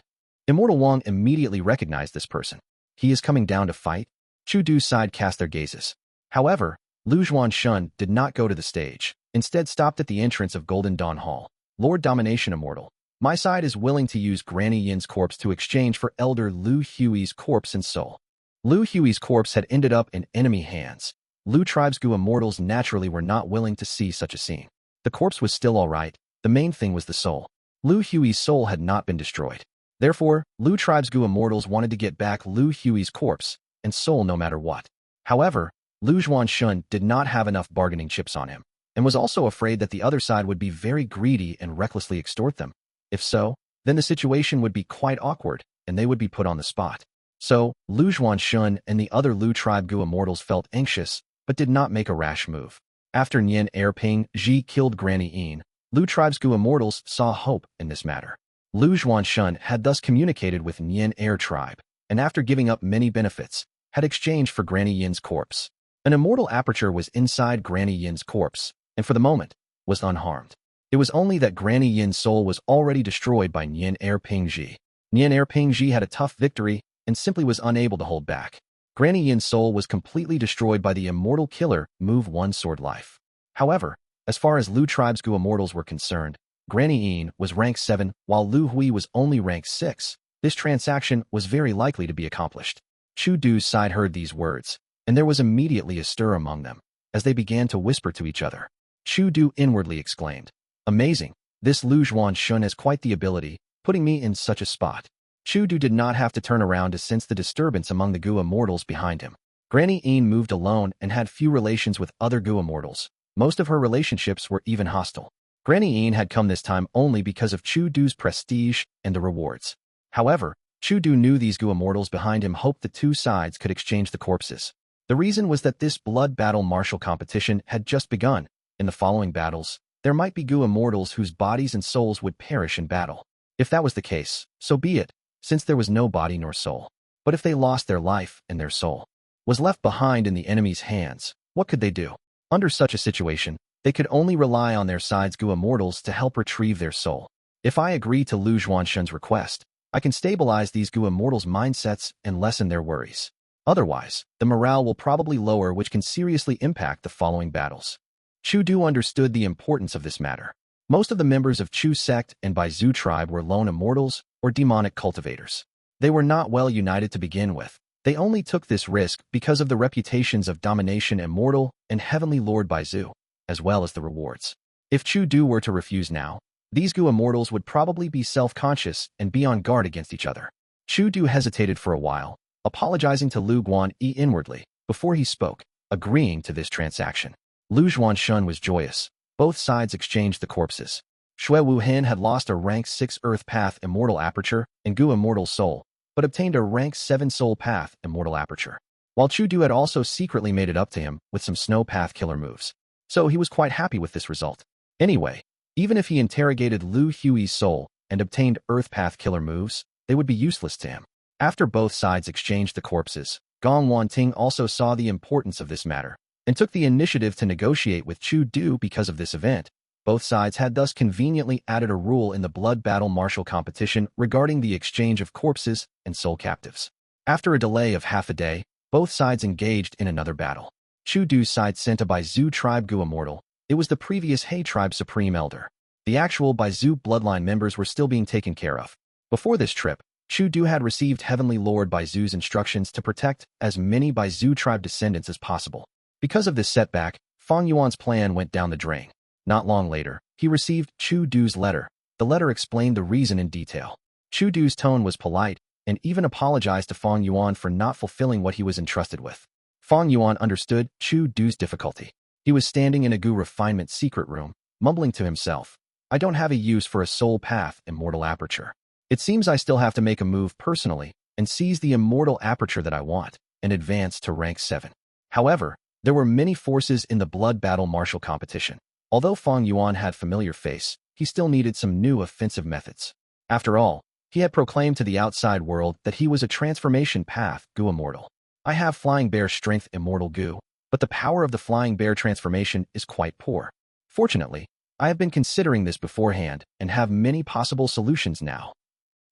Immortal Wang immediately recognized this person. He is coming down to fight? Chu Du's side cast their gazes. However, Lu Zhuanshan did not go to the stage, instead stopped at the entrance of Golden Dawn Hall. Lord Domination Immortal. My side is willing to use Granny Yin's corpse to exchange for Elder Lu Hui's corpse and soul. Lu Hui's corpse had ended up in enemy hands. Lu tribe's Gu Immortals naturally were not willing to see such a scene. The corpse was still alright, the main thing was the soul. Lu Hui's soul had not been destroyed. Therefore, Lu tribe's Gu Immortals wanted to get back Lu Hui's corpse and soul no matter what. However, Lu Zhuanshan did not have enough bargaining chips on him, and was also afraid that the other side would be very greedy and recklessly extort them. If so, then the situation would be quite awkward, and they would be put on the spot. So, Lu Zhuanshan and the other Lu tribe Gu Immortals felt anxious, but did not make a rash move. After Nian Erping Ji killed Granny Yin, Lu tribe's Gu Immortals saw hope in this matter. Lu Zhuanshan had thus communicated with Nian Er tribe, and after giving up many benefits, had exchanged for Granny Yin's corpse. An immortal aperture was inside Granny Yin's corpse, and for the moment, was unharmed. It was only that Granny Yin's soul was already destroyed by Nian Erping Ji. Nian Erping Ji had a tough victory, and simply was unable to hold back. Granny Yin's soul was completely destroyed by the immortal killer Move One Sword Life. However, as far as Lu tribe's Gu Immortals were concerned, Granny Yin was rank 7, while Lu Hui was only rank 6. This transaction was very likely to be accomplished. Chu Du's side heard these words, and there was immediately a stir among them, as they began to whisper to each other. Chu Du inwardly exclaimed, Amazing, this Lu Zhuanshan has quite the ability, putting me in such a spot. Chu Du did not have to turn around to sense the disturbance among the Gu Immortals behind him. Granny Yin moved alone and had few relations with other Gu Immortals. Most of her relationships were even hostile. Granny Yin had come this time only because of Chu Du's prestige and the rewards. However, Chu Du knew these Gu Immortals behind him hoped the two sides could exchange the corpses. The reason was that this blood battle martial competition had just begun. In the following battles, there might be Gu Immortals whose bodies and souls would perish in battle. If that was the case, so be it, since there was no body nor soul. But if they lost their life and their soul was left behind in the enemy's hands, what could they do? Under such a situation, they could only rely on their side's Gu Immortals to help retrieve their soul. If I agree to Lu Zhuanshan's request, I can stabilize these Gu Immortals' mindsets and lessen their worries. Otherwise, the morale will probably lower, which can seriously impact the following battles. Chu Du understood the importance of this matter. Most of the members of Chu sect and Bai Zhu tribe were lone immortals or demonic cultivators. They were not well united to begin with. They only took this risk because of the reputations of Domination Immortal and Heavenly Lord Bai Zhu, as well as the rewards. If Chu Du were to refuse now, these Gu Immortals would probably be self-conscious and be on guard against each other. Chu Du hesitated for a while, apologizing to Lu Guan Yi inwardly, before he spoke, agreeing to this transaction. Lu Zhuanshan was joyous. Both sides exchanged the corpses. Shui Wu Hen had lost a rank 6 Earth Path Immortal Aperture and Gu Immortal Soul, but obtained a rank 7 Soul Path Immortal Aperture, while Chu Du had also secretly made it up to him with some Snow Path killer moves. So he was quite happy with this result. Anyway, even if he interrogated Lu Hui's soul and obtained Earth Path killer moves, they would be useless to him. After both sides exchanged the corpses, Gong Wan Ting also saw the importance of this matter, and took the initiative to negotiate with Chu Du because of this event. Both sides had thus conveniently added a rule in the blood battle martial competition regarding the exchange of corpses and soul captives. After a delay of half a day, both sides engaged in another battle. Chu Du's side sent a Bai Zhu tribe Gu Immortal. It was the previous He tribe Supreme Elder. The actual Bai Zhu bloodline members were still being taken care of. Before this trip, Chu Du had received Heavenly Lord Bai Zhu's instructions to protect as many Bai Zhu tribe descendants as possible. Because of this setback, Fang Yuan's plan went down the drain. Not long later, he received Chu Du's letter. The letter explained the reason in detail. Chu Du's tone was polite, and even apologized to Fang Yuan for not fulfilling what he was entrusted with. Fang Yuan understood Chu Du's difficulty. He was standing in a Gu refinement secret room, mumbling to himself, I don't have a use for a soul path immortal aperture. It seems I still have to make a move personally, and seize the immortal aperture that I want, and advance to rank 7. However, there were many forces in the blood battle martial competition. Although Fang Yuan had familiar face, he still needed some new offensive methods. After all, he had proclaimed to the outside world that he was a transformation path Gu Immortal. I have Flying Bear Strength Immortal Gu, but the power of the Flying Bear transformation is quite poor. Fortunately, I have been considering this beforehand and have many possible solutions now.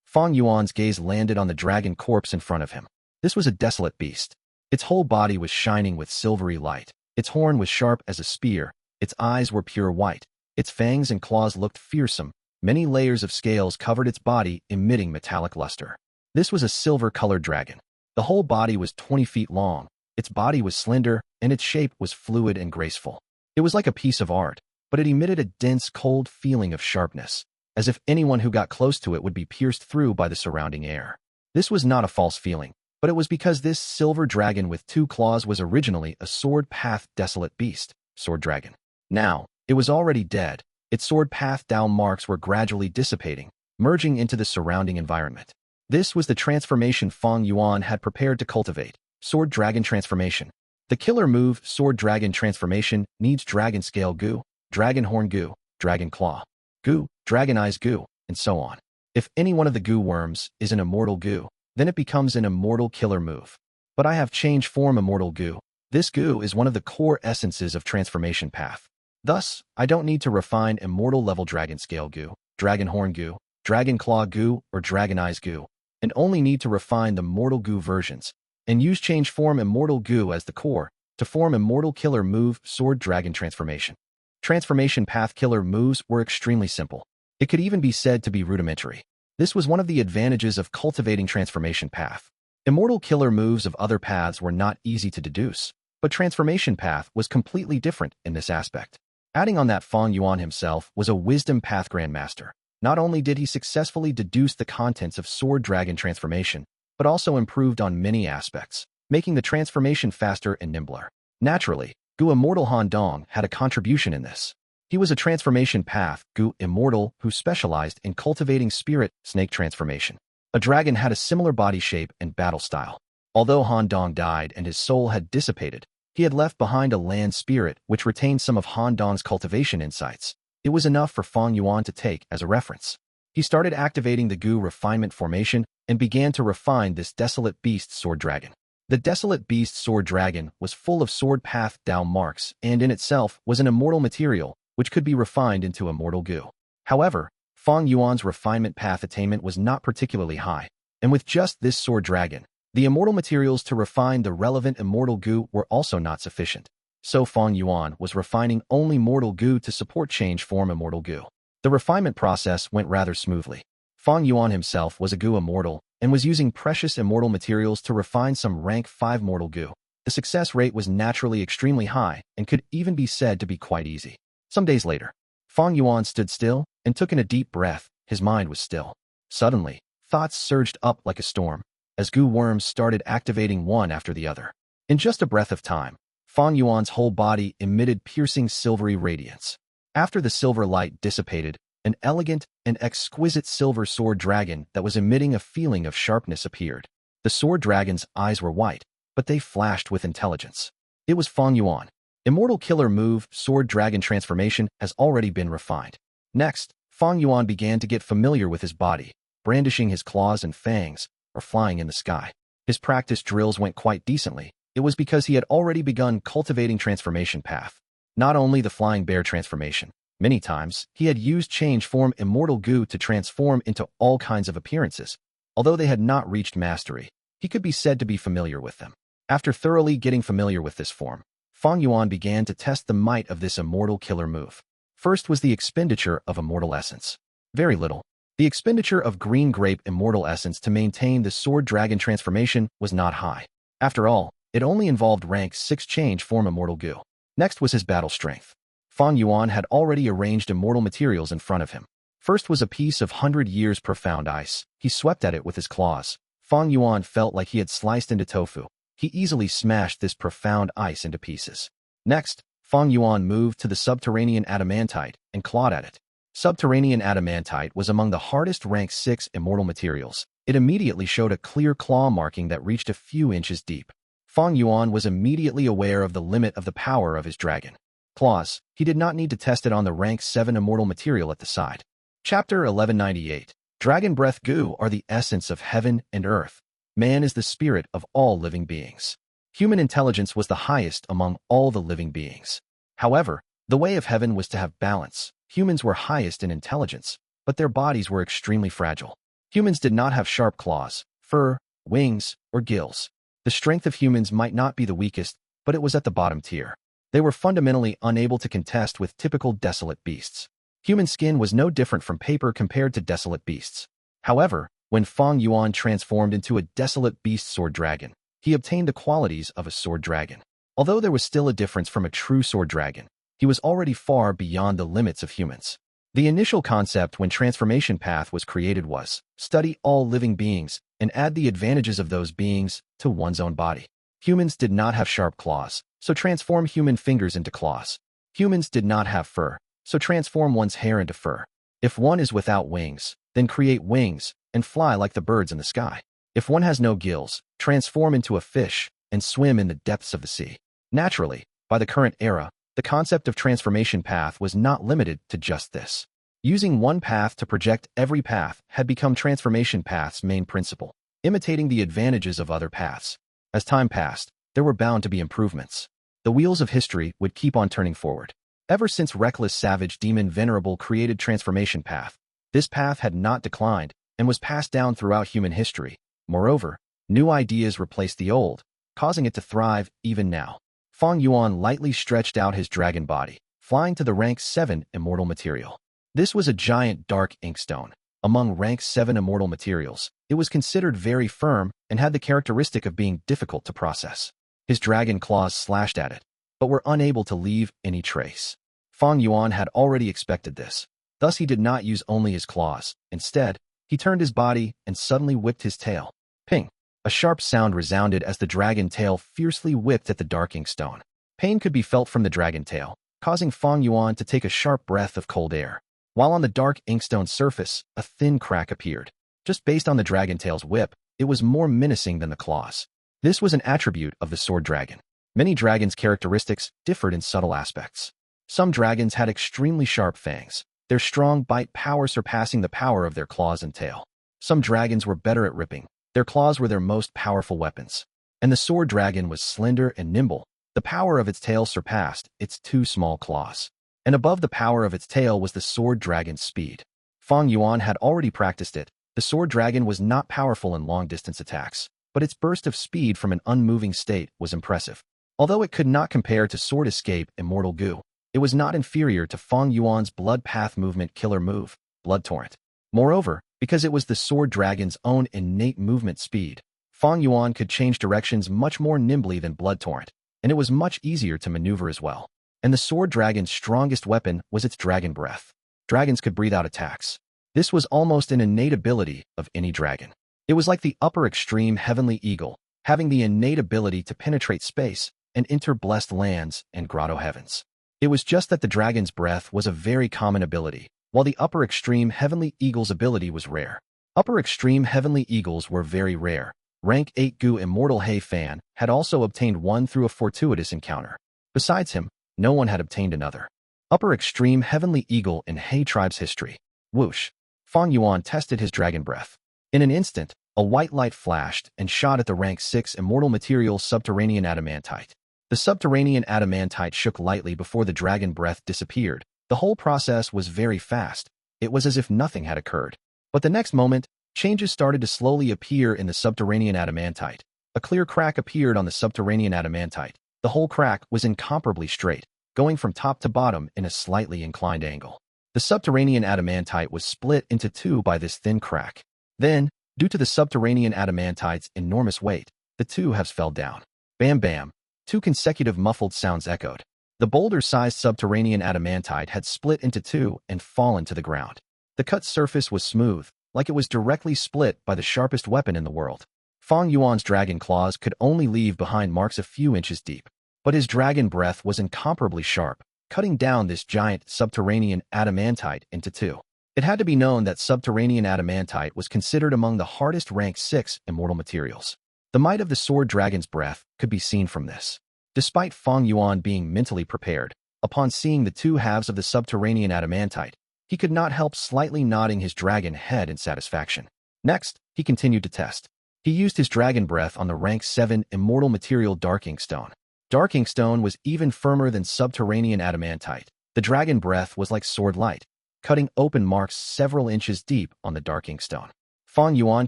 Fang Yuan's gaze landed on the dragon corpse in front of him. This was a desolate beast. Its whole body was shining with silvery light. Its horn was sharp as a spear. Its eyes were pure white. Its fangs and claws looked fearsome. Many layers of scales covered its body, emitting metallic luster. This was a silver-colored dragon. The whole body was 20 feet long. Its body was slender, and its shape was fluid and graceful. It was like a piece of art, but it emitted a dense, cold feeling of sharpness, as if anyone who got close to it would be pierced through by the surrounding air. This was not a false feeling, but it was because this silver dragon with 2 claws was originally a sword path desolate beast, sword dragon. Now, it was already dead. Its sword path down marks were gradually dissipating, merging into the surrounding environment. This was the transformation Fang Yuan had prepared to cultivate, Sword Dragon Transformation. The killer move, Sword Dragon Transformation, needs Dragon Scale Gu, Dragon Horn Gu, Dragon Claw Gu, Dragon Eyes Gu, and so on. If any one of the Gu worms is an Immortal Gu, then it becomes an Immortal killer move. But I have changed form Immortal Gu. This Gu is one of the core essences of Transformation Path. Thus, I don't need to refine Immortal level Dragon Scale Gu, Dragon Horn Gu, Dragon Claw Gu, or Dragon Eyes Gu, and only need to refine the Mortal Gu versions, and use change form Immortal Gu as the core, to form Immortal killer move Sword Dragon Transformation. Transformation Path killer moves were extremely simple. It could even be said to be rudimentary. This was one of the advantages of cultivating Transformation Path. Immortal killer moves of other paths were not easy to deduce, but Transformation Path was completely different in this aspect. Adding on that Fang Yuan himself was a Wisdom Path Grandmaster. Not only did he successfully deduce the contents of Sword Dragon Transformation, but also improved on many aspects, making the transformation faster and nimbler. Naturally, Gu Immortal Han Dong had a contribution in this. He was a transformation path Gu Immortal who specialized in cultivating spirit snake transformation. A dragon had a similar body shape and battle style. Although Han Dong died and his soul had dissipated, he had left behind a land spirit which retained some of Han Dong's cultivation insights. It was enough for Fang Yuan to take as a reference. He started activating the Gu refinement formation and began to refine this desolate beast sword dragon. The desolate beast sword dragon was full of sword path down marks and in itself was an immortal material which could be refined into Immortal Gu. However, Fang Yuan's refinement path attainment was not particularly high, and with just this sword dragon, the immortal materials to refine the relevant Immortal Gu were also not sufficient. So Fang Yuan was refining only Mortal Gu to support change form Immortal Gu. The refinement process went rather smoothly. Fang Yuan himself was a Gu Immortal and was using precious immortal materials to refine some rank 5 Mortal Gu. The success rate was naturally extremely high and could even be said to be quite easy. Some days later, Fang Yuan stood still and took in a deep breath. His mind was still. Suddenly, thoughts surged up like a storm, as Gu worms started activating one after the other. In just a breath of time, Fang Yuan's whole body emitted piercing silvery radiance. After the silver light dissipated, an elegant and exquisite silver sword dragon that was emitting a feeling of sharpness appeared. The sword dragon's eyes were white, but they flashed with intelligence. It was Fang Yuan. Immortal killer move Sword Dragon Transformation has already been refined. Next, Fang Yuan began to get familiar with his body, brandishing his claws and fangs, or flying in the sky. His practice drills went quite decently. It was because he had already begun cultivating Transformation Path. Not only the Flying Bear transformation, many times he had used change form Immortal Gu to transform into all kinds of appearances. Although they had not reached mastery, he could be said to be familiar with them. After thoroughly getting familiar with this form, Fang Yuan began to test the might of this immortal killer move. First was the expenditure of immortal essence. Very little. The expenditure of green grape immortal essence to maintain the sword dragon transformation was not high. After all, it only involved rank 6 change form Immortal Gu. Next was his battle strength. Fang Yuan had already arranged immortal materials in front of him. First was a piece of 100 years profound ice. He swept at it with his claws. Fang Yuan felt like he had sliced into tofu. He easily smashed this profound ice into pieces. Next, Fang Yuan moved to the subterranean adamantite and clawed at it. Subterranean adamantite was among the hardest rank 6 immortal materials. It immediately showed a clear claw marking that reached a few inches deep. Fang Yuan was immediately aware of the limit of the power of his dragon claws. He did not need to test it on the rank 7 immortal material at the side. Chapter 1198. Dragon Breath Gu are the essence of heaven and earth. Man is the spirit of all living beings. Human intelligence was the highest among all the living beings. However, the way of heaven was to have balance. Humans were highest in intelligence, but their bodies were extremely fragile. Humans did not have sharp claws, fur, wings, or gills. The strength of humans might not be the weakest, but it was at the bottom tier. They were fundamentally unable to contest with typical desolate beasts. Human skin was no different from paper compared to desolate beasts. However, when Fang Yuan transformed into a desolate beast sword dragon, he obtained the qualities of a sword dragon. Although there was still a difference from a true sword dragon, he was already far beyond the limits of humans. The initial concept when transformation path was created was, study all living beings and add the advantages of those beings to one's own body. Humans did not have sharp claws, so transform human fingers into claws. Humans did not have fur, so transform one's hair into fur. If one is without wings, then create wings and fly like the birds in the sky. If one has no gills, transform into a fish and swim in the depths of the sea. Naturally, by the current era, the concept of transformation path was not limited to just this. Using one path to project every path had become transformation path's main principle, imitating the advantages of other paths. As time passed, there were bound to be improvements. The wheels of history would keep on turning forward. Ever since Reckless Savage Demon Venerable created transformation path, this path had not declined and was passed down throughout human history. Moreover, new ideas replaced the old, causing it to thrive even now. Fang Yuan lightly stretched out his dragon body, flying to the rank 7 immortal material. This was a giant dark inkstone. Among rank 7 immortal materials, it was considered very firm and had the characteristic of being difficult to process. His dragon claws slashed at it, but were unable to leave any trace. Fang Yuan had already expected this. Thus he did not use only his claws. Instead, he turned his body and suddenly whipped his tail. Ping! A sharp sound resounded as the dragon tail fiercely whipped at the dark inkstone. Pain could be felt from the dragon tail, causing Fang Yuan to take a sharp breath of cold air. While on the dark inkstone surface, a thin crack appeared. Just based on the dragon tail's whip, it was more menacing than the claws. This was an attribute of the sword dragon. Many dragons' characteristics differed in subtle aspects. Some dragons had extremely sharp fangs, their strong bite power surpassing the power of their claws and tail. Some dragons were better at ripping. Their claws were their most powerful weapons. And the sword dragon was slender and nimble. The power of its tail surpassed its 2 small claws. And above the power of its tail was the sword dragon's speed. Fang Yuan had already practiced it. The sword dragon was not powerful in long-distance attacks, but its burst of speed from an unmoving state was impressive. Although it could not compare to Sword Escape Immortal Gu, it was not inferior to Fang Yuan's Blood Path movement killer move, Blood Torrent. Moreover, because it was the sword dragon's own innate movement speed, Fang Yuan could change directions much more nimbly than Blood Torrent, and it was much easier to maneuver as well. And the sword dragon's strongest weapon was its dragon breath. Dragons could breathe out attacks. This was almost an innate ability of any dragon. It was like the upper extreme heavenly eagle, having the innate ability to penetrate space and enter blessed lands and grotto heavens. It was just that the dragon's breath was a very common ability, while the upper extreme heavenly eagle's ability was rare. Upper extreme heavenly eagles were very rare. Rank 8 Gu Immortal Hei Fan had also obtained one through a fortuitous encounter. Besides him, no one had obtained another. Upper extreme heavenly eagle in Hei tribe's history. Whoosh! Fang Yuan tested his dragon breath. In an instant, a white light flashed and shot at the rank 6 immortal material subterranean adamantite. The subterranean adamantite shook lightly before the dragon breath disappeared. The whole process was very fast. It was as if nothing had occurred. But the next moment, changes started to slowly appear in the subterranean adamantite. A clear crack appeared on the subterranean adamantite. The whole crack was incomparably straight, going from top to bottom in a slightly inclined angle. The subterranean adamantite was split into 2 by this thin crack. Then, due to the subterranean adamantite's enormous weight, the 2 halves fell down. Bam bam! 2 consecutive muffled sounds echoed. The boulder-sized subterranean adamantite had split into 2 and fallen to the ground. The cut surface was smooth, like it was directly split by the sharpest weapon in the world. Fang Yuan's dragon claws could only leave behind marks a few inches deep, but his dragon breath was incomparably sharp, cutting down this giant subterranean adamantite into 2. It had to be known that subterranean adamantite was considered among the hardest rank 6 immortal materials. The might of the sword dragon's breath could be seen from this. Despite Fang Yuan being mentally prepared, upon seeing the two halves of the subterranean adamantite, he could not help slightly nodding his dragon head in satisfaction. Next, he continued to test. He used his dragon breath on the rank 7 immortal material Dark Inkstone. Dark Inkstone was even firmer than subterranean adamantite. The dragon breath was like sword light, cutting open marks several inches deep on the Dark Inkstone. Fang Yuan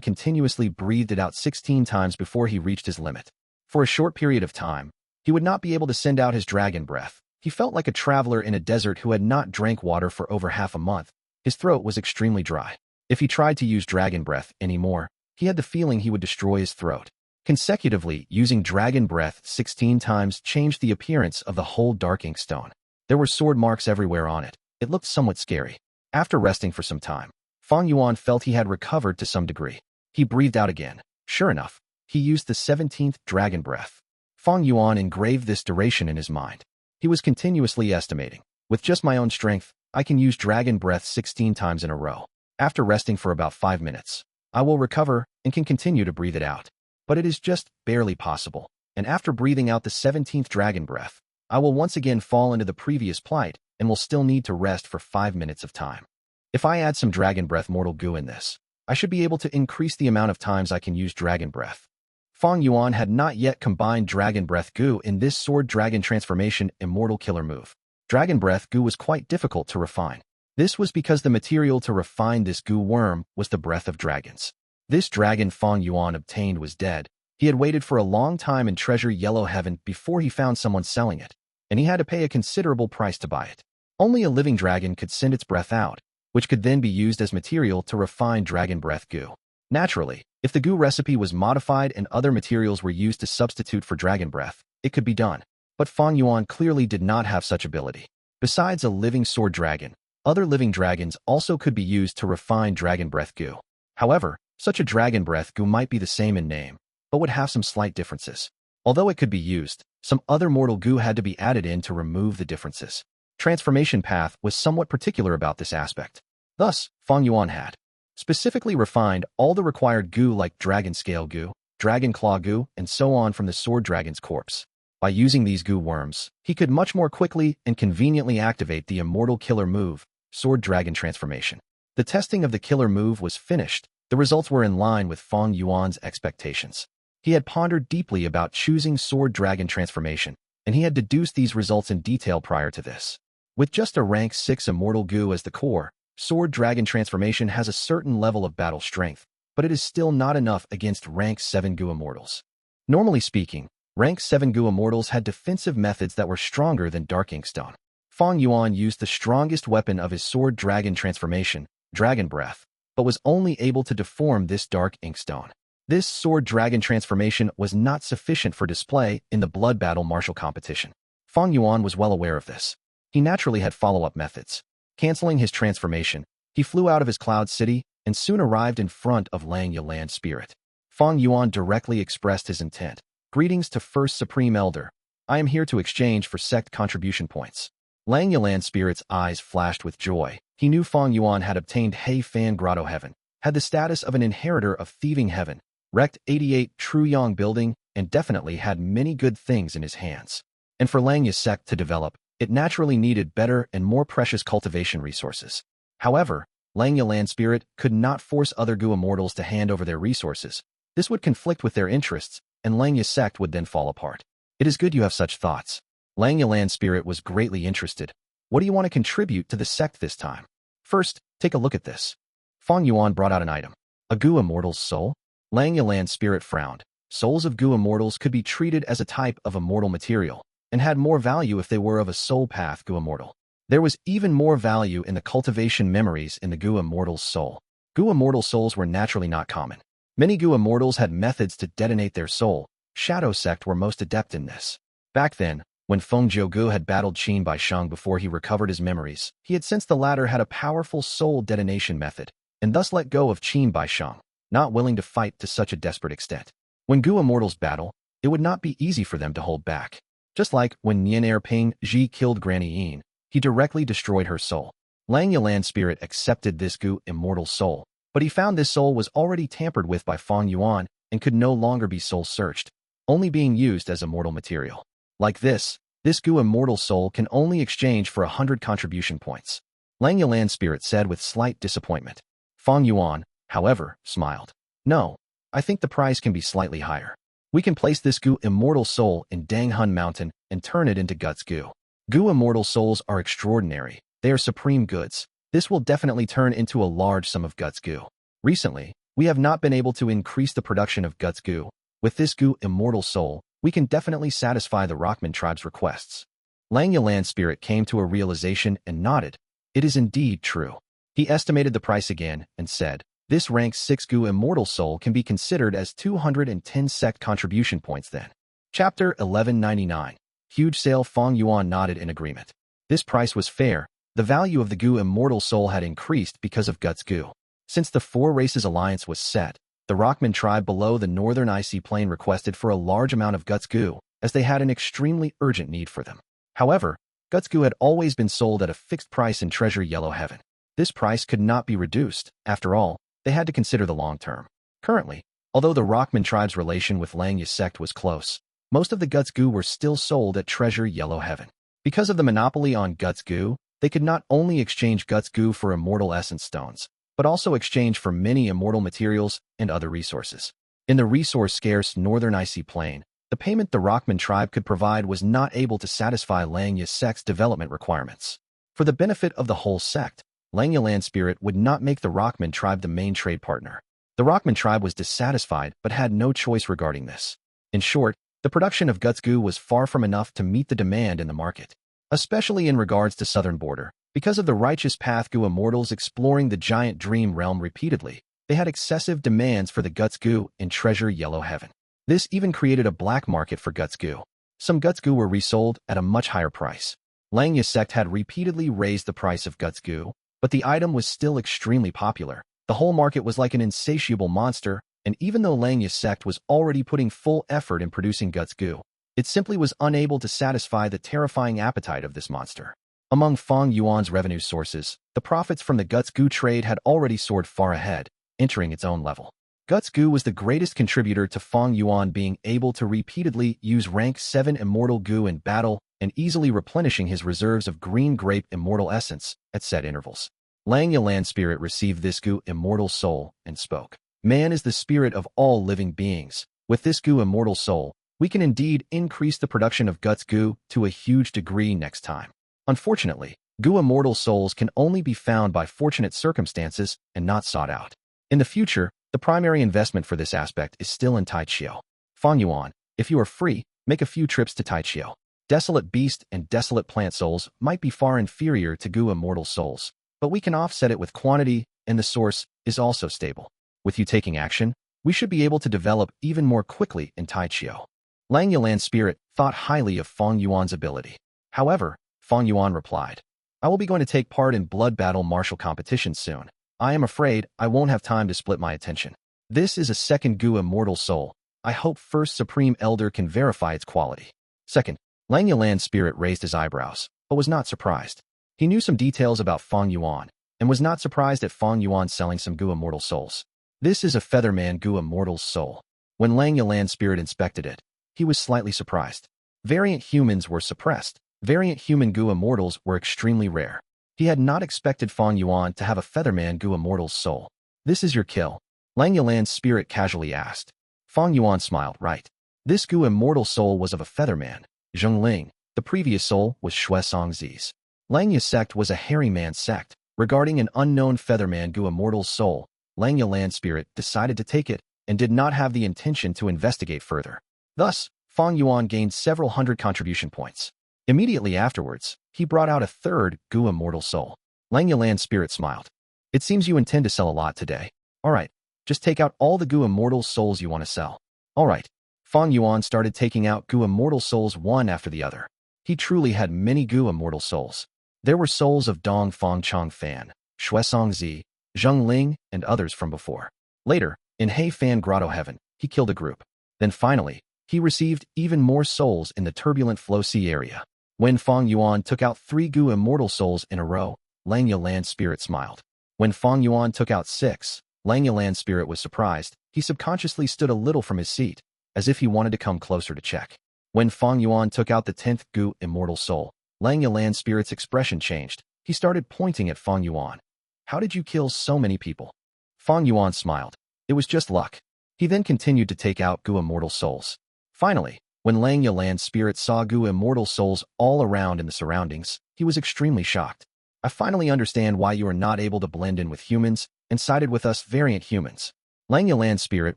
continuously breathed it out 16 times before he reached his limit. For a short period of time, he would not be able to send out his dragon breath. He felt like a traveler in a desert who had not drank water for over half a month. His throat was extremely dry. If he tried to use dragon breath anymore, he had the feeling he would destroy his throat. Consecutively, using dragon breath 16 times changed the appearance of the whole Dark Inkstone. There were sword marks everywhere on it. It looked somewhat scary. After resting for some time, Fang Yuan felt he had recovered to some degree. He breathed out again. Sure enough, he used the 17th dragon breath. Fang Yuan engraved this duration in his mind. He was continuously estimating. With just my own strength, I can use dragon breath 16 times in a row. After resting for about 5 minutes, I will recover and can continue to breathe it out. But it is just barely possible. And after breathing out the 17th dragon breath, I will once again fall into the previous plight and will still need to rest for 5 minutes of time. If I add some dragon breath mortal goo in this, I should be able to increase the amount of times I can use dragon breath. Fang Yuan had not yet combined dragon breath goo in this sword dragon transformation immortal killer move. Dragon breath goo was quite difficult to refine. This was because the material to refine this goo worm was the breath of dragons. This dragon Fang Yuan obtained was dead. He had waited for a long time in Treasure Yellow Heaven before he found someone selling it, and he had to pay a considerable price to buy it. Only a living dragon could send its breath out, which could then be used as material to refine dragon breath goo. Naturally, if the goo recipe was modified and other materials were used to substitute for dragon breath, it could be done. But Fang Yuan clearly did not have such ability. Besides a living sword dragon, other living dragons also could be used to refine dragon breath goo. However, such a dragon breath goo might be the same in name, but would have some slight differences. Although it could be used, some other mortal goo had to be added in to remove the differences. Transformation Path was somewhat particular about this aspect. Thus, Fang Yuan had specifically refined all the required goo like dragon scale goo, dragon claw goo, and so on from the sword dragon's corpse. By using these goo worms, he could much more quickly and conveniently activate the immortal killer move, sword dragon transformation. The testing of the killer move was finished. The results were in line with Fang Yuan's expectations. He had pondered deeply about choosing sword dragon transformation, and he had deduced these results in detail prior to this. With just a rank 6 immortal goo as the core, sword dragon transformation has a certain level of battle strength, but it is still not enough against rank 7 goo immortals. Normally speaking, rank 7 goo immortals had defensive methods that were stronger than Dark Inkstone. Fang Yuan used the strongest weapon of his sword dragon transformation, dragon breath, but was only able to deform this Dark Inkstone. This sword dragon transformation was not sufficient for display in the blood battle martial competition. Fang Yuan was well aware of this. He naturally had follow-up methods. Canceling his transformation, he flew out of his cloud city and soon arrived in front of Lang Yalan Spirit. Fang Yuan directly expressed his intent. Greetings to First Supreme Elder. I am here to exchange for sect contribution points. Lang Yalan Spirit's eyes flashed with joy. He knew Fang Yuan had obtained Hei Fan Grotto-heaven, had the status of an inheritor of Thieving Heaven, wrecked 88 True Yang building, and definitely had many good things in his hands. And for Lang Ya's sect to develop, it naturally needed better and more precious cultivation resources. However, Lang Yalan Spirit could not force other Gu immortals to hand over their resources. This would conflict with their interests, and Lang Ya's sect would then fall apart. It is good you have such thoughts. Lang Yalan Spirit was greatly interested. What do you want to contribute to the sect this time? First, take a look at this. Fang Yuan brought out an item. A Gu immortal's soul? Lang Yalan Spirit frowned. Souls of Gu immortals could be treated as a type of immortal material, and had more value if they were of a soul path Gu immortal. There was even more value in the cultivation memories in the Gu immortal's soul. Gu immortal souls were naturally not common. Many Gu immortals had methods to detonate their soul. Shadow Sect were most adept in this. Back then, when Feng Jiugu had battled Qin Baisheng before he recovered his memories, he had sensed the latter had a powerful soul detonation method, and thus let go of Qin Baisheng, not willing to fight to such a desperate extent. When Gu immortals battle, it would not be easy for them to hold back. Just like when Nian Erping Ji killed Granny Yin, he directly destroyed her soul. Lang Yalan spirit accepted this Gu immortal soul, but he found this soul was already tampered with by Fang Yuan and could no longer be soul-searched, only being used as immortal material. Like this Gu immortal soul can only exchange for 100 contribution points. Lang Yalan spirit said with slight disappointment. Fang Yuan, however, smiled. No, I think the price can be slightly higher. We can place this Gu immortal soul in Danghun Mountain and turn it into Guts Gu. Gu immortal souls are extraordinary. They are supreme goods. This will definitely turn into a large sum of Guts Gu. Recently, we have not been able to increase the production of Guts Gu. With this Gu immortal soul, we can definitely satisfy the Rockman tribe's requests. Lang Yalan spirit came to a realization and nodded. It is indeed true. He estimated the price again and said, this rank 6 Gu immortal soul can be considered as 210 sect contribution points then. Chapter 1199. Huge sale. Fang Yuan nodded in agreement. This price was fair. The value of the Gu immortal soul had increased because of Guts Gu. Since the Four Races Alliance was set, the Rockman tribe below the northern icy plain requested for a large amount of Guts Gu, as they had an extremely urgent need for them. However, Guts Gu had always been sold at a fixed price in Treasure Yellow Heaven. This price could not be reduced. After all, they had to consider the long term. Currently, although the Rockman tribe's relation with Langya sect was close, most of the Guts Gu were still sold at Treasure Yellow Heaven. Because of the monopoly on Guts Gu, they could not only exchange Guts Gu for immortal essence stones, but also exchange for many immortal materials and other resources. In the resource-scarce northern icy plain, the payment the Rockman tribe could provide was not able to satisfy Langya sect's development requirements. For the benefit of the whole sect, Langya land spirit would not make the Rockman tribe the main trade partner. The Rockman tribe was dissatisfied but had no choice regarding this. In short, the production of Guts Gu was far from enough to meet the demand in the market, especially in regards to southern border. Because of the righteous path Gu immortals exploring the giant dream realm repeatedly, they had excessive demands for the Guts Gu in Treasure Yellow Heaven. This even created a black market for Guts Gu. Some Guts Gu were resold at a much higher price. Langya sect had repeatedly raised the price of Guts Gu, but the item was still extremely popular. The whole market was like an insatiable monster, and even though Langya sect was already putting full effort in producing Guts Gu, it simply was unable to satisfy the terrifying appetite of this monster. Among Fang Yuan's revenue sources, the profits from the Guts Gu trade had already soared far ahead, entering its own level. Guts Gu was the greatest contributor to Fang Yuan being able to repeatedly use rank 7 Immortal Gu in battle and easily replenishing his reserves of green grape immortal essence at set intervals. Langya land spirit received this Gu immortal soul and spoke. Man is the spirit of all living beings. With this Gu immortal soul, we can indeed increase the production of Guts Gu to a huge degree next time. Unfortunately, Gu immortal souls can only be found by fortunate circumstances and not sought out. In the future, the primary investment for this aspect is still in Taichio. Fang Yuan, if you are free, make a few trips to Taichio. Desolate beast and desolate plant souls might be far inferior to Gu immortal souls, but we can offset it with quantity, and the source is also stable. With you taking action, we should be able to develop even more quickly in Taichio. Langya land spirit thought highly of Fang Yuan's ability. However, Fang Yuan replied, I will be going to take part in blood battle martial competition soon. I am afraid I won't have time to split my attention. This is a second Gu immortal soul. I hope first Supreme Elder can verify its quality. Second, Langya land spirit raised his eyebrows, but was not surprised. He knew some details about Fang Yuan, and was not surprised at Fang Yuan selling some Gu immortal souls. This is a Featherman Gu immortal soul. When Langya land spirit inspected it, he was slightly surprised. Variant humans were suppressed. Variant human Gu immortals were extremely rare. He had not expected Fang Yuan to have a Featherman Gu immortal's soul. This is your kill? Langya land's spirit casually asked. Fang Yuan smiled, right. This Gu immortal soul was of a Featherman, Zhongling. The previous soul was Shui Songzi's. Langya sect was a hairy man sect. Regarding an unknown Featherman Gu immortal's soul, Langya land spirit decided to take it and did not have the intention to investigate further. Thus, Fang Yuan gained several hundred contribution points. Immediately afterwards, he brought out a third Gu immortal soul. Langya land spirit smiled. It seems you intend to sell a lot today. Alright, just take out all the Gu immortal souls you want to sell. Alright. Fang Yuan started taking out Gu immortal souls one after the other. He truly had many Gu immortal souls. There were souls of Dong Fang Chong Fan, Shui Songzi, Zheng Ling, and others from before. Later, in Hei Fan Grotto-heaven, he killed a group. Then finally, he received even more souls in the turbulent Flow Sea area. When Fang Yuan took out 3 Gu immortal souls in a row, Lang Yalan's spirit smiled. When Fang Yuan took out 6, Lang Yalan's spirit was surprised. He subconsciously stood a little from his seat, as if he wanted to come closer to check. When Fang Yuan took out the 10th Gu Immortal Soul, Lang Yalan's spirit's expression changed. He started pointing at Fang Yuan. How did you kill so many people? Fang Yuan smiled. It was just luck. He then continued to take out Gu Immortal Souls. Finally, when Lang Yalan's spirit saw Gu Immortal Souls all around in the surroundings, he was extremely shocked. I finally understand why you are not able to blend in with humans and sided with us variant humans. Lang Yalan's spirit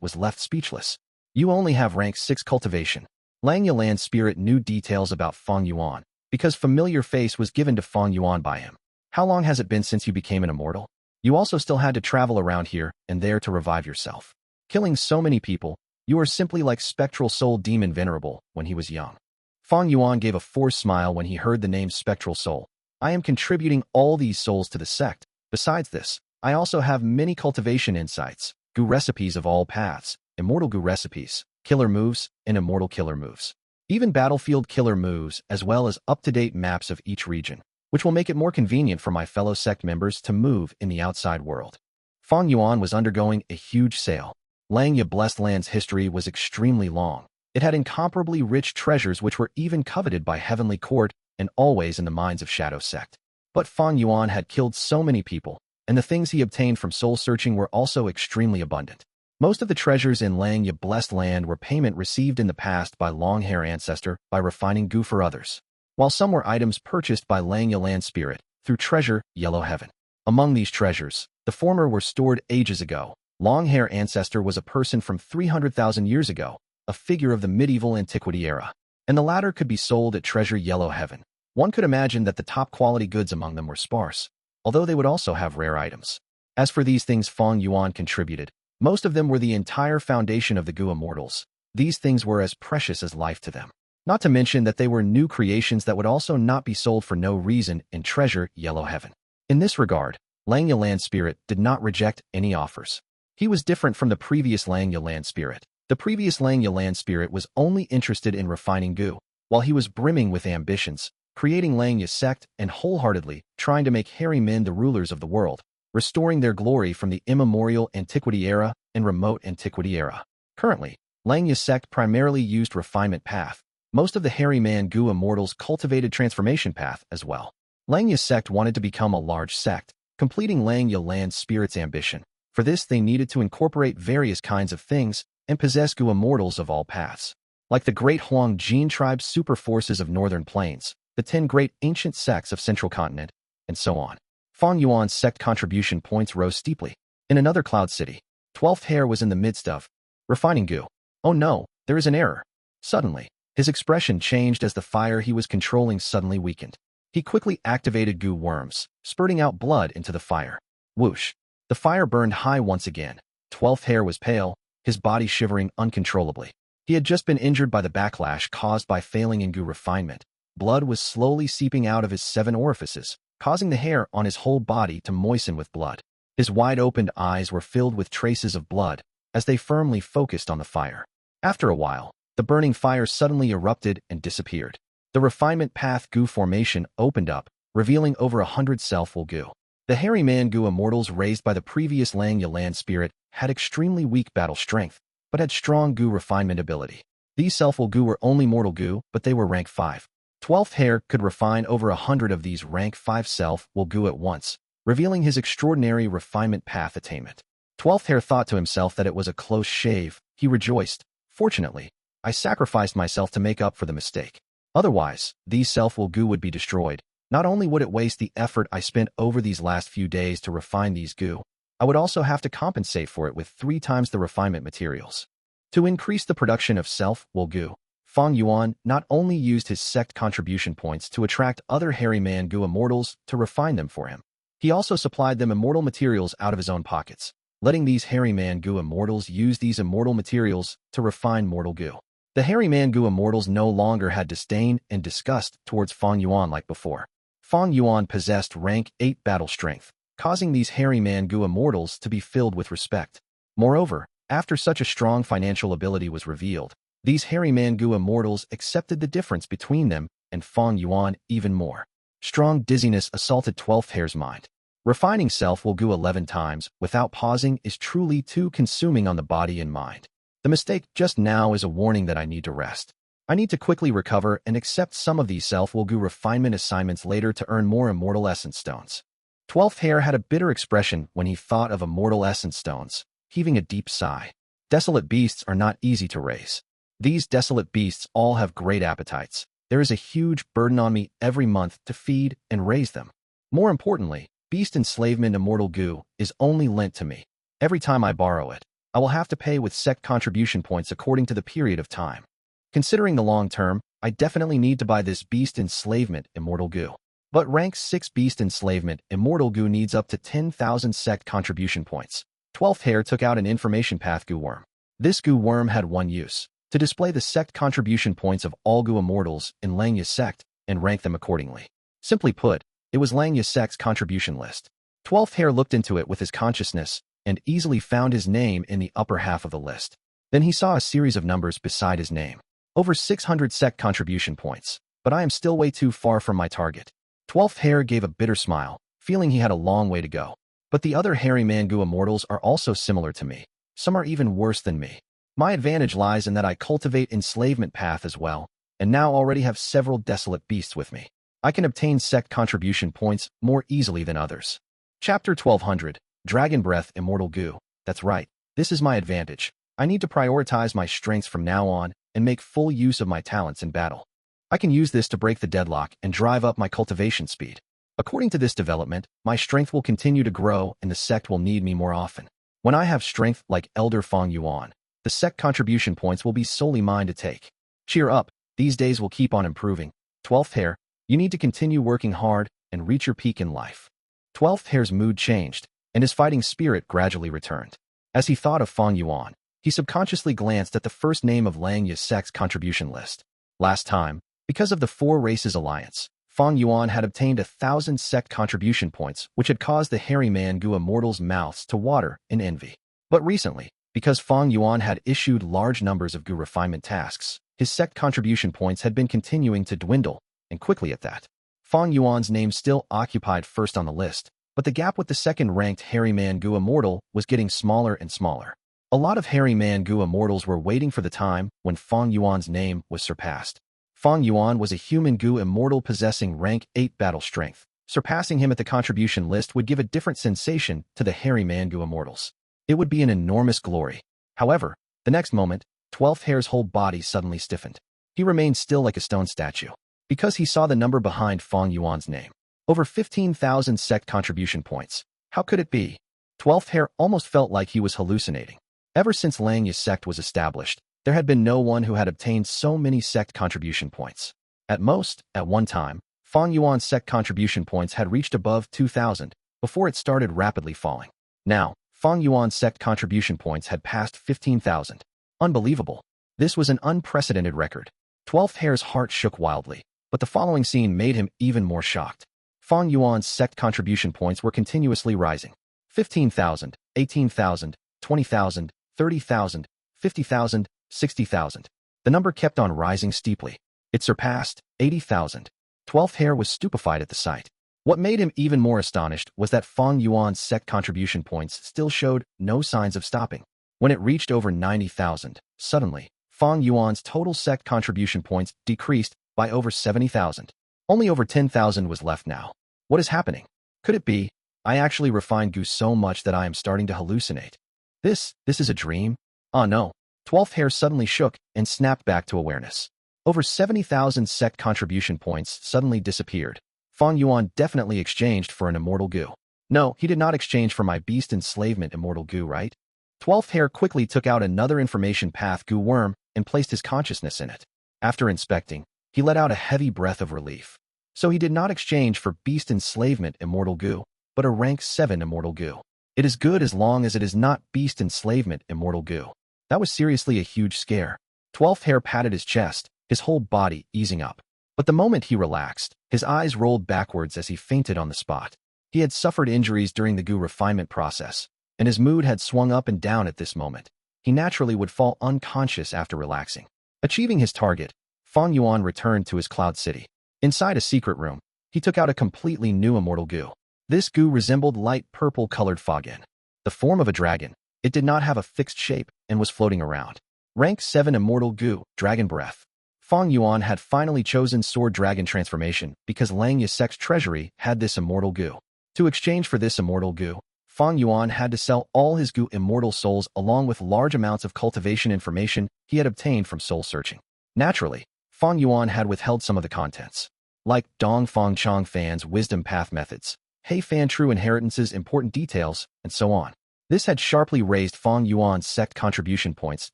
was left speechless. You only have rank 6 cultivation. Lang Yalan's spirit knew details about Fang Yuan, because familiar face was given to Fang Yuan by him. How long has it been since you became an immortal? You also still had to travel around here and there to revive yourself. Killing so many people, you are simply like Spectral Soul Demon Venerable when he was young. Fang Yuan gave a forced smile when he heard the name Spectral Soul. I am contributing all these souls to the sect. Besides this, I also have many cultivation insights, Gu recipes of all paths, Immortal Gu recipes, killer moves, and immortal killer moves. Even battlefield killer moves, as well as up-to-date maps of each region, which will make it more convenient for my fellow sect members to move in the outside world. Fang Yuan was undergoing a huge sale. Langya Blessed Land's history was extremely long. It had incomparably rich treasures which were even coveted by Heavenly Court and always in the minds of Shadow Sect. But Fang Yuan had killed so many people, and the things he obtained from soul-searching were also extremely abundant. Most of the treasures in Langya Blessed Land were payment received in the past by Long-Hair Ancestor by refining Gu for others, while some were items purchased by Langya Land Spirit through treasure Yellow-heaven. Among these treasures, the former were stored ages ago. Long-Hair Ancestor was a person from 300,000 years ago, a figure of the medieval antiquity era, and the latter could be sold at treasure Yellow-heaven. One could imagine that the top-quality goods among them were sparse, although they would also have rare items. As for these things Fang Yuan contributed, most of them were the entire foundation of the Gu Immortals. These things were as precious as life to them. Not to mention that they were new creations that would also not be sold for no reason in treasure Yellow-heaven. In this regard, Langya Land Spirit did not reject any offers. He was different from the previous Langya Land Spirit. The previous Langya Land Spirit was only interested in refining Gu, while he was brimming with ambitions, creating Langya sect and wholeheartedly trying to make hairy men the rulers of the world, restoring their glory from the immemorial antiquity era and remote antiquity era. Currently, Langya sect primarily used refinement path. Most of the hairy man Gu immortals cultivated transformation path as well. Langya sect wanted to become a large sect, completing Langya Land Spirit's ambition. For this they needed to incorporate various kinds of things and possess Gu immortals of all paths. Like the great Huang Jin tribe super forces of northern plains, the 10 great ancient sects of central continent, and so on. Fang Yuan's sect contribution points rose steeply. In another cloud city, 12th Hair was in the midst of refining Gu. Oh no, there is an error. Suddenly, his expression changed as the fire he was controlling suddenly weakened. He quickly activated Gu worms, spurting out blood into the fire. Whoosh. The fire burned high once again. 12th Hair was pale, his body shivering uncontrollably. He had just been injured by the backlash caused by failing in Gu refinement. Blood was slowly seeping out of his 7 orifices, causing the hair on his whole body to moisten with blood. His wide-opened eyes were filled with traces of blood as they firmly focused on the fire. After a while, the burning fire suddenly erupted and disappeared. The refinement path Gu formation opened up, revealing over 100 self-will Gu. The hairy man Gu immortals raised by the previous Langya Land Spirit had extremely weak battle strength, but had strong Gu refinement ability. These self-will Gu were only mortal Gu, but they were rank 5. 12th Hair could refine over 100 of these rank 5 self-will Gu at once, revealing his extraordinary refinement path attainment. 12th Hair thought to himself that it was a close shave. He rejoiced. Fortunately, I sacrificed myself to make up for the mistake. Otherwise, these self-will Gu would be destroyed. Not only would it waste the effort I spent over these last few days to refine these Gu, I would also have to compensate for it with 3 times the refinement materials. To increase the production of self-will Gu, Fang Yuan not only used his sect contribution points to attract other hairy man Gu immortals to refine them for him. He also supplied them immortal materials out of his own pockets, letting these hairy man Gu immortals use these immortal materials to refine mortal Gu. The hairy man Gu immortals no longer had disdain and disgust towards Fang Yuan like before. Fang Yuan possessed rank 8 battle strength, causing these hairy man Gu immortals to be filled with respect. Moreover, after such a strong financial ability was revealed, these hairy man Gu immortals accepted the difference between them and Fang Yuan even more. Strong dizziness assaulted 12th hair's mind. Refining self will Gu 11 times without pausing is truly too consuming on the body and mind. The mistake just now is a warning that I need to rest. I need to quickly recover and accept some of these self will Gu refinement assignments later to earn more immortal essence stones. 12th hair had a bitter expression when he thought of immortal essence stones, heaving a deep sigh. Desolate beasts are not easy to raise. These desolate beasts all have great appetites. There is a huge burden on me every month to feed and raise them. More importantly, beast enslavement Immortal Gu is only lent to me. Every time I borrow it, I will have to pay with sect contribution points according to the period of time. Considering the long term, I definitely need to buy this beast enslavement Immortal Gu. But rank 6 beast enslavement Immortal Gu needs up to 10,000 sect contribution points. 12th hair took out an information path Gu worm. This Gu worm had one use: to display the sect contribution points of all Gu immortals in Langya's sect and rank them accordingly. Simply put, it was Langya's sect's contribution list. 12th hair looked into it with his consciousness and easily found his name in the upper half of the list. Then he saw a series of numbers beside his name. Over 600 sect contribution points, but I am still way too far from my target. 12th hair gave a bitter smile, feeling he had a long way to go. But the other hairy man Gu immortals are also similar to me. Some are even worse than me. My advantage lies in that I cultivate enslavement path as well, and now already have several desolate beasts with me. I can obtain sect contribution points more easily than others. Chapter 1200, Dragon Breath Immortal Gu. That's right, this is my advantage. I need to prioritize my strengths from now on and make full use of my talents in battle. I can use this to break the deadlock and drive up my cultivation speed. According to this development, my strength will continue to grow and the sect will need me more often. When I have strength like Elder Fang Yuan, the sect contribution points will be solely mine to take. Cheer up, these days will keep on improving. 12th hair, you need to continue working hard and reach your peak in life. 12th hair's mood changed, and his fighting spirit gradually returned. As he thought of Fang Yuan, he subconsciously glanced at the first name of Langya's sect's contribution list. Last time, because of the Four Races Alliance, Fang Yuan had obtained 1,000 sect contribution points, which had caused the hairy man Gu immortals' mouths to water in envy. But recently, because Fang Yuan had issued large numbers of Gu refinement tasks, his sect contribution points had been continuing to dwindle, and quickly at that. Fang Yuan's name still occupied first on the list, but the gap with the second-ranked hairy man Gu immortal was getting smaller and smaller. A lot of hairy man Gu immortals were waiting for the time when Fang Yuan's name was surpassed. Fang Yuan was a human Gu immortal possessing rank 8 battle strength. Surpassing him at the contribution list would give a different sensation to the hairy man Gu immortals. It would be an enormous glory. However, the next moment, 12th hair's whole body suddenly stiffened. He remained still like a stone statue, because he saw the number behind Fang Yuan's name. Over 15,000 sect contribution points. How could it be? 12th hair almost felt like he was hallucinating. Ever since Langya's sect was established, there had been no one who had obtained so many sect contribution points. At most, at one time, Fang Yuan's sect contribution points had reached above 2,000 before it started rapidly falling. Now, Fang Yuan's sect contribution points had passed 15,000. Unbelievable. This was an unprecedented record. 12th hair's heart shook wildly, but the following scene made him even more shocked. Fang Yuan's sect contribution points were continuously rising. 15,000, 18,000, 20,000, 30,000, 50,000, 60,000. The number kept on rising steeply. It surpassed 80,000. 12th hair was stupefied at the sight. What made him even more astonished was that Fang Yuan's sect contribution points still showed no signs of stopping. When it reached over 90,000, suddenly, Fang Yuan's total sect contribution points decreased by over 70,000. Only over 10,000 was left now. What is happening? Could it be I actually refined Gu so much that I am starting to hallucinate? This is a dream? Ah no. 12th hair suddenly shook and snapped back to awareness. Over 70,000 sect contribution points suddenly disappeared. Fang Yuan definitely exchanged for an Immortal Gu. No, he did not exchange for my beast enslavement Immortal Gu, right? 12th hair quickly took out another information path Gu worm and placed his consciousness in it. After inspecting, he let out a heavy breath of relief. So he did not exchange for beast enslavement Immortal Gu, but a rank 7 Immortal Gu. It is good as long as it is not beast enslavement Immortal Gu. That was seriously a huge scare. 12th hair patted his chest, his whole body easing up. But the moment he relaxed, his eyes rolled backwards as he fainted on the spot. He had suffered injuries during the Gu refinement process, and his mood had swung up and down at this moment. He naturally would fall unconscious after relaxing. Achieving his target, Fang Yuan returned to his cloud city. Inside a secret room, he took out a completely new Immortal Gu. This Gu resembled light purple-colored fogin. The form of a dragon, it did not have a fixed shape and was floating around. Rank 7 Immortal Gu, Dragon Breath. Fang Yuan had finally chosen Sword Dragon transformation because Lang Yasek's treasury had this Immortal Gu. To exchange for this Immortal Gu, Fang Yuan had to sell all his Gu immortal souls along with large amounts of cultivation information he had obtained from soul searching. Naturally, Fang Yuan had withheld some of the contents, like Dong Fang Chong Fan's wisdom path methods, He Fan True Inheritance's important details, and so on. This had sharply raised Fang Yuan's sect contribution points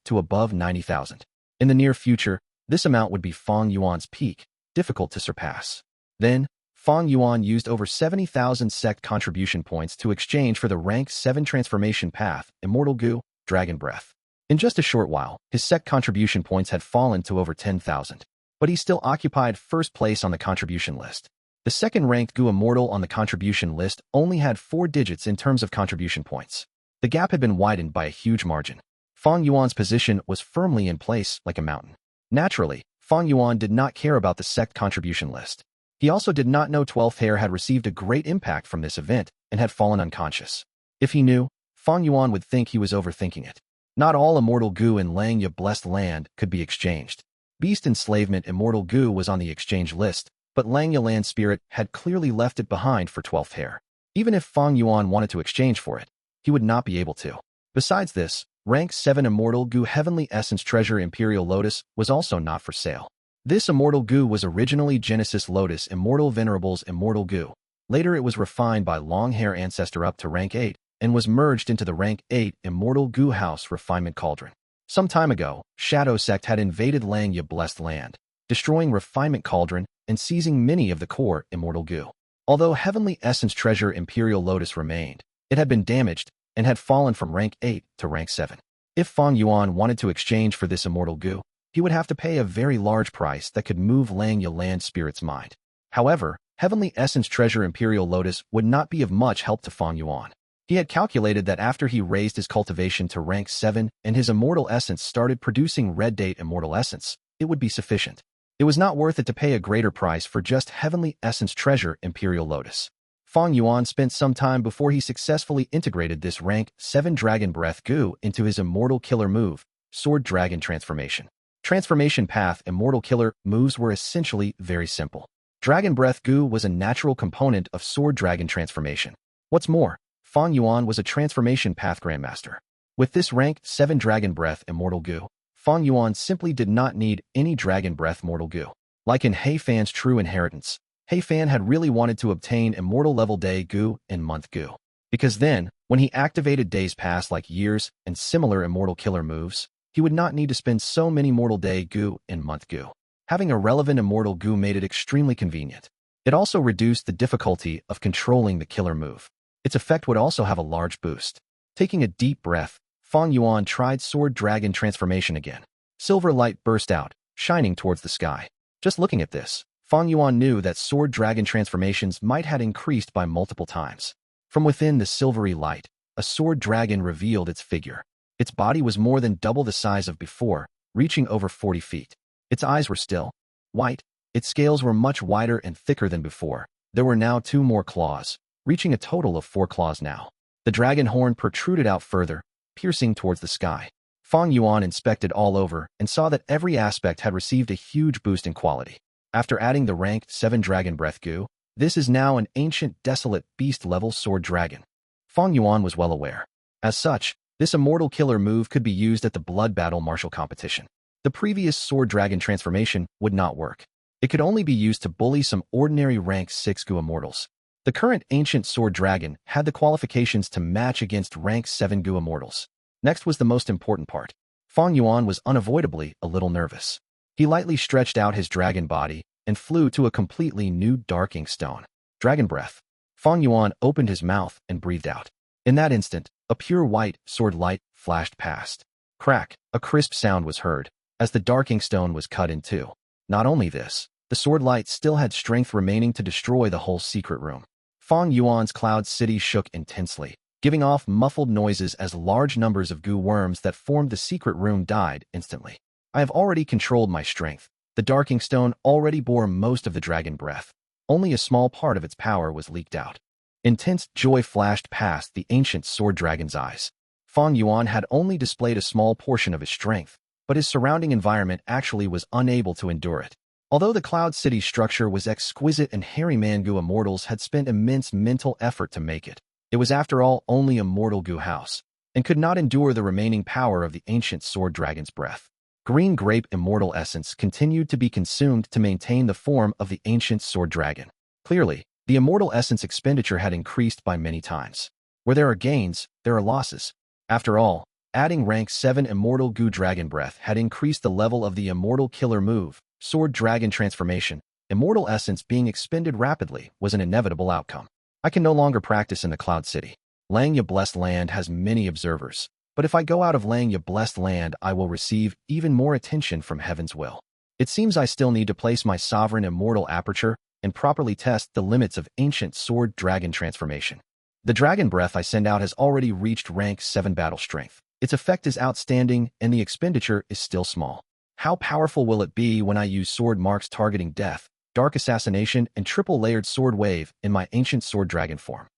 to above 90,000. In the near future, this amount would be Fang Yuan's peak, difficult to surpass. Then, Fang Yuan used over 70,000 sect contribution points to exchange for the rank 7 transformation path, Immortal Gu, Dragon Breath. In just a short while, his sect contribution points had fallen to over 10,000, but he still occupied first place on the contribution list. The second-ranked Gu Immortal on the contribution list only had 4 digits in terms of contribution points. The gap had been widened by a huge margin. Fang Yuan's position was firmly in place like a mountain. Naturally, Fang Yuan did not care about the sect contribution list. He also did not know 12th Hair had received a great impact from this event and had fallen unconscious. If he knew, Fang Yuan would think he was overthinking it. Not all Immortal Gu in Lang Ya Blessed Land could be exchanged. Beast Enslavement Immortal Gu was on the exchange list, but Lang Ya Land Spirit had clearly left it behind for 12th Hair. Even if Fang Yuan wanted to exchange for it, he would not be able to. Besides this, rank 7 Immortal Gu Heavenly Essence Treasure Imperial Lotus was also not for sale. This Immortal Gu was originally Genesis Lotus Immortal Venerable's Immortal Gu. Later it was refined by Long Hair Ancestor up to rank 8, and was merged into the rank 8 Immortal Gu House Refinement Cauldron. Some time ago, Shadow Sect had invaded Lang Ya Blessed Land, destroying Refinement Cauldron and seizing many of the core Immortal Gu. Although Heavenly Essence Treasure Imperial Lotus remained, it had been damaged and had fallen from rank 8 to rank 7. If Fang Yuan wanted to exchange for this Immortal Gu, he would have to pay a very large price that could move Lang Ya Land Spirit's mind. However, Heavenly Essence Treasure Imperial Lotus would not be of much help to Fang Yuan. He had calculated that after he raised his cultivation to rank 7 and his Immortal Essence started producing Red Date Immortal Essence, it would be sufficient. It was not worth it to pay a greater price for just Heavenly Essence Treasure Imperial Lotus. Fang Yuan spent some time before he successfully integrated this rank 7 Dragon Breath Gu into his Immortal Killer move, Sword Dragon Transformation. Transformation Path Immortal Killer moves were essentially very simple. Dragon Breath Gu was a natural component of Sword Dragon Transformation. What's more, Fang Yuan was a Transformation Path Grandmaster. With this ranked 7 Dragon Breath Immortal Gu, Fang Yuan simply did not need any Dragon Breath Mortal Gu. Like in He Fan's True Inheritance, He Fan had really wanted to obtain Immortal Level Day Gu and Month Gu. Because then, when he activated Days Past like Years and similar Immortal Killer moves, he would not need to spend so many Mortal Day Gu and Month Gu. Having a relevant Immortal Gu made it extremely convenient. It also reduced the difficulty of controlling the killer move. Its effect would also have a large boost. Taking a deep breath, Fang Yuan tried Sword Dragon Transformation again. Silver light burst out, shining towards the sky. Just looking at this, Fang Yuan knew that Sword Dragon transformations might have increased by multiple times. From within the silvery light, a sword dragon revealed its figure. Its body was more than double the size of before, reaching over 40 feet. Its eyes were still white. Its scales were much wider and thicker than before. There were now 2 more claws, reaching a total of 4 claws now. The dragon horn protruded out further, piercing towards the sky. Fang Yuan inspected all over and saw that every aspect had received a huge boost in quality. After adding the ranked 7 Dragon Breath Gu, this is now an ancient desolate beast-level sword dragon. Fang Yuan was well aware. As such, this Immortal Killer move could be used at the Blood Battle Martial Competition. The previous Sword Dragon transformation would not work. It could only be used to bully some ordinary rank 6 Gu Immortals. The current Ancient Sword Dragon had the qualifications to match against rank 7 Gu Immortals. Next was the most important part. Fang Yuan was unavoidably a little nervous. He lightly stretched out his dragon body and flew to a completely new Dark Ink Stone. Dragon Breath. Fang Yuan opened his mouth and breathed out. In that instant, a pure white sword light flashed past. Crack, a crisp sound was heard, as the Dark Ink Stone was cut in 2. Not only this, the sword light still had strength remaining to destroy the whole secret room. Fang Yuan's Cloud City shook intensely, giving off muffled noises as large numbers of Gu worms that formed the secret room died instantly. I have already controlled my strength. The Dark Ink Stone already bore most of the Dragon Breath. only a small part of its power was leaked out. Intense joy flashed past the ancient sword dragon's eyes. Fang Yuan had only displayed a small portion of his strength, but his surrounding environment actually was unable to endure it. Although the Cloud City's structure was exquisite and Harryman Gu Immortals had spent immense mental effort to make it, it was after all only a mortal Gu house, and could not endure the remaining power of the ancient sword dragon's breath. Green grape immortal essence continued to be consumed to maintain the form of the ancient sword dragon. Clearly, the immortal essence expenditure had increased by many times. Where there are gains, there are losses. After all, adding rank 7 Immortal Gu Dragon Breath had increased the level of the Immortal Killer move, Sword Dragon Transformation. Immortal Essence being expended rapidly was an inevitable outcome. I can no longer practice in the Cloud City. Langya Blessed Land has many observers, but if I go out of Langya Blessed Land I will receive even more attention from Heaven's will. It seems I still need to place my Sovereign Immortal Aperture and properly test the limits of Ancient Sword Dragon Transformation. The Dragon Breath I send out has already reached rank 7 battle strength. Its effect is outstanding and the expenditure is still small. How powerful will it be when I use sword marks targeting death, dark assassination, and triple-layered sword wave in my ancient sword dragon form?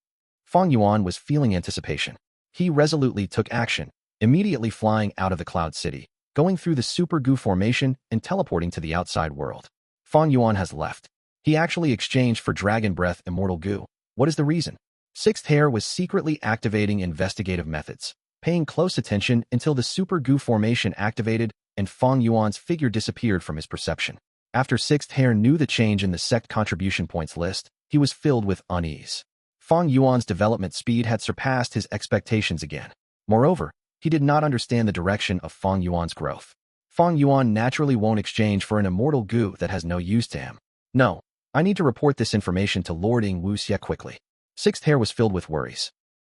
Fang Yuan was feeling anticipation. He resolutely took action, immediately flying out of the Cloud City, going through the Super Gu formation and teleporting to the outside world. Fang Yuan has left. He actually exchanged for Dragon Breath Immortal Gu. What is the reason? Sixth Hair was secretly activating investigative methods, paying close attention until the Super Gu formation activated and Fang Yuan's figure disappeared from his perception. After Sixth Hair knew the change in the sect contribution points list, he was filled with unease. Fang Yuan's development speed had surpassed his expectations again. Moreover, he did not understand the direction of Fang Yuan's growth. Fang Yuan naturally won't exchange for an Immortal Gu that has no use to him. No, I need to report this information to Lord Ing Wuxia quickly. Sixth Hair was filled with worries.